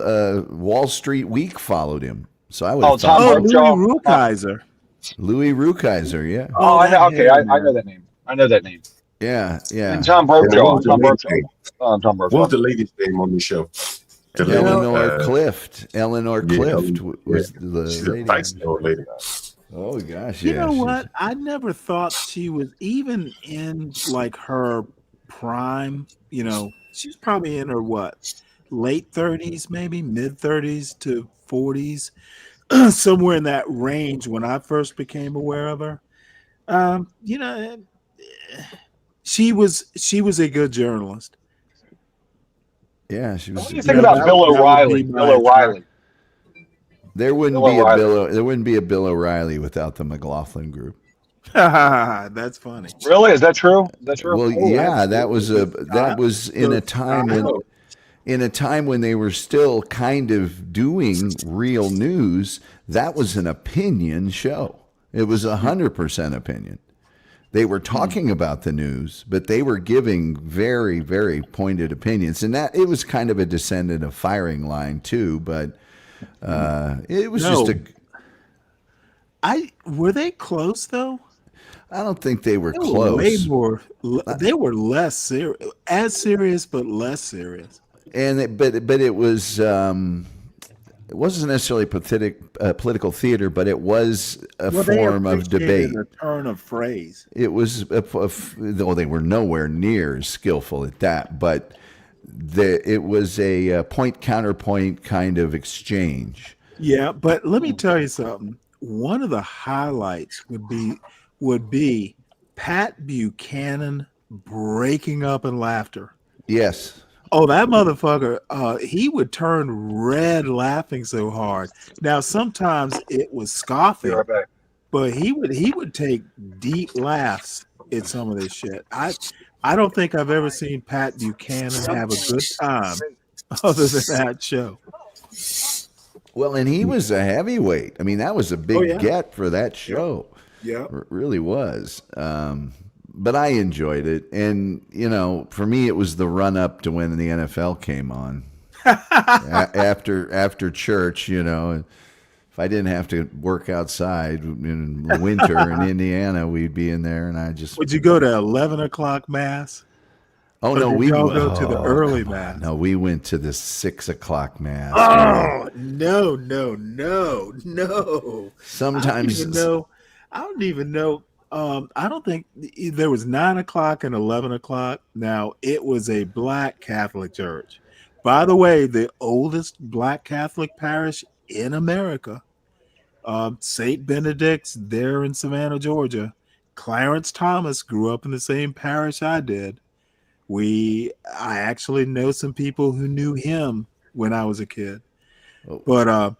S6: Wall Street Week followed him. So I would have
S17: Tom
S6: thought
S4: Louis Rukeyser.
S6: Louis Rukeyser, yeah.
S17: Oh, I know. Okay, I know that name. I know that name.
S6: Yeah, yeah.
S17: And Tom
S7: And what
S17: Brokaw.
S7: was the
S17: Tom
S7: lady's
S17: Brokaw.
S7: name?
S17: Tom
S7: What
S17: Brokaw.
S7: was the lady's name on the show? The lady,
S6: Eleanor Clift. Eleanor
S7: yeah,
S6: Clift was
S7: yeah.
S6: the
S7: She's a
S6: lady.
S7: feisty old lady.
S6: Oh gosh,
S4: You
S6: yeah.
S4: know
S6: she's-
S4: what? I never thought she was even in like her prime. You know, she's probably in her late 30s, maybe mid 30s to 40s, somewhere in that range when I first became aware of her. You know, she was a good journalist.
S6: Yeah, she was.
S17: What do you think about Bill O'Reilly? Bill O'Reilly.
S6: There wouldn't
S17: Bill
S6: be a
S17: O'Reilly.
S6: Bill. There wouldn't be a Bill O'Reilly without the McLaughlin Group.
S4: That's funny.
S17: Really? Is that true? Is that true?
S6: Well,
S4: Oh,
S6: yeah, that was in a
S4: Kyle.
S6: time when they were still kind of doing real news. That was an opinion show. It was 100% opinion. They were talking about the news, but they were giving very, very pointed opinions, and that it was kind of a descendant of Firing Line too. But it was just a.
S4: Were they close though?
S6: I don't think they were
S4: They
S6: close.
S4: were way more. They were less serious, as serious, but less serious.
S6: And but it was it wasn't necessarily political theater, but it was a form of debate.
S4: A turn of phrase.
S6: It was though they were nowhere near as skillful at that, but it was a point counterpoint kind of exchange.
S4: Yeah, but let me tell you something. One of the highlights would be Pat Buchanan breaking up in laughter.
S6: Yes.
S4: Oh, that motherfucker, he would turn red laughing so hard. Now, sometimes it was scoffing, but he would take deep laughs at some of this shit. I don't think I've ever seen Pat Buchanan have a good time other than that show.
S6: Well, and he was a heavyweight. I mean, that was a big get for that show.
S4: Yeah.
S6: It really was. But I enjoyed it. And, you know, for me, it was the run up to when the NFL came on. after church, you know, if I didn't have to work outside in the winter in Indiana, we'd be in there. And I just.
S4: Would you go to 11 o'clock mass?
S6: Oh,
S4: or
S6: no,
S4: we all go to the early mass.
S6: No, we went to the 6 o'clock mass.
S4: Oh, no.
S6: Sometimes.
S4: I don't even know. I don't think there was 9 o'clock and 11 o'clock. Now, it was a black Catholic church. By the way, the oldest black Catholic parish in America, St. Benedict's there in Savannah, Georgia. Clarence Thomas grew up in the same parish I did. I actually know some people who knew him when I was a kid. But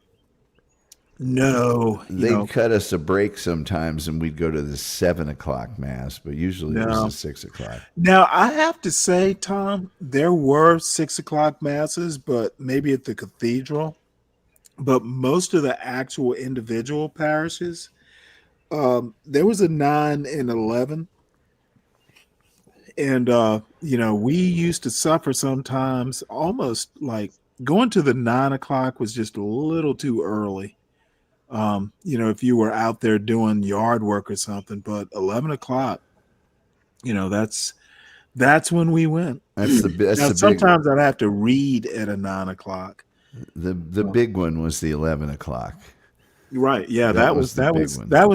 S4: no,
S6: they'd cut us a break sometimes, and we'd go to the 7 o'clock mass, but usually it was the 6 o'clock.
S4: Now I have to say, Tom, there were 6 o'clock masses, but maybe at the cathedral. But most of the actual individual parishes, there was a 9 and 11. And, we used to suffer sometimes, almost like going to the 9 o'clock was just a little too early. If you were out there doing yard work or something, but 11 o'clock, that's when we went. Sometimes I'd have to read at a 9 o'clock.
S6: The big one was the 11 o'clock.
S4: Right. Yeah. That was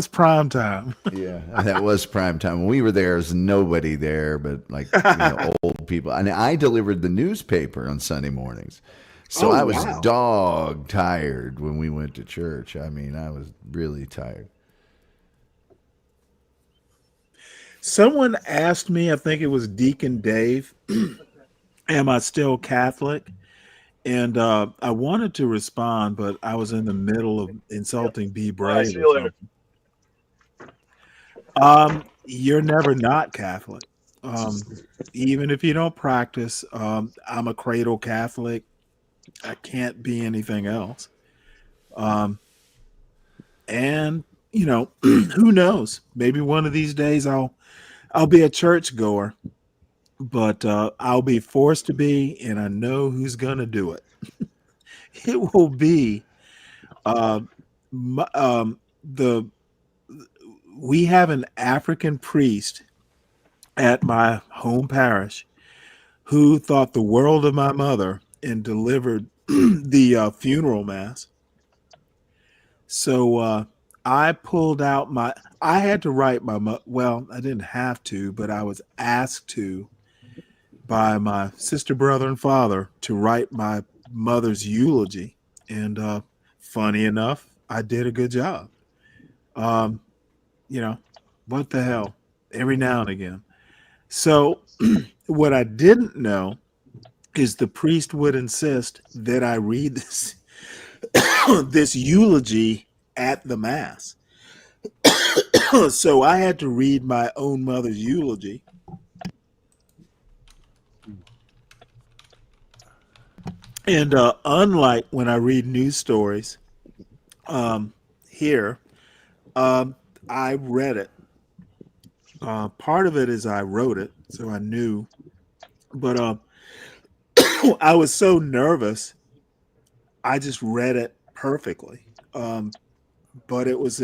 S4: prime time.
S6: Yeah. That was prime time. When we were there, was nobody there, but old people. And I delivered the newspaper on Sunday mornings. So I was dog tired when we went to church. I mean, I was really tired.
S4: Someone asked me, I think it was Deacon Dave, am I still Catholic? And I wanted to respond, but I was in the middle of insulting B. Brave. You're never not Catholic. Even if you don't practice, I'm a cradle Catholic. I can't be anything else. And who knows? Maybe one of these days I'll be a churchgoer, but I'll be forced to be, and I know who's gonna do it. It will be the we have an African priest at my home parish who thought the world of my mother and delivered the funeral mass. So I pulled out I had to write well, I didn't have to, but I was asked to by my sister, brother, and father to write my mother's eulogy. And funny enough, I did a good job. Um, what the hell? Every now and again. So what I didn't know is the priest would insist that I read this this eulogy at the mass. So I had to read my own mother's eulogy. And unlike when I read news stories here, I read it. Part of it is I wrote it, so I knew. But I was so nervous, I just read it perfectly. But it was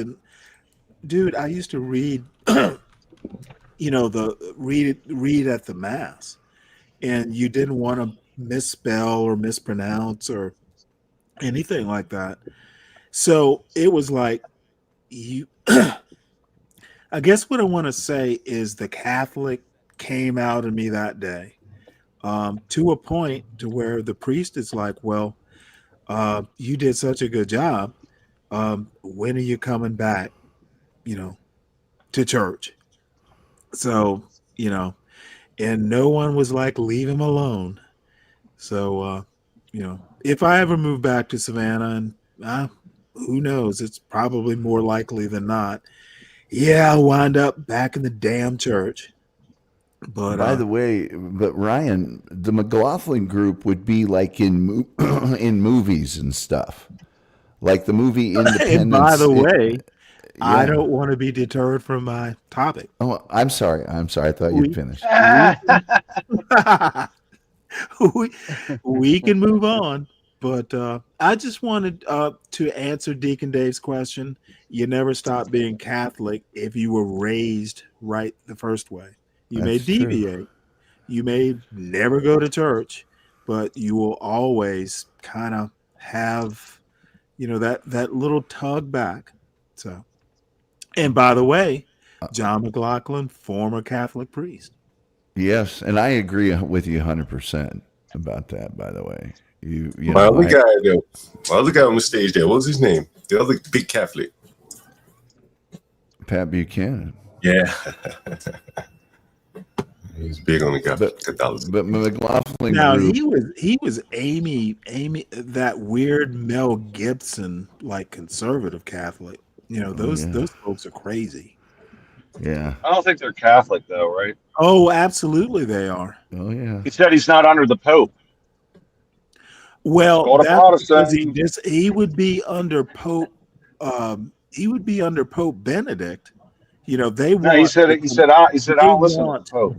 S4: dude, I used to read, read at the mass, and you didn't want to misspell or mispronounce or anything like that. So it was like you. I guess what I want to say is the Catholic came out of me that day, to a point to where the priest is like, "Well, you did such a good job. When are you coming back? To church?" So and no one was like, "Leave him alone." So if I ever move back to Savannah, and who knows, it's probably more likely than not. Yeah, I'll wind up back in the damn church. But
S6: by the way, Ryan, the McLaughlin group would be like in in movies and stuff, like the movie Independence.
S4: And by the way, I
S6: yeah.
S4: don't want to be deterred from my topic.
S6: Oh, I'm sorry. I thought you'd finished.
S4: We can move on. But I just wanted to answer Deacon Dave's question. You never stop being Catholic if you were raised right the first way. You may deviate.
S6: True.
S4: You may never go to church, but you will always kind of have, that little tug back. So, and by the way, John McLaughlin, former Catholic priest.
S6: Yes, and I agree with you 100% about that. By the way,
S7: my other guy on the stage there. What was his name? The other big Catholic.
S6: Pat Buchanan.
S7: Yeah. He's big on the Catholicism.
S6: But McLaughlin
S4: now
S6: group,
S4: he was Amy, that weird Mel Gibson like conservative Catholic. Those folks are crazy.
S6: Yeah.
S17: I don't think they're Catholic though, right?
S4: Oh, absolutely they are.
S6: Oh yeah.
S17: He said he's not under the Pope.
S4: Well, that's because he would be under Pope. He would be under Pope Benedict. They want.
S17: No, he said I don't listen to the Pope.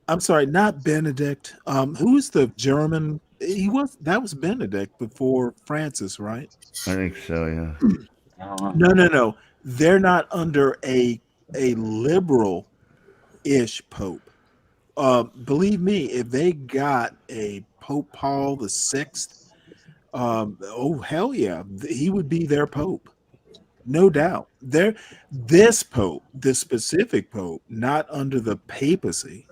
S4: I'm sorry, not Benedict. Who's the German? That was Benedict before Francis, right?
S6: I think so. Yeah.
S4: No. They're not under a liberal-ish Pope. Believe me, if they got a Pope Paul VI, oh hell yeah, he would be their Pope, no doubt. This Pope, this specific Pope, not under the papacy.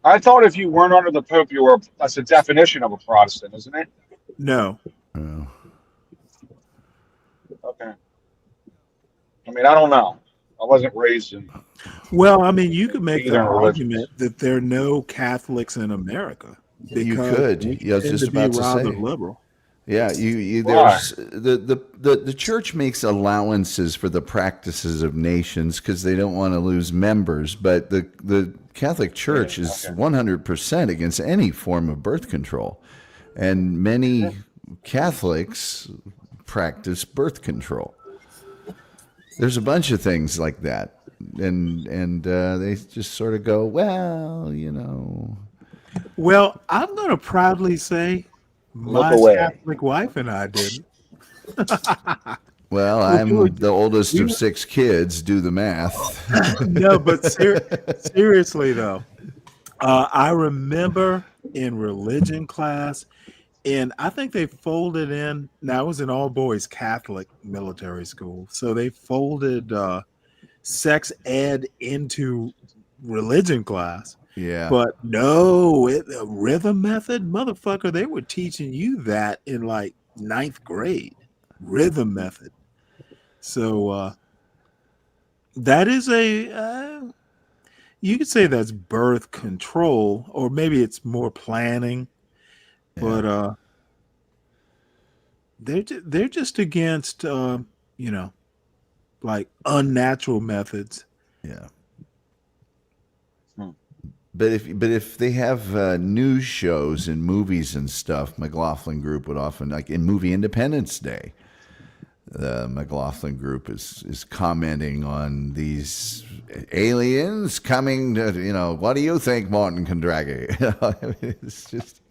S17: I thought if you weren't under the Pope, that's a definition of a Protestant, isn't it?
S4: No.
S17: Okay. I mean, I don't know. I wasn't raised in.
S4: Well, I mean, you could make the argument that there are no Catholics in America.
S6: You could. I was just about to say.
S4: Liberal.
S6: Yeah, there's the church makes allowances for the practices of nations because they don't want to lose members, but the Catholic Church is 100% against any form of birth control, and many Catholics practice birth control. There's a bunch of things like that, and they just sort of go, well,
S4: Well, I'm going to proudly say my Catholic wife and I didn't.
S6: Well, I'm the oldest of 6 kids. Do the math.
S4: No, but seriously though, I remember in religion class, and I think they folded in. Now I was an all boys Catholic military school, so they folded sex ed into religion class.
S6: Yeah.
S4: But no, a rhythm method, motherfucker. They were teaching you that in like 9th grade, rhythm method. So that is you could say that's birth control, or maybe it's more planning. But they're just against like unnatural methods.
S6: Yeah. But if they have news shows and movies and stuff, McLaughlin Group would often, like in movie Independence Day, the McLaughlin Group is commenting on these aliens coming to, what do you think, Martin Kondragi? It's just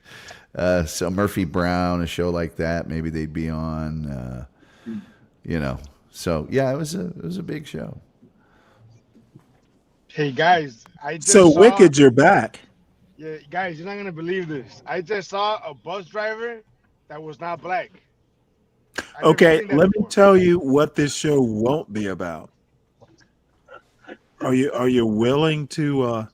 S6: so Murphy Brown, a show like that, maybe they'd be on, So yeah, it was a big show.
S19: Hey guys, I just
S4: So
S19: saw,
S4: Wicked, you're back.
S19: Yeah, guys, you're not gonna believe this. I just saw a bus driver that was not black. I've never
S4: Okay,
S19: seen that
S4: let me
S19: before.
S4: tell you what this show won't be about. Are you willing to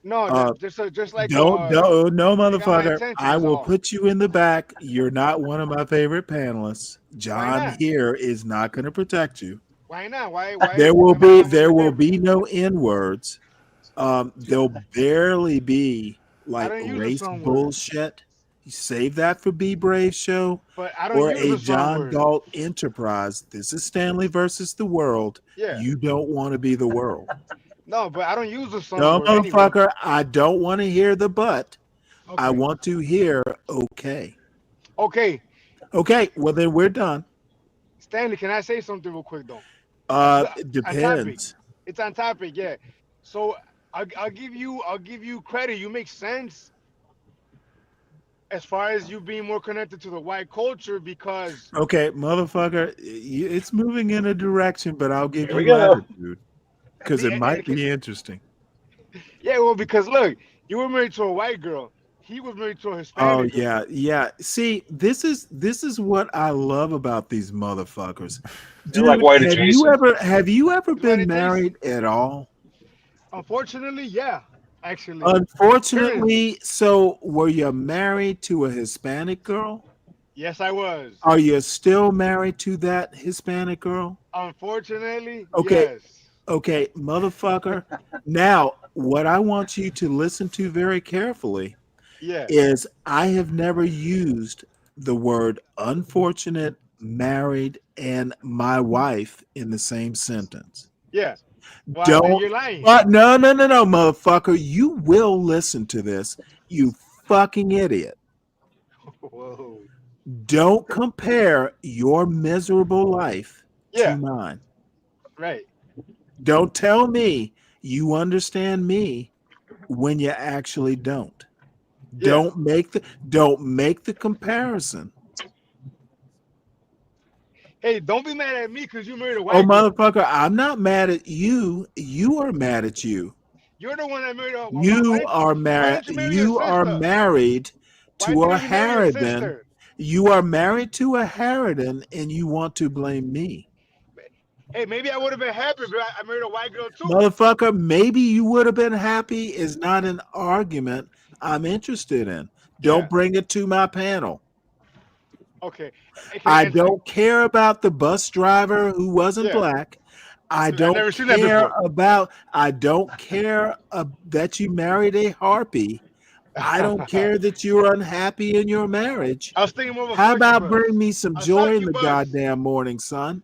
S19: No, just like
S4: no,
S19: they got my
S4: motherfucker.
S19: attention,
S4: I
S19: is
S4: will
S19: all.
S4: put you in the back. You're not one of my favorite panelists. John
S19: not?
S4: here is not going to protect you.
S19: Why not? Why?
S4: There will
S19: am I not one of
S4: there
S19: your
S4: will
S19: favorites?
S4: be no N words. There'll barely be like
S19: don't use a
S4: race
S19: strong word.
S4: bullshit. You save that for Be Brave show
S19: But I don't
S4: or
S19: use
S4: a
S19: a strong
S4: John
S19: word.
S4: Galt Enterprise. This is Stanley versus the world.
S19: Yeah.
S4: You don't want to be the world.
S19: No, but I don't use a strong
S4: No,
S19: word anyway.
S4: motherfucker. I don't want to hear the but. I
S19: Okay.
S4: want to hear okay.
S19: Okay,
S4: Okay, well then we're done.
S19: Stanley, can I say something real quick though?
S4: It
S19: On topic.
S4: depends.
S19: It's on topic, yeah. So I'll give you credit. You make sense as far as you being more connected to the white culture because
S4: Okay, motherfucker, it's moving in a direction, but I'll give
S19: Here we
S4: you
S19: go.
S4: latitude because it might be interesting.
S19: yeah, well, because look, you were married to a white girl. He was married to a Hispanic
S4: Oh
S19: girl.
S4: yeah. See, this is what I love about these motherfuckers.
S17: They're like white
S4: have
S17: adjacent.
S4: you ever been married at all?
S19: Unfortunately, yeah. Actually.
S4: Unfortunately, so were you married to a Hispanic girl?
S19: Yes, I was.
S4: Are you still married to that Hispanic girl?
S19: Unfortunately,
S4: Okay.
S19: yes.
S4: Okay, motherfucker. Now, what I want you to listen to very carefully
S19: Yeah.
S4: is I have never used the word unfortunate, married, and my wife in the same sentence.
S19: Yeah. Well, then
S4: Don't.
S19: you're lying.
S4: No, motherfucker. You will listen to this, you fucking idiot.
S19: Whoa.
S4: Don't compare your miserable life
S19: Yeah.
S4: to mine.
S19: Right.
S4: Don't tell me you understand me when you actually don't.
S19: Yeah.
S4: Don't make the comparison.
S19: Hey, don't be mad at me because you married a
S4: Oh,
S19: white girl.
S4: motherfucker, I'm not mad at you. You are mad at you.
S19: You're the one that married a
S4: You are married. You are married to a harridan. You are married to a harridan, and you want to blame me.
S19: Hey, maybe I would have been happy, but I married a white girl too.
S4: Motherfucker, maybe you would have been happy is not an argument I'm interested in. Don't bring it to my panel.
S19: Okay. Hey,
S4: I don't care about the bus driver who wasn't black. I don't
S19: never seen that
S4: care
S19: before.
S4: about. I don't care that you married a harpy. I don't care that you're unhappy in your marriage.
S19: I was thinking more of a
S4: How about
S19: succubus.
S4: bring me some
S19: A
S4: joy in the
S19: succubus.
S4: goddamn morning, son?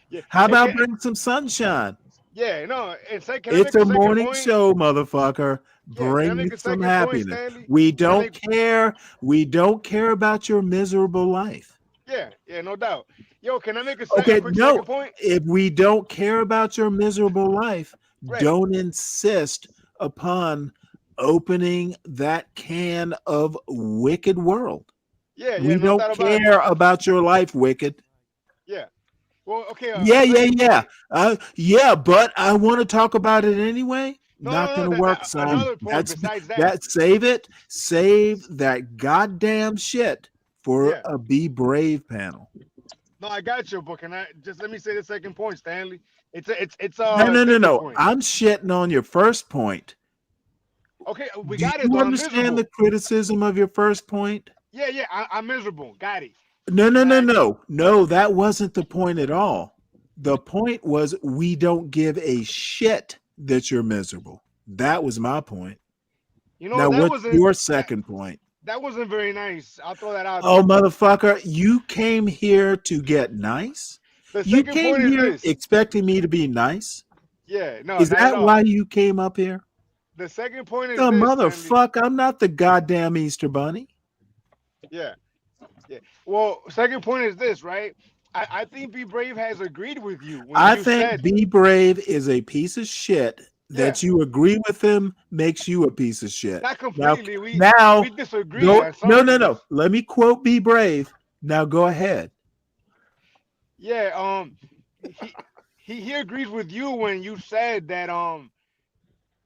S19: Yeah.
S4: How
S19: Hey,
S4: about bring some sunshine?
S19: Yeah, no. And say, can I
S4: It's
S19: make
S4: a
S19: second
S4: morning
S19: point?
S4: show, motherfucker.
S19: Yeah,
S4: Bring
S19: can I
S4: me
S19: make a
S4: some
S19: second point,
S4: happiness.
S19: Stanley?
S4: We
S19: Can I
S4: don't
S19: make-
S4: care. We don't care about your miserable life.
S19: Yeah, no doubt. Yo, can I make a
S4: Okay,
S19: quick
S4: no.
S19: second point?
S4: If we don't care about your miserable life,
S19: Right.
S4: don't insist upon opening that can of Wicked World.
S19: Yeah,
S4: We
S19: no
S4: don't
S19: doubt about it.
S4: care about your life, Wicked.
S19: Yeah. Well, okay.
S4: Yeah, but I want to talk about it anyway. Not
S19: No.
S4: gonna work, son.
S19: Another point besides
S4: That save it. Save that goddamn shit for
S19: Yeah.
S4: a Be Brave panel.
S19: No, I got you, but can I just let me say the second point, Stanley? It's
S4: No.
S19: point.
S4: I'm shitting on your first point.
S19: Okay, we
S4: Do
S19: got it.
S4: you
S19: Though. I'm
S4: understand
S19: miserable.
S4: the criticism of your first point?
S19: Yeah. I'm miserable. Got it.
S4: No. That wasn't the point at all. The point was we don't give a shit that you're miserable. That was my point.
S19: You know
S4: Now,
S19: that
S4: what's
S19: wasn't
S4: your second point?
S19: that wasn't very nice. I'll throw that out
S4: Oh,
S19: there.
S4: motherfucker, you came here to get nice?
S19: The
S4: You
S19: second
S4: came
S19: point is
S4: here
S19: this.
S4: expecting me to be nice?
S19: Yeah, no,
S4: Is
S19: not at
S4: that
S19: all.
S4: why you came up here?
S19: The second point is
S4: The
S19: this, Stanley.
S4: motherfucker, I'm not the goddamn Easter Bunny.
S19: Yeah. Well, second point is this, right? I think Be Brave has agreed with you when
S4: I
S19: you
S4: think
S19: said
S4: Be Brave is a piece of shit. That you agree with him makes you a piece of shit.
S19: not completely. We disagree
S4: Go,
S19: on some things.
S4: Let me quote Be Brave. Now go ahead.
S19: Yeah, he agrees with you when you said that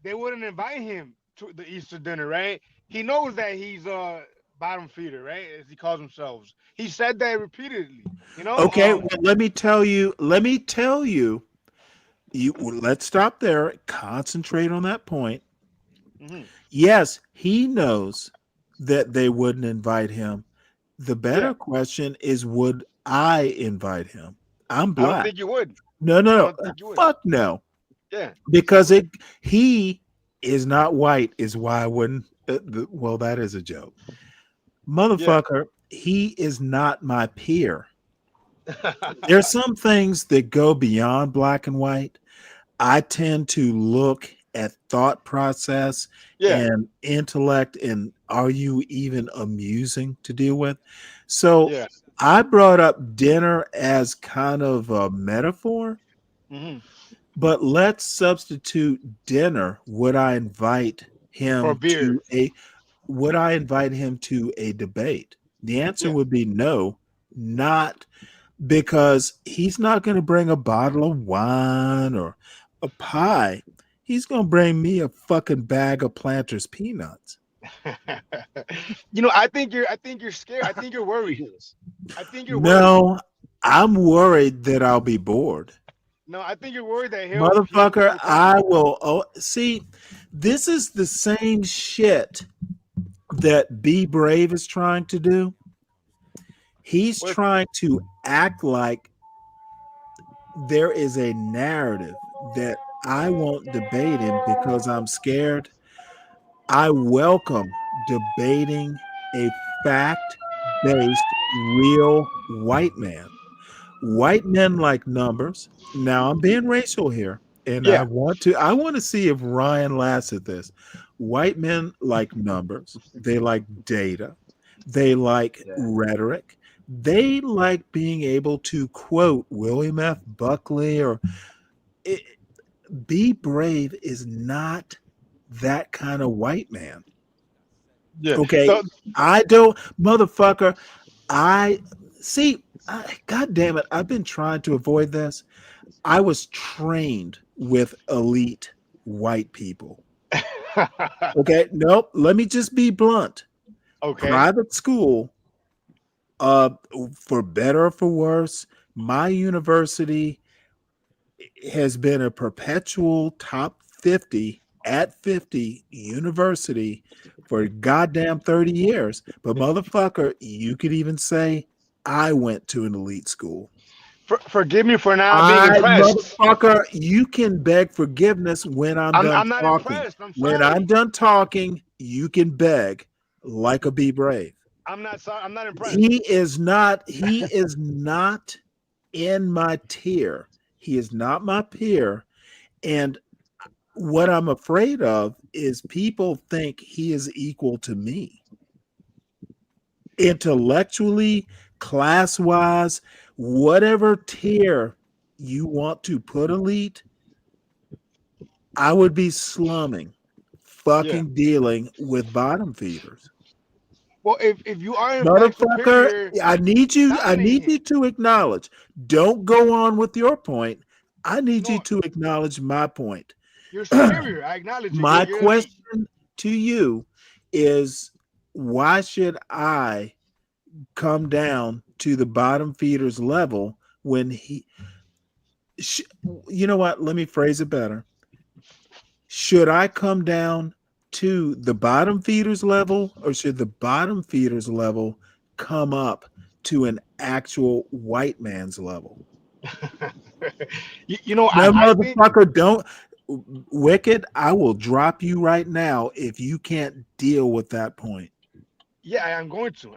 S19: they wouldn't invite him to the Easter dinner, right? He knows that he's a bottom feeder, right? As he calls himself. He said that repeatedly. You know.
S4: Okay, well, let me tell you. Let's stop there. Concentrate on that point.
S19: Mm-hmm.
S4: Yes, he knows that they wouldn't invite him. The better question is, would I invite him? I'm black.
S19: I don't think you would.
S4: No. Fuck no.
S19: Yeah.
S4: Because he is not white is why I wouldn't. Well, that is a joke. Motherfucker, he is not my peer. There's some things that go beyond black and white. I tend to look at thought process and intellect and are you even amusing to deal with? So I brought up dinner as kind of a metaphor, but let's substitute dinner. Would I invite him to a debate? The answer would be no, not because he's not going to bring a bottle of wine or a pie. He's going to bring me a fucking bag of Planters peanuts.
S19: You know, I think you're scared. I think you're worried.
S4: No, I'm worried that I'll be bored.
S19: No, I think you're worried that
S4: motherfucker, I will see. This is the same shit that Be Brave is trying to do. He's trying to act like there is a narrative that I won't debate him because I'm scared. I welcome debating a fact-based real white man. White men like numbers. Now I'm being racial here, and I want to see if Ryan laughs at this. White men like numbers. They like data. They like rhetoric. They like being able to quote William F. Buckley or Be Brave is not that kind of white man.
S19: Yeah.
S4: Okay. I don't, motherfucker. God damn it. I've been trying to avoid this. I was trained with elite white people. Okay. Nope. Let me just be blunt.
S19: Okay.
S4: Private school, for better or for worse, my university has been a perpetual top 50 at 50 university for goddamn 30 years. But motherfucker, you could even say I went to an elite school.
S19: Forgive me for not being impressed.
S4: Motherfucker, you can beg forgiveness when I'm done
S19: I'm not
S4: talking.
S19: impressed. I'm
S4: when
S19: sorry.
S4: I'm done talking, you can beg like a Be Brave.
S19: I'm not sorry. I'm not impressed.
S4: He is not in my tier. He is not my peer. And what I'm afraid of is people think he is equal to me. Intellectually, class-wise, whatever tier you want to put elite, I would be slumming, fucking dealing with bottom feeders.
S19: Well, if you are in fact
S4: Motherfucker,
S19: superior,
S4: I need you
S19: dominate him.
S4: to acknowledge. Don't go on with your point. I need you
S19: No,
S4: to acknowledge my point.
S19: you're superior. I acknowledge it.
S4: My
S19: You're elite.
S4: question to you is, why should I come down to the bottom feeder's level when you know what? Let me phrase it better. Should I come down to the bottom feeder's level, or should the bottom feeder's level come up to an actual white man's level?
S19: You know,
S4: No,
S19: I think.
S4: motherfucker, don't. Wicked, I will drop you right now if you can't deal with that point.
S19: Yeah, I'm going to.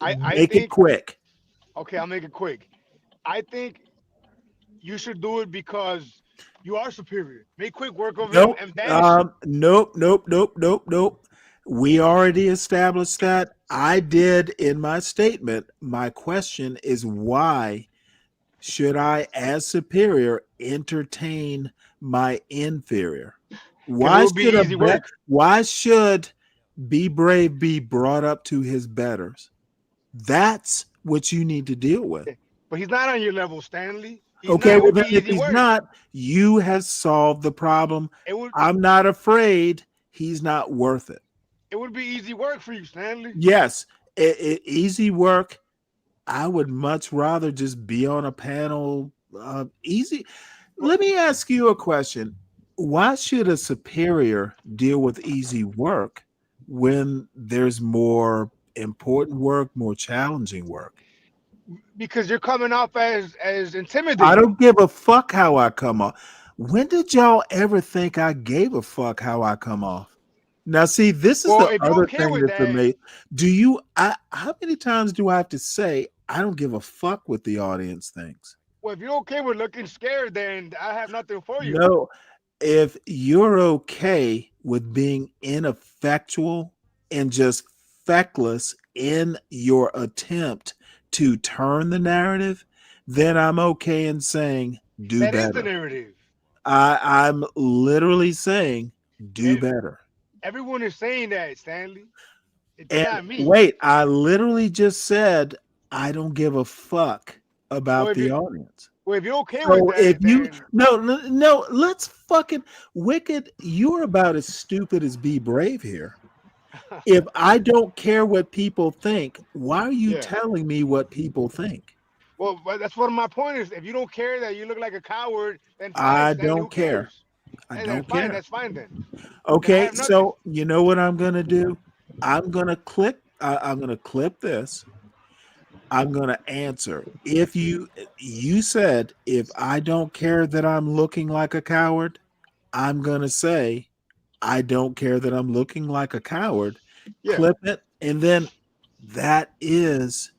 S19: I
S4: Make it
S19: think.
S4: quick.
S19: Okay, I'll make it quick. I think you should do it because you are superior. Make quick work of him
S4: Nope.
S19: and banish him.
S4: Nope. We already established that. I did in my statement. My question is, why should I, as superior, entertain my inferior?
S19: Because it would be easy work.
S4: Why should Be Brave be brought up to his betters? That's what you need to deal with.
S19: But he's not on your level, Stanley.
S4: Okay, well then,
S19: be
S4: if
S19: easy
S4: he's
S19: work.
S4: not, you have solved the problem. I'm not afraid. He's not worth it.
S19: It would be easy work for you, Stanley.
S4: Yes, easy work. I would much rather just be on a panel. Easy. Let me ask you a question. Why should a superior deal with easy work when there's more important work, more challenging work?
S19: Because you're coming off as intimidating.
S4: I don't give a fuck how I come off. When did y'all ever think I gave a fuck how I come off? Now, see, this is
S19: Well,
S4: the
S19: if you're
S4: other
S19: okay
S4: thing
S19: with
S4: that's
S19: that,
S4: amazing. How many times do I have to say I don't give a fuck what the audience thinks?
S19: well, if you're okay with looking scared, then I have nothing for you.
S4: No, if you're okay with being ineffectual and just feckless in your attempt to turn the narrative, then I'm okay in saying do
S19: That
S4: better.
S19: is the narrative.
S4: I'm literally saying do better.
S19: Everyone is saying that, Stanley. It's
S4: And
S19: not me.
S4: wait, I literally just said I don't give a fuck about
S19: Well,
S4: the audience.
S19: Well, if you're okay
S4: So
S19: with
S4: if
S19: that,
S4: you
S19: then
S4: no, let's fucking Wicked. You're about as stupid as Be Brave here. If I don't care what people think, why are you telling me what people think?
S19: well, but that's what my point is. If you don't care that you look like a coward, then fine,
S4: I
S19: Stanley. Who
S4: don't care.
S19: cares?
S4: I
S19: And
S4: don't
S19: then fine,
S4: care.
S19: that's fine then.
S4: Okay,
S19: have nothing.
S4: so you know what I'm gonna do? I'm gonna clip this. I'm gonna answer. If you said if I don't care that I'm looking like a coward, I'm gonna say I don't care that I'm looking like a coward.
S19: Yeah.
S4: Clip it, and then that is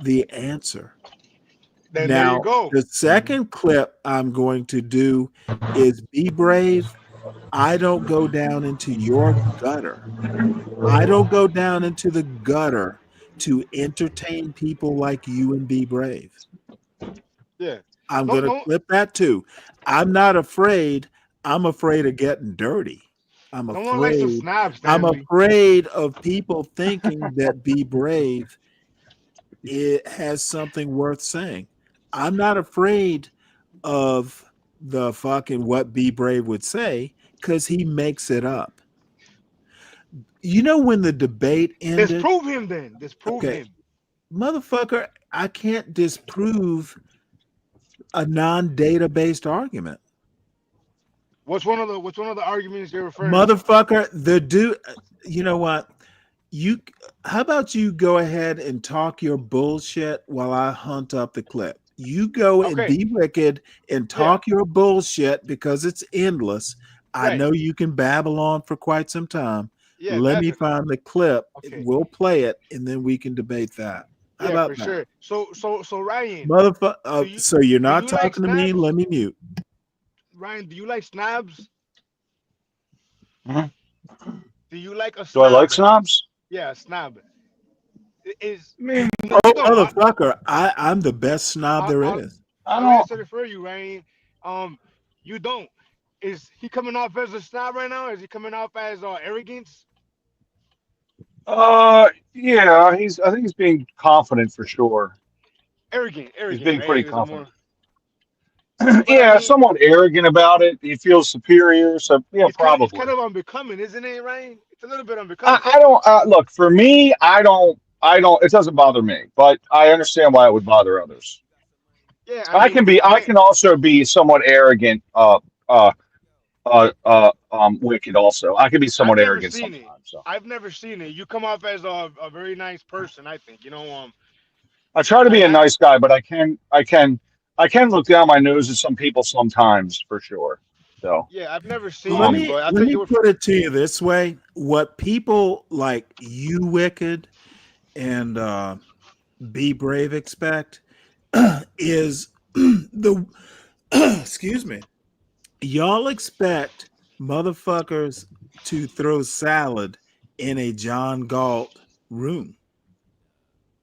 S4: the answer.
S19: Then
S4: Now,
S19: there you go.
S4: the second clip I'm going to do is Be Brave. I don't go down into your gutter. I don't go down into the gutter to entertain people like you and Be Brave.
S19: Yeah.
S4: I'm going to clip that too. I'm not afraid. I'm afraid of getting dirty. I'm
S19: Someone likes some
S4: afraid.
S19: snobs,
S4: I'm
S19: Stanley.
S4: afraid of people thinking that Be Brave it has something worth saying. I'm not afraid of the fucking what Be Brave would say because he makes it up. You know when the debate ended?
S19: Disprove him then. Disprove him.
S4: Motherfucker, I can't disprove a non-data based argument.
S19: What's one of the arguments you're referring to?
S4: Motherfucker, the dude, you know what? How about you go ahead and talk your bullshit while I hunt up the clip? You go and be wicked and talk your bullshit because it's endless. I know you can babble on for quite some time.
S19: Yeah,
S4: Let me find the clip. We'll play it and then we can debate that. How about
S19: for
S4: that?
S19: sure. So Ryan,
S4: Motherfucker. So you're not
S19: you like
S4: talking to me?
S19: snobs?
S4: Let me mute.
S19: Ryan, do you like snobs?
S17: Mhm.
S19: Do you like a
S17: Do I
S19: snob?
S17: like snobs?
S19: Yeah, a snob.
S4: Motherfucker, I'm the best snob there is.
S19: I'll answer it for you, Ryan. You don't. Is he coming off as a snob right now? Is he coming off as arrogance?
S17: Yeah, I think he's being confident for sure.
S19: Arrogant,
S17: He's being
S19: right?
S17: pretty
S19: Is it
S17: confident.
S19: more? But I
S17: Yeah,
S19: mean,
S17: somewhat arrogant about it. He feels superior, so yeah,
S19: it's
S17: probably.
S19: kind of unbecoming, isn't it, Ryan? It's a little bit unbecoming.
S17: I don't look for me. I don't. It doesn't bother me, but I understand why it would bother others.
S19: Yeah, I
S17: I
S19: mean,
S17: can be. I can also be somewhat arrogant. Wicked. Also, I can be
S19: I've
S17: somewhat
S19: never
S17: arrogant
S19: seen it.
S17: sometimes. So
S19: I've never seen it. You come off as a very nice person, I think.
S17: I try to be a
S19: I
S17: nice guy, but I can look down my nose at some people sometimes, for sure. So,
S19: yeah, I've never seen
S4: Let
S19: it,
S4: me
S19: but I
S4: let
S19: thought
S4: me
S19: you were.
S4: put it to you this way: what people like you, Wicked, and Be Brave expect is the excuse me. Y'all expect motherfuckers to throw salad in a John Galt room.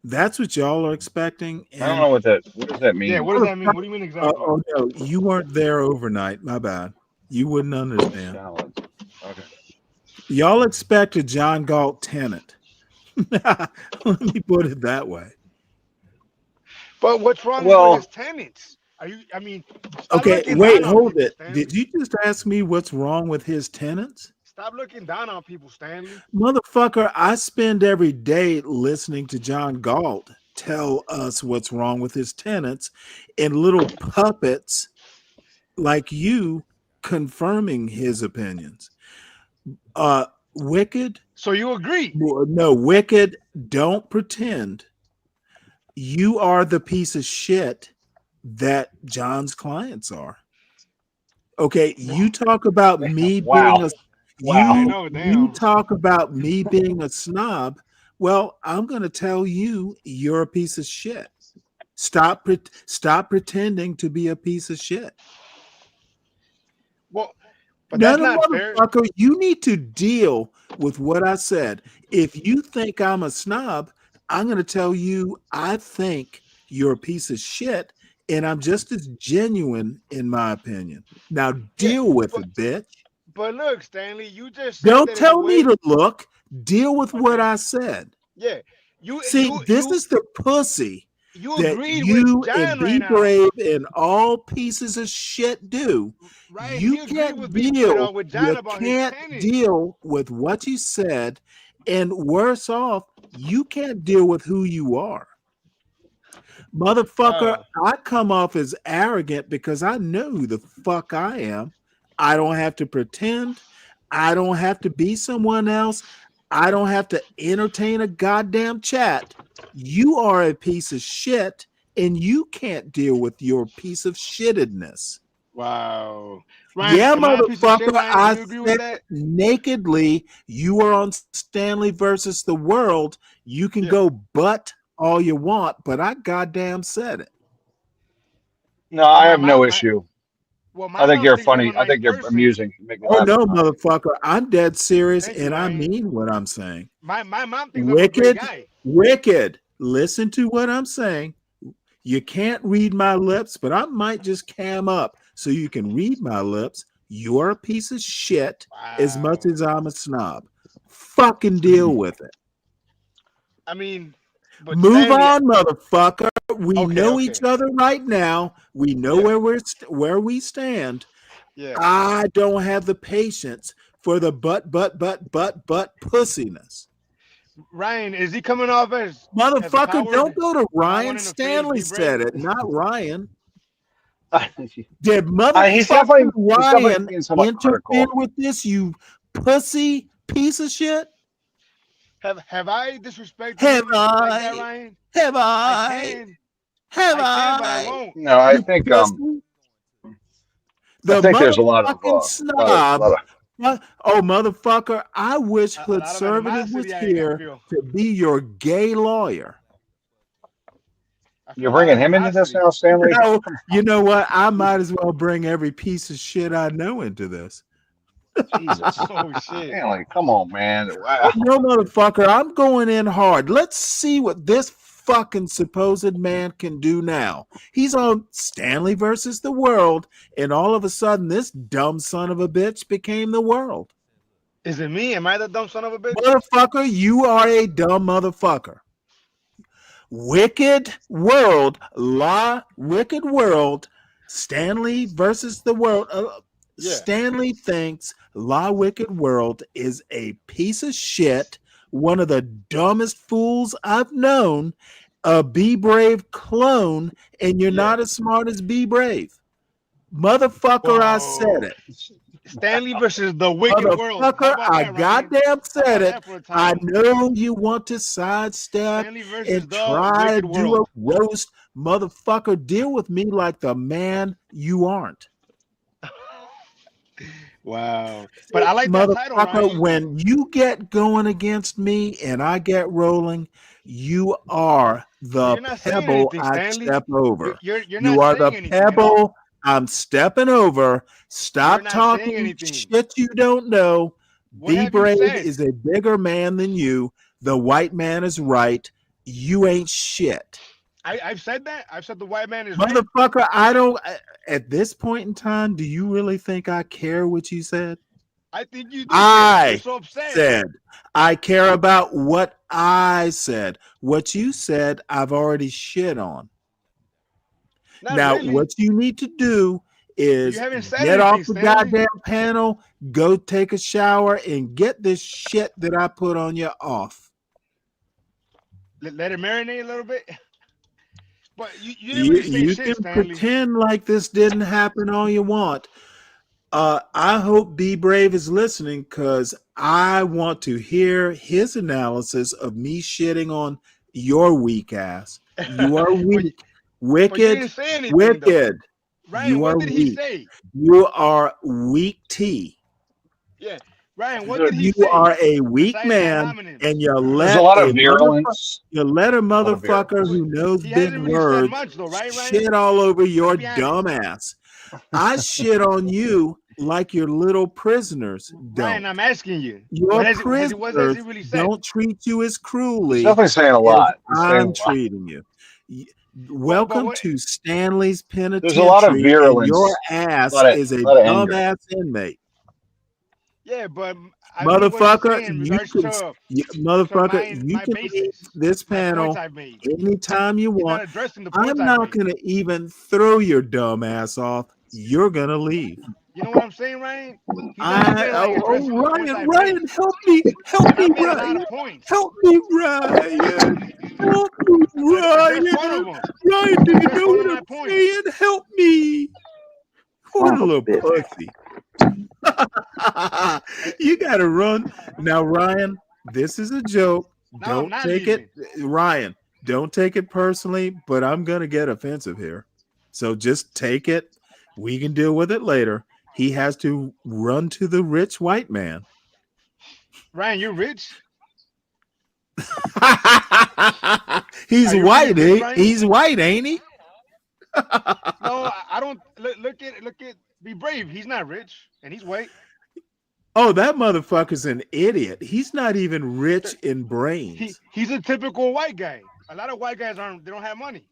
S4: That's what y'all are expecting.
S17: I don't
S4: And
S17: know what does that
S19: Yeah,
S17: mean?
S19: what does that mean? What do you mean exactly?
S4: oh no, you weren't there overnight. My bad. You wouldn't understand.
S17: Salad. Okay.
S4: Y'all expect a John Galt tenant. Let me put it that way.
S19: But what's wrong with
S17: Well,
S19: his tenants? Are you? I mean, stop
S4: Okay,
S19: looking
S4: wait,
S19: down on
S4: hold
S19: people,
S4: it.
S19: Stanley.
S4: Did you just ask me what's wrong with his tenants?
S19: Stop looking down on people, Stanley.
S4: Motherfucker, I spend every day listening to John Galt tell us what's wrong with his tenants and little puppets like you confirming his opinions. Wicked?
S19: So you agree?
S4: No, Wicked, don't pretend you are the piece of shit that John's clients are. Okay, you talk about me being
S17: wow,
S4: a
S19: Yeah, I
S17: wow.
S19: know.
S4: you
S19: Damn.
S4: talk about me being a snob. Well, I'm going to tell you you're a piece of shit. Stop pretending to be a piece of shit.
S19: Well, but
S4: No,
S19: that's
S4: no,
S19: not fair.
S4: motherfucker, you need to deal with what I said. If you think I'm a snob, I'm going to tell you I think you're a piece of shit, and I'm just as genuine in my opinion. Now
S19: Yeah,
S4: deal with
S19: but
S4: it, bitch.
S19: but look, Stanley, you just said
S4: Don't
S19: that in a
S4: tell me
S19: way.
S4: to look. Deal with what
S19: Okay.
S4: I said.
S19: Yeah. You
S4: See,
S19: you
S4: this
S19: you
S4: is the pussy
S19: you
S4: that
S19: agreed with
S4: you and
S19: John right
S4: Be
S19: now.
S4: Brave and all pieces of shit do.
S19: Ryan,
S4: You
S19: he agreed
S4: can't
S19: with John about his tenants.
S4: deal with what you said, and worse off, you can't deal with who you are. Motherfucker,
S19: Wow.
S4: I come off as arrogant because I know who the fuck I am. I don't have to pretend. I don't have to be someone else. I don't have to entertain a goddamn chat. You are a piece of shit, and you can't deal with your piece of shittedness.
S19: Wow. Ryan,
S4: Yeah,
S19: am I a piece of shit,
S4: motherfucker,
S19: Ryan? Do
S4: I
S19: you agree with
S4: said
S19: that?
S4: nakedly you are on Stanley versus the world. You can
S19: Yeah.
S4: go butt all you want, but I goddamn said it.
S17: No,
S19: Well,
S17: I have no issue.
S19: my
S17: I think
S19: mom
S17: you're
S19: thinks I'm a
S17: funny. I
S19: nice
S17: think you're
S19: person.
S17: amusing. You make me
S4: Oh
S17: laugh
S4: no,
S17: sometimes.
S4: motherfucker, I'm dead serious
S19: Thank
S4: and
S19: you,
S4: I
S19: Ryan.
S4: mean what I'm saying.
S19: My mom thinks I'm a great
S4: Wicked,
S19: guy.
S4: wicked. Listen to what I'm saying. You can't read my lips, but I might just cam up so you can read my lips. You're a piece of shit as much
S19: Wow.
S4: as I'm a snob. Fucking deal with it.
S19: I mean, but
S4: Move
S19: Stanley.
S4: on, motherfucker. We
S19: Okay,
S4: know each
S19: okay.
S4: other right now. We know
S19: Yeah,
S4: where we stand.
S19: yeah.
S4: I don't have the patience for the but pussiness.
S19: Ryan, is he coming off as a
S4: Motherfucker, don't
S19: coward,
S4: go to
S19: not
S4: Ryan.
S19: wanting to face,
S4: Stanley
S19: be brave?
S4: said it, not Ryan.
S17: He's
S4: Did
S17: definitely
S4: motherfucking Ryan
S17: being somewhat
S4: interfere
S17: critical.
S4: with this, you pussy piece of shit?
S19: Have I disrespected
S4: Have
S19: him like that,
S4: I?
S19: Ryan?
S4: Have
S19: I
S4: I?
S19: can.
S4: Have
S19: I can, but I
S4: I?
S19: won't.
S17: No,
S4: You pussy?
S17: I
S4: The
S17: think there's a lot of
S4: motherfucking snob. Oh, motherfucker, I wish
S19: A lot of
S4: Conservative was
S19: animosity I
S4: here
S19: feel.
S4: to be your gay lawyer.
S19: I feel
S17: You're
S19: a lot of
S17: bringing him into this
S19: animosity.
S17: now, Stanley.
S4: No,
S17: Come
S4: you know what? I might as well bring every piece of shit I know into this.
S17: on, Jesus,
S19: Oh shit.
S17: Stanley, come on, man.
S4: Oh,
S17: Wow.
S4: no, motherfucker, I'm going in hard. Let's see what this fucking supposed man can do now. He's on Stanley versus the world, and all of a sudden, this dumb son of a bitch became the world.
S19: Is it me? Am I the dumb son of a bitch?
S4: Motherfucker, you are a dumb motherfucker. Wicked World, Wicked World, Stanley versus the world.
S19: Yeah.
S4: Stanley thinks Wicked World is a piece of shit, one of the dumbest fools I've known, a Be Brave clone, and you're not as smart as Be Brave. Motherfucker, I said it.
S19: Stanley versus the Wicked World.
S4: Motherfucker, I goddamn said it. I know you want to sidestep and try to do a roast. Motherfucker, deal with me like the man you aren't.
S19: Wow. But I like that title,
S4: Motherfucker,
S19: Ryan.
S4: when you get going against me and I get rolling, you are the pebble I step over.
S19: You're
S4: You
S19: not
S4: are the
S19: saying anything.
S4: pebble I'm stepping over. Stop talking shit you don't know. Be Brave is a bigger man than you. The white man is right. You ain't shit.
S19: I've said that. I've said the white man is right.
S4: Motherfucker, I don't. At this point in time, do you really think I care what you said?
S19: I think you do.
S4: I
S19: so upset.
S4: said I care about what I said. What you said, I've already shit on. Now, what you need to do is get off the goddamn panel, go take a shower, and get this shit that I put on you off.
S19: Let it marinate a little bit. But you didn't really say
S4: You
S19: shit,
S4: can
S19: Stanley.
S4: pretend like this didn't happen all you want. I hope Be Brave is listening because I want to hear his analysis of me shitting on your weak ass. You are weak. Wicked. Wicked.
S19: Ryan,
S4: you are
S19: what did he
S4: weak.
S19: say?
S4: You are weak T.
S19: Yeah. Ryan, what did he
S4: You
S19: say?
S4: are a weak man, and you let
S17: a lot of virulence.
S4: You let a motherfucker who knows big words shit all over your dumb ass. I shit on you like your little prisoners don't.
S19: Ryan, I'm asking you.
S4: Your prisoners
S19: what has he really said?
S4: don't treat you as cruelly.
S17: He's definitely saying a lot.
S4: I'm treating you. Welcome to Stanley's Penitentiary.
S17: There's a lot of virulence.
S4: And your ass is a dumbass inmate.
S19: Yeah, but
S4: motherfucker, you can leave this panel anytime you want. I'm not going to even throw your dumb ass off. You're going to leave.
S19: You know what I'm saying, Ryan?
S4: Ryan, help me, Ryan. Help me, Ryan. Help me, Ryan. Ryan, do you know what I'm saying? Help me. What a little pussy. You gotta run now, Ryan. This is a joke. Don't take it, Ryan. Don't take it personally, but I'm gonna get offensive here. So just take it. We can deal with it later. He has to run to the rich white man.
S19: Ryan, you're rich.
S4: He's white, he's white, ain't he?
S19: No, I don't. Look at. Be Brave. He's not rich, and he's white.
S4: Oh, that motherfucker's an idiot. He's not even rich in brains.
S19: He's a typical white guy. A lot of white guys aren't. They don't have money.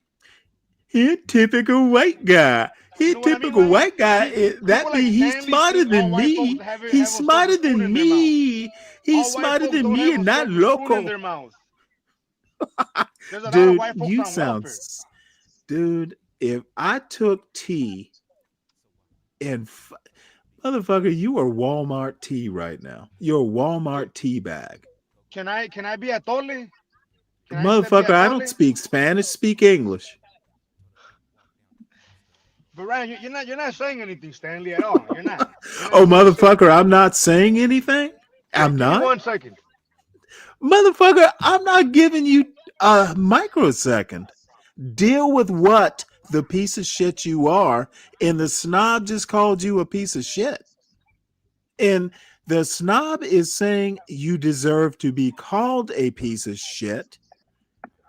S4: He's a typical white guy. He's a typical white guy. That means he's smarter than me. He's smarter than me. He's smarter than me and not local. Dude, you sound... Dude, if I took tea and... Motherfucker, you are Walmart tea right now. You're a Walmart tea bag.
S19: Can I be a tole?
S4: Motherfucker, I don't speak Spanish. Speak English.
S19: But Ryan, you're not saying anything, Stanley, at all. You're not.
S4: Oh, motherfucker, I'm not saying anything. I'm not.
S19: 1 second.
S4: Motherfucker, I'm not giving you a microsecond. Deal with what the piece of shit you are, and the snob just called you a piece of shit. And the snob is saying you deserve to be called a piece of shit.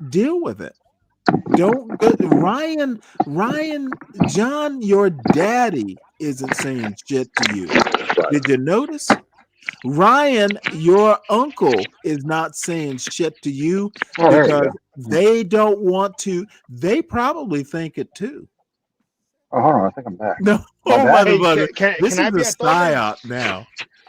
S4: Deal with it. Don't Ryan, John, your daddy isn't saying shit to you. Did you notice? Ryan, your uncle, is not saying shit to you because they don't want to. They probably think it too.
S17: Oh, hold on, I think I'm back.
S4: No,
S19: Hey,
S4: motherfucker. This is a psyop now.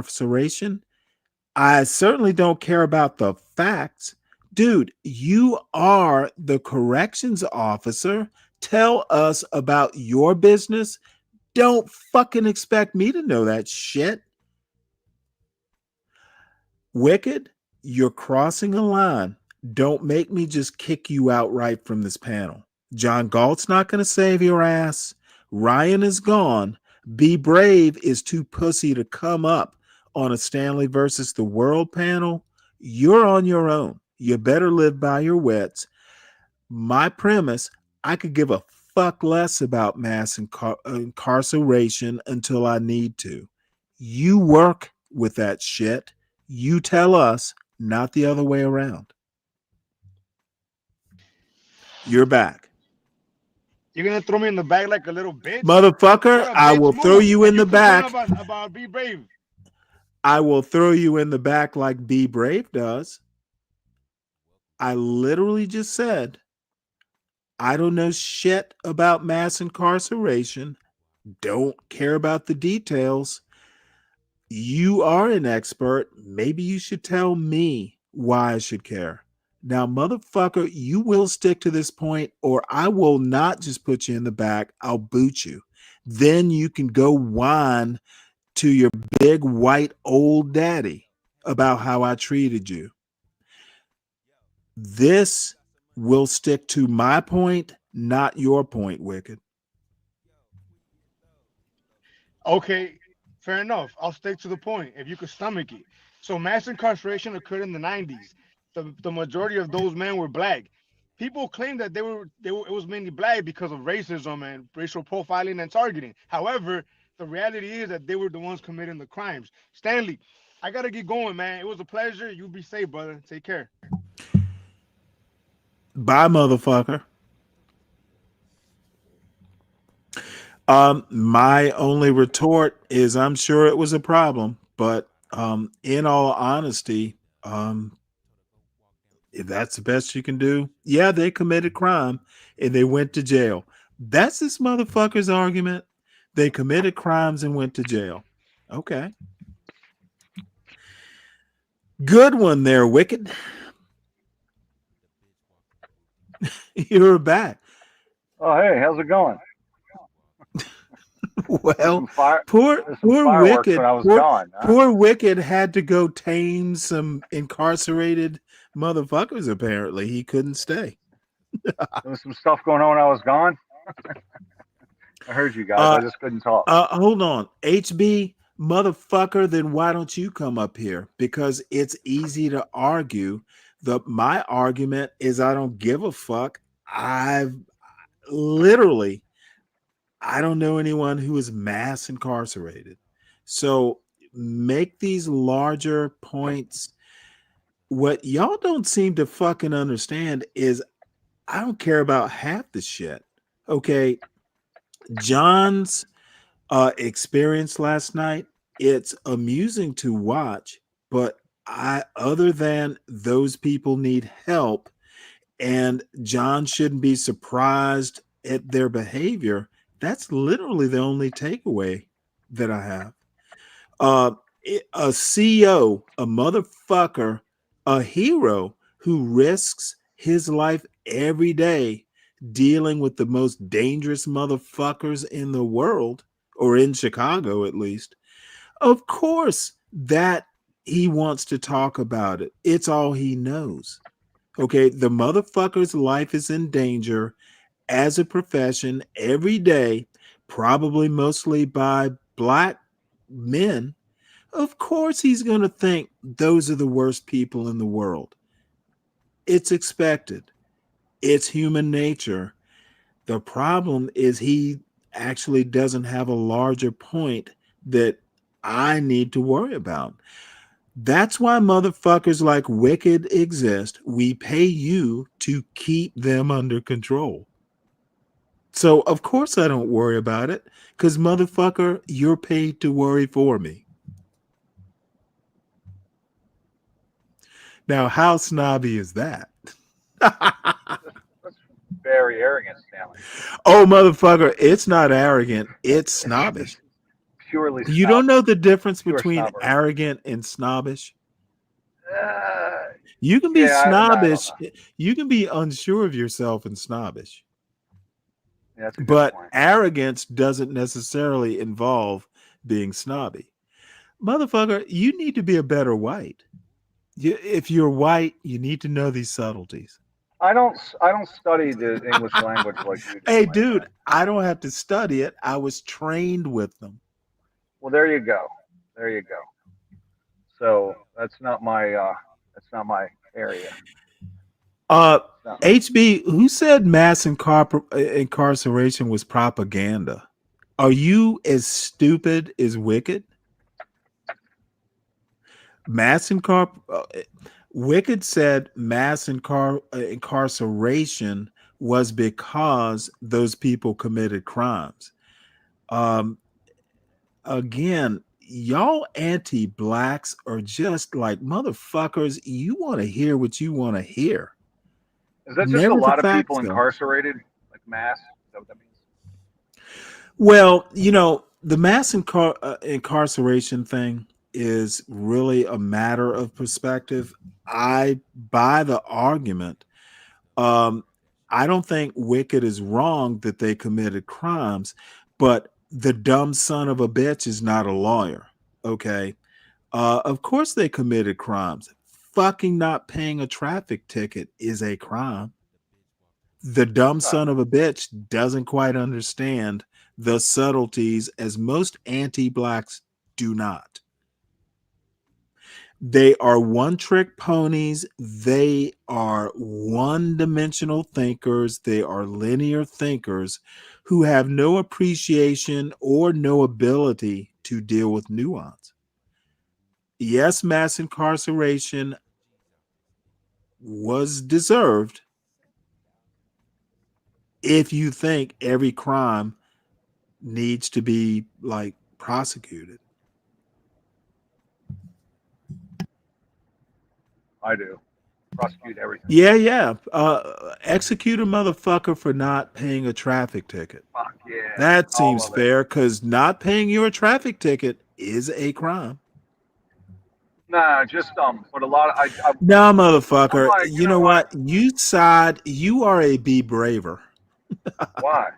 S4: incarceration. I certainly don't care about the facts, Dude, you are the corrections officer. Tell us about your business. Don't fucking expect me to know that shit. Wicked, you're crossing a line. Don't make me just kick you outright from this panel. John Galt's not going to save your ass. Ryan is gone. Be Brave is too pussy to come up on a Stanley versus the World panel. You're on your own. You better live by your wits. My premise, I could give a fuck less about mass incarceration until I need to. You work with that shit. You tell us, not the other way around. You're back.
S19: You're gonna throw me in the back like a little bitch,
S4: Motherfucker, I will throw you in the back.
S19: About Be Brave.
S4: I will throw you in the back like Be Brave does. I literally just said, I don't know shit about mass incarceration. Don't care about the details. You are an expert. Maybe you should tell me why I should care. Now, motherfucker, you will stick to this point, or I will not just put you in the back. I'll boot you. Then you can go whine to your big white old daddy about how I treated you. This will stick to my point, not your point, Wicked.
S19: Okay, fair enough. I'll stick to the point if you could stomach it. So mass incarceration occurred in the 90s. The majority of those men were black. People claim that it was mainly black because of racism and racial profiling and targeting. However, the reality is that they were the ones committing the crimes. Stanley, I gotta get going, man. It was a pleasure. You be safe, brother. Take care.
S4: Bye, motherfucker. My only retort is I'm sure it was a problem, but in all honesty, if that's the best you can do, yeah, they committed crime and they went to jail. That's this motherfucker's argument. They committed crimes and went to jail. Okay. Good one there, Wicked. You're back.
S20: Oh, hey, how's it going?
S4: Well, poor Wicked. Poor Wicked had to go tame some incarcerated motherfuckers. Apparently, he couldn't stay.
S20: There was some stuff going on when I was gone. I heard you guys. I just couldn't talk.
S4: Hold on, HB motherfucker. Then why don't you come up here? Because it's easy to argue. My argument is I don't give a fuck. I don't know anyone who is mass incarcerated. So make these larger points. What y'all don't seem to fucking understand is I don't care about half the shit. Okay. John's experience last night, it's amusing to watch, but other than those people need help and John shouldn't be surprised at their behavior. That's literally the only takeaway that I have. A CEO, a motherfucker, a hero who risks his life every day dealing with the most dangerous motherfuckers in the world, or in Chicago at least. Of course that he wants to talk about it. It's all he knows. Okay, the motherfucker's life is in danger as a profession every day, probably mostly by black men. Of course he's going to think those are the worst people in the world. It's expected. It's human nature. The problem is he actually doesn't have a larger point that I need to worry about. That's why motherfuckers like Wicked exist. We pay you to keep them under control. So, of course, I don't worry about it because, motherfucker, you're paid to worry for me. Now, how snobby is that?
S20: That's very arrogant, Stanley.
S4: Oh, motherfucker, it's not arrogant. It's snobbish.
S20: Purely
S4: You don't know the difference between arrogant and snobbish? You can be
S20: Yeah, I don't
S4: snobbish.
S20: know.
S4: You can be unsure of yourself and snobbish.
S20: Yeah, that's a good
S4: But
S20: point.
S4: arrogance doesn't necessarily involve being snobby. Motherfucker, you need to be a better white. If you're white, you need to know these subtleties.
S20: I don't study the English language like you do.
S4: Hey,
S20: my
S4: dude,
S20: friend.
S4: I don't have to study it. I was trained with them.
S20: Well, there you go. There you go. So that's not my area. No.
S4: HB, who said mass incarceration was propaganda? Are you as stupid as Wicked? Wicked said mass incarceration was because those people committed crimes. Again, y'all anti-blacks are just like motherfuckers. You want to hear what you want to hear.
S20: Is that just
S4: Never
S20: a
S4: the
S20: lot of
S4: facts,
S20: people
S4: though.
S20: incarcerated, like mass? Is that what that means?
S4: Well, the mass incarceration thing is really a matter of perspective. I buy the argument. I don't think Wicked is wrong that they committed crimes, but the dumb son of a bitch is not a lawyer. Okay. Of course they committed crimes. Fucking not paying a traffic ticket is a crime. The dumb son of a bitch doesn't quite understand the subtleties, as most anti-blacks do not. They are one-trick ponies. They are one-dimensional thinkers. They are linear thinkers who have no appreciation or no ability to deal with nuance. Yes, mass incarceration was deserved if you think every crime needs to be like prosecuted.
S20: I do. Prosecute everything.
S4: Yeah. Execute a motherfucker for not paying a traffic ticket.
S20: Fuck yeah.
S4: That
S20: All
S4: seems
S20: of it.
S4: fair because not paying your traffic ticket is a crime.
S20: Nah, just but a lot of
S4: No, motherfucker.
S20: I'm like,
S4: you know what? You are a be braver.
S20: Why?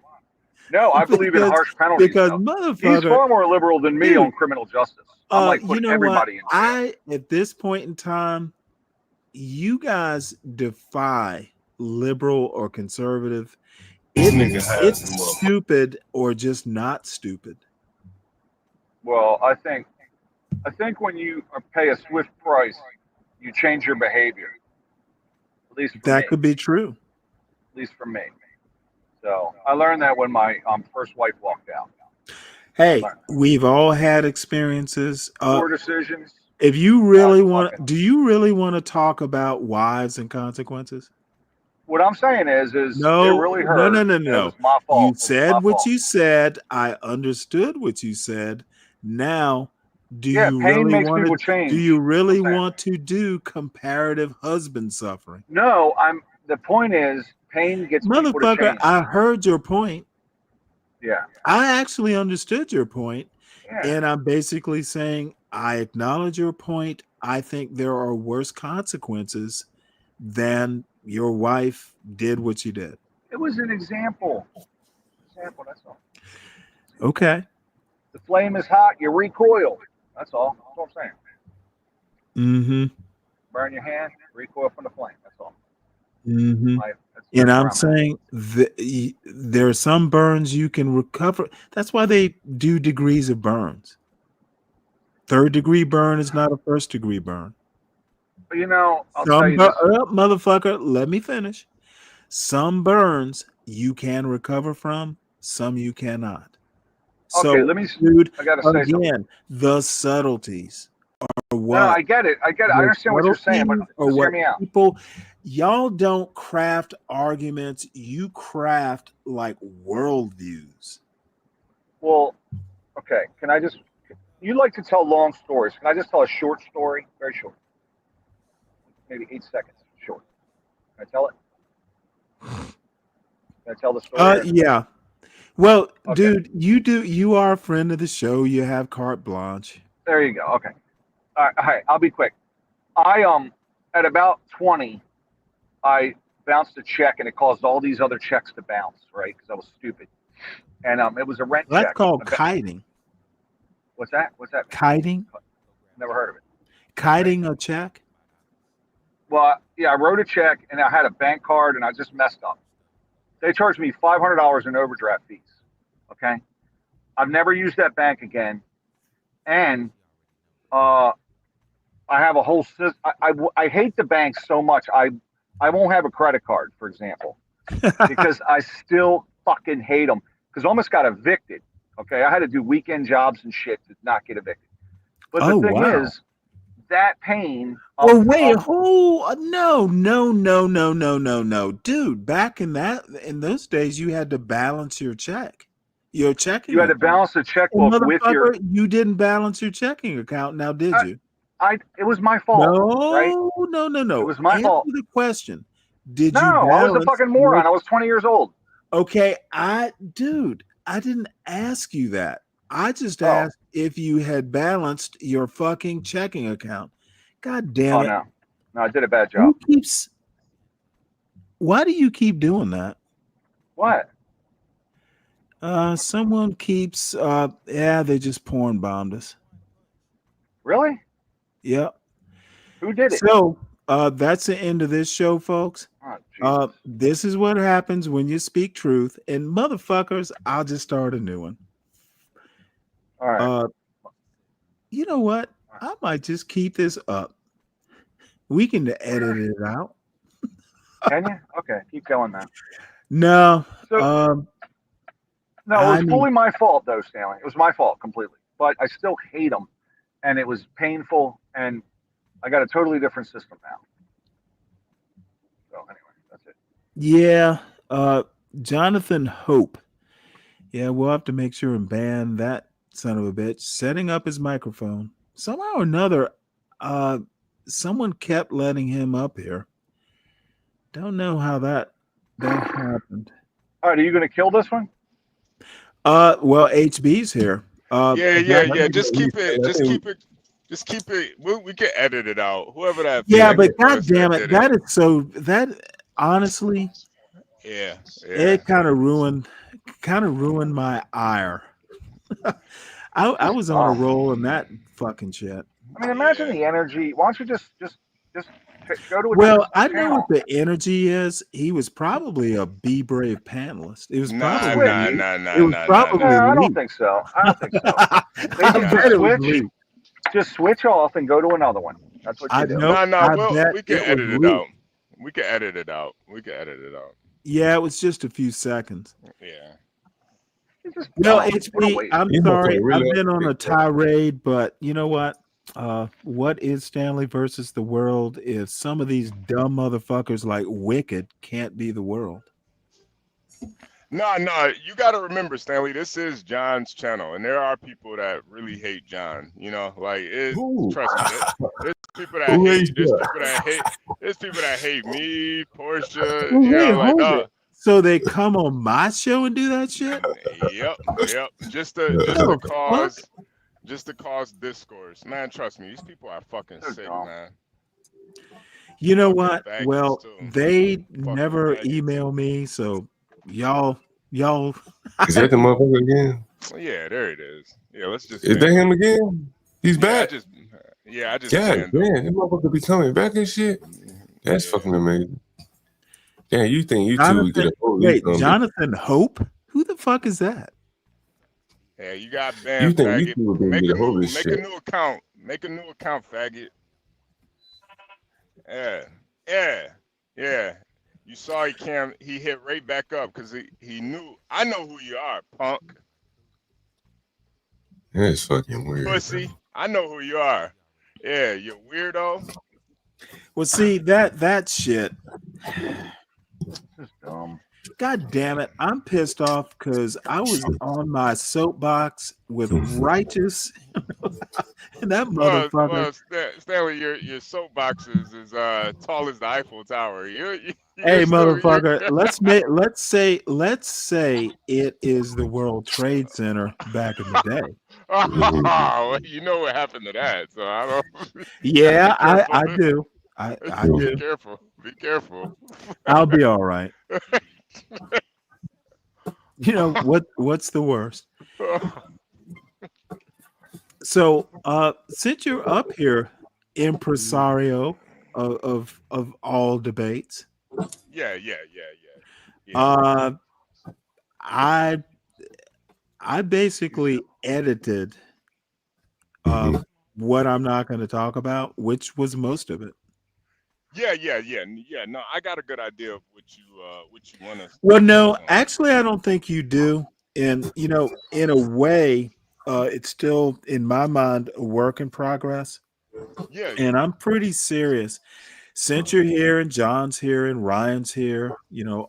S20: No, I believe in harsh penalties.
S4: Because
S20: though.
S4: motherfucker,
S20: He's far more liberal than me on criminal justice. I'm like
S4: you
S20: putting
S4: know
S20: everybody
S4: what?
S20: in jail.
S4: At this point in time, you guys defy liberal or conservative. It's stupid or just not stupid.
S20: Well, I think when you pay a swift price, you change your behavior. At least for
S4: That
S20: me.
S4: could be true.
S20: At least for me. So I learned that when my first wife walked out.
S4: Hey, we've all had experiences.
S20: Poor decisions.
S4: If you really want, do you really want to talk about wives and consequences?
S20: What I'm saying is it
S4: No,
S20: really hurt.
S4: no.
S20: It was my fault.
S4: You said what you said. I understood what you said. Now, do you
S20: pain
S4: really
S20: makes
S4: want
S20: people
S4: to?
S20: change.
S4: Do you really want to do comparative husband suffering?
S20: No, the point is pain gets people to
S4: Motherfucker,
S20: change.
S4: I heard your point.
S20: Yeah.
S4: I actually understood your point.
S20: Yeah.
S4: And I'm basically saying I acknowledge your point. I think there are worse consequences than your wife did what you did.
S20: It was an example. That's all.
S4: Okay.
S20: The flame is hot, you recoil. That's all. That's what I'm saying.
S4: Mm-hmm.
S20: Burn your hand, recoil from the flame. That's all.
S4: Mm-hmm. And I'm saying there are some burns you can recover. That's why they do degrees of burns. 3rd degree burn is not a 1st degree burn.
S20: But I'll tell you this.
S4: Motherfucker, let me finish. Some burns you can recover from, some you cannot. So,
S20: okay,
S4: dude,
S20: I gotta say something.
S4: The subtleties are what.
S20: No, I get it. I understand what you're saying, but just hear me out.
S4: Y'all don't craft arguments. You craft like worldviews.
S20: Well, okay. You like to tell long stories. Can I just tell a short story? Very short. Maybe 8 seconds. Short. Can I tell it? Can I tell the story?
S4: Yeah. Well, okay. Dude, you are a friend of the show. You have carte blanche.
S20: There you go. Okay. All right. I'll be quick. I at about 20, I bounced a check, and it caused all these other checks to bounce, right? Because I was stupid. And it was a rent
S4: That's
S20: check.
S4: called kiting.
S20: What's that? What's that?
S4: Kiting?
S20: Never heard of it.
S4: Kiting a check?
S20: Well, yeah, I wrote a check, and I had a bank card, and I just messed up. They charged me $500 in overdraft fees. Okay, I've never used that bank again, and I have a whole system. I hate the bank so much. I won't have a credit card, for example, because I still fucking hate them. Because I almost got evicted. Okay, I had to do weekend jobs and shit to not get evicted. But the thing is, that pain.
S4: Oh wait, no, dude. Back in those days, you had to balance your check, your checking.
S20: You had to balance the checkbook with your.
S4: You didn't balance your checking account, now did you?
S20: It was my fault.
S4: No,
S20: right?
S4: no.
S20: It was my
S4: Answer
S20: fault.
S4: the question. Did
S20: No,
S4: you?
S20: I was a fucking moron. I was 20 years old.
S4: Okay, I didn't ask you that. I just asked if you had balanced your fucking checking account. God damn it.
S20: No, I did a bad job.
S4: Why do you keep doing that?
S20: What?
S4: Someone keeps they just porn bombed us.
S20: Really?
S4: Yep.
S20: Who did it?
S4: So that's the end of this show, folks. This is what happens when you speak truth. And motherfuckers, I'll just start a new one.
S20: All right.
S4: You know what? I might just keep this up. We can edit it out.
S20: Can you? Okay, keep going now.
S4: No.
S20: No, it was fully my fault, though, Stanley. It was my fault completely. But I still hate them, and it was painful, and I got a totally different system now. So anyway, that's it.
S4: Yeah. Jonathan Hope. Yeah, we'll have to make sure and ban that son of a bitch. Setting up his microphone. Somehow or another, someone kept letting him up here. Don't know how that happened.
S20: All right, are you going to kill this one?
S4: Well, HB's here.
S2: Yeah. Just keep it. We can edit it out. Whoever that.
S4: Yeah, but god damn it, that is so. That honestly,
S2: yeah.
S4: It kind of ruined my ire. I was on a roll in that fucking shit.
S20: I mean, imagine the energy. Why don't you just go to a
S4: Well, I know
S20: channel.
S4: what the energy is. He was probably a Be Brave panelist. It was probably
S20: I don't think so. Just switch off and go to another one. That's what you do.
S2: We can edit it out. We can edit it out.
S4: Yeah, it was just a few seconds.
S2: Yeah.
S4: Well, HB, I'm sorry. I've been on a tirade, but you know what? What is Stanley versus the world if some of these dumb motherfuckers like Wicked can't be the world?
S2: No, you got to remember, Stanley, this is John's channel, and there are people that really hate John. You know, like, trust me, there's people that hate, there's people that hate me, Portia,
S4: So they come on my show and do that shit?
S2: Yep. Just to cause discourse. Man, trust me, these people are fucking sick, man.
S4: You know what? Well, they never email me, so y'all.
S7: Is that the motherfucker again?
S2: Yeah, there it is. Yeah, let's just.
S7: Is that him again? He's back.
S2: I just.
S7: Yeah, man, that motherfucker be coming back and shit. That's fucking amazing. Yeah, you think you two would get a whole
S4: Jonathan Hope? Who the fuck is that?
S2: Yeah, you got banned.
S7: You think
S2: faggot.
S7: you two would get a whole this shit?
S2: Make a new account. Make a new account, faggot. Yeah. You saw he hit right back up because he knew. I know who you are, punk.
S7: That's fucking weird.
S2: Pussy. I know who you are. Yeah, you weirdo.
S4: Well, see, that shit.
S20: This is dumb.
S4: God damn it. I'm pissed off because I was on my soapbox with righteous and that motherfucker.
S2: Well, Stanley, your soapbox is as tall as the Eiffel Tower.
S4: Hey, motherfucker, let's say it is the World Trade Center back in the day.
S2: Well, you know what happened to that, so I don't.
S4: Yeah, I do. I
S2: Be
S4: do.
S2: careful. Be careful.
S4: I'll be all right. You know what's the worst? So, since you're up here, impresario of all debates,
S2: Yeah.
S4: uh, I basically edited what I'm not going to talk about, which was most of it.
S2: Yeah. No, I got a good idea of what you want us.
S4: Well, no, actually, I don't think you do. And you know, in a way, it's still in my mind a work in progress.
S2: Yeah.
S4: And I'm pretty serious. Since you're here and John's here and Ryan's here, you know,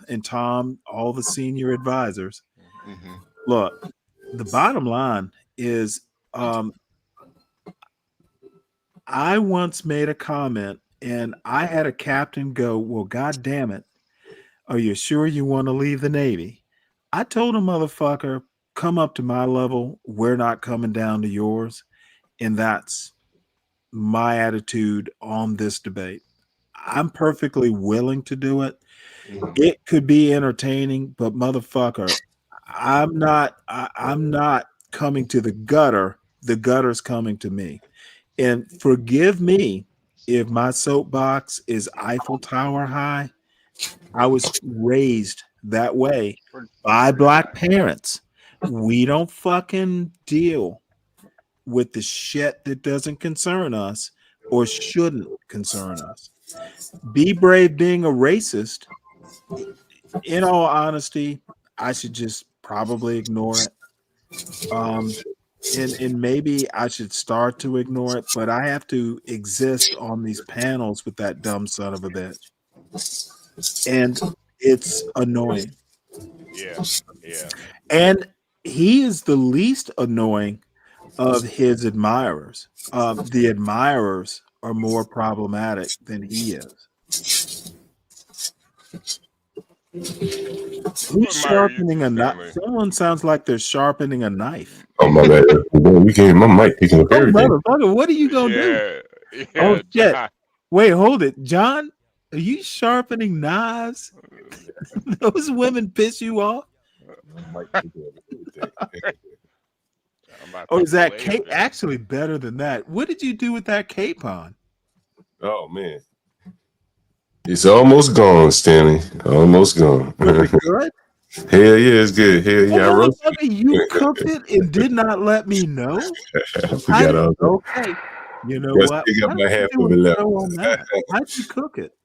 S4: and Tom, all the senior advisors.
S2: Mm-hmm.
S4: Look, the bottom line is I once made a comment and I had a captain go, "Well, God damn it. Are you sure you want to leave the Navy?" I told him, "Motherfucker, come up to my level. We're not coming down to yours." And that's my attitude on this debate. I'm perfectly willing to do it. It could be entertaining, but motherfucker, I'm not coming to the gutter. The gutter's coming to me. And forgive me if my soapbox is Eiffel Tower high. I was raised that way by black parents. We don't fucking deal with the shit that doesn't concern us or shouldn't concern us. Be brave being a racist. In all honesty, I should just probably ignore it. And maybe I should start to ignore it, but I have to exist on these panels with that dumb son of a bitch. And it's annoying.
S2: Yeah.
S4: And he is the least annoying of his admirers. The admirers are more problematic than he is. Who's sharpening a knife? Someone sounds like they're sharpening a knife.
S7: Oh my bad. We can't. My mic picking up everything.
S4: Motherfucker, what are you gonna do? Oh shit! Wait, hold it, John. Are you sharpening knives? Those women piss you off? Or is that cape actually better than that? What did you do with that capon?
S7: Oh man, it's almost gone, Stanley. Almost gone.
S4: Was it good?
S7: Hell yeah, it's good. Hell yeah, I
S4: Oh,
S7: roasted
S4: motherfucker, you cooked it and did not let me know?
S7: I forgot all that.
S4: Okay. You know
S7: Yes,
S4: what?
S7: they got
S4: Why
S7: my
S4: don't you
S7: half
S4: do
S7: of
S4: a
S7: it left.
S4: show on that? How'd you cook it?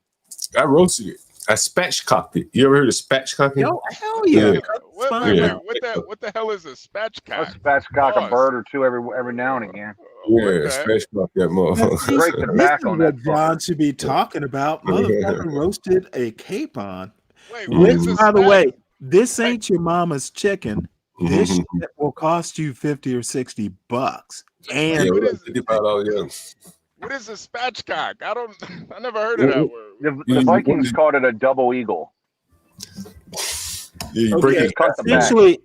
S7: I roasted it. I spatchcocked it. You ever heard of spatchcocking?
S4: Yo, hell yeah.
S2: What the hell is a spatchcock?
S20: A spatchcock a bird or two every now and again.
S7: Yeah, spatchcock that motherfucker.
S20: Break the back on that.
S4: John should be talking about. Motherfucker roasted a capon.
S2: Wait,
S4: Which, by the way, this ain't your mama's chicken. This shit will cost you $50 or $60. And
S2: what is a spatchcock? I never heard of that word.
S20: The Vikings called it a double eagle.
S7: Yeah, you break it
S4: essentially,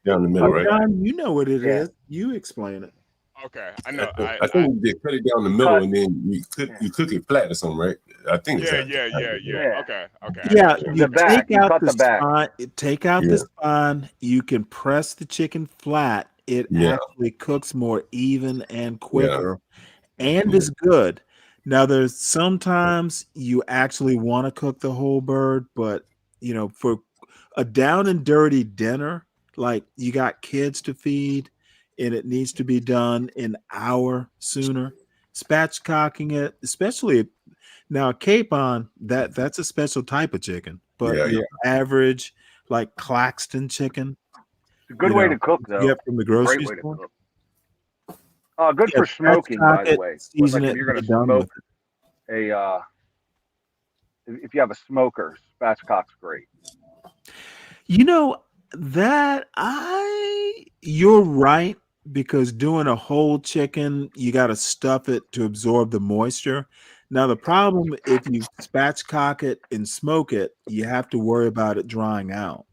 S7: down the middle, right?
S4: John, you know what it is. You explain it.
S2: Okay, I know.
S7: I think they cut it down the middle and then you cook it flat or something, right? I think.
S2: Yeah. Okay.
S4: Yeah, you
S20: the back.
S4: take out the
S20: back.
S4: spine. Take out the spine. You can press the chicken flat. It actually cooks more even and quicker, and is good. Now, there's sometimes you actually want to cook the whole bird, but you know, for a down and dirty dinner, like you got kids to feed, and it needs to be done an hour sooner. Spatchcocking it, especially now, capon, that's a special type of chicken, but your average like Claxton chicken,
S20: it's a good way to cook though.
S4: Get from the grocery
S20: Great way
S4: store.
S20: to cook. Good for smoking, by the way.
S4: Season
S20: Like
S4: it.
S20: if you're going to
S4: Done
S20: smoke
S4: with it.
S20: if you have a smoker, spatchcock's great.
S4: You know that you're right, because doing a whole chicken, you got to stuff it to absorb the moisture. Now, the problem, if you spatchcock it and smoke it, you have to worry about it drying out.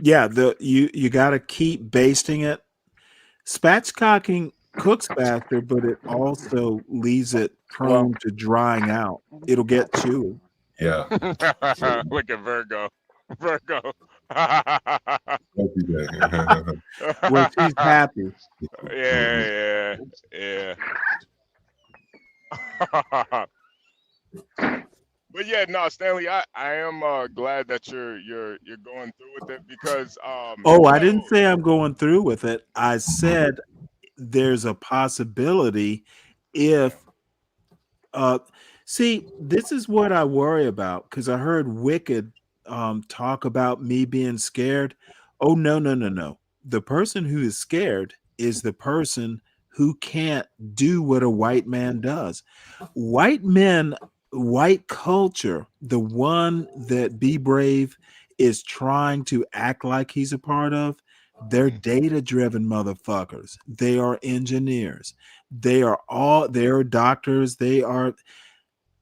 S4: Yeah, you got to keep basting it Spatchcocking cooks faster, but it also leaves it prone to drying out. It'll get chewy.
S7: Yeah.
S2: Look at Virgo. Virgo.
S4: Well, she's happy.
S2: Yeah. But yeah, no, Stanley, I am glad that you're going through with it because
S4: I didn't say I'm going through with it. I said there's a possibility if see, this is what I worry about because I heard Wicked talk about me being scared. Oh, no. The person who is scared is the person who can't do what a white man does. White men, white culture, the one that Be Brave is trying to act like he's a part of, they're data-driven motherfuckers. They are engineers. They are doctors. They are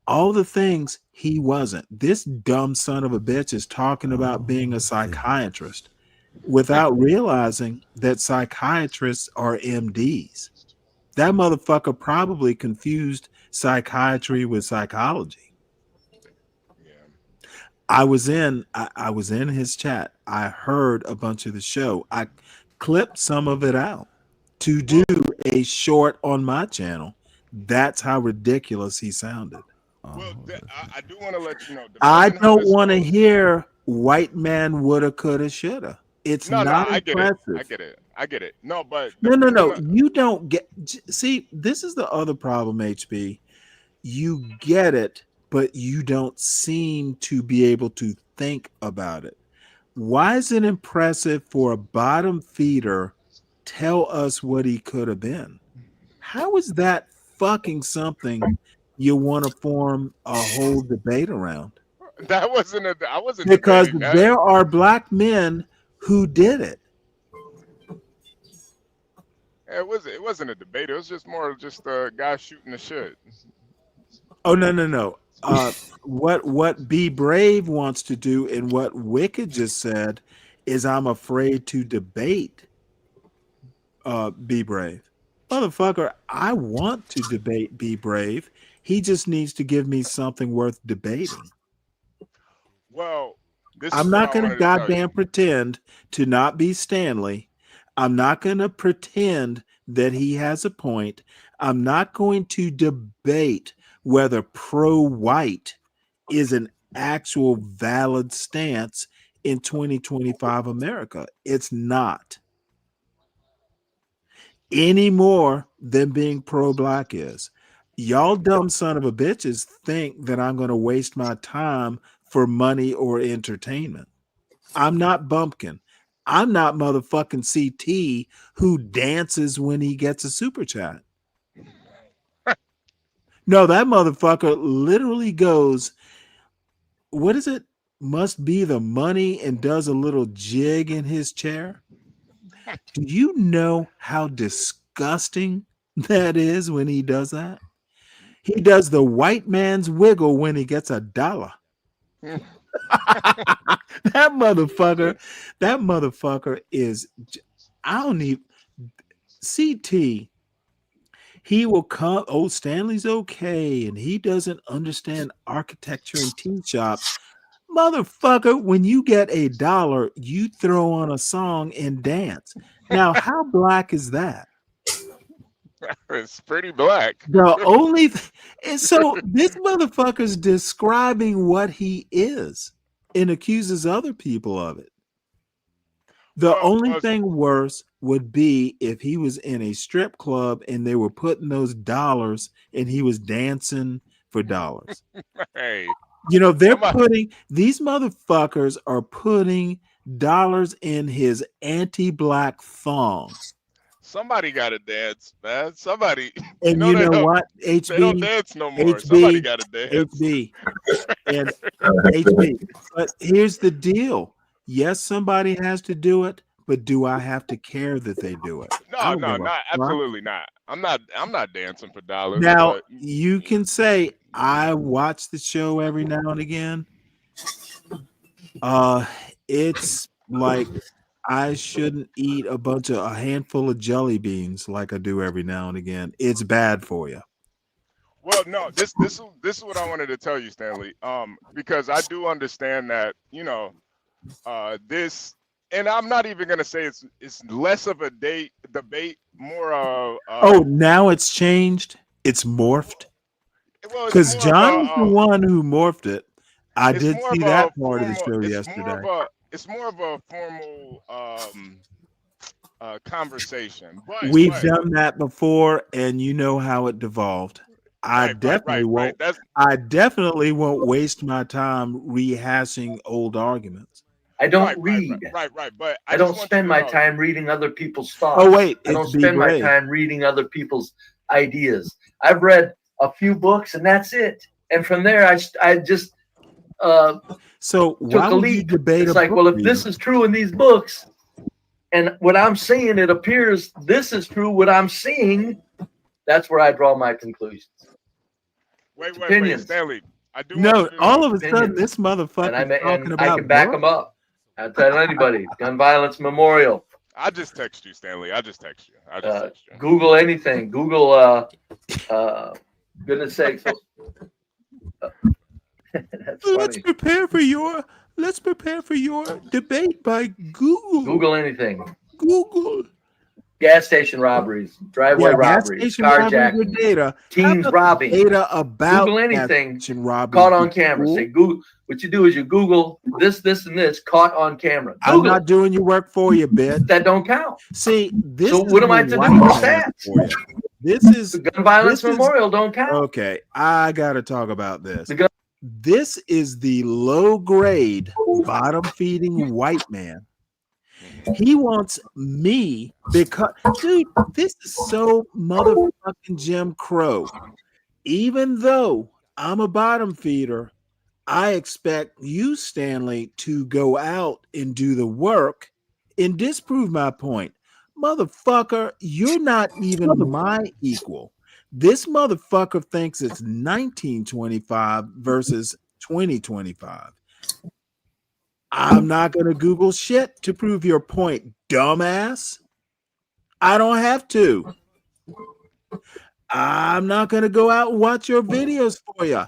S4: all the things he wasn't. This dumb son of a bitch is talking about being a psychiatrist without realizing that psychiatrists are MDs. That motherfucker probably confused psychiatry with psychology. I was in his chat. I heard a bunch of the show. I clipped some of it out to do a short on my channel. That's how ridiculous he sounded.
S2: Well, I do want to let you know.
S4: I don't want to hear white man woulda, coulda, shoulda. It's not impressive.
S2: I get it. No, but
S4: no. You don't get. See, this is the other problem, HB. You get it, but you don't seem to be able to think about it. Why is it impressive for a bottom feeder? Tell us what he could have been. How is that fucking something you want to form a whole debate around?
S2: I wasn't
S4: because
S2: debating
S4: there are black men who did it.
S2: It wasn't a debate. It was just more just a guy shooting the shit.
S4: Oh no. What Be Brave wants to do and what Wicked just said is I'm afraid to debate Be Brave. Motherfucker, I want to debate Be Brave. He just needs to give me something worth debating.
S2: Well,
S4: I'm not going to goddamn pretend to not be Stanley. I'm not going to pretend that he has a point. I'm not going to debate whether pro-white is an actual valid stance in 2025 America. It's not. Any more than being pro-black is. Y'all dumb son of a bitches think that I'm going to waste my time for money or entertainment. I'm not Bumpkin. I'm not motherfucking CT who dances when he gets a super chat. No, that motherfucker literally goes, what is it? Must be the money, and does a little jig in his chair. Do you know how disgusting that is when he does that? He does the white man's wiggle when he gets $1. That motherfucker is, I don't need CT. He will come, oh, Stanley's okay, and he doesn't understand architecture and tea shops. Motherfucker, when you get $1, you throw on a song and dance. Now, how black is that?
S2: It's pretty black.
S4: The only so this motherfucker's describing what he is and accuses other people of it. The only thing worse would be if he was in a strip club and they were putting those dollars and he was dancing for dollars.
S2: Hey,
S4: you know, these motherfuckers are putting dollars in his anti-black thong.
S2: Somebody got to dance, man. Somebody.
S4: And you know what? HB,
S2: they don't dance no more.
S4: HB,
S2: Somebody got to dance.
S4: HB. And HB. But here's the deal. Yes, somebody has to do it, but do I have to care that they do it?
S2: No, not absolutely not. I'm not dancing for dollars.
S4: Now,
S2: but
S4: you can say I watch the show every now and again. It's like I shouldn't eat a handful of jelly beans like I do every now and again. It's bad for you.
S2: Well, no, this is what I wanted to tell you, Stanley. Because I do understand that, this, and I'm not even gonna say it's less of a debate, more of
S4: Oh, now it's changed. It's morphed.
S2: well, it's
S4: Because
S2: more
S4: John was
S2: of
S4: the one who morphed it. I
S2: it's
S4: did
S2: more
S4: see
S2: of
S4: that
S2: a
S4: part of the
S2: formal,
S4: show
S2: it's more
S4: yesterday.
S2: of a it's more of a formal conversation.
S4: We've
S2: But
S4: done that before, and you know how it devolved. I definitely won't. I definitely won't waste my time rehashing old arguments.
S21: I don't read.
S2: Right. But
S21: I don't spend my time reading other people's thoughts.
S4: Oh wait,
S21: I don't
S4: it's Be
S21: spend my
S4: Brave.
S21: time reading other people's ideas. I've read a few books, and that's it. And from there, I just
S4: so
S21: took
S4: why
S21: a
S4: would you
S21: leap.
S4: debate
S21: It's
S4: a
S21: like,
S4: book
S21: well, if
S4: reader?
S21: this is true in these books, and what I'm saying, it appears this is true. What I'm seeing, that's where I draw my conclusions.
S2: Wait, Stanley. I do
S4: No,
S2: want you to
S4: all
S2: know.
S4: of a sudden, this motherfucker talking about
S21: I can back them up. I'll tell anybody. Gun Violence Memorial.
S2: I just text you, Stanley. I just text you.
S21: Google anything. Google. Goodness sakes. That's
S4: Let's
S21: funny.
S4: prepare for your debate by Google.
S21: Google anything.
S4: Google.
S21: Gas station robberies, driveway robberies, carjacking,
S4: data.
S21: teens robbing.
S4: Data about
S21: Google anything
S4: robbery.
S21: caught on camera. Say Google. What you do is you Google this, and this caught on camera. Google.
S4: I'm not doing your work for you, bitch.
S21: That don't count.
S4: See, this.
S21: So
S4: is
S21: what am I
S4: the
S21: to do
S4: white
S21: with
S4: man
S21: stats?
S4: for you. This is
S21: The Gun Violence Memorial don't count.
S4: Okay, I got to talk about this. This is the low grade, bottom feeding white man. He wants me because, dude, this is so motherfucking Jim Crow. Even though I'm a bottom feeder, I expect you, Stanley, to go out and do the work and disprove my point. Motherfucker, you're not even my equal. This motherfucker thinks it's 1925 versus 2025. I'm not going to Google shit to prove your point, dumbass. I don't have to. I'm not going to go out and watch your videos for you,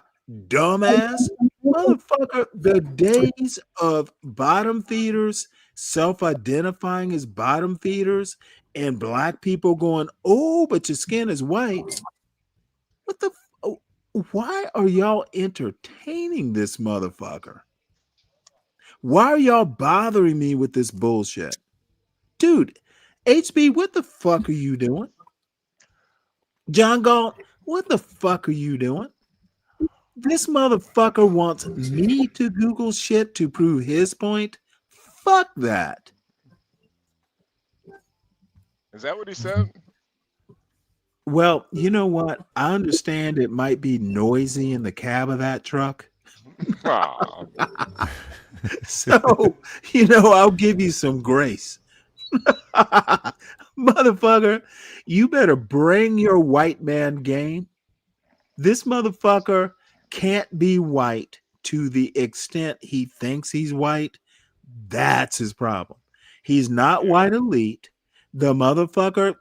S4: dumbass. Motherfucker, the days of bottom feeders self-identifying as bottom feeders and black people going, oh, but your skin is white. What the? Why are y'all entertaining this motherfucker? Why are y'all bothering me with this bullshit? Dude, HB, what the fuck are you doing? John Galt, what the fuck are you doing? This motherfucker wants me to Google shit to prove his point. Fuck that.
S2: Is that what he said?
S4: Well, you know what? I understand it might be noisy in the cab of that truck. So, I'll give you some grace. Motherfucker, you better bring your white man game. This motherfucker can't be white to the extent he thinks he's white. That's his problem. He's not white elite. The motherfucker,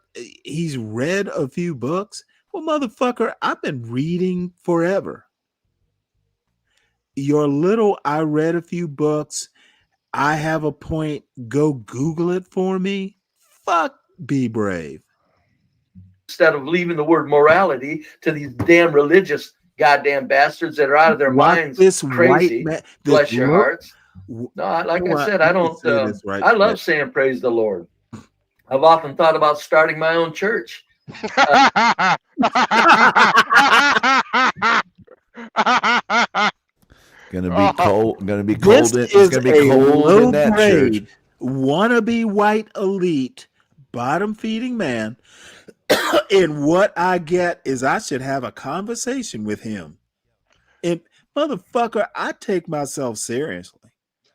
S4: he's read a few books. Well, motherfucker, I've been reading forever. Your little, I read a few books. I have a point. Go Google it for me. Fuck, be brave.
S21: Instead of leaving the word morality to these damn religious goddamn bastards that are out of their minds,
S4: this
S21: crazy. Bless your hearts.
S4: No,
S21: like I said, I don't. I love saying praise the Lord. I've often thought about starting my own church.
S6: Gonna be cold.
S4: This
S6: It's gonna be cold in that church.
S4: Wannabe white elite, bottom feeding man. And what I get is I should have a conversation with him. And motherfucker, I take myself seriously.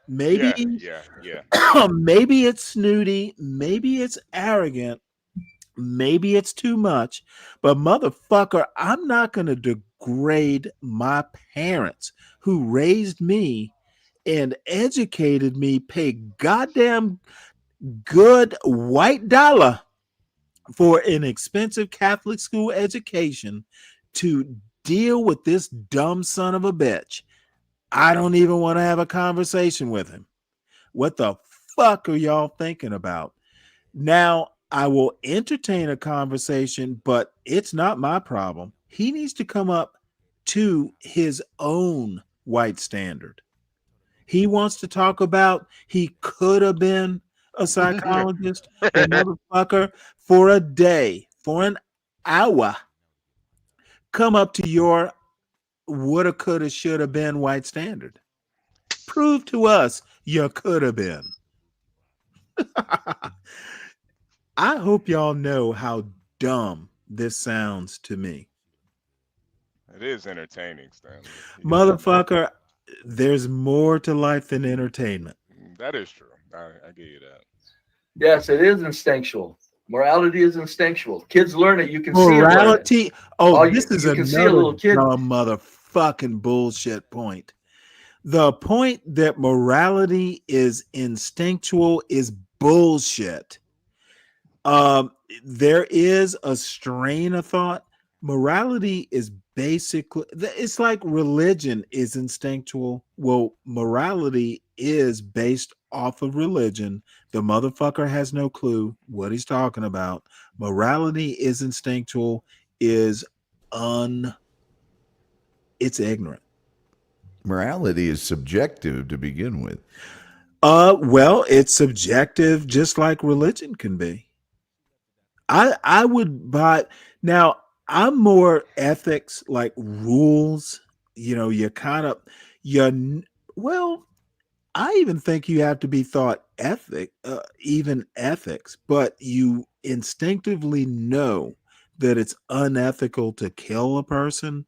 S4: Maybe, maybe it's snooty, maybe it's arrogant, maybe it's too much, but motherfucker, I'm not going to degrade my parents who raised me and educated me, pay goddamn good white dollar for an expensive Catholic school education to deal with this dumb son of a bitch. I don't even want to have a conversation with him. What the fuck are y'all thinking about? Now, I will entertain a conversation, but it's not my problem. He needs to come up to his own white standard. He wants to talk about he could have been a psychologist. Well, motherfucker, for a day, for an hour, come up to your woulda, coulda, shoulda been white standard. Prove to us you could have been. I hope y'all know how dumb this sounds to me.
S2: It is entertaining, Stanley.
S4: Motherfucker, there's more to life than entertainment.
S2: That is true. I give you that.
S21: Yes, it is instinctual. Morality is instinctual. Kids learn it. You can
S4: Morality.
S21: see it.
S4: Oh, this is
S21: you can see a little
S4: another
S21: kid.
S4: dumb motherfucking bullshit point. The point that morality is instinctual is bullshit. There is a strain of thought. Morality is basically, it's like religion is instinctual. Well, morality is based off of religion. The motherfucker has no clue what he's talking about. Morality is instinctual, it's ignorant.
S6: Morality is subjective to begin with.
S4: Well, it's subjective just like religion can be. I would buy now. I'm more ethics, like rules. You know, well, I even think you have to be thought even ethics, but you instinctively know that it's unethical to kill a person.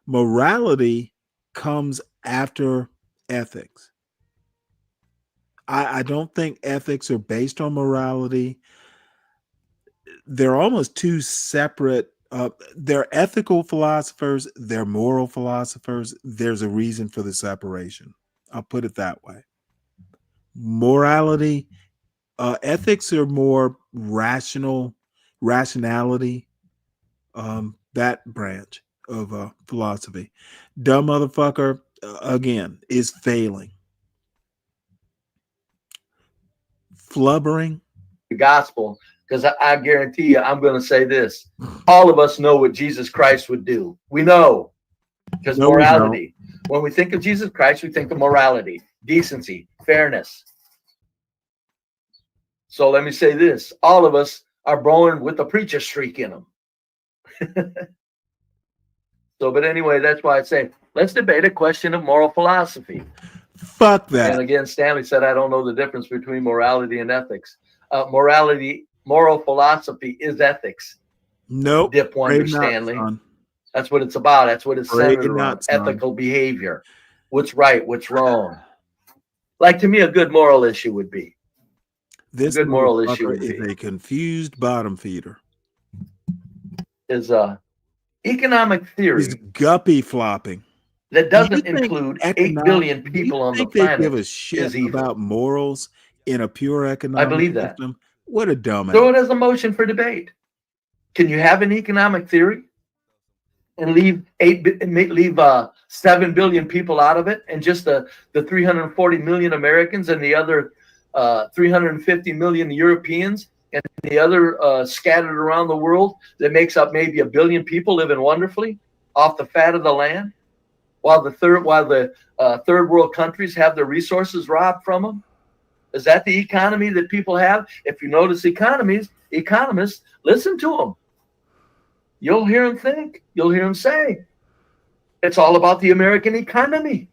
S4: Morality comes after ethics. I don't think ethics are based on morality. They're almost two separate. They're ethical philosophers. They're moral philosophers. There's a reason for the separation. I'll put it that way. Morality, ethics are more rationality. That branch of philosophy. Dumb motherfucker, again, is failing. Flubbering.
S21: The gospel. Because I guarantee you, I'm going to say this. All of us know what Jesus Christ would do. We know. Because morality. When we think of Jesus Christ, we think of morality, decency, fairness. So let me say this. All of us are born with a preacher streak in them. But anyway, that's why I say, let's debate a question of moral philosophy.
S4: Fuck that.
S21: And again, Stanley said, I don't know the difference between morality and ethics. Moral philosophy is ethics.
S4: Nope.
S21: Dip Wonder, Stanley. That's what it's about. That's what it's centered around. Ethical behavior. What's right? What's wrong? Like, to me, a good moral issue would be.
S4: This
S21: good moral issue
S4: is a confused bottom feeder.
S21: Is economic theory.
S4: Is guppy flopping.
S21: That doesn't include 8 billion people on the planet.
S4: They give a shit about morals in a pure economic
S21: I believe that.
S4: system. What a dumbass.
S21: Throw it as a motion for debate. Can you have an economic theory and leave 7 billion people out of it, and just the 340 million Americans and the other 350 million Europeans and the other scattered around the world that makes up maybe 1 billion people living wonderfully off the fat of the land, while the third world countries have their resources robbed from them? Is that the economy that people have? If you notice economists, listen to them. You'll hear them think. You'll hear them say, it's all about the American economy.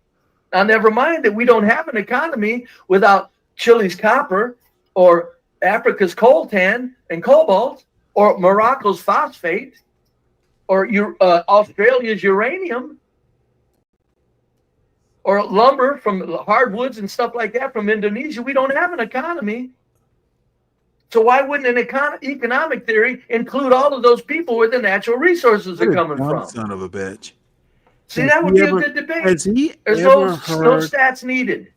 S21: Now, never mind that we don't have an economy without Chile's copper or Africa's coltan and cobalt or Morocco's phosphate or Australia's uranium, or lumber from hardwoods and stuff like that from Indonesia. We don't have an economy. So why wouldn't an economic theory include all of those where the natural resources are coming from?
S4: Son of a bitch.
S21: See, that would be a good debate.
S4: Has he
S21: There's
S4: ever
S21: no
S4: heard
S21: stats needed.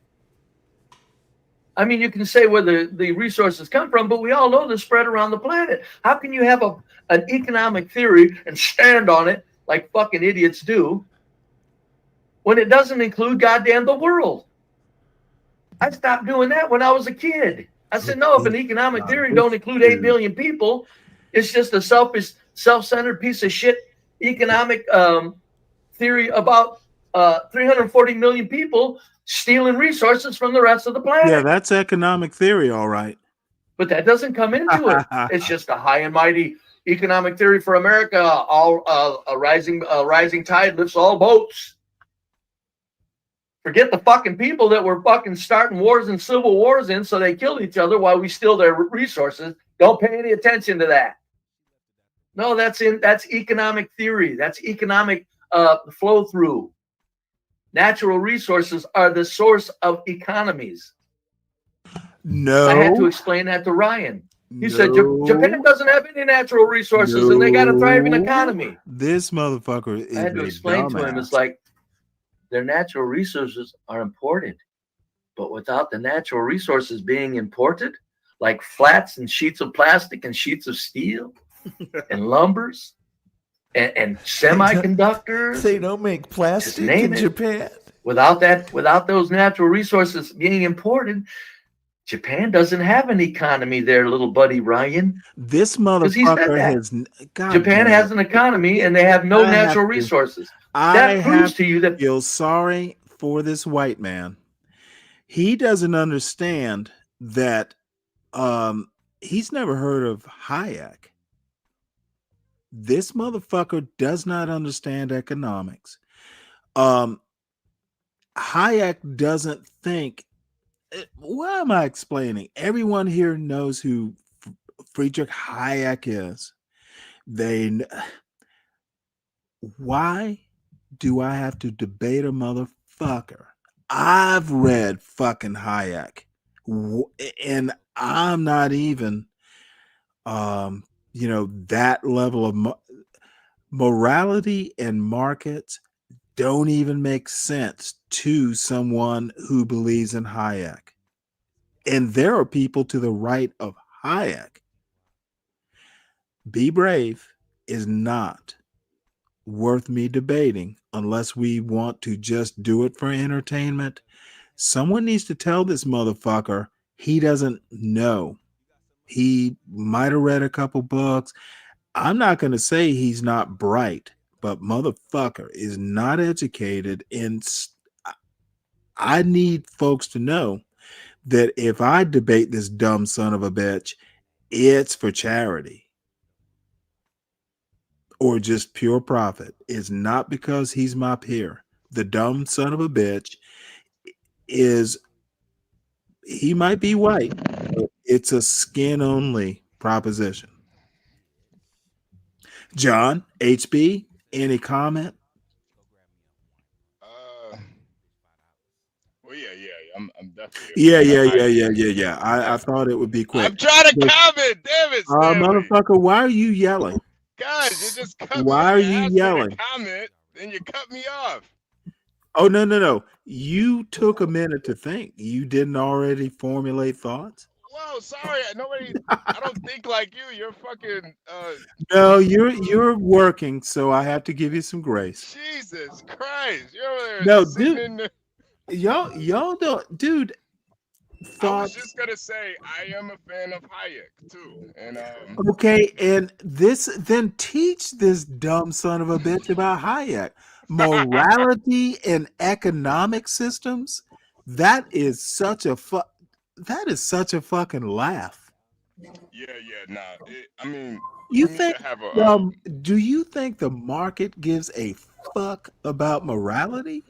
S21: I mean, you can say where the resources come from, but we all know they're spread around the planet. How can you have an economic theory and stand on it like fucking idiots do when it doesn't include goddamn the world? I stopped doing that when I was a kid. I said, no, if an economic theory don't include 8 billion people, it's just a selfish, self-centered piece of shit economic theory about 340 million people stealing resources from the rest of the planet.
S4: Yeah, that's economic theory, all right.
S21: But that doesn't come into it. It's just a high and mighty economic theory for America. All a rising tide lifts all boats. Forget the fucking people that were fucking starting wars and civil wars in so they kill each other while we steal their resources. Don't pay any attention to that. No, that's economic theory. That's economic flow through. Natural resources are the source of economies.
S4: No.
S21: I had to explain that to Ryan. He said Japan doesn't have any natural resources and they got a thriving economy.
S4: This motherfucker is
S21: I had to explain to him, it's like their natural resources are imported. But without the natural resources being imported, like flats and sheets of plastic and sheets of steel and lumbers and semiconductors.
S6: They don't make plastic in Japan.
S21: Without those natural resources being imported, Japan doesn't have an economy there, little buddy Ryan.
S4: This motherfucker has.
S21: Japan has an economy and they have no natural resources. That proves to you that
S4: feel sorry for this white man. He doesn't understand that he's never heard of Hayek. This motherfucker does not understand economics. Hayek doesn't think. What am I explaining? Everyone here knows who Friedrich Hayek is. Why do I have to debate a motherfucker? I've read fucking Hayek, and I'm not even, that level of morality and markets don't even make sense to someone who believes in Hayek. And there are people to the right of Hayek. Be Brave is not worth me debating unless we want to just do it for entertainment. Someone needs to tell this motherfucker he doesn't know. He might have read a couple books. I'm not going to say he's not bright, but motherfucker is not educated. And I need folks to know that if I debate this dumb son of a bitch, it's for charity or just pure profit. It's not because he's my peer. The dumb son of a bitch he might be white, but it's a skin only proposition. John, HB, any comment?
S2: Well, yeah. I'm definitely.
S4: Yeah. I thought it would be quick.
S2: I'm trying to comment. Damn it, Stanley.
S4: Motherfucker, why are you yelling?
S2: Guys, you just cut me.
S4: Why are you yelling?
S2: Comment, then you cut me off.
S4: Oh, no. You took a minute to think. You didn't already formulate thoughts?
S2: Whoa, sorry. I don't think like you. You're fucking.
S4: No, you're working, so I have to give you some grace.
S2: Jesus Christ. You're
S4: no, dude. Y'all don't, dude.
S2: I was just gonna say I am a fan of Hayek too, and
S4: okay, and then teach this dumb son of a bitch about Hayek. Morality and economic systems. That is such a fucking laugh.
S2: Yeah, nah. I mean,
S4: you think? Do you think the market gives a fuck about morality?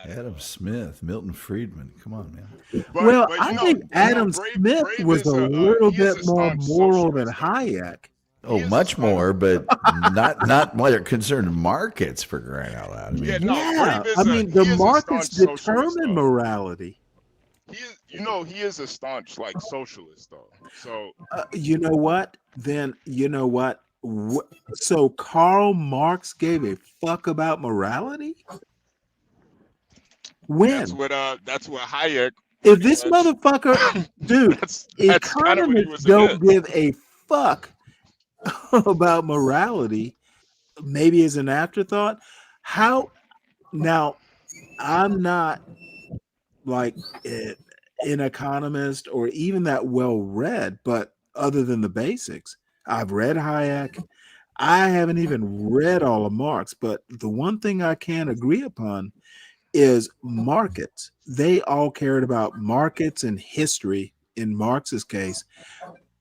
S6: Adam Smith, Milton Friedman. Come on, man.
S4: But I think Adam Smith was a little bit more moral than Hayek.
S6: Oh, much more, but not when they're concerned markets, for crying out loud.
S4: I mean, the markets determine morality.
S2: He is a staunch socialist though. So
S4: you know what? Then you know what? So Karl Marx gave a fuck about morality? When?
S2: That's what Hayek
S4: If this motherfucker, dude,
S2: that's kind of what he
S4: economists
S2: was
S4: don't
S2: against.
S4: give a fuck about morality, maybe as an afterthought. How now? I'm not like an economist or even that well read, but other than the basics, I've read Hayek. I haven't even read all of Marx, but the one thing I can agree upon is markets. They all cared about markets and history in Marx's case.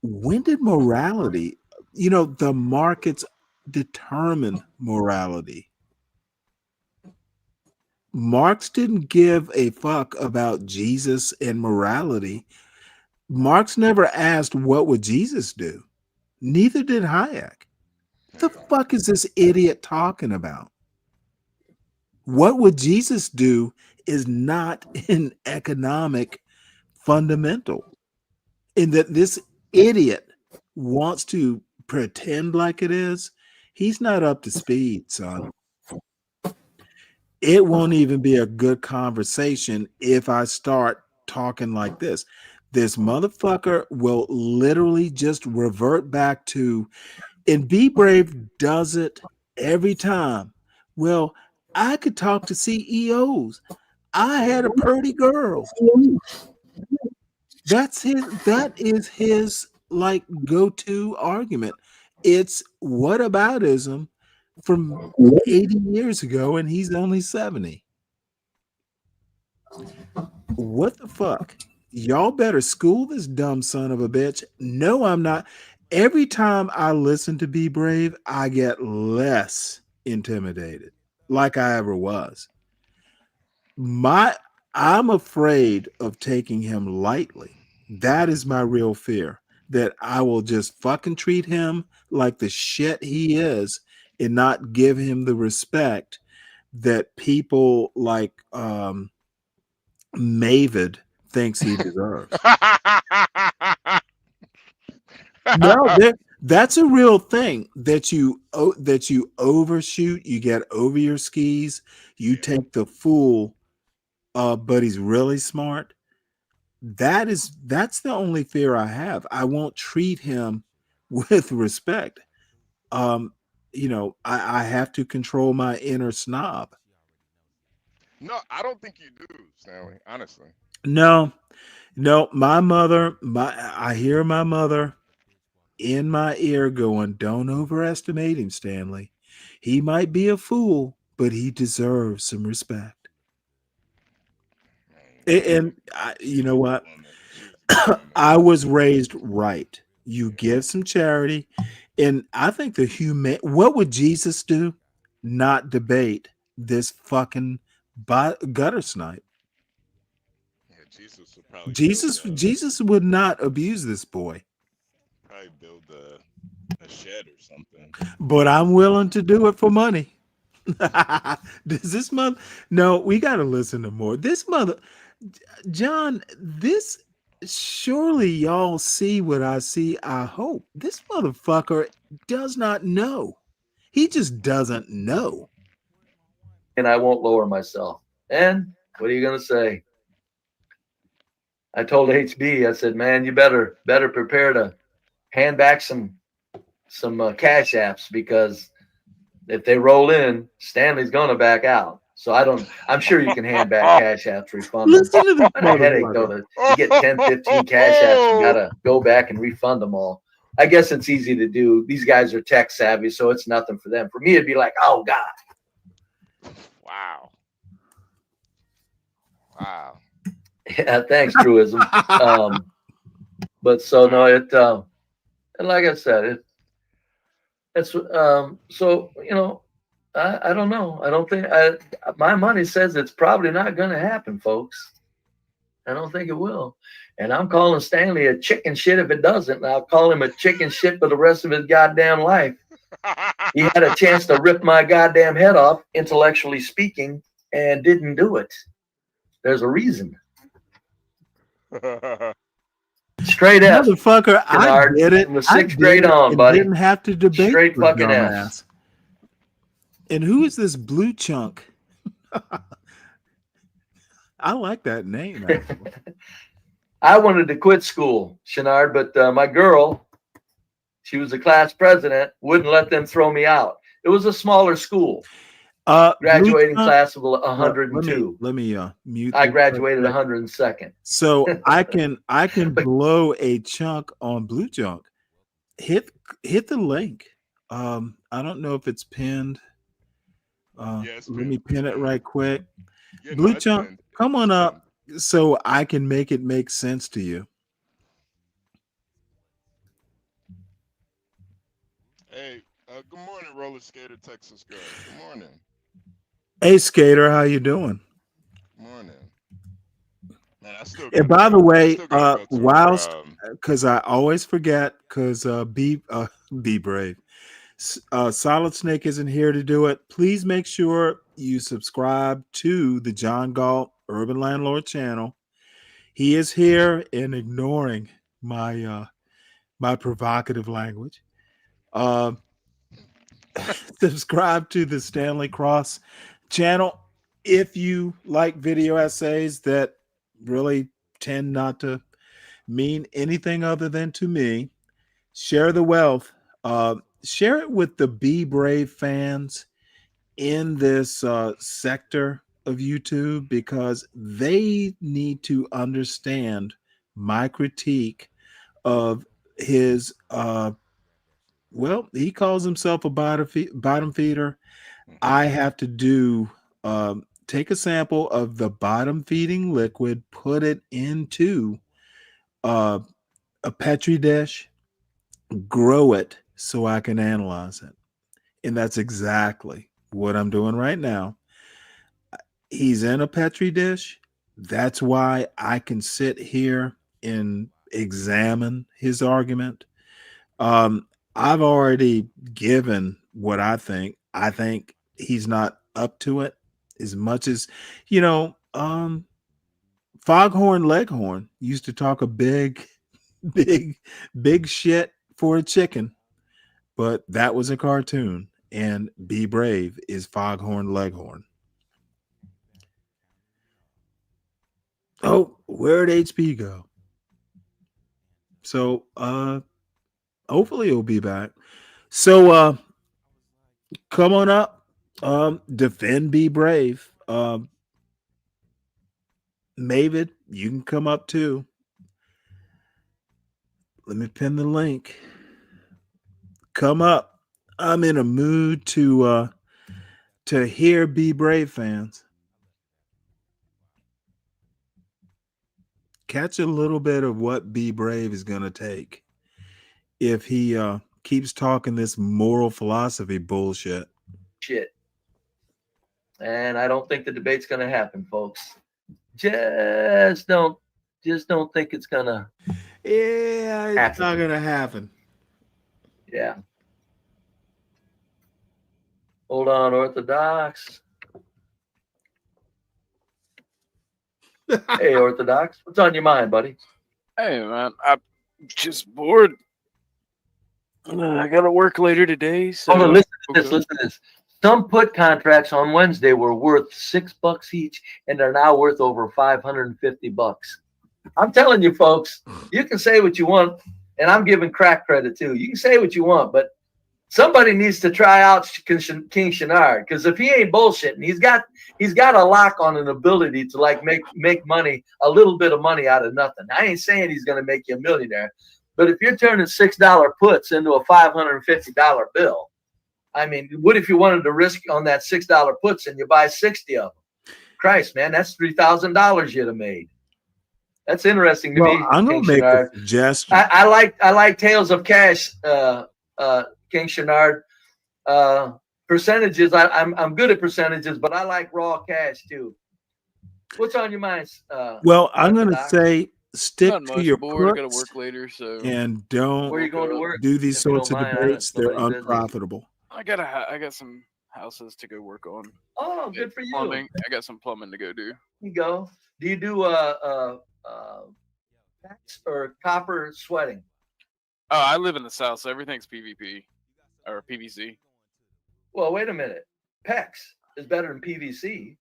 S4: When did morality, the markets determine morality? Marx didn't give a fuck about Jesus and morality. Marx never asked, what would Jesus do? Neither did Hayek. The fuck is this idiot talking about? What would Jesus do is not an economic fundamental. In that this idiot wants to pretend like it is, he's not up to speed, son. It won't even be a good conversation if I start talking like this. This motherfucker will literally just revert back to, and Be Brave does it every time. Well, I could talk to CEOs. I had a pretty girl. That is his like go-to argument. It's whataboutism from 80 years ago, and he's only 70. What the fuck? Y'all better school this dumb son of a bitch. No, I'm not. Every time I listen to Be Brave, I get less intimidated, like I ever was. I'm afraid of taking him lightly. That is my real fear, that I will just fucking treat him like the shit he is and not give him the respect that people like Mavid thinks he deserves. No, that's a real thing that you overshoot, you get over your skis, you take the fool, but he's really smart. That's the only fear I have. I won't treat him with respect. I have to control my inner snob.
S2: No, I don't think you do, Stanley, honestly.
S4: No, my mother, I hear my mother in my ear going, don't overestimate him, Stanley. He might be a fool, but he deserves some respect. And you know what? I was raised right. You give some charity. And I think what would Jesus do? Not debate this fucking gutter snipe.
S2: Yeah, Jesus would probably
S4: Jesus would not abuse this boy.
S2: Probably build a shed or something.
S4: But I'm willing to do it for money. Does this mother? No, we got to listen to more. This mother, John, surely y'all see what I see. I hope this motherfucker does not know. He just doesn't know.
S21: And I won't lower myself. And what are you going to say? I told HB, I said, man, you better prepare to hand back some cash apps, because if they roll in, Stanley's going to back out. So I'm sure you can hand back cash apps, refund them.
S4: Listen to this
S21: What a headache, though, to get 10, 15 cash apps. You got to go back and refund them all. I guess it's easy to do. These guys are tech savvy, so it's nothing for them. For me, it'd be like, oh, God.
S2: Wow.
S21: Yeah, thanks, Truism. But so, no, and like I said, it's so, I don't know. I don't think my money says it's probably not going to happen, folks. I don't think it will. And I'm calling Stanley a chicken shit if it doesn't. And I'll call him a chicken shit for the rest of his goddamn life. He had a chance to rip my goddamn head off, intellectually speaking, and didn't do it. There's a reason. Straight F.
S4: Motherfucker, I did it.
S21: From the sixth grade on, buddy.
S4: Didn't have to debate.
S21: Straight fucking F.
S4: And who is this blue chunk? I like that name. Actually.
S21: I wanted to quit school, Shenard, but my girl, she was the class president, wouldn't let them throw me out. It was a smaller school. Graduating class of 102.
S4: Let me mute.
S21: I graduated 102nd.
S4: So I can blow a chunk on Blue Junk. Hit the link. I don't know if it's pinned. Let me pin it right quick.
S2: Yeah,
S4: Blue
S2: no,
S4: Junk,
S2: pinned.
S4: come on up so I can make it make sense to you.
S2: Hey, good morning, roller skater, Texas girl. Good morning.
S4: Hey, Skater, how you doing?
S2: Good morning. Man, I still.
S4: And by the way, whilst because I always forget, because be brave. Solid Snake isn't here to do it. Please make sure you subscribe to the John Galt Urban Landlord channel. He is here in ignoring my my provocative language. Subscribe to the Stanley Cross channel if you like video essays that really tend not to mean anything other than to me. Share the wealth. Share it with the Be Brave fans in this sector of YouTube, because they need to understand my critique of his well, he calls himself a bottom feeder. I have to do take a sample of the bottom feeding liquid, put it into a Petri dish, grow it so I can analyze it. And that's exactly what I'm doing right now. He's in a Petri dish. That's why I can sit here and examine his argument. I've already given what I think. I think he's not up to it as much as, Foghorn Leghorn used to talk a big shit for a chicken, but that was a cartoon, and Be Brave is Foghorn Leghorn. Oh, where'd HP go? So hopefully he'll be back. So come on up. Defend Be Brave. Mavid, you can come up too. Let me pin the link. Come up. I'm in a mood to hear Be Brave fans. Catch a little bit of what Be Brave is going to take if he keeps talking this moral philosophy bullshit.
S21: And I don't think the debate's going to happen, folks. Just don't think it's going to.
S4: Yeah, it's not going to happen.
S21: Yeah. Hold on, Orthodox. Hey, Orthodox. What's on your mind, buddy?
S1: Hey, man. I'm just bored. I got to work later today. So
S21: listen to this. Some put contracts on Wednesday were worth $6 each, and they're now worth over $550. I'm telling you, folks, you can say what you want, and I'm giving crack credit too. You can say what you want, but somebody needs to try out King Shenard, because if he ain't bullshitting, he's got a lock on an ability to like make money, a little bit of money out of nothing. I ain't saying he's going to make you a millionaire, but if you're turning $6 puts into a $550 bill, I mean, what if you wanted to risk on that $6 puts and you buy 60 of them? Christ, man, that's $3,000 you'd have made. That's interesting to me.
S4: I'm gonna make a suggestion.
S21: I like Tales of Cash, King Shenard. Percentages. I'm good at percentages, but I like raw cash too. What's on your mind?
S4: Well, I'm gonna say stick to your
S1: board. I got to
S4: puts
S1: work later, so
S4: and don't
S21: Where are you going to work?
S4: do these sorts of debates. They're unprofitable.
S1: I got some houses to go work on.
S21: Oh, good for you.
S1: Plumbing. I got some plumbing to go do.
S21: You go. Do you do or copper sweating?
S1: Oh, I live in the South, so everything's PVP or PVC.
S21: Well, wait a minute. PEX is better than PVC.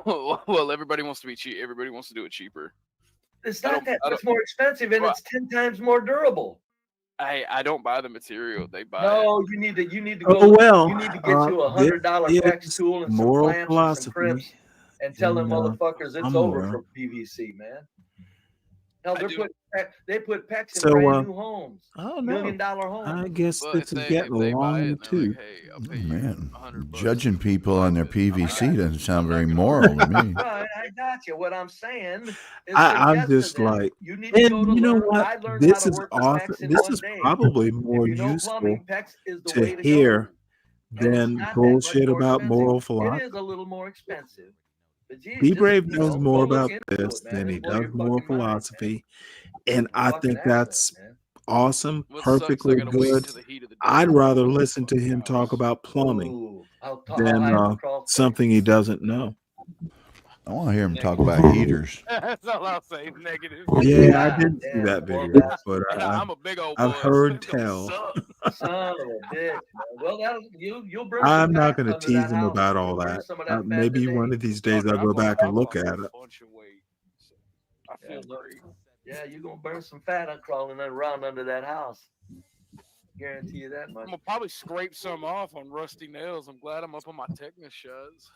S1: Well, everybody wants to be cheap. Everybody wants to do it cheaper.
S21: It's not that much more expensive, and it's 10 times more durable.
S1: I don't buy the material. They buy it.
S21: No, you need to go.
S4: Oh well,
S21: You need to get you a
S4: this
S21: $100 PEX
S4: is
S21: tool and some
S4: moral
S21: clamps and some
S4: philosophy,
S21: crimps, and tell them
S4: and
S21: motherfuckers it's
S4: I'm
S21: over
S4: moral.
S21: for PVC, man. Hell, they put PEX in
S4: So,
S21: brand new homes,
S4: I don't
S21: $1
S4: know.
S21: million homes.
S4: I guess
S1: Well,
S4: this is getting long in the tooth.
S6: Oh, man, judging people on their PVC doesn't sound very moral to me.
S21: Right, I got you. What I'm saying is,
S4: I'm
S21: suggest to
S4: just
S21: them,
S4: like,
S21: you need to
S4: and
S21: go to
S4: you know
S21: learn.
S4: what?
S21: I learned how
S4: This
S21: to
S4: is
S21: work the
S4: awesome.
S21: PEX in
S4: This
S21: one
S4: is
S21: day.
S4: probably more
S21: If you know
S4: useful
S21: plumbing, PEX is the
S4: to
S21: way to
S4: hear
S21: go. And it's
S4: than
S21: not that much
S4: bullshit
S21: more
S4: about
S21: expensive.
S4: moral
S21: It
S4: philosophy.
S21: is a little more expensive. But geez,
S4: Be
S21: just,
S4: Brave
S21: you
S4: knows
S21: know,
S4: more
S21: go look
S4: about
S21: into
S4: this
S21: it, man.
S4: than he
S21: It'll blow
S4: does
S21: your
S4: moral
S21: fucking mind, man.
S4: philosophy, and I
S21: Fucking
S4: think
S21: excellent,
S4: that's
S21: man.
S4: awesome,
S1: What sucks, I
S4: perfectly
S1: gotta wait
S4: good.
S1: until the heat of the day.
S4: I'd rather listen to him talk about plumbing
S21: Ooh, how
S4: than
S21: high is the crawl space?
S4: something he doesn't know.
S6: I want to hear him talk about heaters.
S1: That's all I'll say. Negative.
S4: Yeah, I didn't see that video, but
S1: I'm a big old
S4: I've
S1: boy.
S4: heard
S1: Them
S4: tell.
S1: suck.
S21: Son of a bitch, man. Well, you'll burn
S4: I'm
S21: some
S4: not
S21: fat
S4: going to
S21: under
S4: tease
S21: that
S4: him
S21: house.
S4: about all
S21: You'll burn
S4: that.
S21: some of that fat
S4: Maybe
S21: today.
S4: one of these days I'll go back and look at it.
S1: Bunch of weight. So I feel great.
S21: Yeah, you're gonna burn some fat on crawling around under that house. Guarantee you that much.
S1: I'm gonna probably scrape some off on rusty nails. I'm glad I'm up on my Technic shots.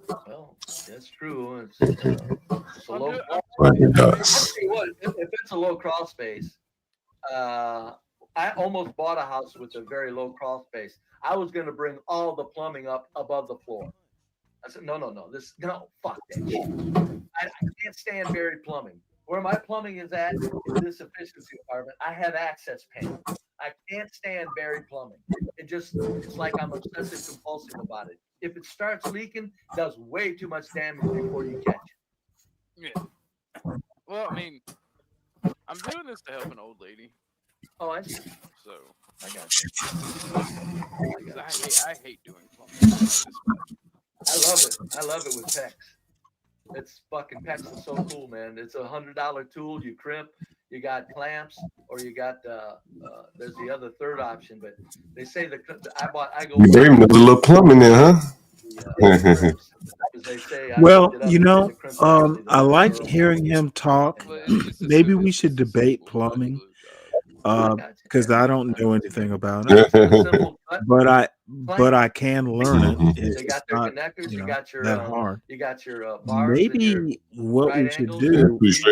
S21: Well, that's true. It's a low.
S7: Right, it
S21: I'll
S7: does.
S21: tell you what, if it's a low crawl space, I almost bought a house with a very low crawl space. I was going to bring all the plumbing up above the floor. I said, no, fuck that shit. I can't stand buried plumbing. Where my plumbing is at in this efficiency apartment, I have access paint. I can't stand buried plumbing. It's like I'm obsessive compulsive about it. If it starts leaking, it does way too much damage before you catch it.
S1: Yeah. Well, I mean, I'm doing this to help an old lady.
S21: Oh, I see.
S1: So
S21: I got you.
S1: I hate doing plumbing.
S21: I love it with PEX. It's fucking PEX is so cool, man. It's $100 tool. You crimp, you got clamps, or you got there's the other third option. But they say I go.
S7: There even a little plumbing there, huh?
S21: They say,
S4: Well, I like hearing him talk. Maybe we should debate plumbing, because I don't know anything about it. But I can learn it.
S21: They got their connectors. You got your
S4: that hard.
S21: You got your bars.
S4: Maybe what we should do is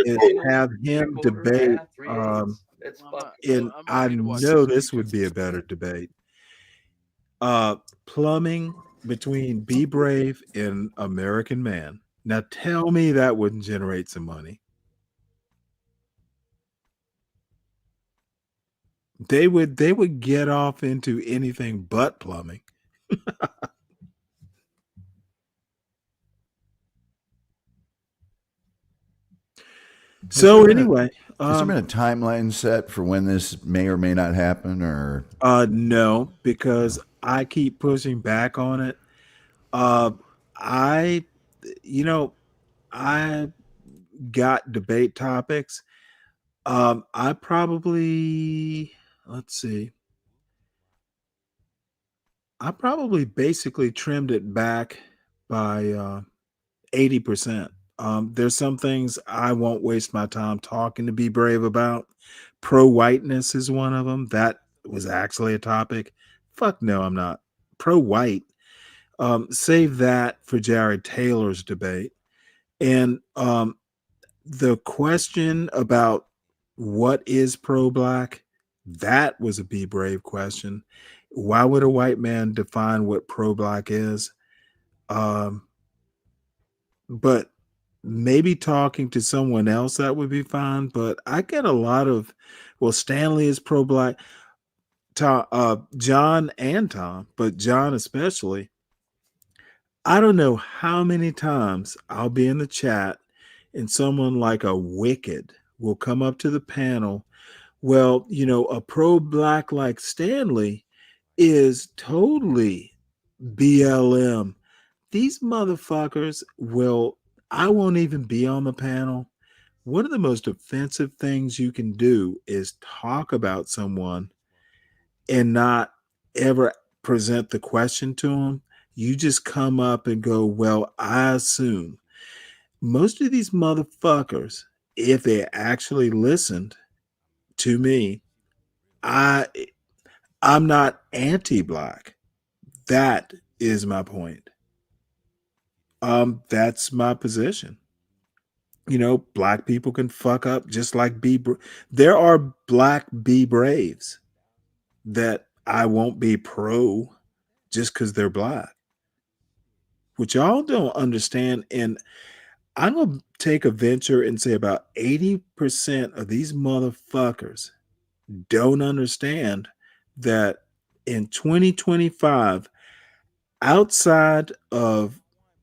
S4: have him debate. And I know this would be a better debate. Plumbing between Be Brave and American Man. Now tell me that wouldn't generate some money. They would get off into anything but plumbing. So anyway,
S6: has there been a timeline set for when this may or may not happen, or
S4: no, because I keep pushing back on it. I got debate topics. I probably basically trimmed it back by 80%. There's some things I won't waste my time talking to Be Brave about. Pro-whiteness is one of them. That was actually a topic. Fuck no, I'm not pro-white. Save that for Jared Taylor's debate. And the question about what is pro-black, that was a Be Brave question. Why would a white man define what pro-black is? But maybe talking to someone else, that would be fine. But I get a lot of, Stanley is pro-black, John and Tom, but John especially. I don't know how many times I'll be in the chat and someone like a Wicked will come up to the panel. Well, a pro-black like Stanley is totally BLM. These motherfuckers I won't even be on the panel. One of the most offensive things you can do is talk about someone and not ever present the question to them. you just come up and go, well, I assume most of these motherfuckers, if they actually listened to me, I'm not anti-black. That is my point. That's my position. You know, black people can fuck up just like there are black be braves that I won't be pro just because they're black. What y'all don't understand, and I'm gonna take a venture and say about 80% of these motherfuckers don't understand that in 2025, outside of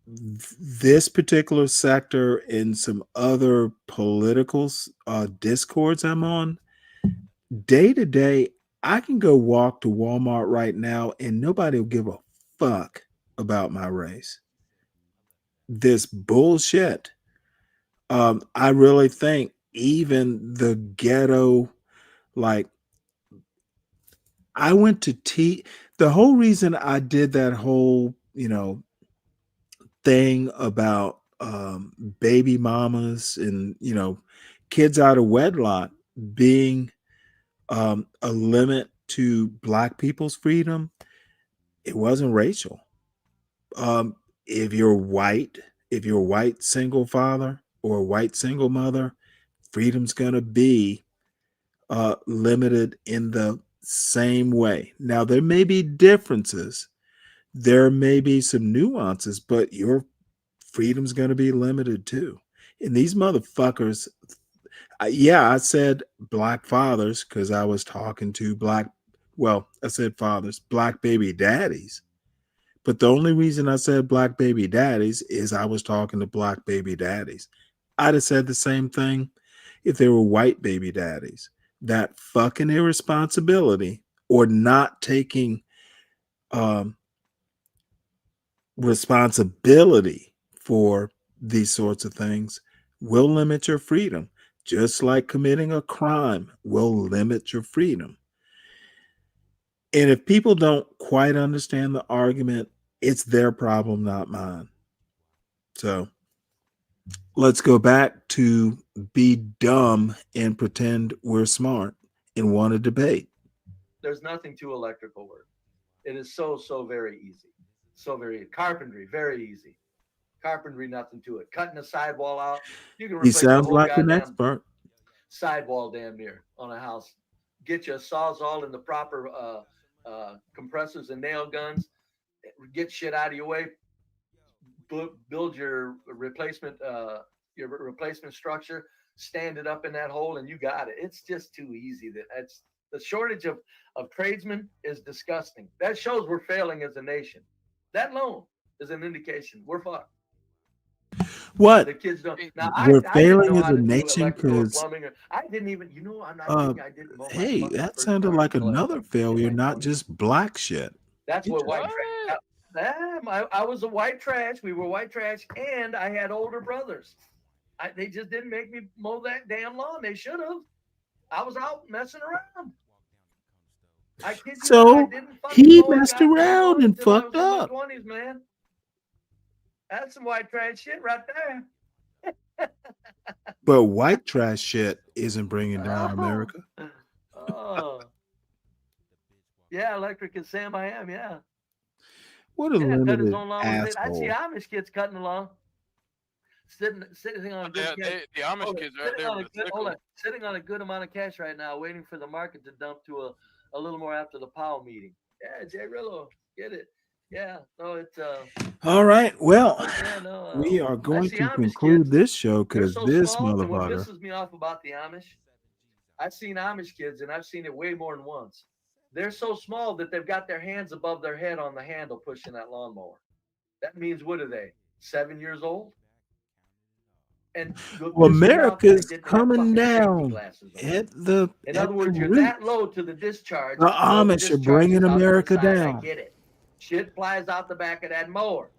S4: this particular sector and some other political discords I'm on, day to day, I can go walk to Walmart right now and nobody will give a fuck about my race. This bullshit. I really think even the ghetto, like, I went to the whole reason I did that whole, thing about baby mamas and, kids out of wedlock being a limit to black people's freedom. It wasn't racial. If you're white single father or a white single mother, freedom's going to be limited in the same way. Now, there may be differences. There may be some nuances, but your freedom's going to be limited too. And these motherfuckers, I said black fathers because I was talking to I said fathers, black baby daddies. But the only reason I said black baby daddies is I was talking to black baby daddies. I'd have said the same thing if they were white baby daddies. That fucking irresponsibility or not taking responsibility for these sorts of things will limit your freedom, just like committing a crime will limit your freedom. And if people don't quite understand the argument, it's their problem, not mine. So let's go back to be dumb and pretend we're smart and want to debate.
S21: There's nothing to electrical work. It is so very easy. Carpentry, very easy. Carpentry, nothing to it. Cutting a sidewall out. You can
S4: He
S21: replace
S4: sounds like an expert.
S21: Sidewall damn near on a house. Get your sawzall and the proper compressors and nail guns. Get shit out of your way. Build your replacement structure. Stand it up in that hole, and you got it. It's just too easy. That's the shortage of tradesmen is disgusting. That shows we're failing as a nation. That alone is an indication we're fucked.
S4: What?
S21: The kids don't. Now,
S4: We're
S21: I
S4: failing as a nation because
S21: I didn't even. I'm not kidding. I didn't know.
S4: Hey, that sounded like another failure, not just black shit.
S21: That's what white trash. I was a white trash. We were white trash, and I had older brothers. They just didn't make me mow that damn lawn. They should have. I was out messing around.
S4: So he messed around and fucked up.
S21: 20s, man. That's some white trash shit right there.
S4: But white trash shit isn't bringing down America.
S21: Oh. Yeah, Electric and Sam I am, yeah.
S4: What a limited asshole.
S21: I see Amish kids cutting along. Sitting on a good cash.
S1: The Amish kids are right there.
S21: Sitting on a good amount of cash right now, waiting for the market to dump to a little more after the Powell meeting. Yeah, Jay Rillo, get it. Yeah, no, it's
S4: all right. Well, we are going to conclude this show because this motherfucker.
S21: What pisses me off about the Amish, I've seen Amish kids, and I've seen it way more than once. They're so small that they've got their hands above their head on the handle pushing that lawnmower. That means, what are they? 7 years old? And
S4: America's coming down at the.
S21: In other words, you're that low to the discharge.
S4: The Amish are bringing America down.
S21: I get it. Shit flies out the back of that mower.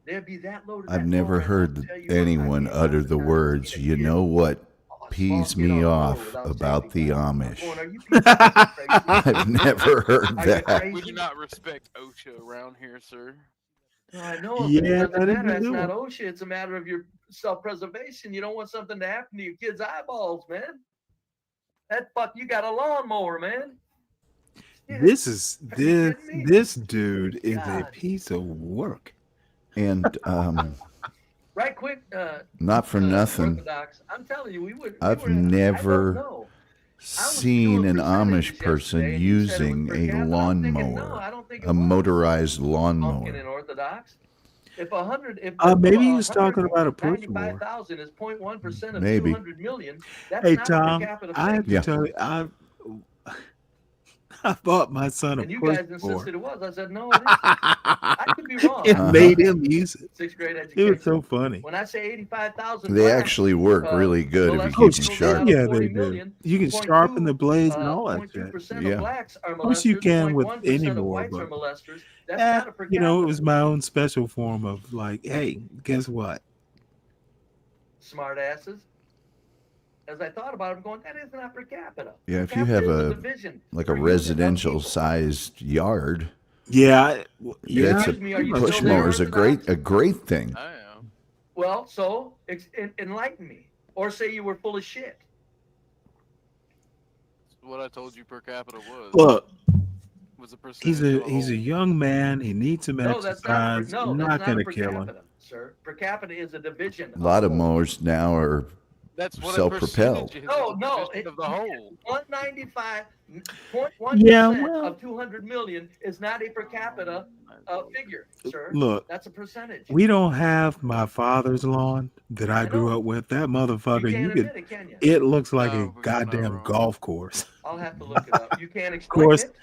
S21: They'd be that low.
S6: I've never heard anyone utter the words, "You know what pees me off about the Amish." I've never heard that.
S1: We do not respect OSHA around here, sir.
S21: I know, but it
S4: Yeah,
S21: doesn't
S4: that is
S21: matter.
S4: a
S21: That's
S4: new
S21: not
S4: one.
S21: OSHA. It's a matter of your self-preservation. You don't want something to happen to your kids' eyeballs, man. You got a lawnmower, man.
S4: This is
S21: Are you
S4: this
S21: kidding me?
S4: this dude is a
S21: God.
S4: piece of work.
S6: And
S21: Right quick,
S6: not for nothing,
S21: Orthodox. I'm telling you,
S6: I've
S21: I don't
S6: never
S21: know.
S6: seen an Amish
S21: percentages
S6: person
S21: yesterday, and you said it was
S6: using
S21: per
S6: a
S21: capita. I'm thinking, no,
S6: lawnmower,
S21: I don't think
S6: a motorized
S21: pumpkin
S6: lawnmower.
S21: in Orthodox. If
S4: Maybe he was talking about a push mower.
S21: 95,000 is 0.1% of
S6: Maybe.
S21: 200 million, that's
S4: Hey
S21: not a per
S4: Tom,
S21: capita
S4: I have to
S21: figure.
S4: tell you, I bought my son a
S21: And you
S4: push
S21: guys
S4: mower.
S21: insisted it was. I said, no, it isn't. I could be wrong.
S4: It
S6: Uh-huh.
S4: made him use it.
S21: Sixth grade
S4: It
S21: education.
S4: was so funny.
S21: When I say 85,000
S6: They
S21: black,
S6: actually work really good if you
S4: Oh
S6: keep them
S4: shit,
S6: sharp.
S4: yeah, they do. You can sharpen the blades and all that shit.
S21: 0.2%
S6: Yeah.
S21: of blacks are
S4: Of course you
S21: molesters.
S4: can with
S21: 0.1%
S4: any
S21: of
S4: more,
S21: whites
S4: but
S21: are molesters. That's not a per capita.
S4: you know, it was my own special form of like, hey, guess what?
S21: Smart asses. As I thought about it, I'm going, that is not per capita.
S6: Yeah,
S21: Per
S6: if you
S21: capita
S6: have
S21: is
S6: a
S21: division
S6: like a
S21: per unit of
S6: residential
S21: people.
S6: sized yard,
S4: Yeah,
S6: that's
S21: Excuse me, are you
S6: push
S21: still there,
S6: mower is a great thing.
S1: I am.
S21: Well, so enlighten me, or say you were full of shit.
S1: What I told you per capita was.
S4: Look,
S1: was a
S4: he's
S1: percentage of the
S4: he's a
S1: whole.
S4: young man. He needs some
S21: No, that's not a
S4: exercise.
S21: no,
S4: Not
S21: that's not
S4: gonna
S21: a per
S4: kill him.
S21: capita, sir. Per capita is a division.
S6: A lot of mowers now are
S1: That's what
S6: self-propelled.
S1: a percentage is.
S21: No,
S1: It's a
S21: no,
S1: division of the whole.
S21: 195.1%
S4: Yeah, well,
S21: of 200 million is not a per capita figure, sir.
S4: look,
S21: That's a percentage.
S4: we don't have my father's lawn that I grew up with. That motherfucker,
S21: You
S4: you
S21: can't
S4: could.
S21: admit it, can you?
S4: It looks like
S1: No,
S4: a
S1: you're not
S4: goddamn
S1: wrong.
S4: golf course.
S21: I'll have to look it up. You can't
S4: Of
S21: explain
S4: course,
S21: it.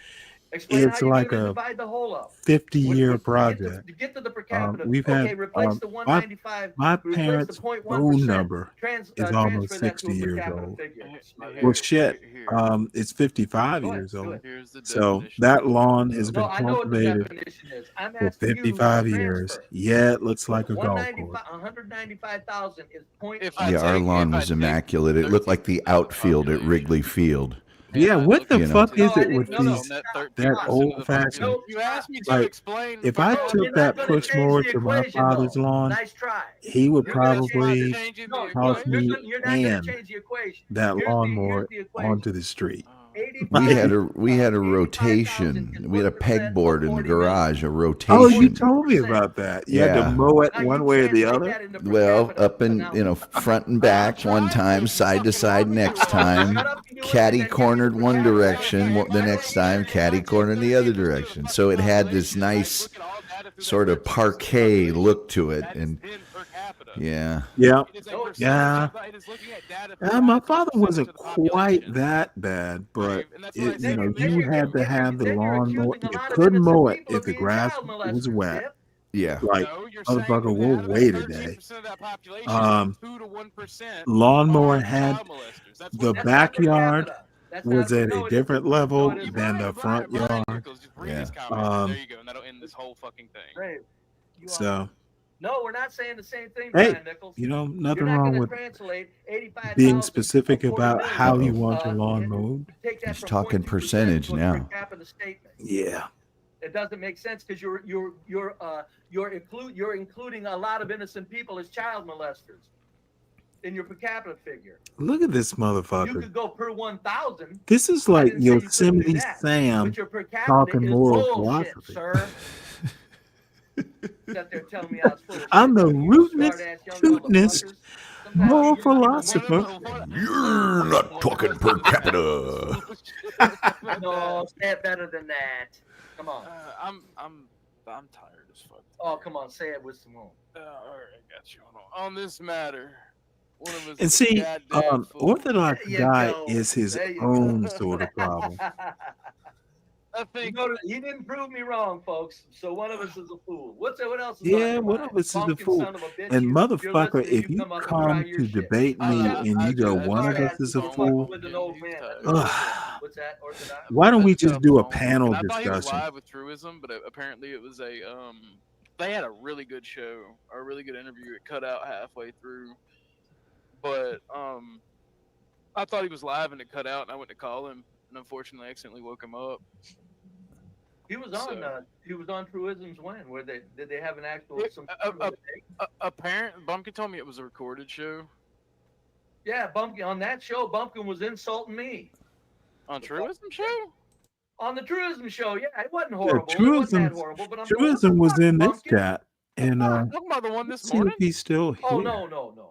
S21: Explain
S4: it's
S21: how you're
S4: like
S21: going to
S4: a
S21: divide the whole up.
S4: 50-year project.
S21: To get to the per capita.
S4: We've
S21: Okay,
S4: had
S21: replace the 195.
S4: my
S21: replace
S4: parents'
S21: the 0.1%.
S4: phone number is almost
S21: Transfer that to
S4: 60
S21: a per
S4: years
S21: capita
S4: old.
S21: figure.
S4: Well, shit,
S1: Here.
S4: it's 55
S21: Go ahead,
S4: years
S21: do
S4: old.
S21: it.
S1: Here's the
S4: So
S1: definition.
S4: that lawn has
S21: No,
S4: been
S21: I know what the
S4: cultivated
S21: definition is. I'm
S4: for
S21: asking you
S4: 55 years.
S21: transfer.
S4: Yeah, it looks like a golf course.
S21: 195,000 is point.
S6: Yeah, our lawn was immaculate. It looked like the outfield at Wrigley Field.
S4: Yeah, what the
S6: You know.
S4: fuck is
S21: No, I
S4: it with
S21: didn't- no,
S4: these
S21: no.
S4: that old fashioned?
S1: You asked me to
S4: Like,
S1: explain.
S4: if
S1: per
S4: I
S1: capita.
S4: took that push mower to my father's lawn,
S21: Nice try.
S4: he would
S21: You're gonna
S4: probably
S21: change it. No,
S4: toss
S21: you're
S4: me
S21: not gonna
S4: and
S21: change the equation.
S4: that
S21: Here's
S4: lawnmower
S21: the equation.
S4: onto the street.
S6: We had a rotation. We had a pegboard in the garage, a rotation.
S4: Oh, you told me about that. You had to
S6: Yeah.
S4: mow it one way or the other.
S6: Well, up and front and back one time, side to side next time, catty cornered one direction, the next time catty cornered the other direction. So it had this nice sort of parquet look to it, and yeah.
S4: My father wasn't quite that bad, but you had to have the lawn mower. You couldn't mow it if the grass was wet.
S6: Yeah.
S4: Like, motherfucker, we'll wait a day. Lawnmower had the backyard was at a different level than the front yard.
S6: Yeah.
S1: There you go, and that'll end this whole fucking thing.
S4: So,
S21: No, we're not saying the same thing,
S4: hey,
S21: Brian Nichols.
S4: nothing wrong with being specific about how you want your lawn mowed.
S6: He's talking percentage now.
S4: Yeah.
S21: It doesn't make sense because you're including a lot of innocent people as child molesters in your per capita figure.
S4: Look at this
S21: You
S4: motherfucker.
S21: could go per 1,000.
S4: This is like Yosemite Sam
S21: But your per capita
S4: talking
S21: is
S4: moral
S21: bullshit,
S4: philosophy.
S21: sir. Sat there telling me I was full of
S4: I'm the
S21: shit.
S4: rootinest, tootinest moral philosopher.
S6: You're not talking per capita.
S21: No, say it better than that. Come on.
S1: I'm tired as fuck.
S21: Oh, come on, say it with some more.
S1: All right, I got you. Hold on. On this matter, one of us.
S4: And
S1: is
S4: see,
S1: goddamn fool.
S4: Orthodox
S21: There you
S4: guy
S21: go.
S4: is his
S21: There you
S4: own
S21: go.
S4: sort of problem.
S1: I think
S21: he didn't prove me wrong, folks. So one of us is a fool. What else is
S4: Yeah,
S21: on
S4: one
S21: your
S4: of us is
S21: mind?
S4: a fool.
S21: Son of a bitch,
S4: And
S21: you're
S4: motherfucker,
S21: listening,
S4: if you
S21: come up and try
S4: come
S21: your
S4: to
S21: shit.
S4: debate me and you go, one of us is a fool,
S21: With an old man. What's that? Orthodox?
S4: why don't we just do a
S1: And
S4: panel
S1: I thought he was
S4: discussion?
S1: live with Truism, but apparently it was a they had a really good show, or a really good interview. It cut out halfway through, but I thought he was live and it cut out, and I went to call him, and unfortunately, I accidentally woke him up.
S21: He was on. He was on Truisms when? Where did they have an actual some?
S1: Bumpkin told me it was a recorded show.
S21: Yeah, Bumpkin on that show. Bumpkin was insulting me.
S1: On Truism show.
S21: On the Truism show, yeah, it wasn't horrible.
S4: Yeah,
S21: It wasn't that horrible, but I'm going,
S4: Truism was in this
S21: Bumpkin?
S4: chat, and
S1: Talking about the one this
S4: see
S1: morning.
S4: if he's still here.
S21: Oh no.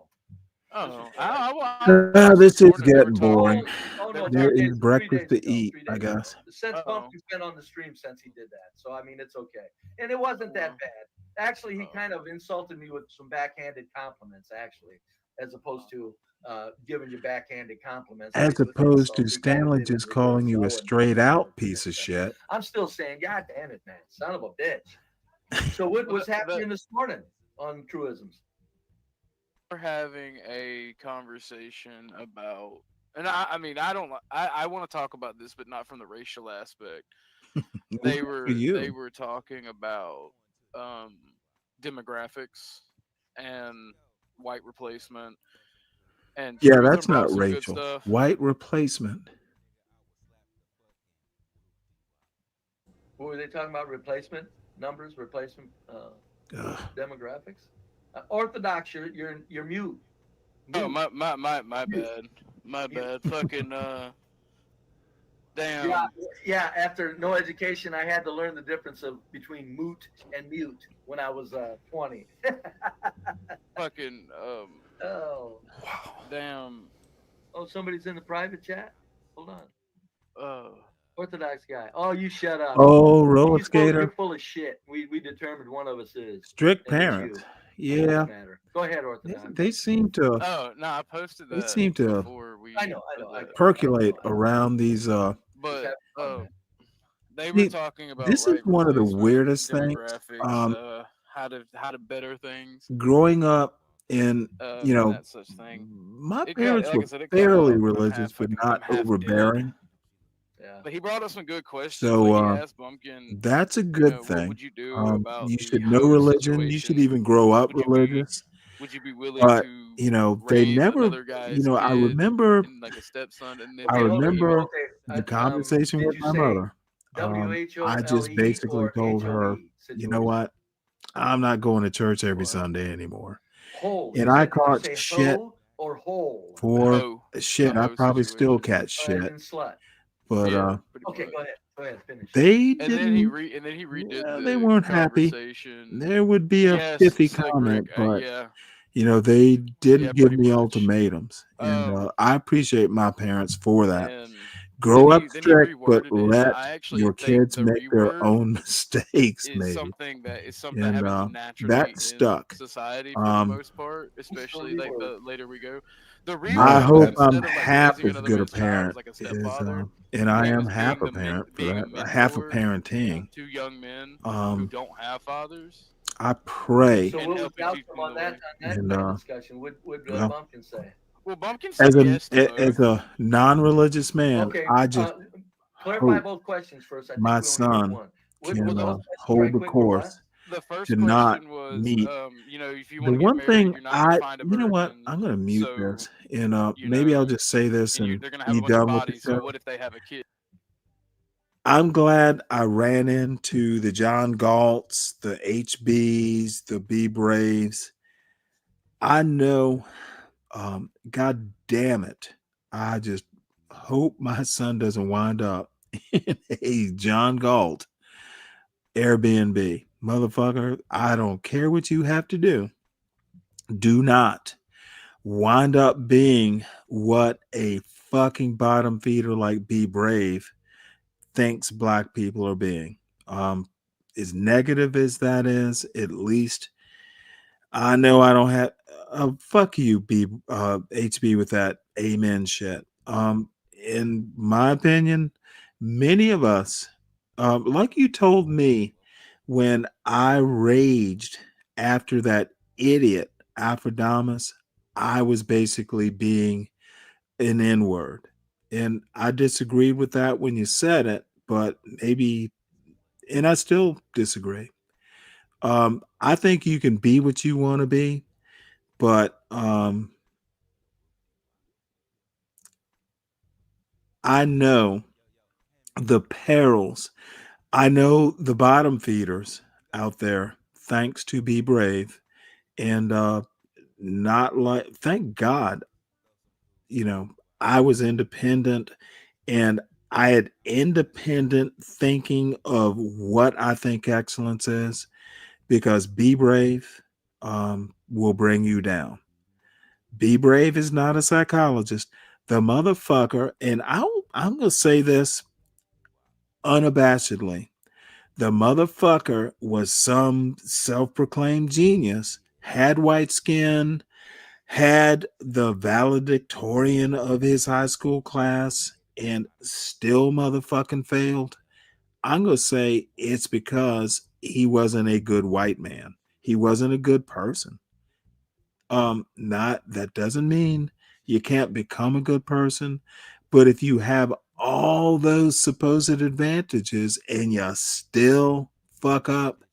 S1: Oh,
S4: This is getting boring.
S21: Oh no,
S4: There
S21: 3
S4: is
S21: days,
S4: breakfast
S21: 3 days
S4: to
S21: ago,
S4: eat,
S21: 3
S4: I
S21: days
S4: guess.
S21: ago. Since Bumpkin's been on the stream since he did that, so I mean it's okay, and it wasn't that bad. Actually, he kind of insulted me with some backhanded compliments, actually, as opposed to giving you backhanded compliments.
S4: As opposed to Stanley just calling you a straight out piece of shit.
S21: I'm still saying, God damn it, man, son of a bitch. So what was happening this morning on Truisms?
S1: We're having a conversation about, and I want to talk about this, but not from the racial aspect. They were talking about demographics and white replacement. And
S4: yeah,
S1: Truism
S4: that's
S1: brought
S4: not
S1: some good
S4: racial.
S1: stuff.
S4: White replacement.
S21: What were they talking about? Replacement numbers, replacement demographics. Orthodox, you're mute.
S1: Oh, my bad. My bad. Fucking damn.
S21: Yeah. After no education, I had to learn the difference between moot and mute when I was 20.
S1: Fucking
S21: Oh.
S1: Wow. Damn.
S21: Oh, somebody's in the private chat. Hold on.
S1: Oh.
S21: Orthodox guy. Oh, you shut up.
S4: Oh, roller skater.
S21: You're full of shit. We determined one of us is
S4: Strict
S21: and it's
S4: parents.
S21: you.
S4: Yeah.
S21: Go ahead, Orthodox.
S4: They seem to.
S1: Oh no, I posted that.
S4: They seem to
S1: before we.
S21: I know.
S4: Percolate around these.
S1: But they were talking about.
S4: This is one of the weirdest things.
S1: How to better things.
S4: Growing up in
S1: that such thing.
S4: My parents were fairly religious, but not overbearing.
S21: Yeah.
S1: But he brought up some good questions.
S4: So
S1: like he asked Bumpkin,
S4: that's a good thing.
S1: What would you do about
S4: you
S1: the
S4: should know
S1: host
S4: religion. You should even grow up religious.
S1: Would you be willing
S4: but
S1: to
S4: they
S1: raise
S4: never.
S1: another guy's
S4: I
S1: kid
S4: remember.
S1: and like a stepson, and then
S4: I remember the conversation with my mother. I just basically told her, you know what? I'm not going to church every Sunday anymore. And I caught shit for shit. I probably still catch shit. But
S21: okay, go ahead, finish.
S4: They
S1: and then he redid
S4: they weren't happy. There would be a pithy comment, but they didn't give me ultimatums, and I appreciate my parents for that. Grow up strict, but let your kids make their own mistakes. Maybe
S1: something that happens naturally
S4: that stuck.
S1: In society for the most part, especially like the later we go.
S4: I hope I'm half as good a parent and I am half a parent for that. Half a parenting.
S1: Two young men who don't have fathers.
S4: I pray.
S21: So what was the outcome on that discussion? What would Bumpkin say?
S1: Well, Bumpkin said
S4: as a non-religious man, I just
S21: clarify both questions first. I think
S4: my son can hold the course.
S1: The first
S4: to not
S1: was,
S4: meet.
S1: If you want
S4: the one
S1: married,
S4: thing
S1: you know
S4: what? I'm gonna mute this, and maybe I'll just say this and be done with it.
S1: So what if they have a kid?
S4: I'm glad I ran into the John Galts, the HBs, the B Braves. I know, God damn it, I just hope my son doesn't wind up in a John Galt Airbnb. Motherfucker, I don't care what you have to do. Do not wind up being what a fucking bottom feeder like Be Brave thinks black people are being. As negative as that is, at least I know I don't have fuck you, HB, with that amen shit. In my opinion, many of us, like you told me when I raged after that idiot Aphrodimus, I was basically being an N-word. And I disagreed with that when you said it, but maybe, and I still disagree. I think you can be what you want to be, but I know the perils. I know the bottom feeders out there, thanks to Be Brave, and not like, thank God, I was independent and I had independent thinking of what I think excellence is, because Be Brave will bring you down. Be Brave is not a psychologist. The motherfucker, and I'm going to say this unabashedly, the motherfucker was some self-proclaimed genius, had white skin, had the valedictorian of his high school class, and still motherfucking failed. I'm going to say it's because he wasn't a good white man. He wasn't a good person. Not that doesn't mean you can't become a good person, but if you have all those supposed advantages and you still fuck up,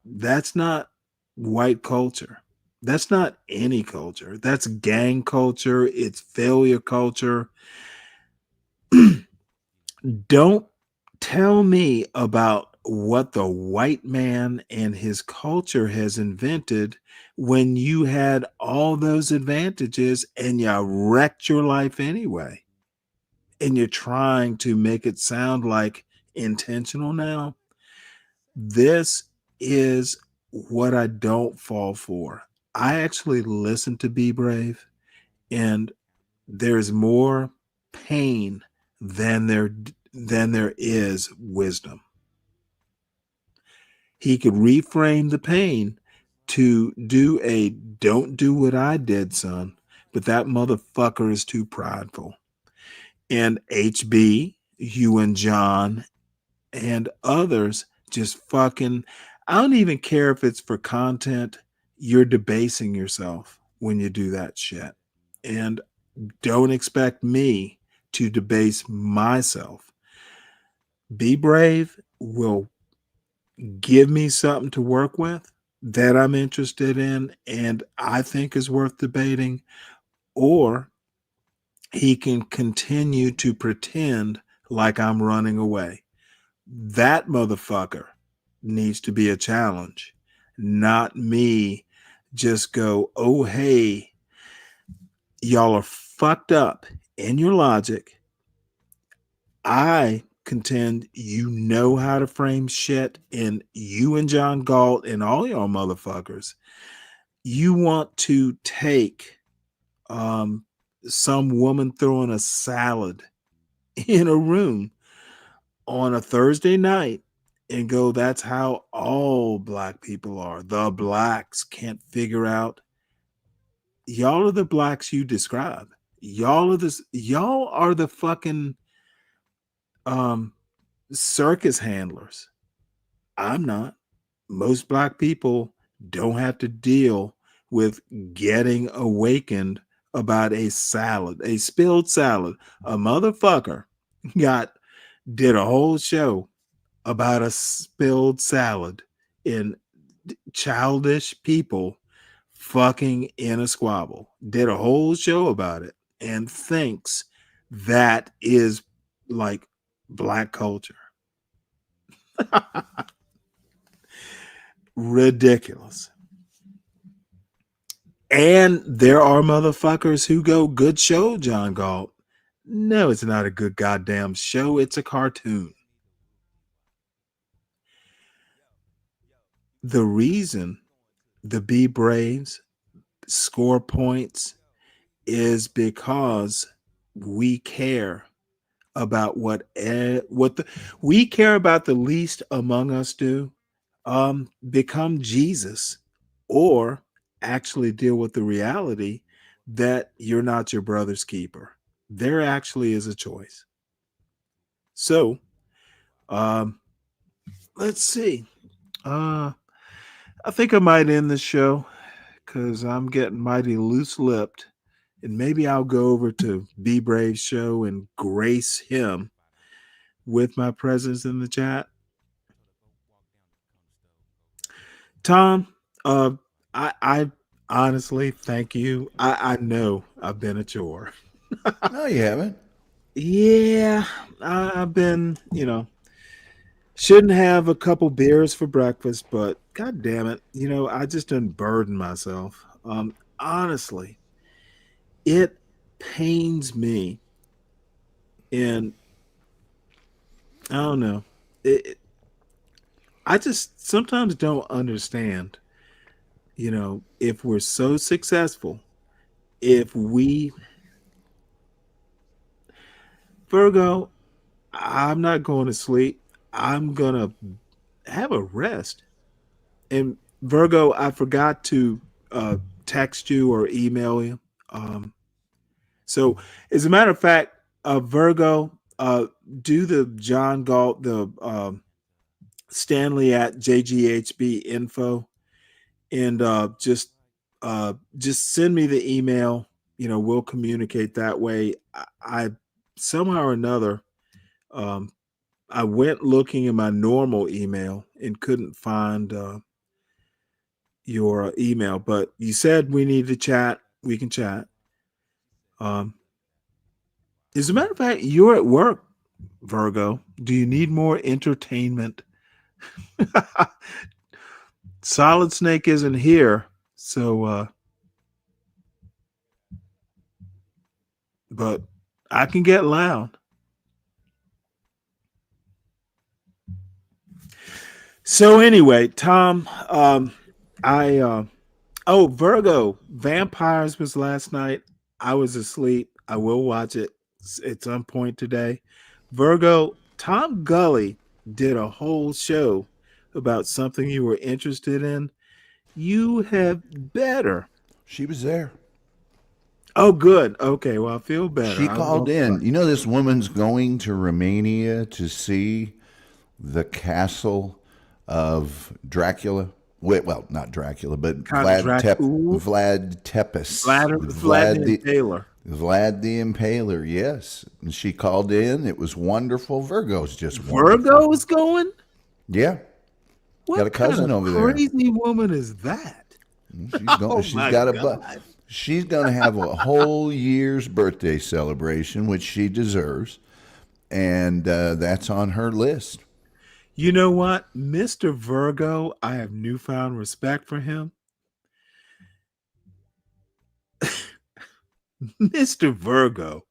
S4: that's not white culture. That's not any culture. That's gang culture. It's failure culture. Don't tell me about what the white man and his culture has invented when you had all those advantages and you wrecked your life anyway. And you're trying to make it sound like intentional now. This is what I don't fall for. I actually listen to Be Brave, and there's more pain than there is wisdom. He could reframe the pain to do a "don't do what I did, son," but that motherfucker is too prideful. And HB, you and John, and others just fucking, I don't even care if it's for content. You're debasing yourself when you do that shit. And don't expect me to debase myself. Be Brave will give me something to work with that I'm interested in and I think is worth debating, or he can continue to pretend like I'm running away. That motherfucker needs to be a challenge, not me just go, oh, hey, y'all are fucked up in your logic. I contend you know how to frame shit, and you and John Galt and all y'all motherfuckers, you want to take some woman throwing a salad in a room on a Thursday night and go, that's how all black people are. The blacks can't figure out. Y'all are the blacks you describe. Y'all are the fucking circus handlers. I'm not. Most black people don't have to deal with getting awakened about a salad, a spilled salad. A motherfucker did a whole show about a spilled salad in childish people fucking in a squabble. Did a whole show about it and thinks that is like black culture. Ridiculous. And there are motherfuckers who go, good show, John Galt. No, it's not a good goddamn show. It's a cartoon. The reason the Be Braves score points is because we care about we care about the least among us do. Become Jesus, or actually deal with the reality that you're not your brother's keeper. There actually is a choice. So, let's see. I think I might end the show because I'm getting mighty loose-lipped, and maybe I'll go over to Be Brave's show and grace him with my presence in the chat. Tom, I honestly thank you. I know I've been a chore.
S6: No, you haven't.
S4: Yeah, I've been, Shouldn't have a couple beers for breakfast, but god damn it, I just didn't burden myself. Honestly, it pains me, and I don't know. I just sometimes don't understand, if we're so successful, if we Virgo, I'm not going to sleep. I'm going to have a rest. And Virgo, I forgot to text you or email you. So, as a matter of fact, Virgo, do the John Galt, the Stanley at JGHB info, and just send me the email. We'll communicate that way. I somehow or another, I went looking in my normal email and couldn't find your email, but you said we need to chat. We can chat. As a matter of fact, you're at work, Virgo. Do you need more entertainment? Solid Snake isn't here, so but I can get loud. So anyway, Tom, Virgo, Vampires was last night. I was asleep. I will watch it at some point today. Virgo, Tom Gully did a whole show about something you were interested in. You have better.
S6: She was there.
S4: Oh, good. Okay, well, I feel better.
S6: She called in. This woman's going to Romania to see the castle of Dracula. Well, not Dracula, but Vlad Tepes.
S4: Vlad the Impaler.
S6: Vlad the Impaler, yes. And she called in. It was wonderful. Virgo's just
S4: Virgo is going?
S6: Yeah.
S4: What
S6: got a cousin over there.
S4: Crazy woman is that?
S6: She's going to have a whole year's birthday celebration, which she deserves. And that's on her list.
S4: You know what? Mr. Virgo, I have newfound respect for him. Mr. Virgo,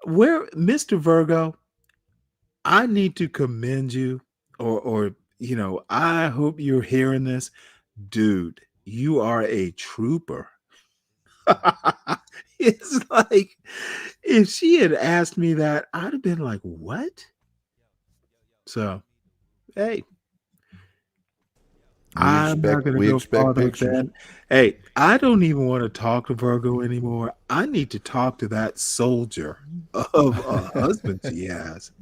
S4: Mr. Virgo, I need to commend you, or I hope you're hearing this. Dude, you are a trooper. It's like, if she had asked me that, I'd have been like, what? So, hey, I'm not going to go farther than. Hey, I don't even want to talk to Virgo anymore. I need to talk to that soldier of a husband she has.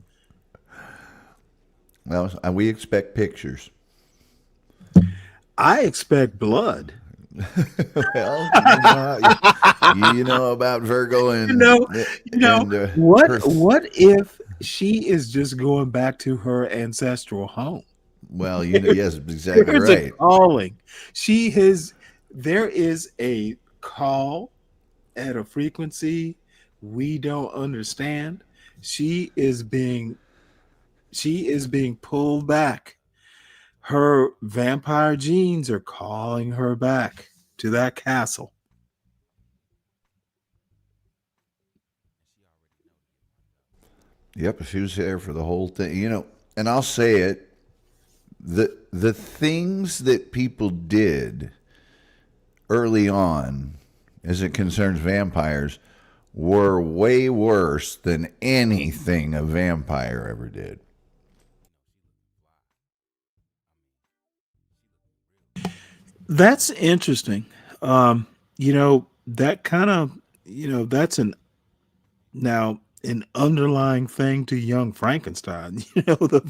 S6: Well, we expect pictures.
S4: I expect blood.
S6: Well, you know about Virgo and
S4: what if she is just going back to her ancestral home?
S6: Well, yes, exactly
S4: There's
S6: right.
S4: A calling. There is a call at a frequency we don't understand. She is being pulled back. Her vampire genes are calling her back to that castle.
S6: Yep, she was there for the whole thing. And I'll say it, the things that people did early on as it concerns vampires were way worse than anything a vampire ever did.
S4: That's interesting. That kind of, that's an underlying thing to Young Frankenstein. The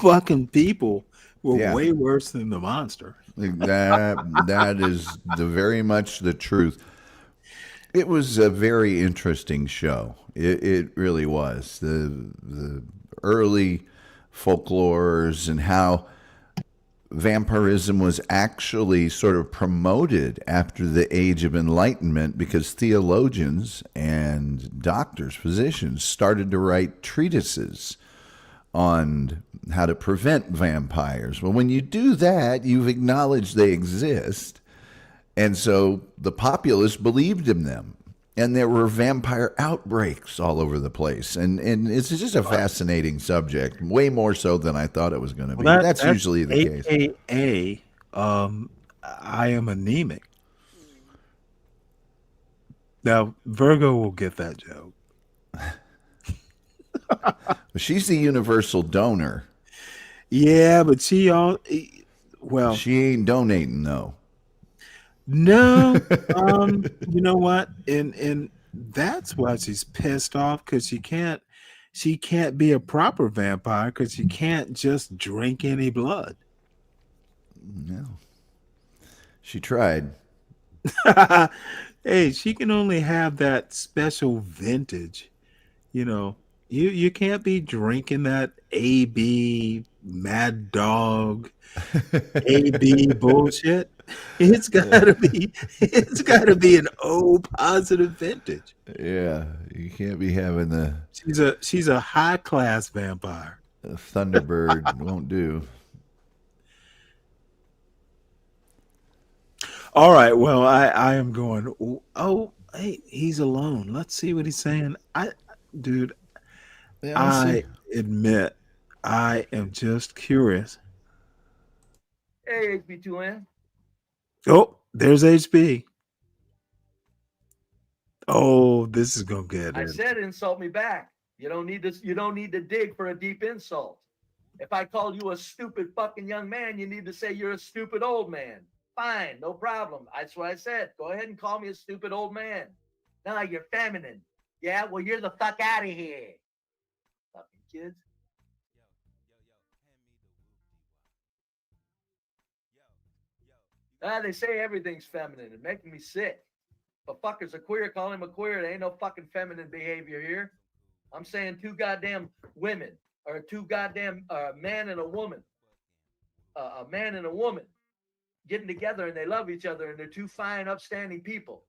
S4: fucking people were way worse than the monster.
S6: That is very much the truth. It was a very interesting show. It really was. The early folklores and how vampirism was actually sort of promoted after the Age of Enlightenment because theologians and doctors, physicians started to write treatises on how to prevent vampires. Well, when you do that, you've acknowledged they exist. And so the populace believed in them. And there were vampire outbreaks all over the place. And it's just a fascinating subject, way more so than I thought it was going to be.
S4: Well,
S6: That's usually the case.
S4: AKA, I am anemic. Now, Virgo will get that joke.
S6: She's the universal donor.
S4: Yeah, but she
S6: ain't donating though.
S4: No, you know what? And that's why she's pissed off, because she can't be a proper vampire because she can't just drink any blood.
S6: No, she tried.
S4: Hey, she can only have that special vintage. You know, you can't be drinking that AB Mad Dog AB bullshit. It's gotta be an O positive vintage.
S6: Yeah, you can't be having the.
S4: She's a high class vampire.
S6: Thunderbird won't do.
S4: All right, well, I am going. Oh, hey, he's alone. Let's see what he's saying. I admit, I am just curious.
S21: Hey, HB2N.
S4: Oh, there's HB. Oh, this is gonna get
S21: I
S4: it.
S21: said insult me back. You don't need to dig for a deep insult. If I call you a stupid fucking young man, you need to say you're a stupid old man. Fine, no problem. That's what I said. Go ahead and call me a stupid old man. No, you're feminine. Yeah, well, you're the fuck out of here. Fucking kids. They say everything's feminine. It's making me sick. If a fucker's a queer, call him a queer. There ain't no fucking feminine behavior here. I'm saying two goddamn women, or two goddamn man and a woman. A man and a woman getting together and they love each other and they're two fine, upstanding people.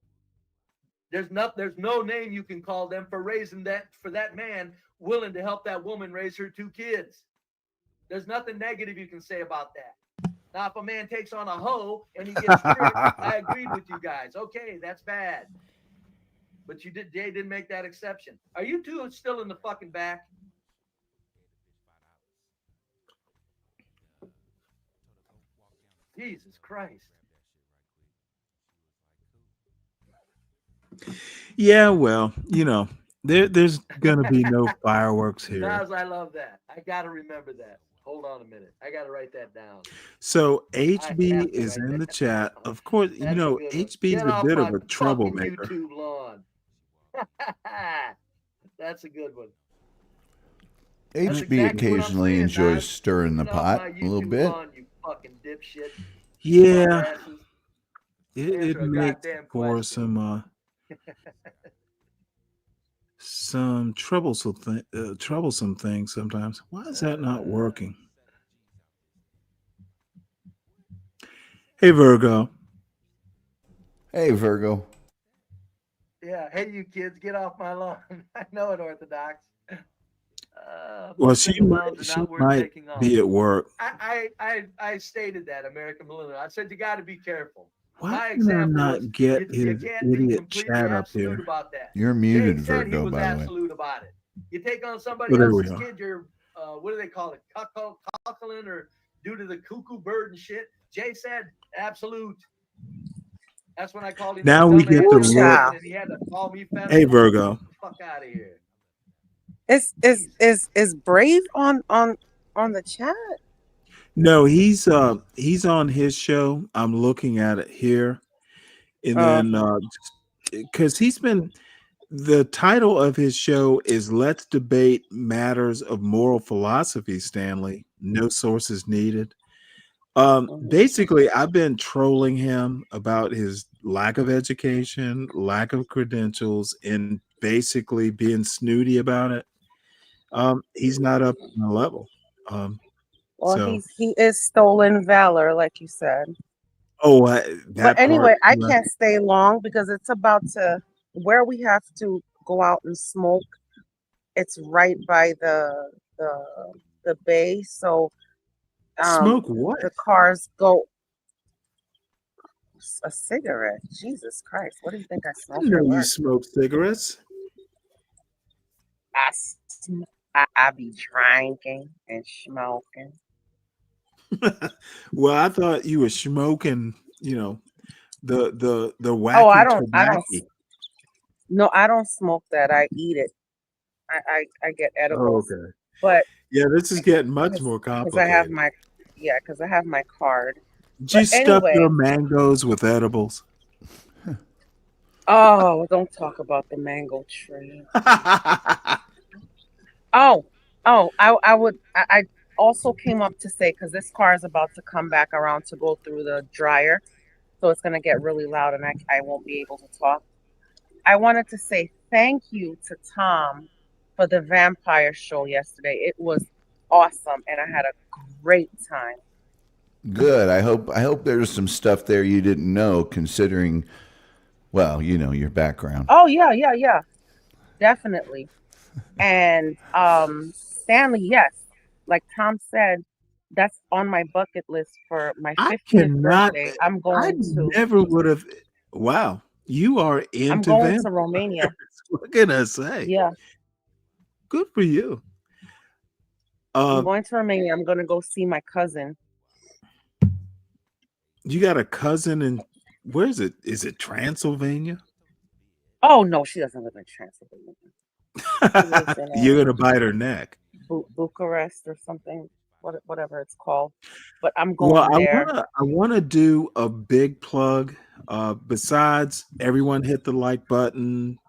S21: There's no name you can call them for raising that man willing to help that woman raise her two kids. There's nothing negative you can say about that. Now, if a man takes on a hoe and he gets stripped, I agreed with you guys. Okay, that's bad. But Jay didn't make that exception. Are you two still in the fucking back? Jesus Christ.
S4: Yeah, well, there's gonna be no fireworks here.
S21: Nas, I love that. I gotta remember that. Hold on a minute. I gotta write that down.
S4: So HB is in the chat. Of course, HB is a bit of a troublemaker.
S21: YouTube lawn. That's a good one.
S6: HB occasionally enjoys stirring the pot a little bit.
S21: You fucking dipshit.
S4: Yeah, it makes for some troublesome things sometimes. Why is that not working? Hey, Virgo.
S6: Hey, Virgo.
S21: Yeah. Hey, you kids, get off my lawn. I know it, Orthodox.
S4: Well, she might be at work.
S21: I stated that, American Millennial. I said you got to be careful.
S4: Why can I not get his idiot chat up here?
S6: You're muted,
S21: Jay said
S6: Virgo,
S21: he was
S6: by the way.
S21: absolute about it. You take on somebody
S4: Well, there we
S21: else's
S4: are.
S21: kid, you're what do they call it? Cockling or due to the cuckoo bird and shit. Jay said absolute. That's when I called him.
S4: Now we get to look.
S21: And he had to call me feminine.
S4: Hey, Virgo.
S21: Get the fuck out of here.
S3: Is Brave on the chat?
S4: No, he's on his show. I'm looking at it here, and then because the title of his show is "Let's Debate Matters of Moral Philosophy." Stanley, no sources needed. Basically, I've been trolling him about his lack of education, lack of credentials, and basically being snooty about it. He's not up to my level.
S3: He is stolen valor, like you said.
S4: But
S3: anyway, I
S4: right.
S3: can't stay long because it's about to where we have to go out and smoke. It's right by the the bay, so
S4: smoke what?
S3: The cars go. A cigarette. Jesus Christ! What do you think I
S4: I
S3: smoke
S4: didn't
S3: at
S4: know you
S3: work?
S4: smoke cigarettes.
S3: I be drinking and smoking.
S4: Well, I thought you were smoking. The
S3: Oh,
S4: wacky tobacco.
S3: No, I don't smoke that. I eat it. I get
S4: Oh,
S3: edibles,
S4: okay.
S3: but
S4: Yeah, this is getting much more
S3: because I have
S4: complicated.
S3: because I have my card.
S4: Did
S3: But
S4: you stuff
S3: anyway,
S4: your mangoes with edibles?
S3: oh, don't talk about the mango tree. Oh, I also came up to say, because this car is about to come back around to go through the dryer, so it's gonna get really loud and I won't be able to talk. I wanted to say thank you to Tom for the vampire show yesterday. It was awesome and I had a great time.
S6: Good. I hope there's some stuff there you didn't know, considering, well, your background.
S3: Oh yeah. Definitely. And Stanley, yes, like Tom said, that's on my bucket list for my
S4: I
S3: 50th
S4: cannot.
S3: birthday.
S4: I never would have. Wow, you are
S3: I'm
S4: into
S3: going
S4: vampires.
S3: to Romania.
S4: What can I say?
S3: Yeah.
S4: Good for you.
S3: I'm going to Romania. I'm going to go see my cousin.
S4: You got a cousin in, where is it? Is it Transylvania?
S3: Oh no, she doesn't live in Transylvania.
S4: You're going to bite her neck.
S3: Bucharest or something, whatever it's called. But I'm going there.
S4: I want to do a big plug. Besides, everyone hit the like button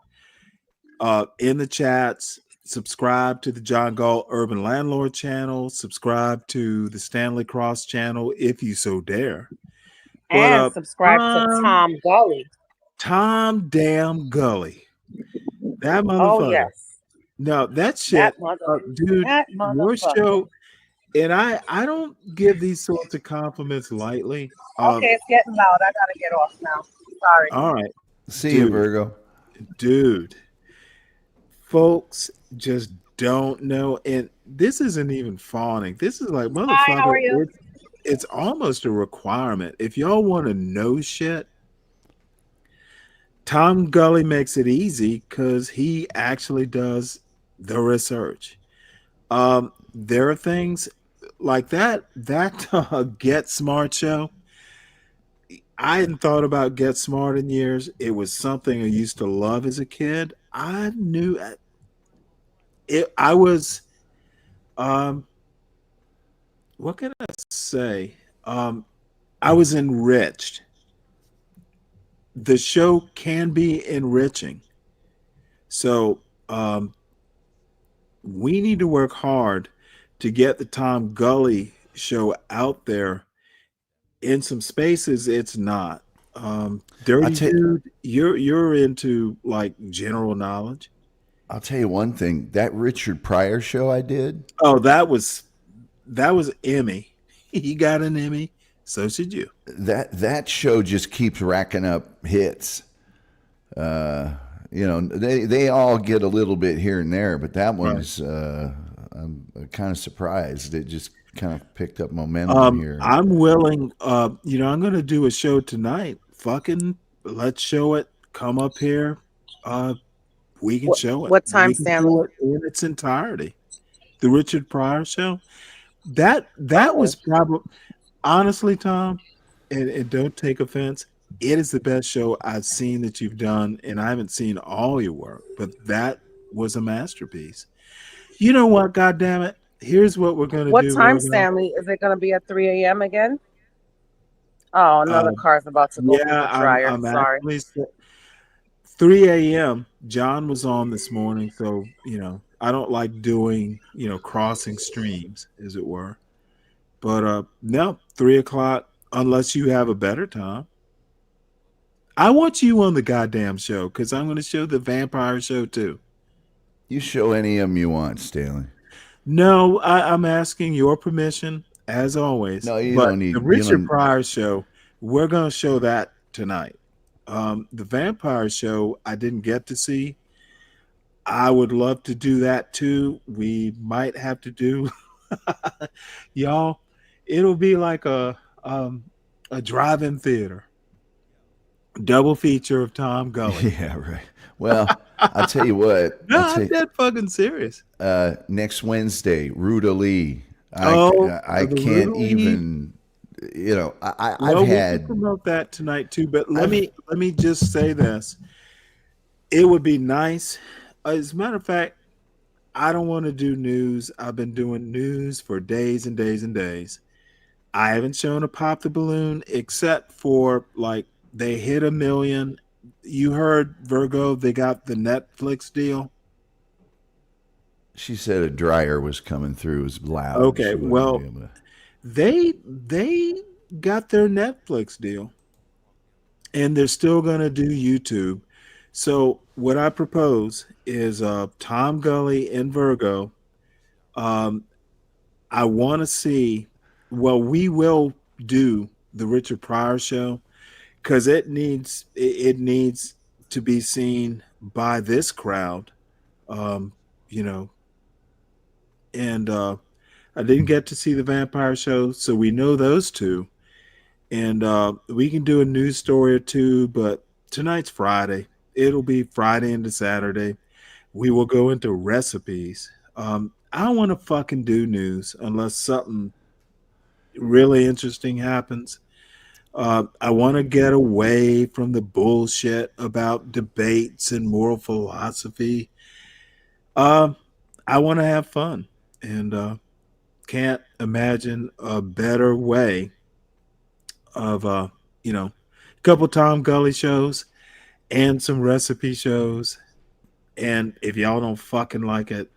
S4: in the chats. Subscribe to the John Gall Urban Landlord channel. Subscribe to the Stanley Cross channel if you so dare.
S3: And subscribe to Tom Gully.
S4: Tom damn Gully. That motherfucker.
S3: Oh yes.
S4: No, that shit, dude. Your show, and I don't give these sorts of compliments lightly.
S3: Okay, it's getting loud. I gotta get off now. Sorry.
S4: All right.
S6: See you, Virgo.
S4: Dude. Folks just don't know. And this isn't even fawning. This is like, motherfucker.
S3: Hi, how are you?
S4: It's almost a requirement. If y'all want to know shit, Tom Gully makes it easy because he actually does the research. There are things like that Get Smart show. I hadn't thought about Get Smart in years. It was something I used to love as a kid. I knew it. I was, what can I say? I was enriched. The show can be enriching. So, we need to work hard to get the Tom Gully show out there. In some spaces, it's not. Dirty Dude, you're into like general knowledge.
S6: I'll tell you one thing. That Richard Pryor show I did.
S4: Oh, that was Emmy. He got an Emmy. So should you.
S6: That show just keeps racking up hits. They all get a little bit here and there, but that one's I'm kind of surprised. It just kind of picked up momentum here.
S4: I'm willing. I'm going to do a show tonight. Fucking let's show it. Come up here. We can show it.
S3: What time, Stanley?
S4: In its entirety. The Richard Pryor show. That was probably, honestly, Tom, and don't take offense, it is the best show I've seen that you've done, and I haven't seen all your work, but that was a masterpiece. You know what? God damn it! Here's what we're gonna do.
S3: What time, Stanley? Is it gonna be at 3 a.m. again? Oh, another car's about to go through the dryer.
S4: I'm
S3: Sorry.
S4: actually 3 a.m. John was on this morning, so I don't like doing crossing streams, as it were. But no, 3 o'clock, unless you have a better time. I want you on the goddamn show because I'm going to show the vampire show too.
S6: You show any of them you want, Stanley.
S4: No, I'm asking your permission, as always.
S6: No, you don't need
S4: the Richard Pryor show. We're going to show that tonight. The vampire show I didn't get to see. I would love to do that too. We might have to do Y'all, it'll be like a drive-in theater. Double feature of Tom Gully.
S6: Yeah, right. Well, I'll tell you what.
S4: No, I'm dead fucking serious.
S6: Next Wednesday, Ruta Lee. I
S4: the
S6: can't
S4: Ruta Lee.
S6: even. You know,
S4: Well,
S6: I've
S4: we
S6: had.
S4: can promote that tonight too. But let me just say this: it would be nice. As a matter of fact, I don't want to do news. I've been doing news for days and days and days. I haven't shown a pop the balloon except for like they hit 1 million. You heard Virgo, they got the Netflix deal.
S6: She said a dryer was coming through. It was loud.
S4: Okay, well, they got their Netflix deal, and they're still gonna do YouTube. So what I propose is Tom Gully and Virgo. I want to see. Well, we will do the Richard Pryor show because it needs to be seen by this crowd. You know, and I didn't get to see the vampire show, so we know those two, and we can do a news story or two. But tonight's Friday; it'll be Friday into Saturday. We will go into recipes. I don't want to fucking do news unless something really interesting happens. I want to get away from the bullshit about debates and moral philosophy. I want to have fun, and can't imagine a better way of a couple Tom Gully shows and some recipe shows. And if y'all don't fucking like it,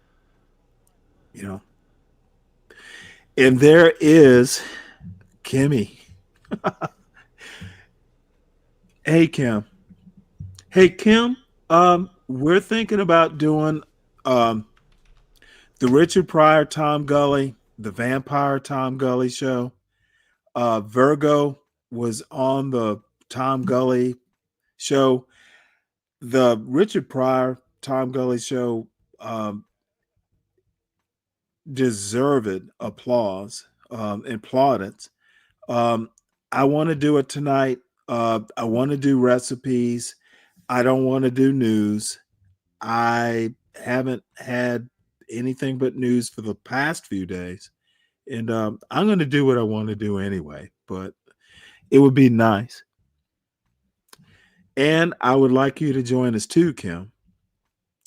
S4: and there is Kimmy. Hey Kim. Hey Kim, we're thinking about doing the Richard Pryor Tom Gully, the Vampire Tom Gully show. Virgo was on the Tom Gully show. The Richard Pryor Tom Gully show deserved applause and plaudits. I want to do it tonight. I want to do recipes. I don't want to do news. I haven't had anything but news for the past few days. And I'm going to do what I want to do anyway, but it would be nice. And I would like you to join us too, Kim,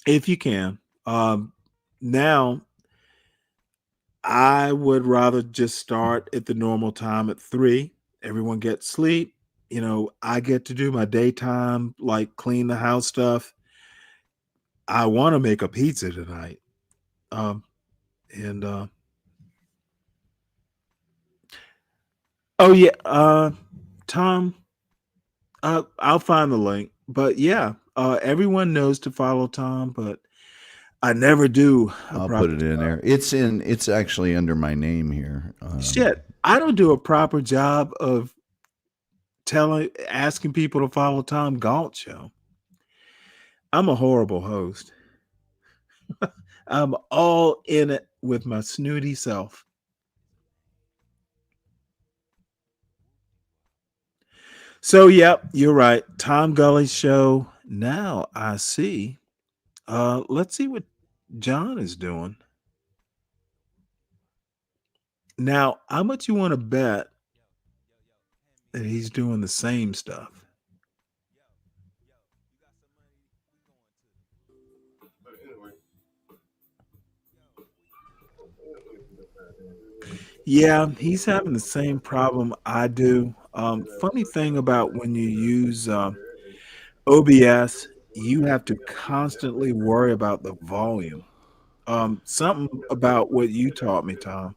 S4: if you can. Now, I would rather just start at the normal time at 3. Everyone gets sleep. I get to do my daytime, like clean the house stuff. I want to make a pizza tonight. Oh yeah, Tom, I'll find the link. But yeah, everyone knows to follow Tom, but I never do.
S6: I'll put it in there. It's actually under my name here.
S4: Shit, I don't do a proper job of asking people to follow Tom Galt show. I'm a horrible host. I'm all in it with my snooty self. So, yep, you're right. Tom Gully's show. Now I see. Let's see what John is doing. Now, how much you want to bet that he's doing the same stuff? Yeah, he's having the same problem I do. Funny thing about when you use OBS, you have to constantly worry about the volume. Something about what you taught me, Tom.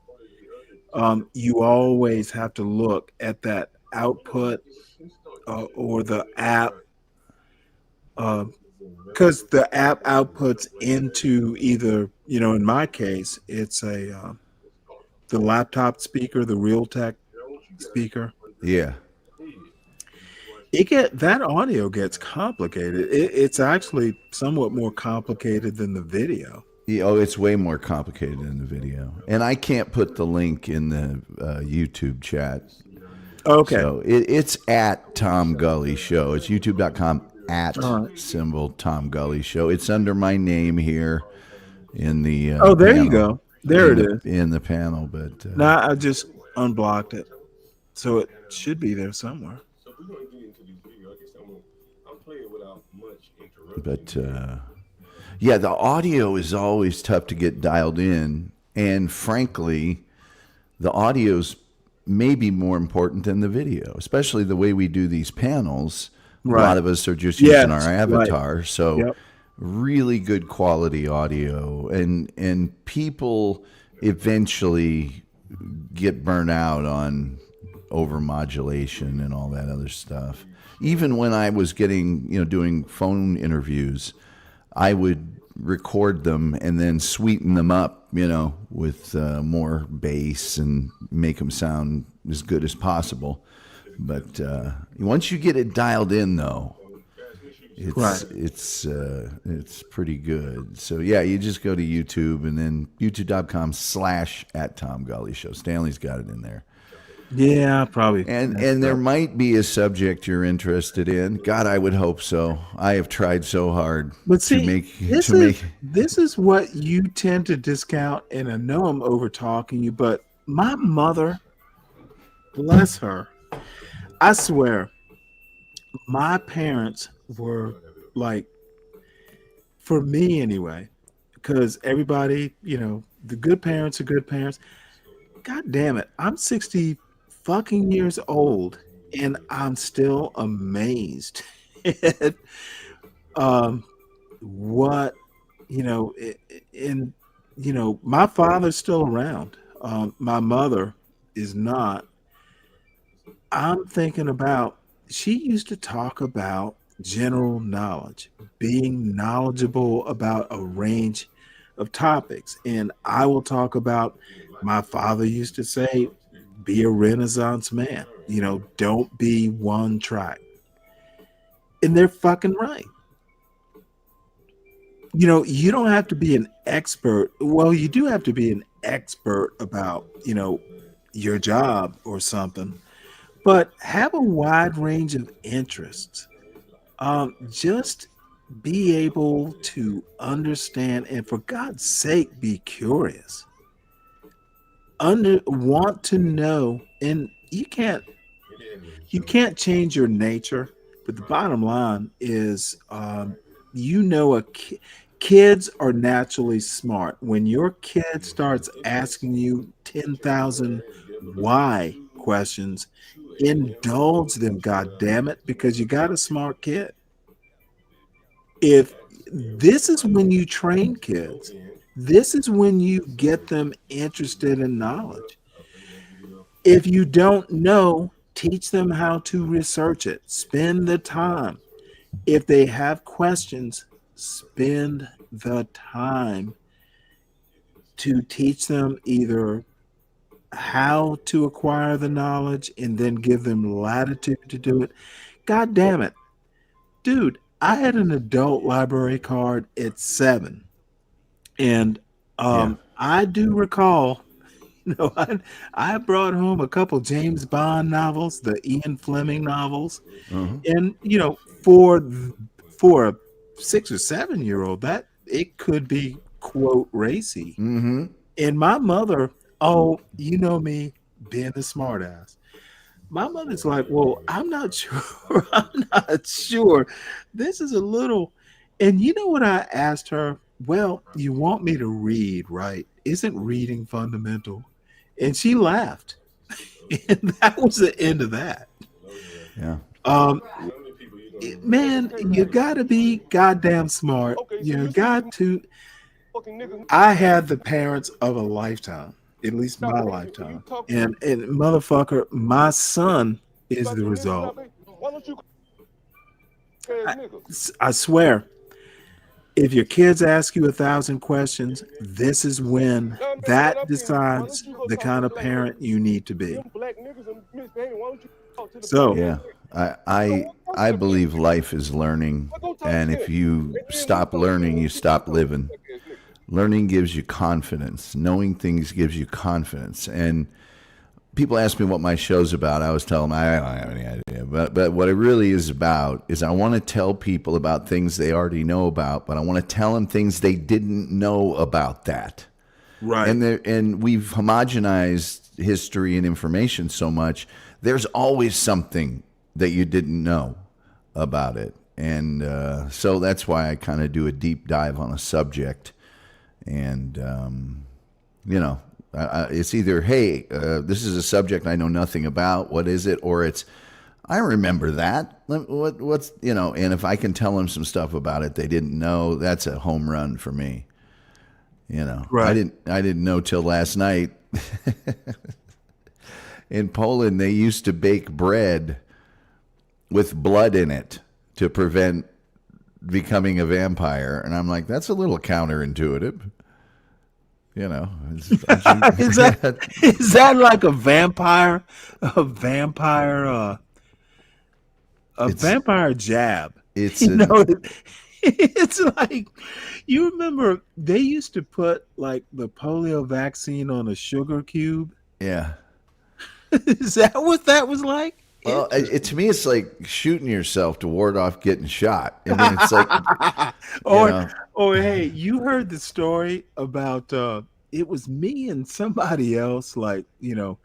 S4: You always have to look at that output or the app, because the app outputs into either, in my case, it's the laptop speaker, the Realtek speaker.
S6: Yeah.
S4: That audio gets complicated. It's actually somewhat more complicated than the video.
S6: it's way more complicated in the video, and I can't put the link in the YouTube chat.
S4: Okay.
S6: So it's at Tom Gully Show. It's youtube.com @ Tom Gully Show. It's under my name here in the
S4: there
S6: panel.
S4: you go. There it is.
S6: In the panel, but
S4: no, I just unblocked it. So it should be there somewhere.
S6: But yeah, the audio is always tough to get dialed in, and frankly, the audio's maybe more important than the video, especially the way we do these panels.
S4: Right.
S6: A lot of us are just using our
S4: Yes,
S6: avatar,
S4: right.
S6: so
S4: Yep.
S6: really good quality audio, and people eventually get burnt out on overmodulation and all that other stuff. Even when I was doing phone interviews, I would record them and then sweeten them up, with more bass and make them sound as good as possible. But once you get it dialed in, though, it's pretty good. So yeah, you just go to YouTube and then youtube.com / Tom Gully Show. Stanley's got it in there.
S4: Yeah, probably.
S6: And there might be a subject you're interested in. God, I would hope so. I have tried so hard
S4: to make. This is what you tend to discount, and I know I'm over talking you, but my mother, bless her, I swear, my parents were like, for me anyway, because everybody, the good parents are good parents. God damn it, I'm 60 fucking years old, and I'm still amazed at what my father's still around. My mother is not. I'm thinking about, she used to talk about general knowledge, being knowledgeable about a range of topics, and I will talk about, my father used to say, be a Renaissance man. Don't be one track. And they're fucking right. You don't have to be an expert. Well, you do have to be an expert about, your job or something, but have a wide range of interests. Just be able to understand, and for God's sake, be curious. Want to know, and you can't change your nature, but the bottom line is, kids are naturally smart. When your kid starts asking you 10,000 why questions, indulge them, God damn it, because you got a smart kid. If this is when you train kids, this is when you get them interested in knowledge. If you don't know, teach them how to research it. Spend the time. If they have questions, spend the time to teach them either how to acquire the knowledge and then give them latitude to do it. God damn it. Dude, I had an adult library card at 7. And I do recall, I brought home a couple James Bond novels, the Ian Fleming novels. And, for a 6 or 7-year-old, that it could be, quote, racy. And my mother, me being the smart ass. My mother's like, well, I'm not sure. I'm not sure. This is a little, and you know what I asked her? Well, you want me to read, right? Isn't reading fundamental? And she laughed. And that was the end of that.
S6: Yeah.
S4: Man, you gotta be goddamn smart. You got to. I had the parents of a lifetime, at least my lifetime. And motherfucker, my son is the result. I swear, if your kids ask you 1,000 questions, this is when that decides the kind of parent you need to be. So
S6: yeah, I believe life is learning, and if you stop learning, you stop living. Learning gives you confidence. Knowing things gives you confidence. And people ask me what my show's about. I always tell them I don't have any idea. But what it really is about is I want to tell people about things they already know about, but I want to tell them things they didn't know about that.
S4: Right.
S6: And we've homogenized history and information so much. There's always something that you didn't know about it. And so that's why I kind of do a deep dive on a subject. And, it's either, hey, this is a subject I know nothing about. What is it? Or it's, I remember that. What's, and if I can tell them some stuff about it they didn't know, that's a home run for me.
S4: Right.
S6: I didn't know till last night. In Poland, they used to bake bread with blood in it to prevent becoming a vampire. And I'm like, that's a little counterintuitive.
S4: Is that like a vampire jab?
S6: It's
S4: it's like, you remember they used to put like the polio vaccine on a sugar cube?
S6: Yeah.
S4: Is that what that was like?
S6: Well, to me, it's like shooting yourself to ward off getting shot. I mean, it's like,
S4: hey, you heard the story about it was me and somebody else. Like, you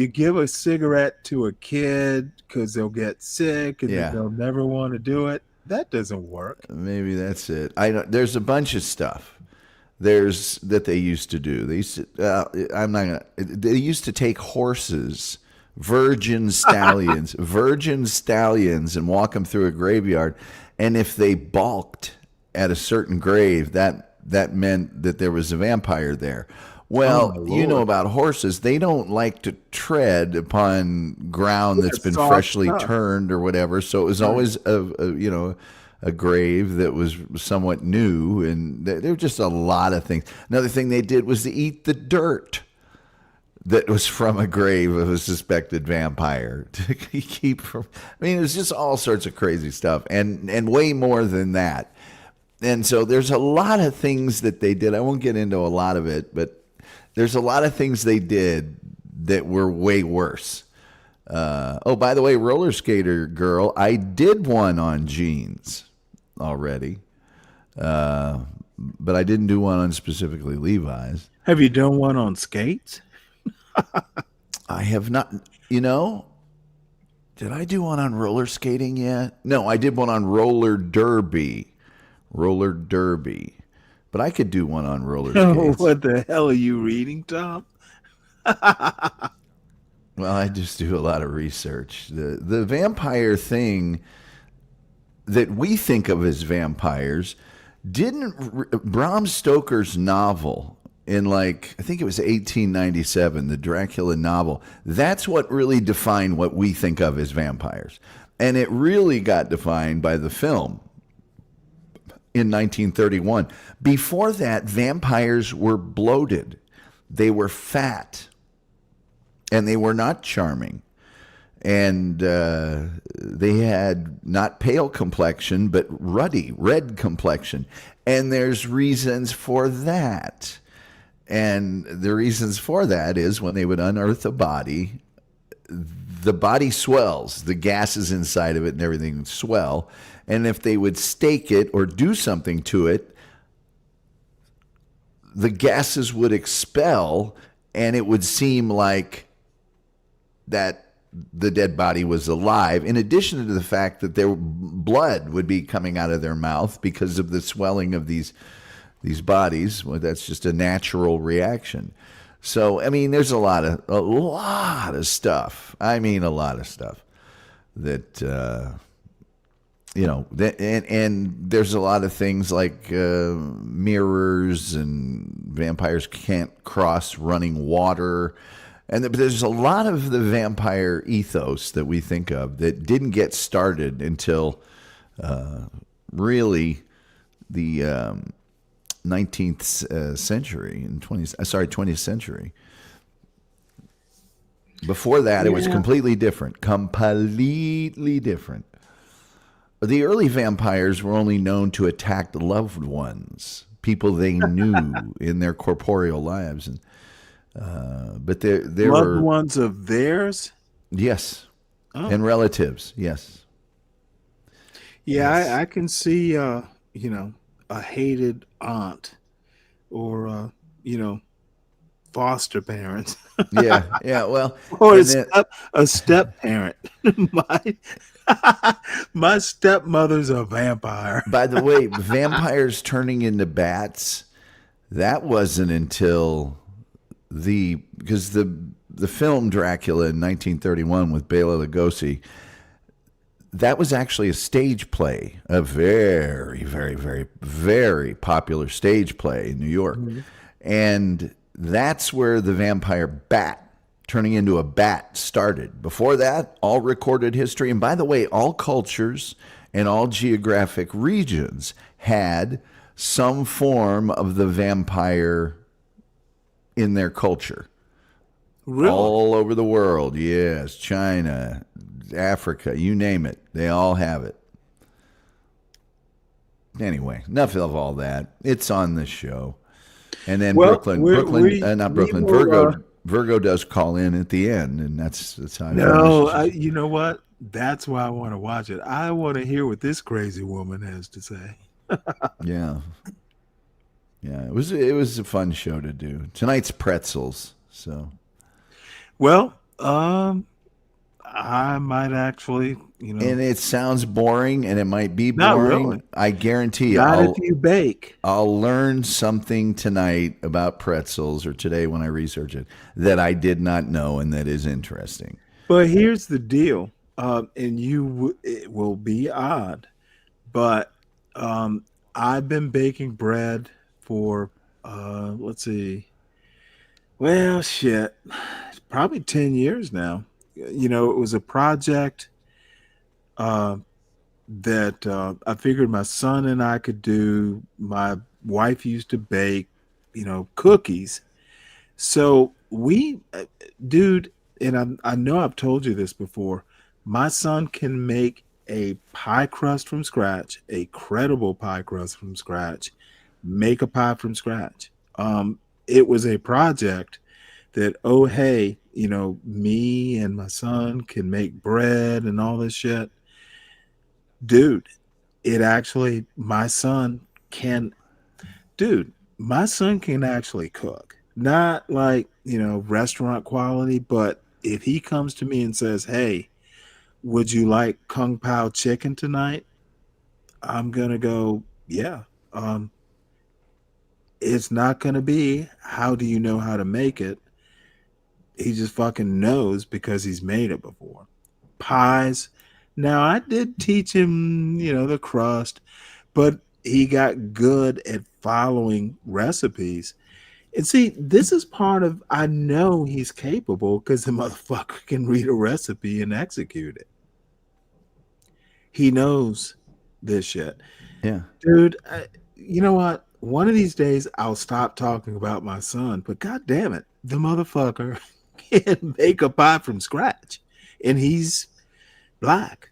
S4: give a cigarette to a kid because they'll get sick and they'll never want to do it. That doesn't work.
S6: Maybe that's it. There's a bunch of stuff. That they used to do. They used to. They used to take horses. Virgin stallions, and walk them through a graveyard. And if they balked at a certain grave, that meant that there was a vampire there. Well, you know about horses. They don't like to tread upon ground that's been freshly turned or whatever. So it was always a grave that was somewhat new. And there were just a lot of things. Another thing they did was to eat the dirt that was from a grave of a suspected vampire to keep from. I mean, it was just all sorts of crazy stuff, and way more than that. And so there's a lot of things that they did. I won't get into a lot of it, but there's a lot of things they did that were way worse. By the way, roller skater girl, I did one on jeans already, but I didn't do one on specifically Levi's.
S4: Have you done one on skates?
S6: I have not. Did I do one on roller skating yet? No, I did one on roller derby. But I could do one on roller skates.
S4: What the hell are you reading, Tom?
S6: Well, I just do a lot of research. The vampire thing that we think of as vampires didn't. Bram Stoker's novel in I think it was 1897, the Dracula novel, that's what really defined what we think of as vampires. And it really got defined by the film in 1931. Before that, vampires were bloated. They were fat. And they were not charming. And they had not pale complexion, but ruddy, red complexion. And there's reasons for that. And the reasons for that is when they would unearth a body, the body swells. The gases inside of it and everything swell. And if they would stake it or do something to it, the gases would expel, and it would seem like that the dead body was alive, in addition to the fact that their blood would be coming out of their mouth because of the swelling of these bodies. Well, that's just a natural reaction. So, I mean, there's a lot of stuff. I mean, a lot of stuff that, and there's a lot of things like mirrors, and vampires can't cross running water. But there's a lot of the vampire ethos that we think of that didn't get started until really the 19th century and 20th century. Before that, it was completely different. Completely different. The early vampires were only known to attack loved ones, people they knew in their corporeal lives, and but there
S4: loved
S6: were
S4: ones of theirs.
S6: Yes,
S4: Oh.
S6: and relatives. Yes.
S4: Yeah,
S6: Yes.
S4: I can see, a hated aunt or, foster parents.
S6: Yeah. Well,
S4: or
S6: and then
S4: a step parent. My stepmother's a vampire.
S6: by the way, vampires turning into bats, that wasn't until because the film Dracula in 1931 with Bela Lugosi, that was actually a stage play, a very, very, very, very popular stage play in New York.
S4: Mhm.
S6: And that's where the vampire bat turning into a bat started. Before that, all recorded history, and by the way, all cultures and all geographic regions had some form of the vampire in their culture.
S4: Really?
S6: All over the world, yes. China, Africa, you name it. They all have it. Anyway, enough of all that. It's on this show. And then
S4: Well,
S6: Virgo does call in at the end, and that's how I
S4: No, you know what? That's why I want to watch it. I want to hear what this crazy woman has to say.
S6: Yeah. It was a fun show to do. Tonight's pretzels, so.
S4: Well, I might actually,
S6: And it sounds boring, and it might be
S4: Not
S6: boring.
S4: really.
S6: I guarantee you.
S4: Not if you bake.
S6: I'll learn something tonight about pretzels, or today when I research it, that I did not know and that is interesting.
S4: But here's the deal, and it will be odd, but I've been baking bread for let's see, well, shit, probably 10 years now. It was a project that I figured my son and I could do. My wife used to bake, cookies. So dude, and I know I've told you this before, my son can make a pie crust from scratch, a credible pie crust from scratch, make a pie from scratch. It was a project that, oh, hey, me and my son can make bread and all this shit. Dude, my son can actually cook. Not like, restaurant quality, but if he comes to me and says, hey, would you like Kung Pao chicken tonight? I'm going to go, yeah. It's not going to be, how do you know how to make it? He just fucking knows because he's made it before. Pies. Now, I did teach him, the crust, but he got good at following recipes. And see, this is part of, I know he's capable because the motherfucker can read a recipe and execute it. He knows this shit.
S6: Yeah.
S4: Dude, you know what? One of these days I'll stop talking about my son, but god damn it, the motherfucker can make a pie from scratch. And he's black.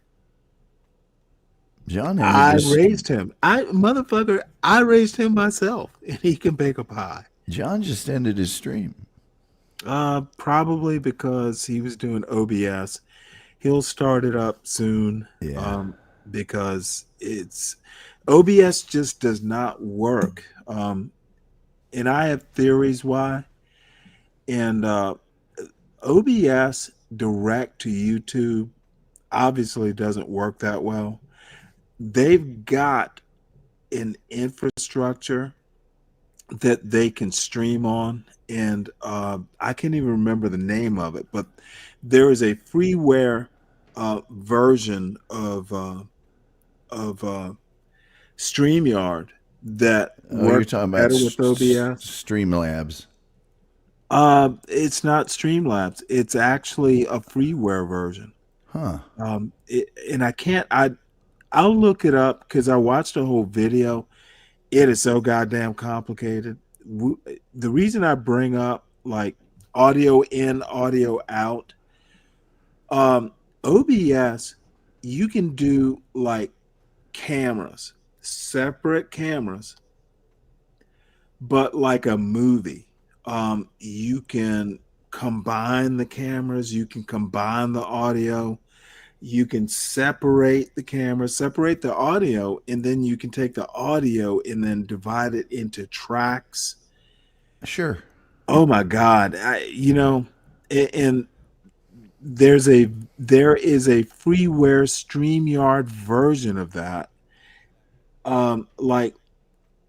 S6: John,
S4: I raised him. I raised him myself, and he can bake a pie.
S6: John just ended his stream.
S4: Probably because he was doing OBS. He'll start it up soon.
S6: Yeah.
S4: Because OBS just does not work. And I have theories why. And OBS direct to YouTube obviously doesn't work that well. They've got an infrastructure that they can stream on, and I can't even remember the name of it, but there is a freeware version of StreamYard that works
S6: you're talking
S4: better
S6: about
S4: with OBS.
S6: Streamlabs.
S4: It's not Streamlabs. It's actually a freeware version.
S6: Huh.
S4: I'll look it up because I watched a whole video. It is so goddamn complicated. The reason I bring up like audio in, audio out, OBS, you can do like cameras, separate cameras, but like a movie. You can combine the cameras, you can combine the audio, you can separate the camera, separate the audio, and then you can take the audio and then divide it into tracks.
S6: Sure.
S4: Oh my God. And there is a freeware StreamYard version of that. Like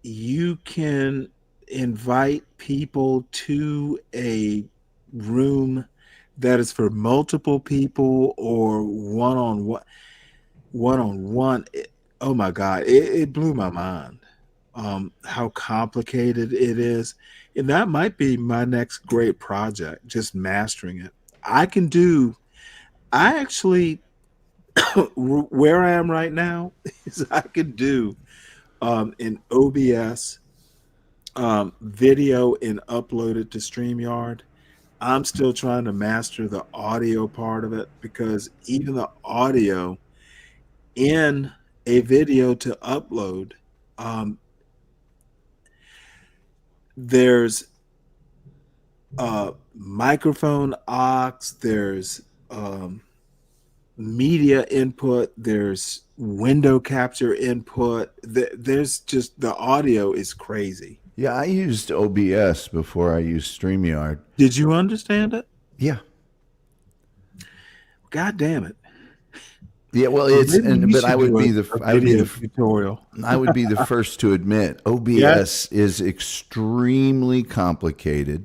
S4: you can invite people to a room that is for multiple people or one-on-one. Oh my God, it blew my mind how complicated it is. And that might be my next great project, just mastering it. I actually where I am right now is I can do an OBS video and upload it to StreamYard. I'm still trying to master the audio part of it, because even the audio in a video to upload, there's microphone aux, there's media input, there's window capture input. There's just, the audio is crazy.
S6: Yeah, I used OBS before I used StreamYard.
S4: Did you understand it?
S6: Yeah.
S4: God damn it.
S6: Yeah, well, but I would be the
S4: tutorial.
S6: I would be the first to admit OBS is extremely complicated.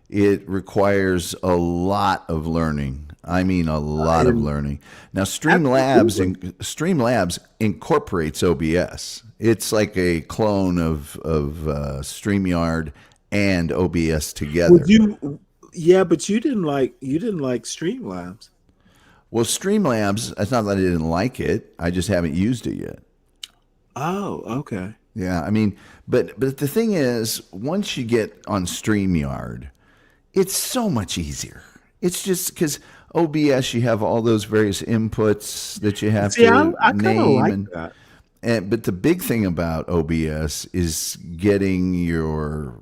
S6: It requires a lot of learning. I mean, a lot of learning. Now, Streamlabs incorporates OBS. It's like a clone of StreamYard and OBS together.
S4: But you didn't like Streamlabs.
S6: Well, Streamlabs, it's not that I didn't like it. I just haven't used it yet.
S4: Oh, okay.
S6: Yeah, I mean, but the thing is, once you get on StreamYard, it's so much easier. It's just because OBS, you have all those various inputs that you have to name.
S4: Like that.
S6: But the big thing about OBS is getting your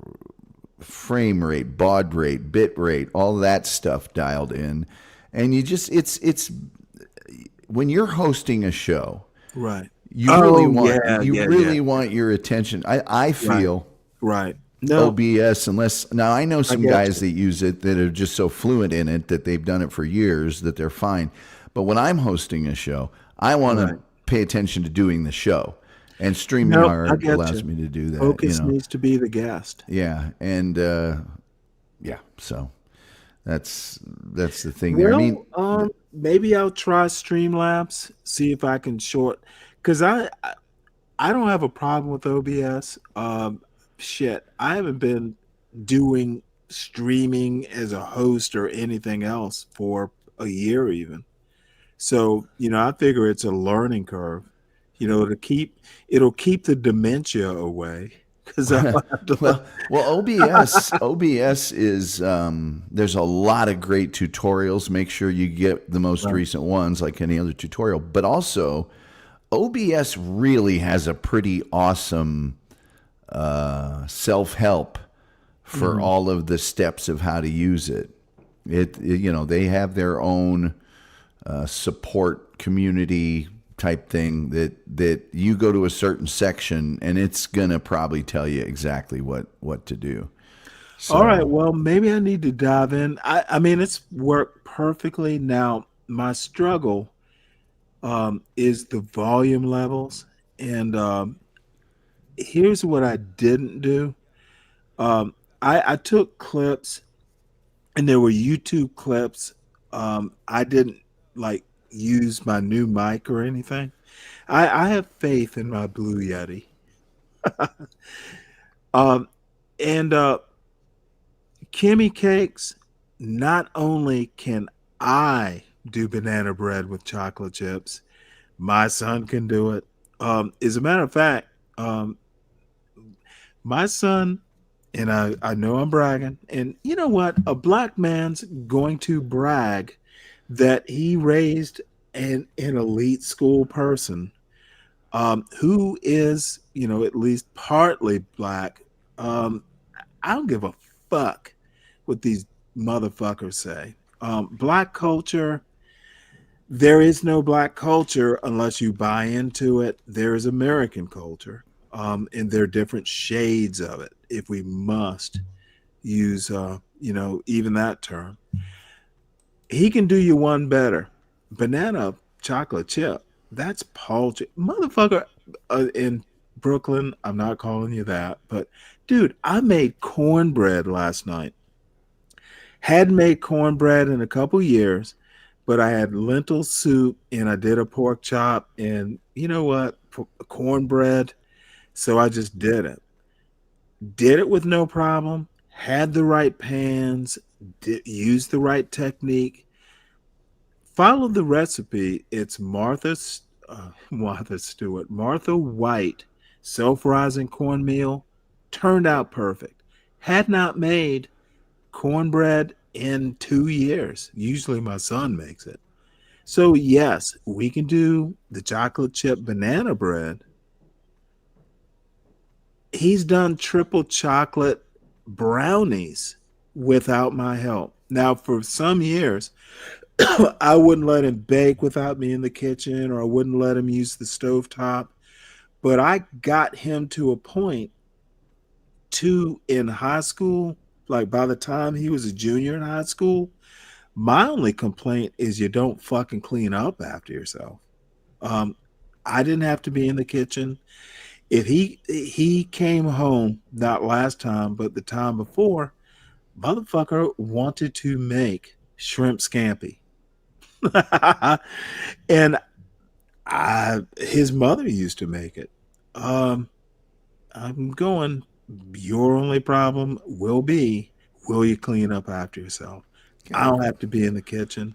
S6: frame rate, baud rate, bit rate, all that stuff dialed in. And you just, it's when you're hosting a show,
S4: right?
S6: You really want your attention. I feel
S4: right.
S6: No. OBS, now I know some guys that use it that are just so fluent in it that they've done it for years that they're fine. But when I'm hosting a show, I want to pay attention to doing the show, and StreamYard allows me to do that.
S4: Focus needs to be the guest.
S6: Yeah, and so that's the thing.
S4: Well,
S6: there. I mean,
S4: maybe I'll try Streamlabs, see if I can because I don't have a problem with OBS. Shit, I haven't been doing streaming as a host or anything else for a year even. So, I figure it's a learning curve. It'll keep the dementia away.
S6: Well, OBS is there's a lot of great tutorials. Make sure you get the most recent ones, like any other tutorial. But also, OBS really has a pretty awesome self-help for all of the steps of how to use it. They have their own support community type thing that you go to a certain section and it's gonna probably tell you exactly what to do. So,
S4: all right, well, maybe I need to dive in. I mean, it's worked perfectly. Now my struggle is the volume levels, and here's what I didn't do. I took clips, and there were YouTube clips. I didn't use my new mic or anything. I have faith in my Blue Yeti. And Kimmy Cakes, not only can I do banana bread with chocolate chips, my son can do it. As a matter of fact, my son, and I know I'm bragging, and you know what? A black man's going to brag that he raised an elite school person who is, at least partly black, I don't give a fuck what these motherfuckers say. Black culture, there is no black culture unless you buy into it. There is American culture, and there are different shades of it, if we must use, even that term. He can do you one better. Banana chocolate chip, that's paltry. Motherfucker, in Brooklyn, I'm not calling you that, but dude, I made cornbread last night. Hadn't made cornbread in a couple years, but I had lentil soup and I did a pork chop and you know what? Cornbread. So I just did it. Did it with no problem. Had the right pans, used the right technique. Follow the recipe. It's Martha Stewart, Martha White, self-rising cornmeal. Turned out perfect. Had not made cornbread in 2 years. Usually my son makes it. So yes, we can do the chocolate chip banana bread. He's done triple chocolate brownies without my help. Now, for some years, I wouldn't let him bake without me in the kitchen, or I wouldn't let him use the stovetop. But I got him to a point in high school, like by the time he was a junior in high school, my only complaint is you don't fucking clean up after yourself. I didn't have to be in the kitchen. If he came home, not last time, but the time before, motherfucker wanted to make shrimp scampi. And his mother used to make it. I'm going, your only problem will be, will you clean up after yourself? I don't have to be in the kitchen.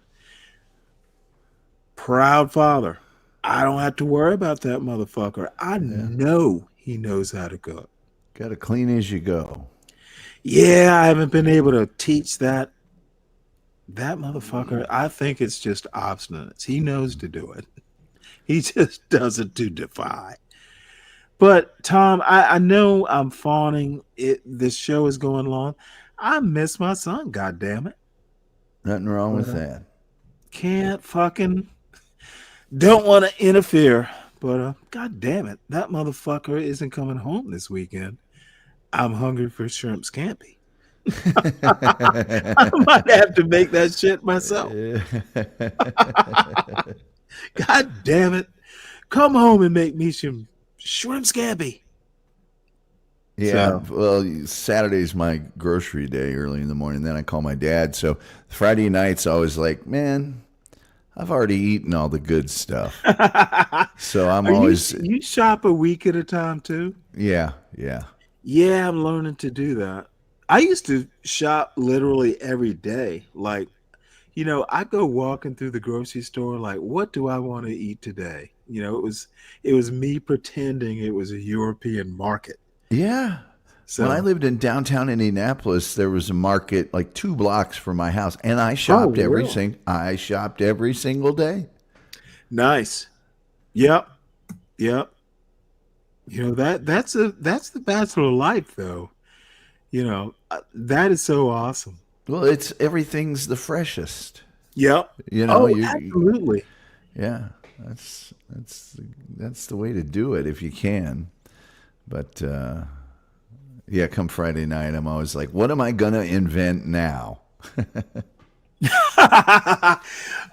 S4: Proud father. I don't have to worry about that motherfucker. I know he knows how to cook.
S6: Got to clean as you go.
S4: Yeah, I haven't been able to teach that motherfucker. I think it's just obstinance. He knows to do it. He just does it to defy. But Tom, I know I'm fawning. This show is going long. I miss my son. God damn it.
S6: Nothing wrong with that.
S4: Can't fucking. Don't want to interfere, but God damn it, that motherfucker isn't coming home this weekend. I'm hungry for shrimp scampi. I might have to make that shit myself. God damn it. Come home and make me some shrimp scampi.
S6: Yeah, well, Saturday's my grocery day early in the morning. Then I call my dad. So Friday nights, I was like, man, I've already eaten all the good stuff. So I'm always...
S4: You shop a week at a time too?
S6: Yeah.
S4: Yeah, I'm learning to do that. I used to shop literally every day. Like, I go walking through the grocery store like, what do I want to eat today? It was me pretending it was a European market.
S6: Yeah.
S4: So,
S6: when I lived in downtown Indianapolis, there was a market like 2 blocks from my house, and I shopped I shopped every single day.
S4: Nice. Yep. That's the bachelor life, though. That is so awesome.
S6: Well, everything's the freshest.
S4: Yep. Absolutely.
S6: Yeah, that's the way to do it if you can. But yeah, come Friday night, I'm always like, what am I gonna invent now?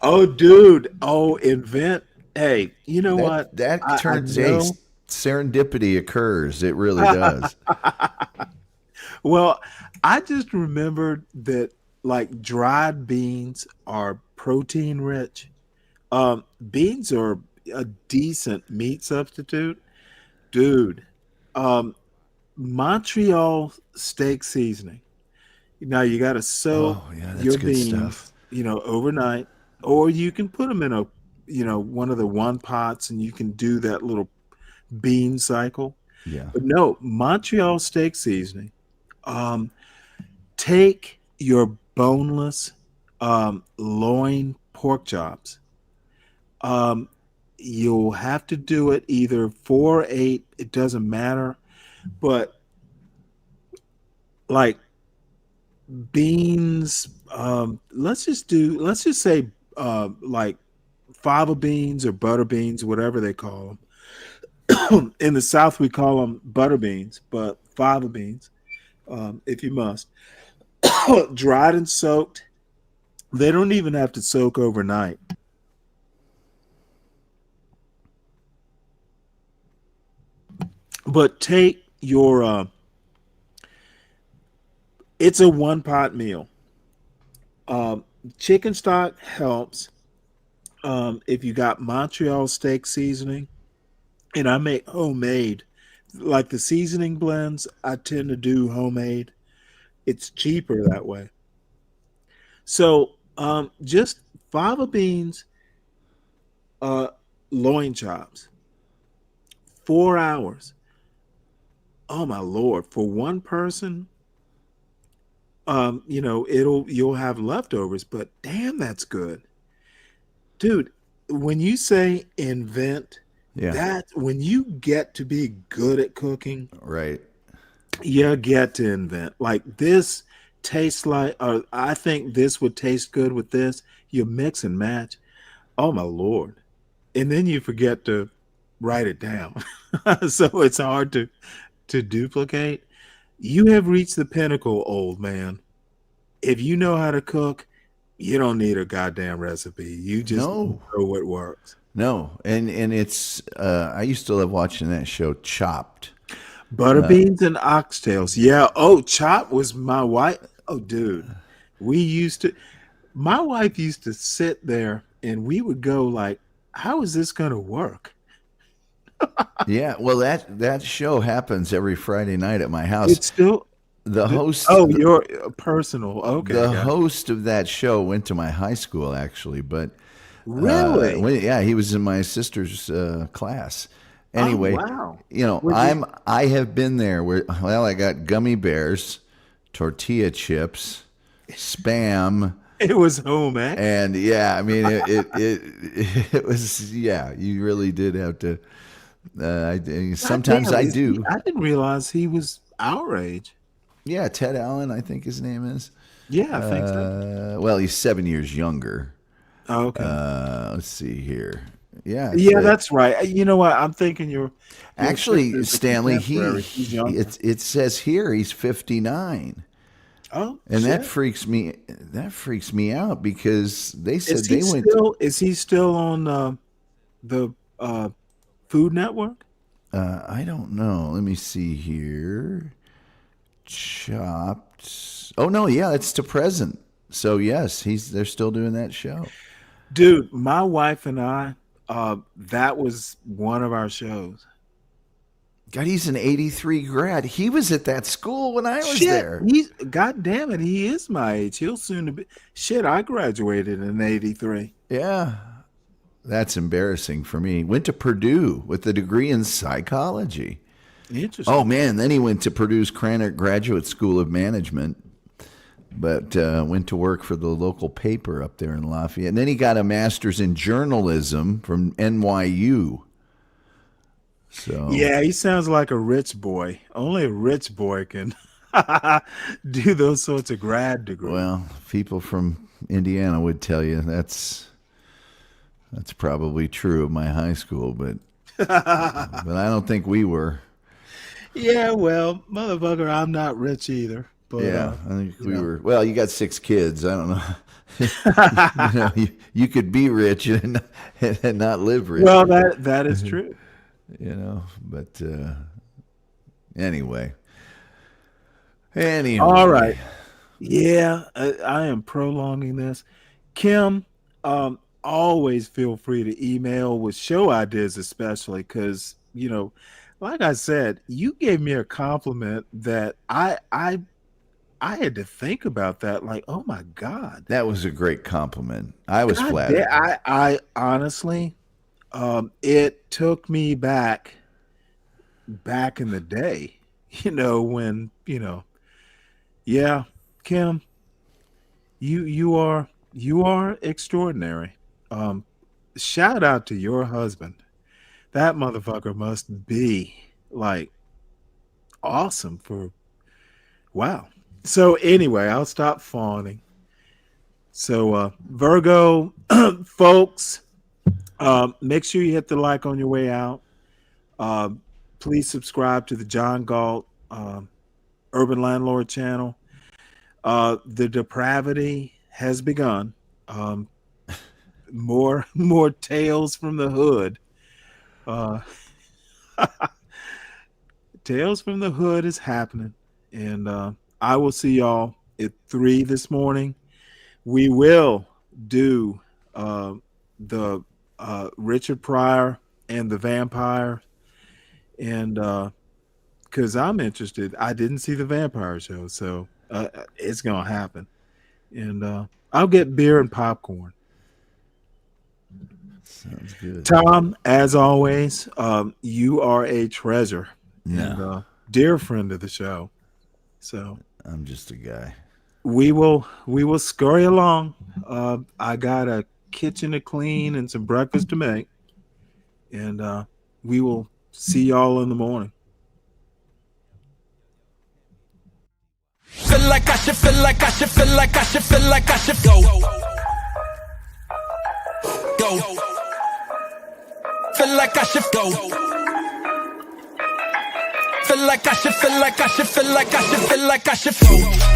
S4: Oh, dude. Oh, invent. Hey, you know what?
S6: That turns serendipity occurs. It really does.
S4: Well, I just remembered that like dried beans are protein rich. Beans are a decent meat substitute. Dude, Montreal steak seasoning. Now you got to soak your beans, overnight, or you can put them in one of the one pots and you can do that little bean cycle.
S6: Yeah.
S4: But no, Montreal steak seasoning. Take your boneless loin pork chops. You'll have to do it either 4 or 8. It doesn't matter. But like beans. Let's just say like fava beans or butter beans, whatever they call them. In the South, we call them butter beans, but fava beans, if you must, dried and soaked. They don't even have to soak overnight. But take your it's a one pot meal. Chicken stock helps. If you got Montreal steak seasoning, and I make homemade, like the seasoning blends, I tend to do homemade. It's cheaper that way. So just fava beans, uh, loin chops, 4 hours. Oh my lord! For one person, you'll have leftovers, but damn, that's good, dude. When you say invent, that when you get to be good at cooking,
S6: right?
S4: You get to invent. Like this tastes like, or I think this would taste good with this. You mix and match. Oh my lord! And then you forget to write it down, so it's hard to duplicate. You have reached the pinnacle, old man. If you know how to cook, you don't need a goddamn recipe. You just know what works.
S6: No, and it's I used to love watching that show, Chopped.
S4: Butter beans and oxtails. Yeah. Oh, Chop was my wife. Oh, dude. My wife used to sit there and we would go like, how is this going to work?
S6: Yeah, well, that show happens every Friday night at my house.
S4: It's still
S6: the host.
S4: Oh, your personal. Okay.
S6: The host of that show went to my high school, actually, but
S4: really,
S6: yeah, he was in my sister's class. Anyway,
S4: oh, wow.
S6: I have been there where I got gummy bears, tortilla chips, Spam.
S4: It was home, eh?
S6: And yeah, I mean it was, yeah, you really did have to. Sometimes I do.
S4: I didn't realize he was our age.
S6: Yeah, Ted Allen, I think his name is.
S4: Yeah, I think so.
S6: Well, he's 7 years younger.
S4: Oh, okay.
S6: Let's see here. Yeah,
S4: that's right. You know what? I'm thinking you're
S6: actually Stanley. It says here he's 59.
S4: Oh,
S6: and shit. That freaks me out because they said
S4: Is he still on the Food Network?
S6: I don't know. Let me see here. Chopped. Oh no, yeah, it's to present. So yes, they're still doing that show.
S4: Dude, my wife and I, that was one of our shows.
S6: God, he's an 83 grad. He was at that school when I was there.
S4: God damn it, he is my age. He'll soon be. Shit, I graduated in 83.
S6: Yeah. That's embarrassing for me. Went to Purdue with a degree in psychology.
S4: Interesting.
S6: Oh, man. Then he went to Purdue's Krannert Graduate School of Management, but went to work for the local paper up there in Lafayette. And then he got a master's in journalism from NYU. So
S4: yeah, he sounds like a rich boy. Only a rich boy can do those sorts of grad degrees.
S6: Well, people from Indiana would tell you that's probably true of my high school, but I don't think we were.
S4: Yeah, well, motherfucker, I'm not rich either. But,
S6: yeah, I think we were. Well, you got 6 kids. I don't know. You could be rich and not live rich.
S4: Well, that is true.
S6: But anyway.
S4: All right. Yeah, I am prolonging this. Kim, always feel free to email with show ideas, especially because, like I said, you gave me a compliment that I had to think about that. Like, oh my God.
S6: That was a great compliment. I was flattered.
S4: I honestly, it took me back in the day, when, yeah, Kim, you are extraordinary. Shout out to your husband. That motherfucker must be like awesome for Wow. So anyway, I'll stop fawning. So Virgo folks, make sure you hit the like on your way out. Please subscribe to the John Galt Urban Landlord channel. The depravity has begun. More tales from the hood. Tales from the hood is happening. And I will see y'all at 3 this morning. We will do the Richard Pryor and the Vampire. And because I'm interested. I didn't see the Vampire show, so it's going to happen. And I'll get beer and popcorn.
S6: Sounds good.
S4: Tom, as always, you are a treasure.
S6: Yeah.
S4: And dear friend of the show. So
S6: I'm just a guy.
S4: We will scurry along. I got a kitchen to clean and some breakfast to make. And we will see y'all in the morning.
S9: Feel like I should go. Feel like I should go. Feel like I should go.